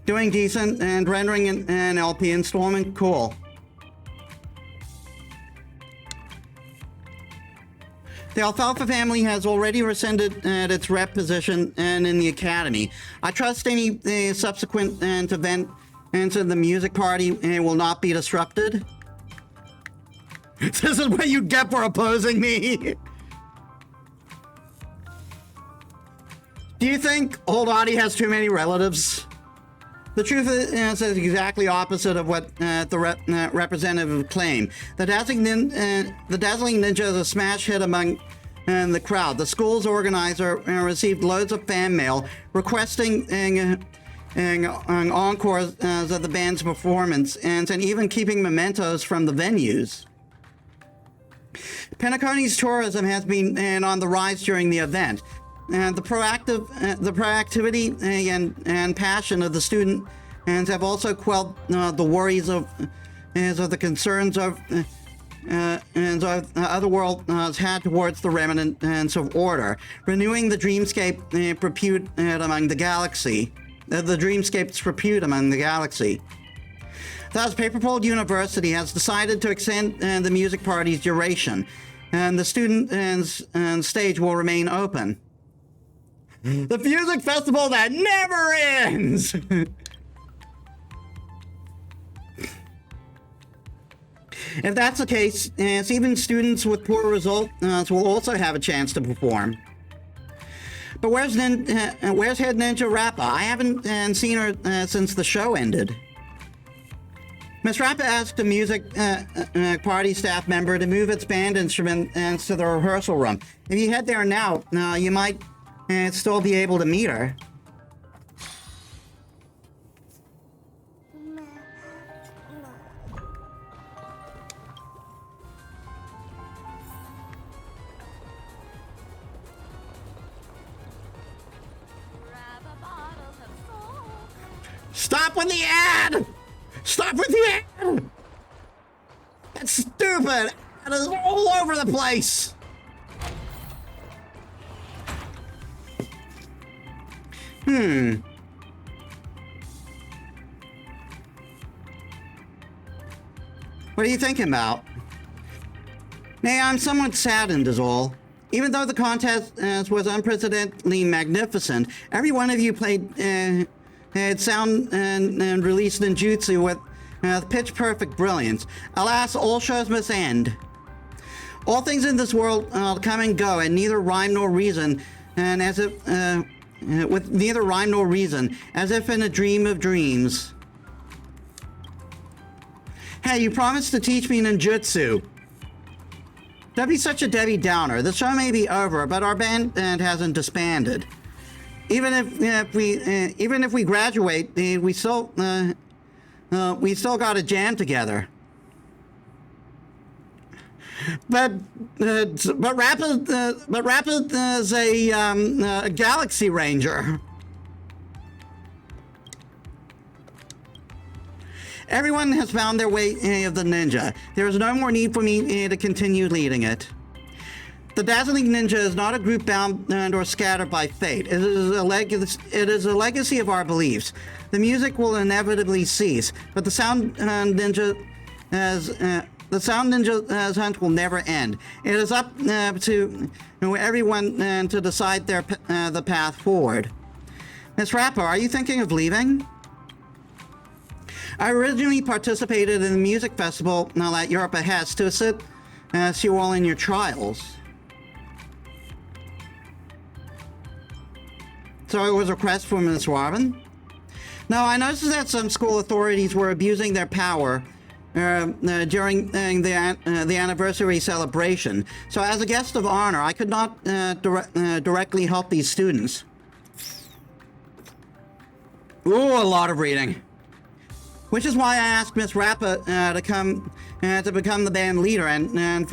Doing decent and rendering an LP installment? Cool. The Alfalfa family has already rescinded its rep position and in the Academy. I trust any subsequent event into the music party will not be disrupted. This is what you get for opposing me. Do you think Old Audie has too many relatives? The truth is exactly opposite of what the representative claimed. The Dazzling Ninja is a smash hit among the crowd. The school's organizer received loads of fan mail requesting encores of the band's performance and even keeping mementos from the venues. Penacony's tourism has been on the rise during the event. The proactivity and passion of the students have also quelled the worries of the concerns of other world has had towards the remnants of order, renewing the dreamscape repute among the galaxy. The dreamscape's repute among the galaxy. Thus, Paperfold University has decided to extend the music party's duration, and the student stage will remain open. The music festival that never ends! If that's the case, even students with poor results will also have a chance to perform. But where's Head Ninja Rappa? I haven't seen her since the show ended. Miss Rappa asked a music party staff member to move its band instruments to the rehearsal room. If you head there now, you might still be able to meet her. Stop with the ad! Stop with the ad! That's stupid! It is all over the place! What are you thinking about? Nay, I'm somewhat saddened is all. Even though the contest was unprecedentedly magnificent, every one of you played had sound and released ninjutsu with pitch-perfect brilliance. Alas, all shows must end. All things in this world come and go, and neither rhyme nor reason, and as if with neither rhyme nor reason, as if in a dream of dreams. Hey, you promised to teach me ninjutsu. Don't be such a Debbie Downer. The show may be over, but our band hasn't disbanded. Even if we graduate, we still got to jam together. But Rapid is a Galaxy Ranger. Everyone has found their way of the ninja. There is no more need for me to continue leading it. The Dazzling Ninja is not a group bound or scattered by fate. It is a legacy of our beliefs. The music will inevitably cease, but the Sound Ninja's hunt will never end. It is up to everyone to decide the path forward. Miss Rappa, are you thinking of leaving? I originally participated in the music festival at Europa Hest to assist you all in your trials. So it was a request from Ms. Robin? No, I noticed that some school authorities were abusing their power during the anniversary celebration. So as a guest of honor, I could not directly help these students. Ooh, a lot of reading. Which is why I asked Miss Rappa to become the band leader and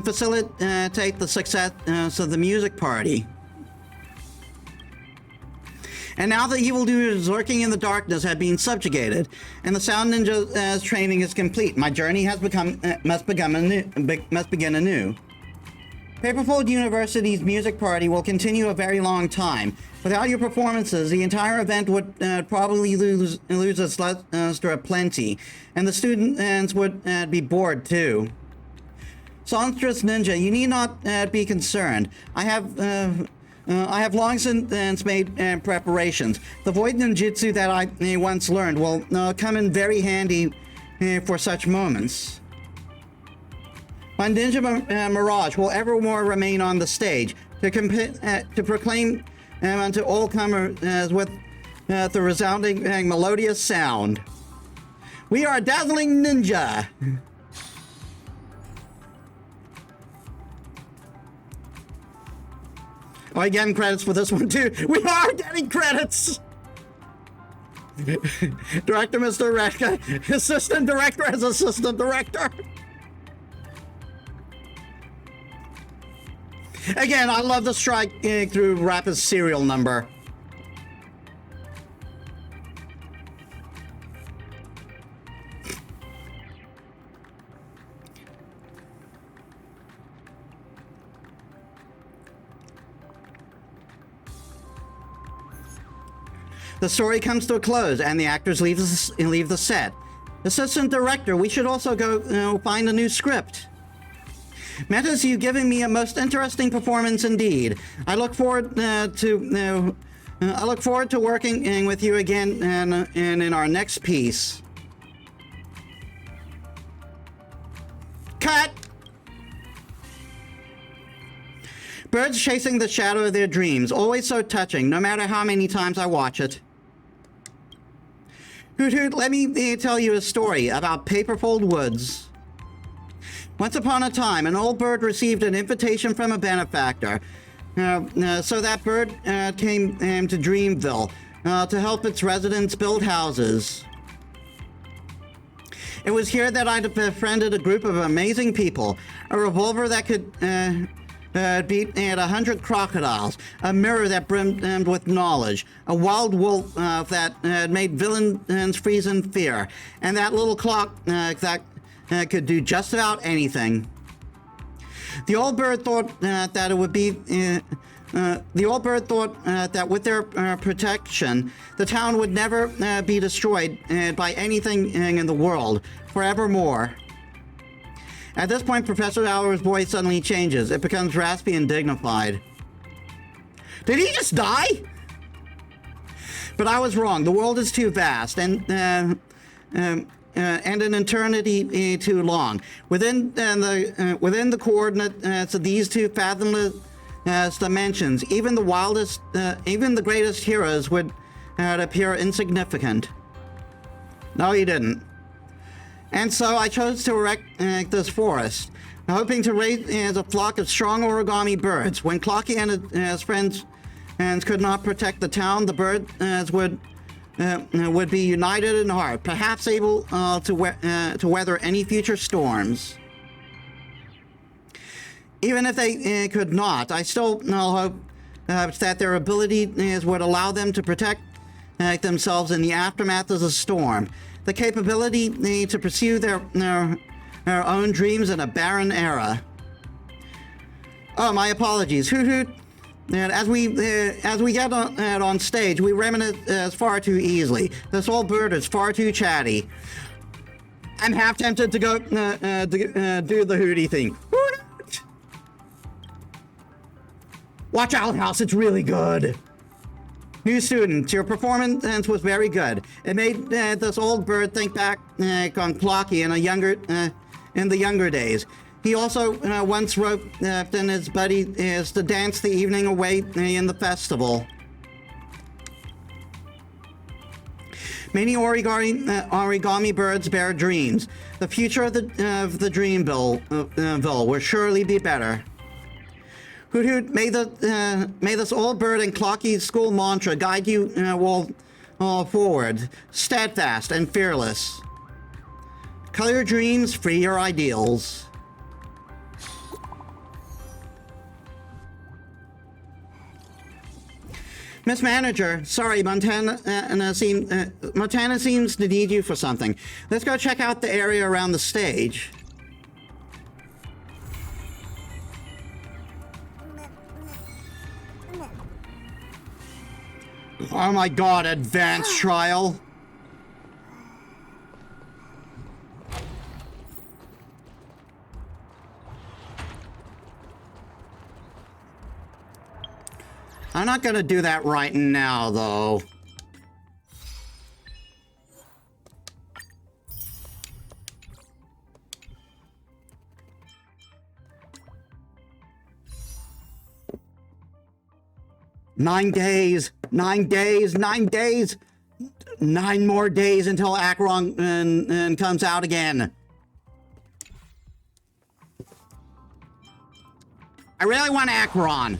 facilitate the success of the music party. And now the evildoers lurking in the darkness have been subjugated, and the Sound Ninja's training is complete. My journey has must begin anew. Paperfold University's music party will continue a very long time. Without your performances, the entire event would probably lose its luster plenty, and the students would be bored too. Songstress Ninja, you need not be concerned. I have long since made preparations. The void ninjutsu that I once learned will come in very handy for such moments. My Ninja Mirage will evermore remain on the stage to proclaim unto all comers with the resounding melodious sound. We are a Dazzling Ninja! Oh, I'm getting credits for this one too. We are getting credits! Director Mr. Reka, assistant director as assistant director. Again, I love the strike through Rappa's serial number. The story comes to a close, and the actors leave the set. Assistant director, we should also go find a new script. Metis, you've given me a most interesting performance indeed. I look forward to working with you again and in our next piece. Cut! Birds chasing the shadow of their dreams, always so touching, no matter how many times I watch it. Hoot Hoot, let me tell you a story about Paperfold Woods. Once upon a time, an old bird received an invitation from a benefactor. So that bird came to Dreamville to help its residents build houses. It was here that I befriended a group of amazing people, a revolver that could beat 100 crocodiles, a mirror that brimmed with knowledge, a wild wolf that made villains freeze in fear, and that little clock that could do just about anything. The old bird thought that it would be. The old bird thought that with their protection, the town would never be destroyed by anything in the world, forevermore. At this point, Professor Hour's voice suddenly changes. It becomes raspy and dignified. Did he just die? But I was wrong. The world is too vast and an eternity too long. Within the coordinates of these two fathomless dimensions, even the greatest heroes would appear insignificant. No, he didn't. And so I chose to erect this forest, hoping to raise a flock of strong origami birds. When Clocky and his friends could not protect the town, the birds would be united in heart, perhaps able to weather any future storms. Even if they could not, I still hope that their abilities would allow them to protect themselves in the aftermath of the storm. The capability to pursue their own dreams in a barren era. Oh, my apologies. Hoot Hoot. And as we get on stage, we reminisce far too easily. This old bird is far too chatty. I'm half tempted to go do the Hootie thing. Hoot! Watch out, House. It's really good. New students, your performance was very good. It made this old bird think back on Clocky in the younger days. He also once wrote in his buddy is to dance the evening away in the festival. Many origami birds bear dreams. The future of the Dreamville will surely be better. Hoot Hoot, may this old bird and Clocky's school mantra guide you all forward, steadfast and fearless. Color your dreams, free your ideals. Miss Manager, sorry, Montana seems to need you for something. Let's go check out the area around the stage. Oh my god, advanced trial. I'm not gonna do that right now, though. Nine days, 9 more days until Acheron comes out again. I really want Acheron.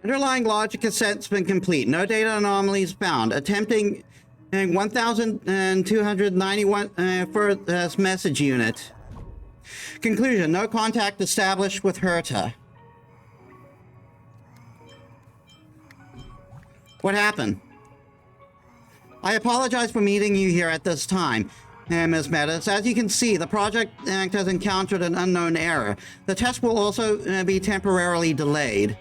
Underlying logic has been complete. No data anomalies found. Attempting 1,291 for this message unit. Conclusion, no contact established with Herta. What happened? I apologize for meeting you here at this time, Ms. Metis. As you can see, the project has encountered an unknown error. The test will also be temporarily delayed.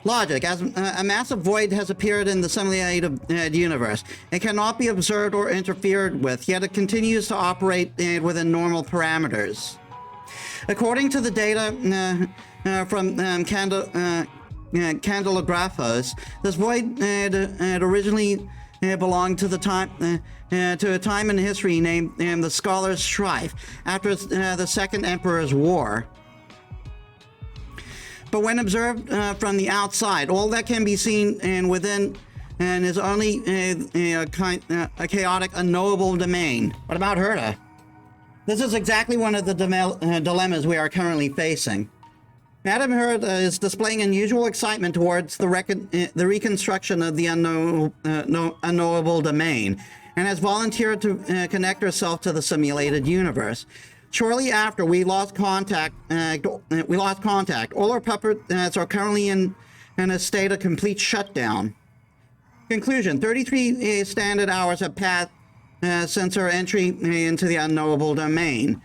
Logic, as a massive void has appeared in the simulated universe. It cannot be observed or interfered with, yet it continues to operate within normal parameters. According to the data from Candelagraphos, this void had originally belonged to a time in history named the Scholar's Strife, after the Second Emperor's War. But when observed from the outside, all that can be seen and within is only a chaotic, unknowable domain. What about Herta? This is exactly one of the dilemmas we are currently facing. Madame Herta is displaying unusual excitement towards the reconstruction of the unknowable domain, and has volunteered to connect herself to the simulated universe. Shortly after we lost contact. All our puppets are currently in a state of complete shutdown. Conclusion: 33 standard hours have passed since our entry into the unknowable domain.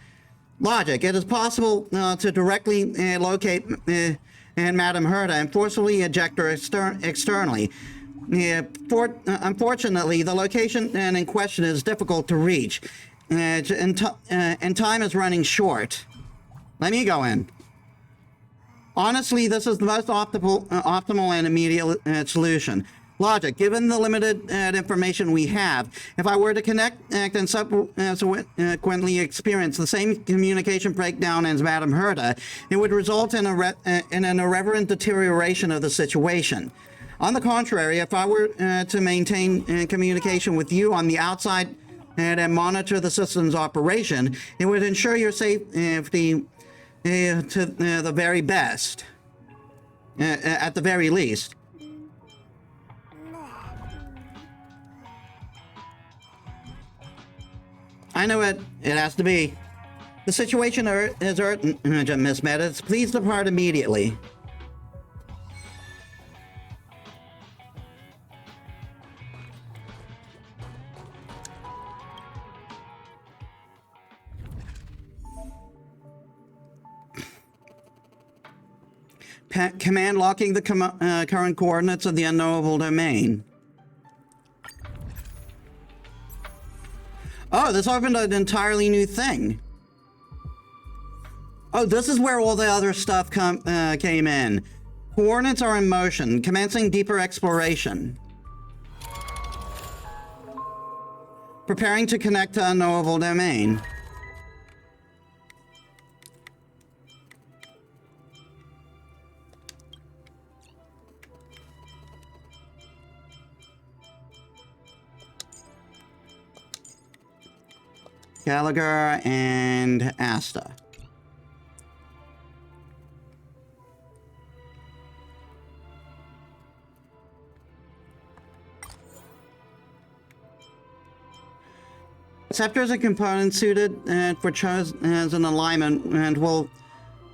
Logic: it is possible to directly locate Madame Herta and forcibly eject her externally. Unfortunately, the location in question is difficult to reach, and time is running short. Let me go in. Honestly, this is the most optimal and immediate solution. Logic: given the limited information we have, if I were to connect and subsequently experience the same communication breakdown as Madame Herta, it would result in an irreverent deterioration of the situation. On the contrary, if I were to maintain communication with you on the outside and monitor the system's operation, it would ensure your safety to the very best, at the very least. I know it has to be. The situation is urgent, Miss Metis. Please depart immediately. Command locking the current coordinates of the unknowable domain. Oh, this opened an entirely new thing. Oh, this is where all the other stuff came in. Coordinates are in motion, commencing deeper exploration. Preparing to connect to unknowable domain. Gallagher and Asta. Scepters and components suited for chosen alignment and will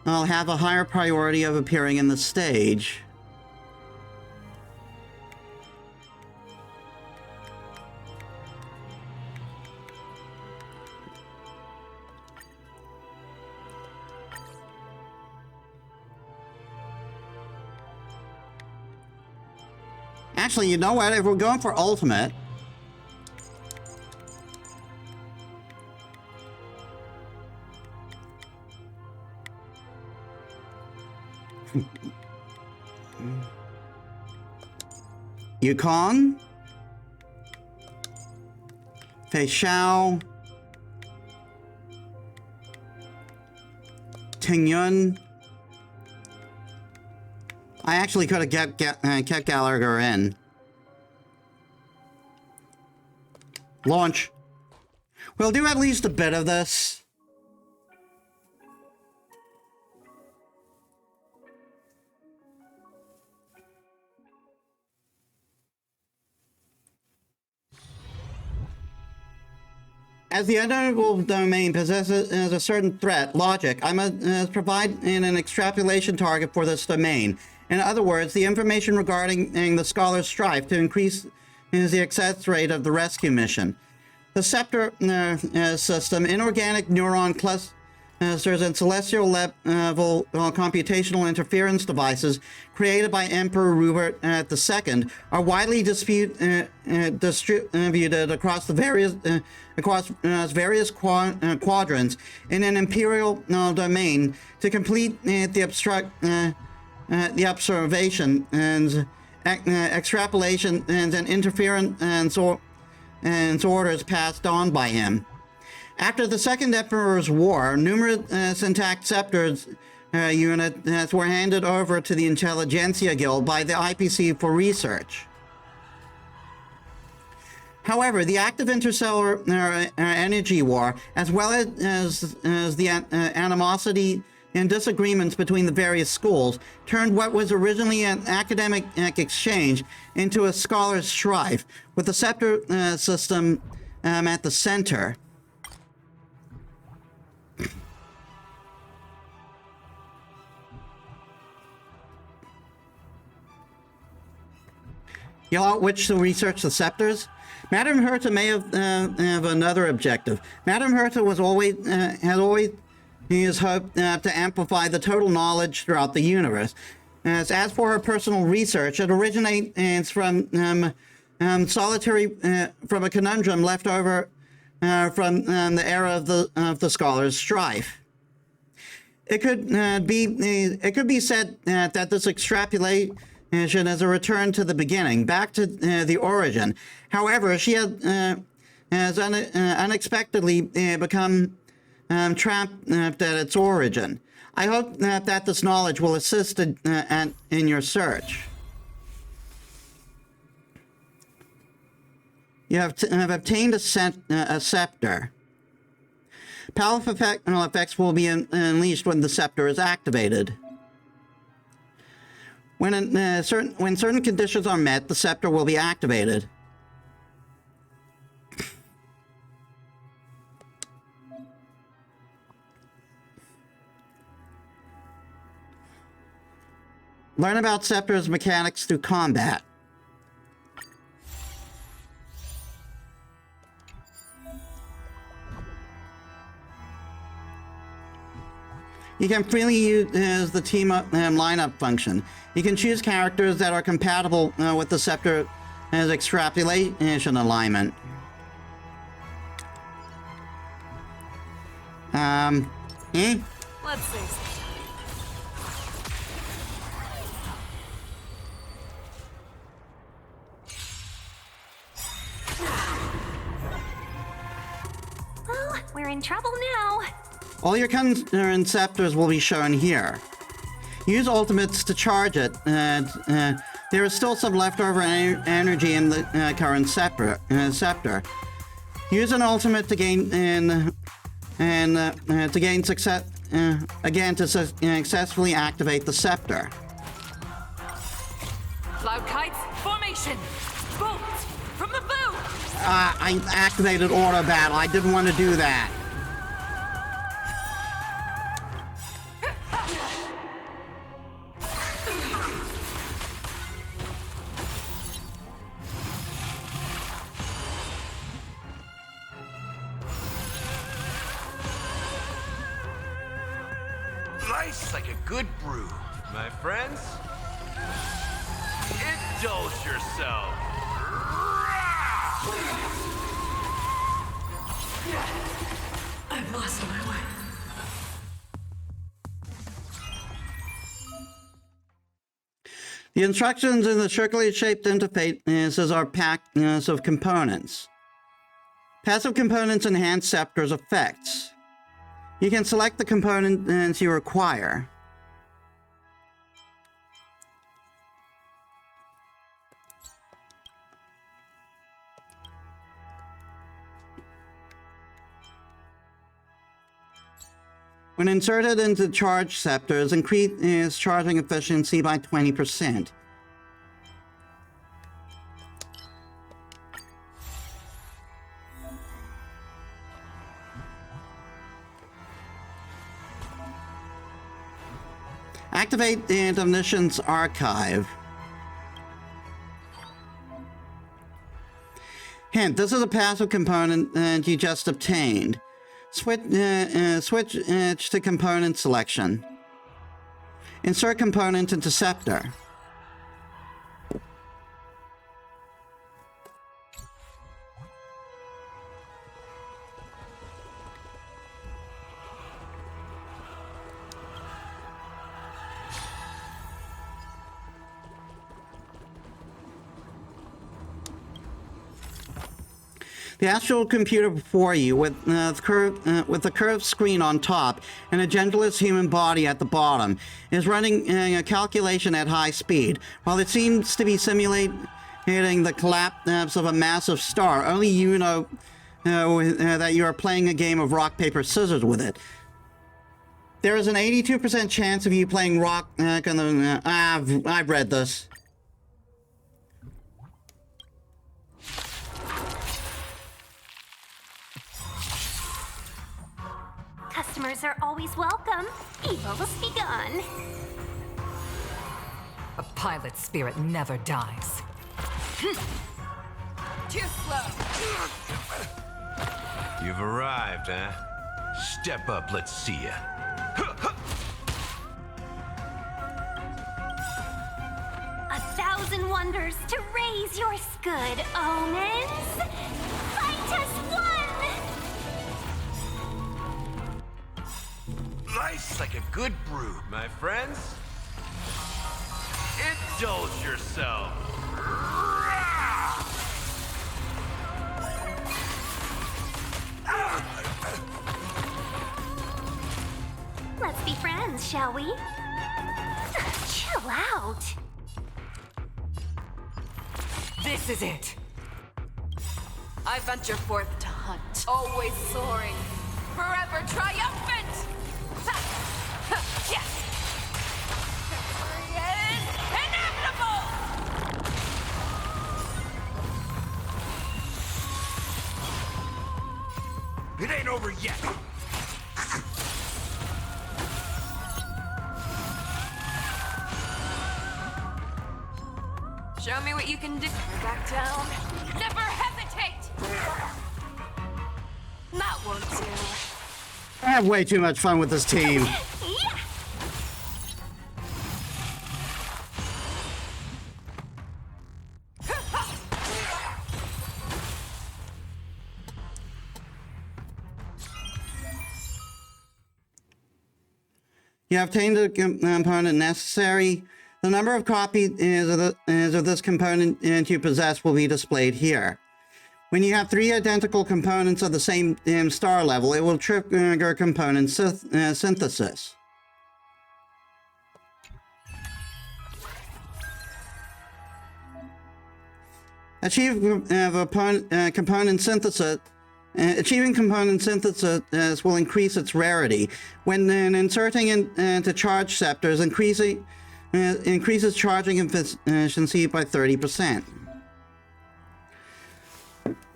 have a higher priority of appearing in the stage. Actually, you know what? If we're going for ultimate, Yukong, Fei Xiao, Ting Yun. I actually could have kept Gallagher in. Launch. We'll do at least a bit of this. As the unknowable domain possesses a certain threat logic, I must provide an extrapolation target for this domain. In other words, the information regarding the scholar's strife to increase the success rate of the rescue mission. The Scepter system, inorganic neuron clusters and celestial level computational interference devices created by Emperor Rupert II are widely distributed across the various quadrants in an imperial domain to complete the observation and extrapolation and interference and orders passed on by him. After the Second Emperor's War, numerous intact Scepters units were handed over to the Intelligentsia Guild by the IPC for research. However, the active interstellar energy war, as well as the animosity and disagreements between the various schools, turned what was originally an academic exchange into a scholar's strife, with the Scepter system at the center. You all wish to research the Scepters? Madame Herta may have another objective. Madame Herta was had always hoped to amplify the total knowledge throughout the universe. As for her personal research, it originates from from a conundrum left over from the era of the scholar's strife. It could be said that this extrapolation is a return to the beginning, back to the origin. However, she has unexpectedly become trapped at its origin. I hope that this knowledge will assist in your search. You have obtained a scepter. Powerful effects will be unleashed when the scepter is activated. When certain conditions are met, the scepter will be activated. Learn about Scepter's mechanics through combat. You can freely use the team up lineup function. You can choose characters that are compatible with the Scepter as extrapolation alignment. Let's see. Well, we're in trouble now. All your current scepters will be shown here. Use ultimates to charge it. There is still some leftover energy in the current scepter. Use an ultimate to gain success again to successfully activate the scepter. Cloud kites, formation! Bolts from the bow! I activated auto battle. I didn't want to do that. Nice like a good brew, my friends. Indulge yourself. I've lost my way. The instructions in the circular-shaped interfaces are packed of components. Passive components enhance Scepter's effects. You can select the components you require. When inserted into charged scepters, increase charging efficiency by 20%. Activate the Omniscience Archive. Hint, this is a passive component that you just obtained. Switch to component selection. Insert component into scepter. The astral computer before you, with the curved screen on top and a gentlest human body at the bottom, is running a calculation at high speed. While it seems to be simulating the collapse of a massive star, only you know that you are playing a game of rock, paper, scissors with it. There is an 82% chance of you playing rock. I've read this. Customers are always welcome. Evil has begun. A pilot's spirit never dies. Too slow. You've arrived, huh? Step up, let's see ya. 1,000 wonders to raise your good omens. Fight us one! Life's like a good brew, my friends. Indulge yourself. Let's be friends, shall we? Chill out. This is it. I venture forth to hunt, always soaring, forever triumphant! Yes! Victory is inevitable! It ain't over yet. Show me what you can do. Back down. Never hesitate! That won't do. I have way too much fun with this team. You have obtained the component necessary. The number of copies of this component you possess will be displayed here. When you have 3 identical components of the same star level, it will trigger component synthesis. Achieving component synthesis will increase its rarity. When inserting into charge scepters, increases charging efficiency by 30%.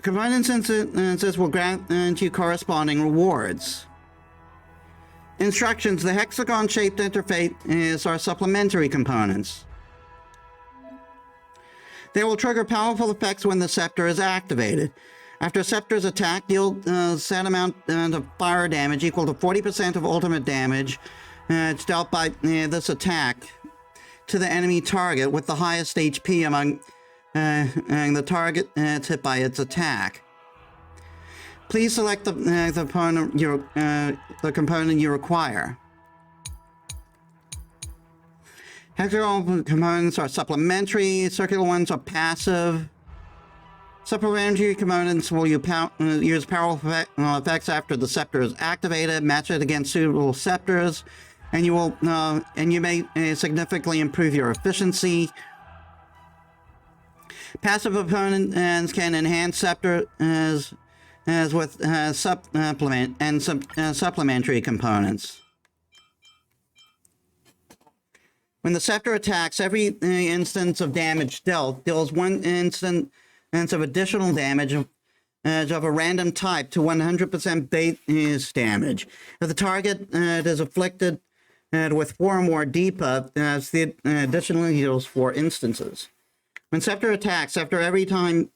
Component synthesis will grant you corresponding rewards. Instructions: the hexagon-shaped interface are supplementary components. They will trigger powerful effects when the scepter is activated. After Scepter's attack, deal set amount of fire damage equal to 40% of ultimate damage dealt by this attack to the enemy target with the highest HP among the target hit by its attack. Please select the component you require. Hexagonal components are supplementary, circular ones are passive. Supplementary components will use powerful effects after the scepter is activated. Match it against suitable scepters, and you may significantly improve your efficiency. Passive components can enhance scepter as with supplementary components. When the scepter attacks, every instance of damage dealt deals 1 instance of additional damage of a random type to 100% base damage. If the target is afflicted and with 4 or more debuff as the additional heals for instances. When Scepter attacks, after every time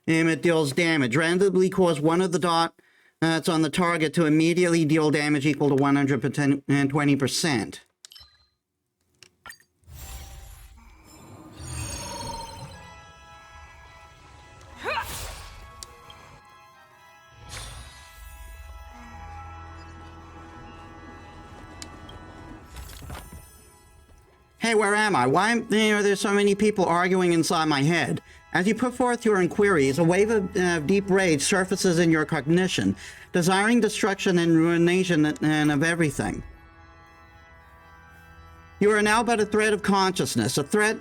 it deals damage, randomly cause one of the dots on the target to immediately deal damage equal to 120%. Hey, where am I? Why are there so many people arguing inside my head? As you put forth your inquiries, a wave of deep rage surfaces in your cognition, desiring destruction and ruination and of everything. You are now but a thread of consciousness, a thread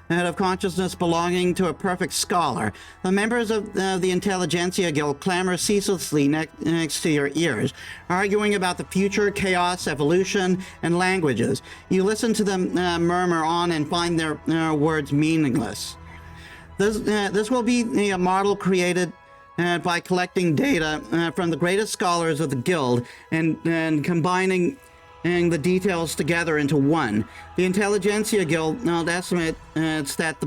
of consciousness belonging to a perfect scholar. The members of the Intelligentsia Guild clamor ceaselessly next to your ears, arguing about the future, chaos, evolution, and languages. You listen to them murmur on and find their words meaningless. This will be a model created by collecting data from the greatest scholars of the Guild and combining the details together into one. The Intelligentsia Guild estimates that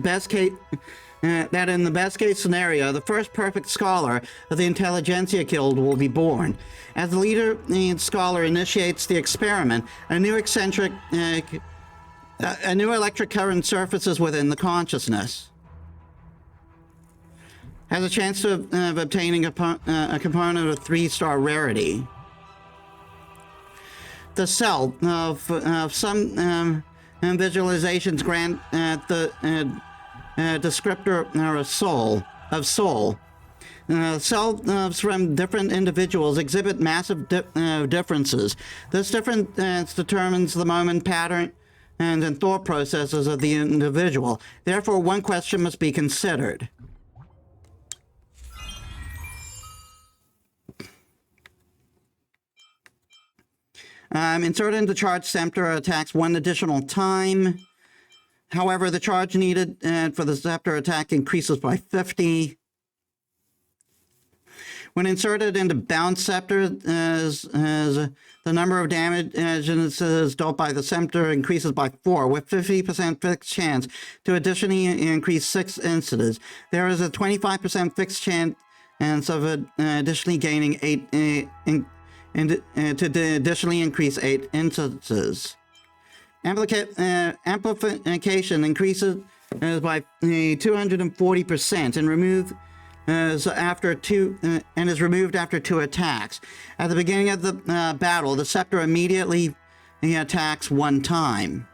that in the best case scenario, the first perfect scholar of the Intelligentsia Guild will be born. As the leader scholar initiates the experiment, a new electric current surfaces within the consciousness. Has a chance of obtaining a component of 3-star rarity. The cell of some visualizations grant the descriptor of soul. Cells from different individuals exhibit massive differences. This difference determines the moment pattern and thought processes of the individual. Therefore, one question must be considered. Insert into charge scepter attacks 1 additional time. However, the charge needed for the scepter attack increases by 50. When inserted into bound scepter, as the number of damage incidences dealt by the scepter increases by 4, with 50% fixed chance to additionally increase 6 incidents. There is a 25% fixed chance of additionally gaining 8 to additionally increase 8 instances. Amplification increases by 240% and is removed after 2 attacks. At the beginning of the battle, the scepter immediately attacks 1 time.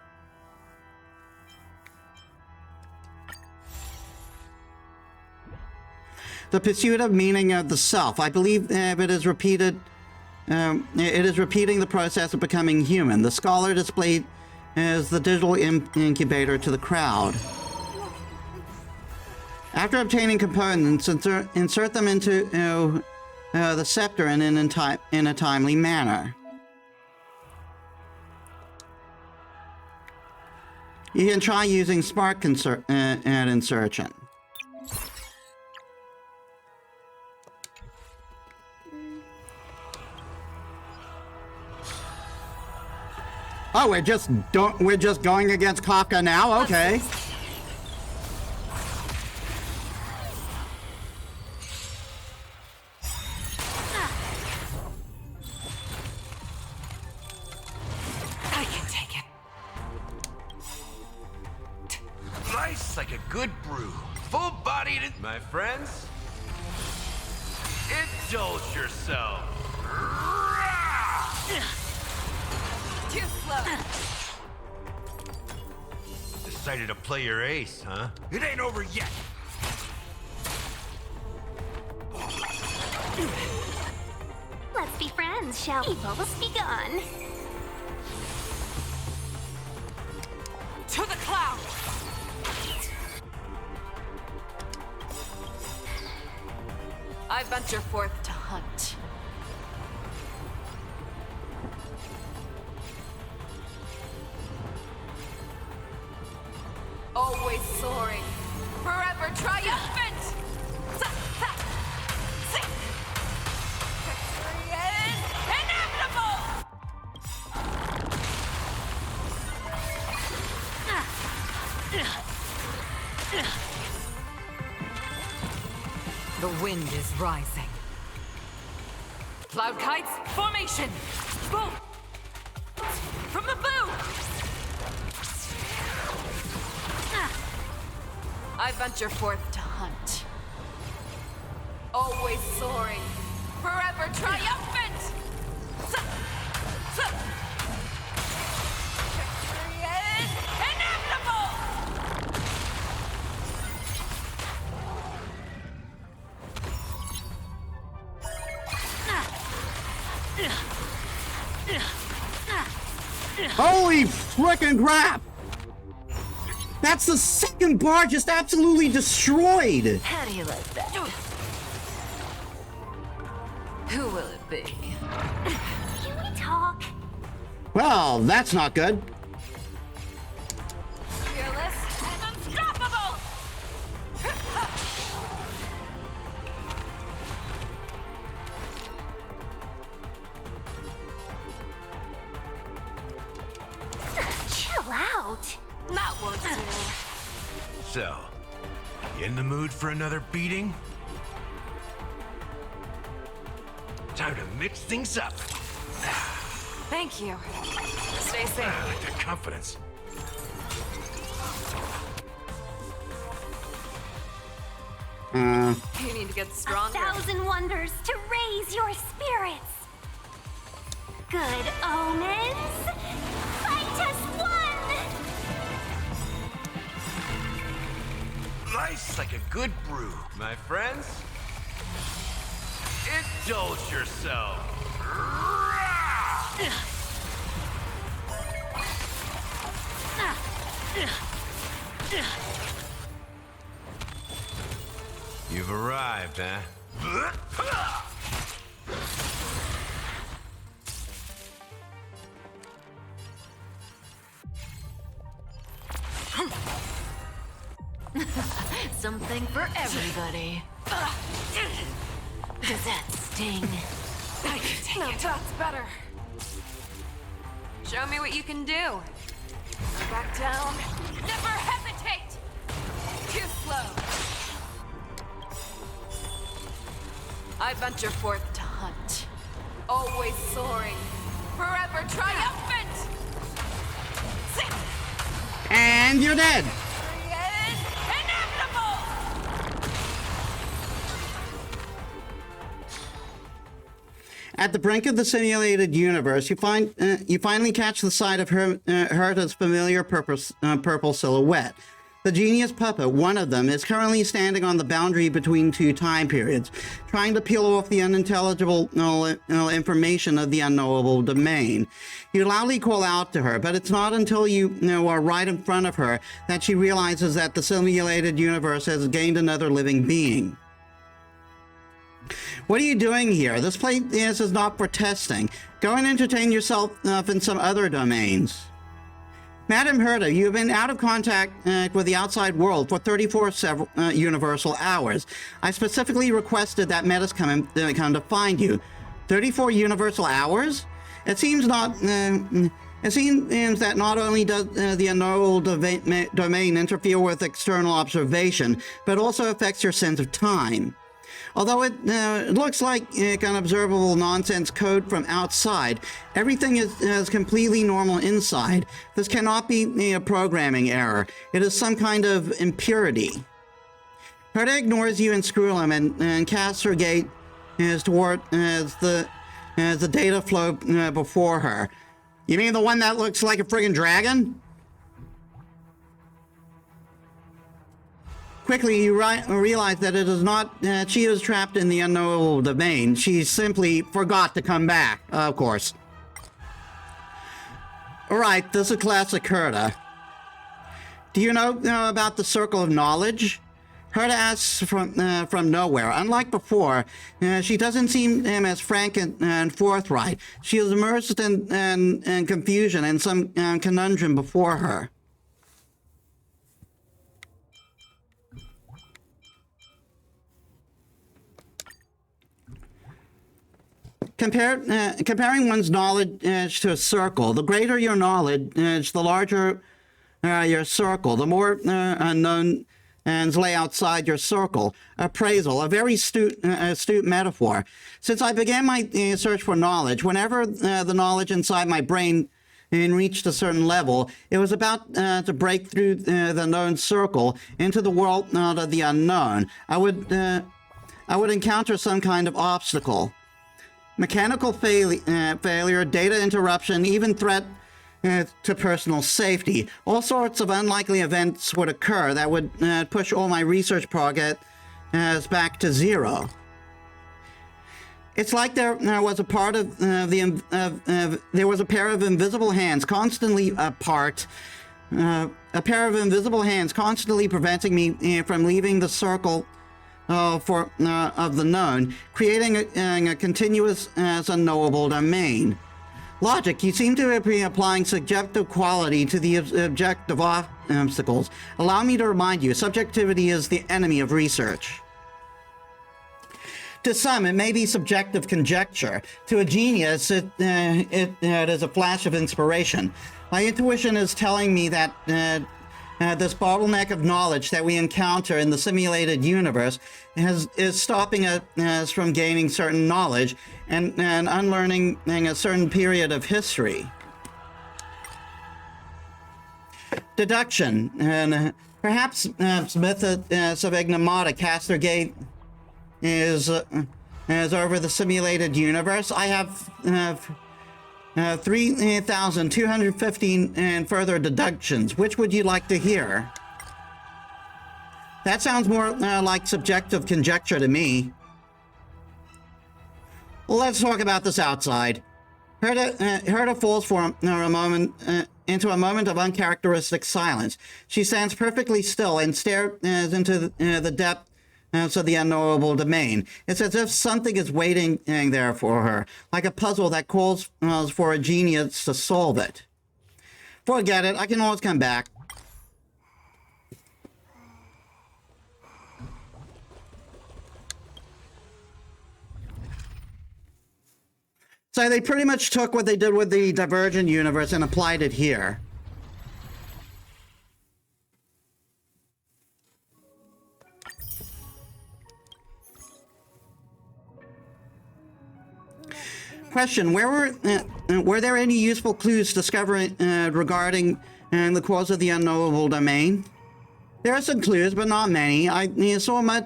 The pursuit of meaning of the self. I believe it is repeating the process of becoming human. The scholar displayed as the digital incubator to the crowd. After obtaining components, insert them into the scepter in a timely manner. You can try using smart insertion. Oh, we're just going against Kafka now? Okay. I can take it. Nice, like a good brew. Full-bodied, my friends. Indulge yourself. Too slow. Decided to play your ace, huh? It ain't over yet. Let's be friends, shall we? Evil must be gone. To the cloud. I venture forth to hunt. Always soaring, forever triumphant! Victory is inevitable! wind is rising. Cloud kites, formation! Boom! From the bow! I venture forth to hunt. Always soaring, forever triumphant! Victory is inevitable! Holy frickin' crap! That's the second bar just absolutely destroyed! How do you like that? Who will it be? Can we talk? Well, that's not good. Fearless and unstoppable! Chill out. That won't do. So, you in the mood for another beating? Time to mix things up. Thank you. Stay safe. I like that confidence. You need to get stronger. 1,000 wonders to raise your spirits. Good omens. Fight us one. Life's like a good brew, my friends. Indulge yourself. You've arrived, huh? Something for everybody. Does that sting? I can take it. That's better. Show me what you can do. Back down. Never hesitate! Too slow. I venture forth to hunt. Always soaring. Forever triumphant! And you're dead! At the brink of the simulated universe, you finally catch the sight of Herta's familiar purple silhouette. The genius puppet, one of them, is currently standing on the boundary between two time periods, trying to peel off the unintelligible information of the unknowable domain. You loudly call out to her, but it's not until you are right in front of her that she realizes that the simulated universe has gained another living being. What are you doing here? This place is not for testing. Go and entertain yourself in some other domains. Madam Herta, you have been out of contact with the outside world for 34 universal hours. I specifically requested that Metis come to find you. 34 universal hours? It seems that not only does the unknowable domain interfere with external observation, but also affects your sense of time. Although it looks like unobservable nonsense code from outside, everything is completely normal inside. This cannot be a programming error. It is some kind of impurity. Herta ignores you and Screwlum and casts her gate toward the data flow before her. You mean the one that looks like a friggin' dragon? Quickly, you realize that it is not she is trapped in the unknowable domain. She simply forgot to come back, of course. Alright, this is classic Herta. Do you know about the Circle of Knowledge? Herta asks from nowhere. Unlike before, she doesn't seem as frank and forthright. She is immersed in confusion and some conundrum before her. Comparing one's knowledge to a circle, the greater your knowledge, the larger your circle, the more unknown and lay outside your circle. Appraisal, a very astute metaphor. Since I began my search for knowledge, whenever the knowledge inside my brain reached a certain level, it was about to break through the known circle into the world of the unknown. I would encounter some kind of obstacle. Mechanical failure, data interruption, even threat to personal safety. All sorts of unlikely events would occur that would push all my research progress back to zero. It's like there was a part of there was a pair of invisible hands constantly apart. A pair of invisible hands constantly preventing me from leaving the circle of the known, creating a continuous unknowable domain. Logic, you seem to be applying subjective quality to the objective obstacles. Allow me to remind you, subjectivity is the enemy of research. To some, it may be subjective conjecture. To a genius, it is a flash of inspiration. My intuition is telling me that this bottleneck of knowledge that we encounter in the simulated universe is stopping us from gaining certain knowledge and unlearning a certain period of history. Deduction, and perhaps methods of Ignomata cast their gate is over the simulated universe. I have 3,215 and further deductions. Which would you like to hear? That sounds more like subjective conjecture to me. Well, let's talk about this outside. Herta falls for a moment into a moment of uncharacteristic silence. She stands perfectly still and stares into the depth of the unknowable domain. It's as if something is waiting there for her, like a puzzle that calls for a genius to solve it. Forget it, I can always come back. So they pretty much took what they did with the Divergent universe and applied it here. Question: were there any useful clues discovered regarding the cause of the unknowable domain? There are some clues, but not many. I saw much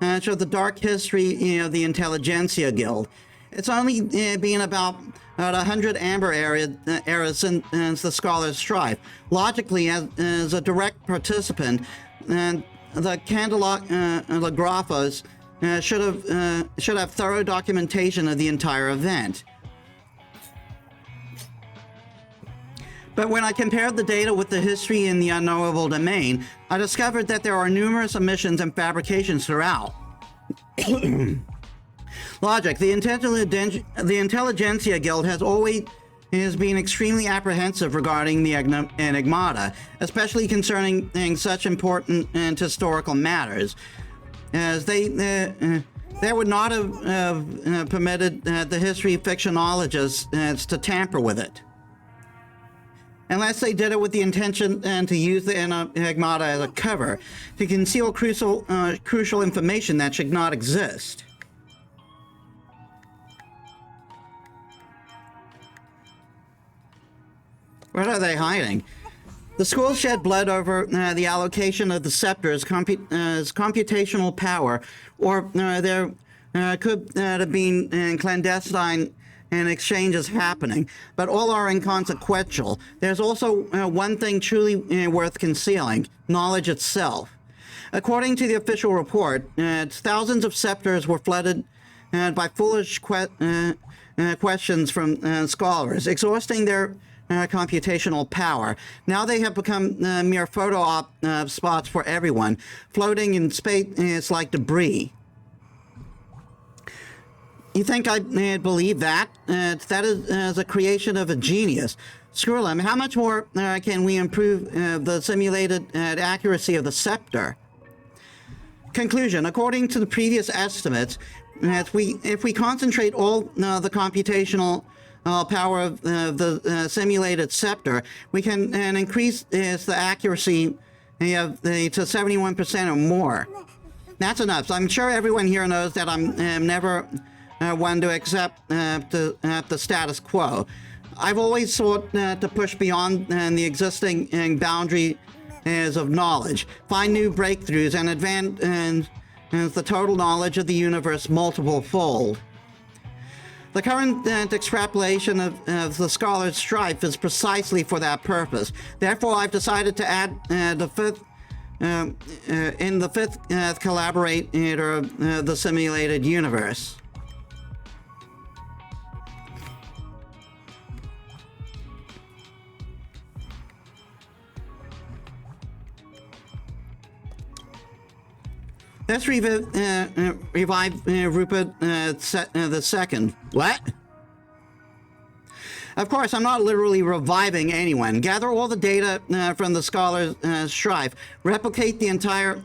of the dark history of the Intelligentsia Guild. It's only been about 100 amber eras since the Scholar's Strife. Logically, as a direct participant, the Candelagraphos should have thorough documentation of the entire event. But when I compared the data with the history in the unknowable domain, I discovered that there are numerous omissions and fabrications throughout. Logic, the Intelligentsia Guild has always been extremely apprehensive regarding the Enigmata, especially concerning such important and historical matters, as they would not have permitted the history fictionologists to tamper with it. Unless they did it with the intention to use the Enigmata as a cover to conceal crucial information that should not exist. What are they hiding? The school shed blood over the allocation of the scepter's computational power, or there could have been clandestine exchanges happening, but all are inconsequential. There's also one thing truly worth concealing: knowledge itself. According to the official report, thousands of scepters were flooded by foolish questions from scholars, exhausting their computational power. Now they have become mere photo op spots for everyone, floating in space like debris. You think I believe that? That is a creation of a genius. Screw them. How much more can we improve the simulated accuracy of the scepter? Conclusion: according to the previous estimates, if we concentrate all the computational power of the simulated scepter, we can increase the accuracy to 71% or more. That's enough. So I'm sure everyone here knows that I'm never one to accept the status quo. I've always sought to push beyond the existing boundaries of knowledge, find new breakthroughs, and advance the total knowledge of the universe multiple-fold. The current extrapolation of the Scholar's Strife is precisely for that purpose. Therefore, I've decided to add the fifth collaborator of the simulated universe. Let's revive Rupert the Second. What? Of course, I'm not literally reviving anyone. Gather all the data from the Scholar's Strife, replicate the entire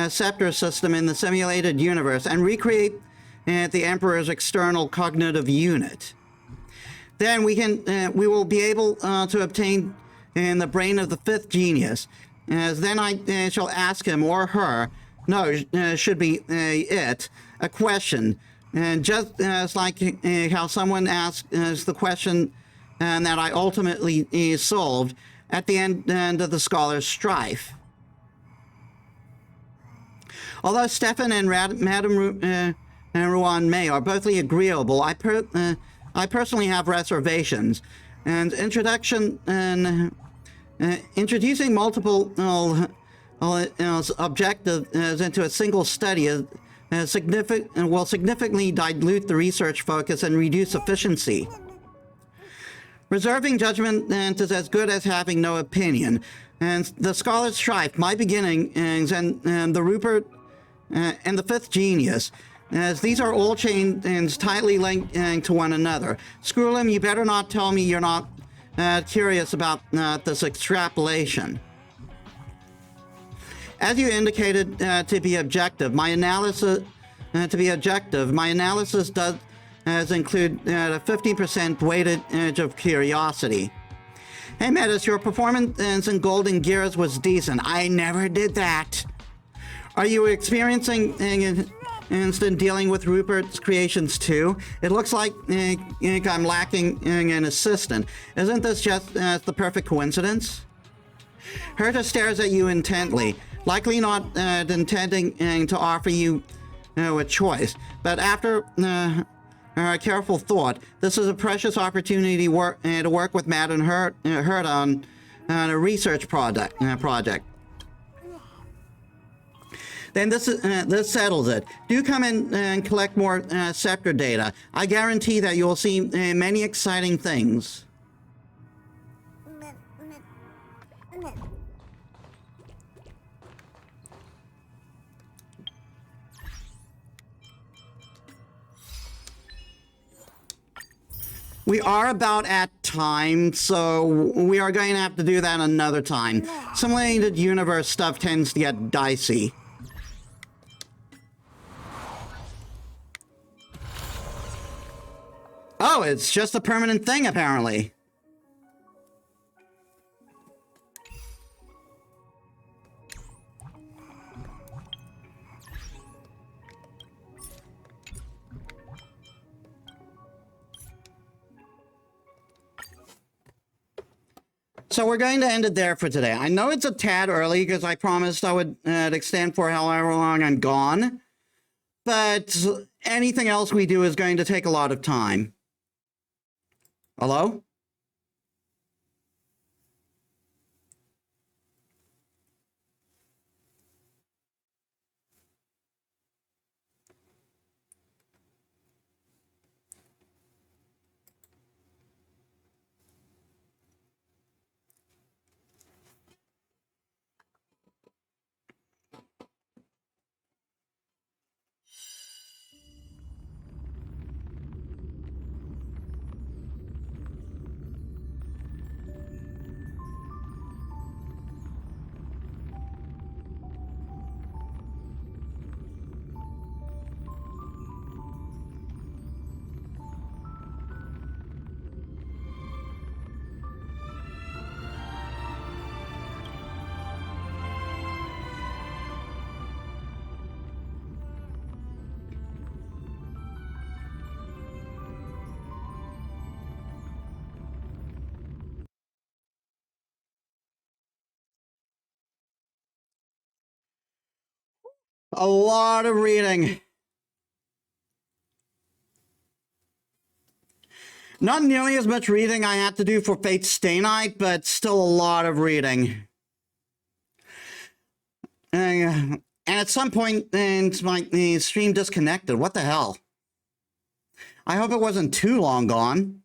scepter system in the simulated universe, and recreate the Emperor's external cognitive unit. Then we will be able to obtain the brain of the fifth genius. Then I shall ask him or her. No, should be it. A question. And just like how someone asked the question that I ultimately solved at the end of the Scholar's Strife. Although Stefan and Madame Ruan May are both agreeable, I personally have reservations. And introducing multiple objectives into a single study will significantly dilute the research focus and reduce efficiency. Reserving judgment is as good as having no opinion. And the Scholar's Strife, my beginnings, and the Rupert and the fifth genius, as these are all chained and tightly linked to one another. Screwlim, you better not tell me you're not curious about this extrapolation. As you indicated to be objective, my analysis does include a 50% weightage of curiosity. Hey Metis, your performance in Golden Gears was decent. I never did that. Are you experiencing instant dealing with Rupert's creations too? It looks like I'm lacking an assistant. Isn't this just the perfect coincidence? Herta stares at you intently, likely not intending to offer you a choice. But after careful thought, this is a precious opportunity to work with Matt and Herta on a research project. Then this settles it. Do come in and collect more scepter data. I guarantee that you'll see many exciting things. We are about at time, so we are going to have to do that another time. Simulated universe stuff tends to get dicey. Oh, it's just a permanent thing, apparently. So we're going to end it there for today. I know it's a tad early because I promised I would extend for however long I'm gone. But anything else we do is going to take a lot of time. Hello? A lot of reading. Not nearly as much reading I had to do for Fate Stay Night, but still a lot of reading. And at some point, my stream disconnected. What the hell? I hope it wasn't too long gone.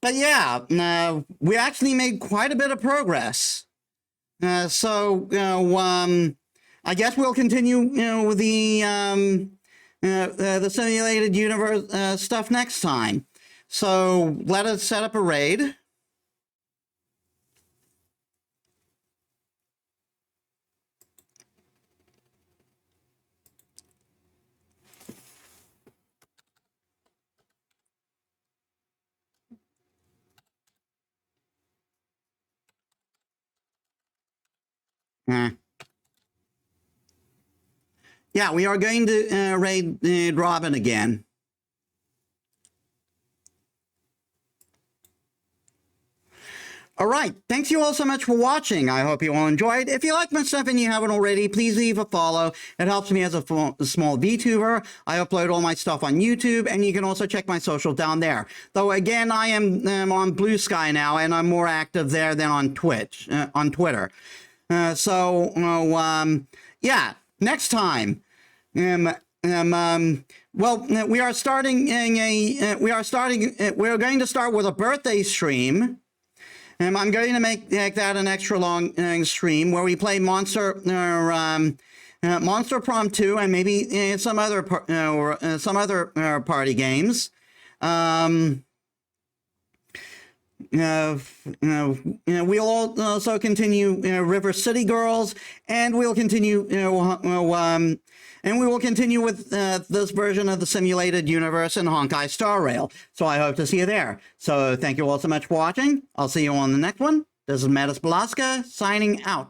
But yeah, we actually made quite a bit of progress. So I guess we'll continue, with the simulated universe stuff next time. So let us set up a raid. Yeah, we are going to raid Robin again. All right, thanks you all so much for watching. I hope you all enjoyed. If you like my stuff and you haven't already, please leave a follow. It helps me as a small VTuber. I upload all my stuff on YouTube, and you can also check my social down there. Though again, I am on Blue Sky now, and I'm more active there than on Twitch, on Twitter. Yeah, next time. Well, we are starting we're going to start with a birthday stream. I'm going to make that an extra long stream where we play Monster Prom 2 and maybe some other party games. We'll also continue River City Girls, and we'll continue, and we will continue with this version of the simulated universe in Honkai Star Rail. So I hope to see you there. So thank you all so much for watching. I'll see you on the next one. This is Metis Balaska signing out.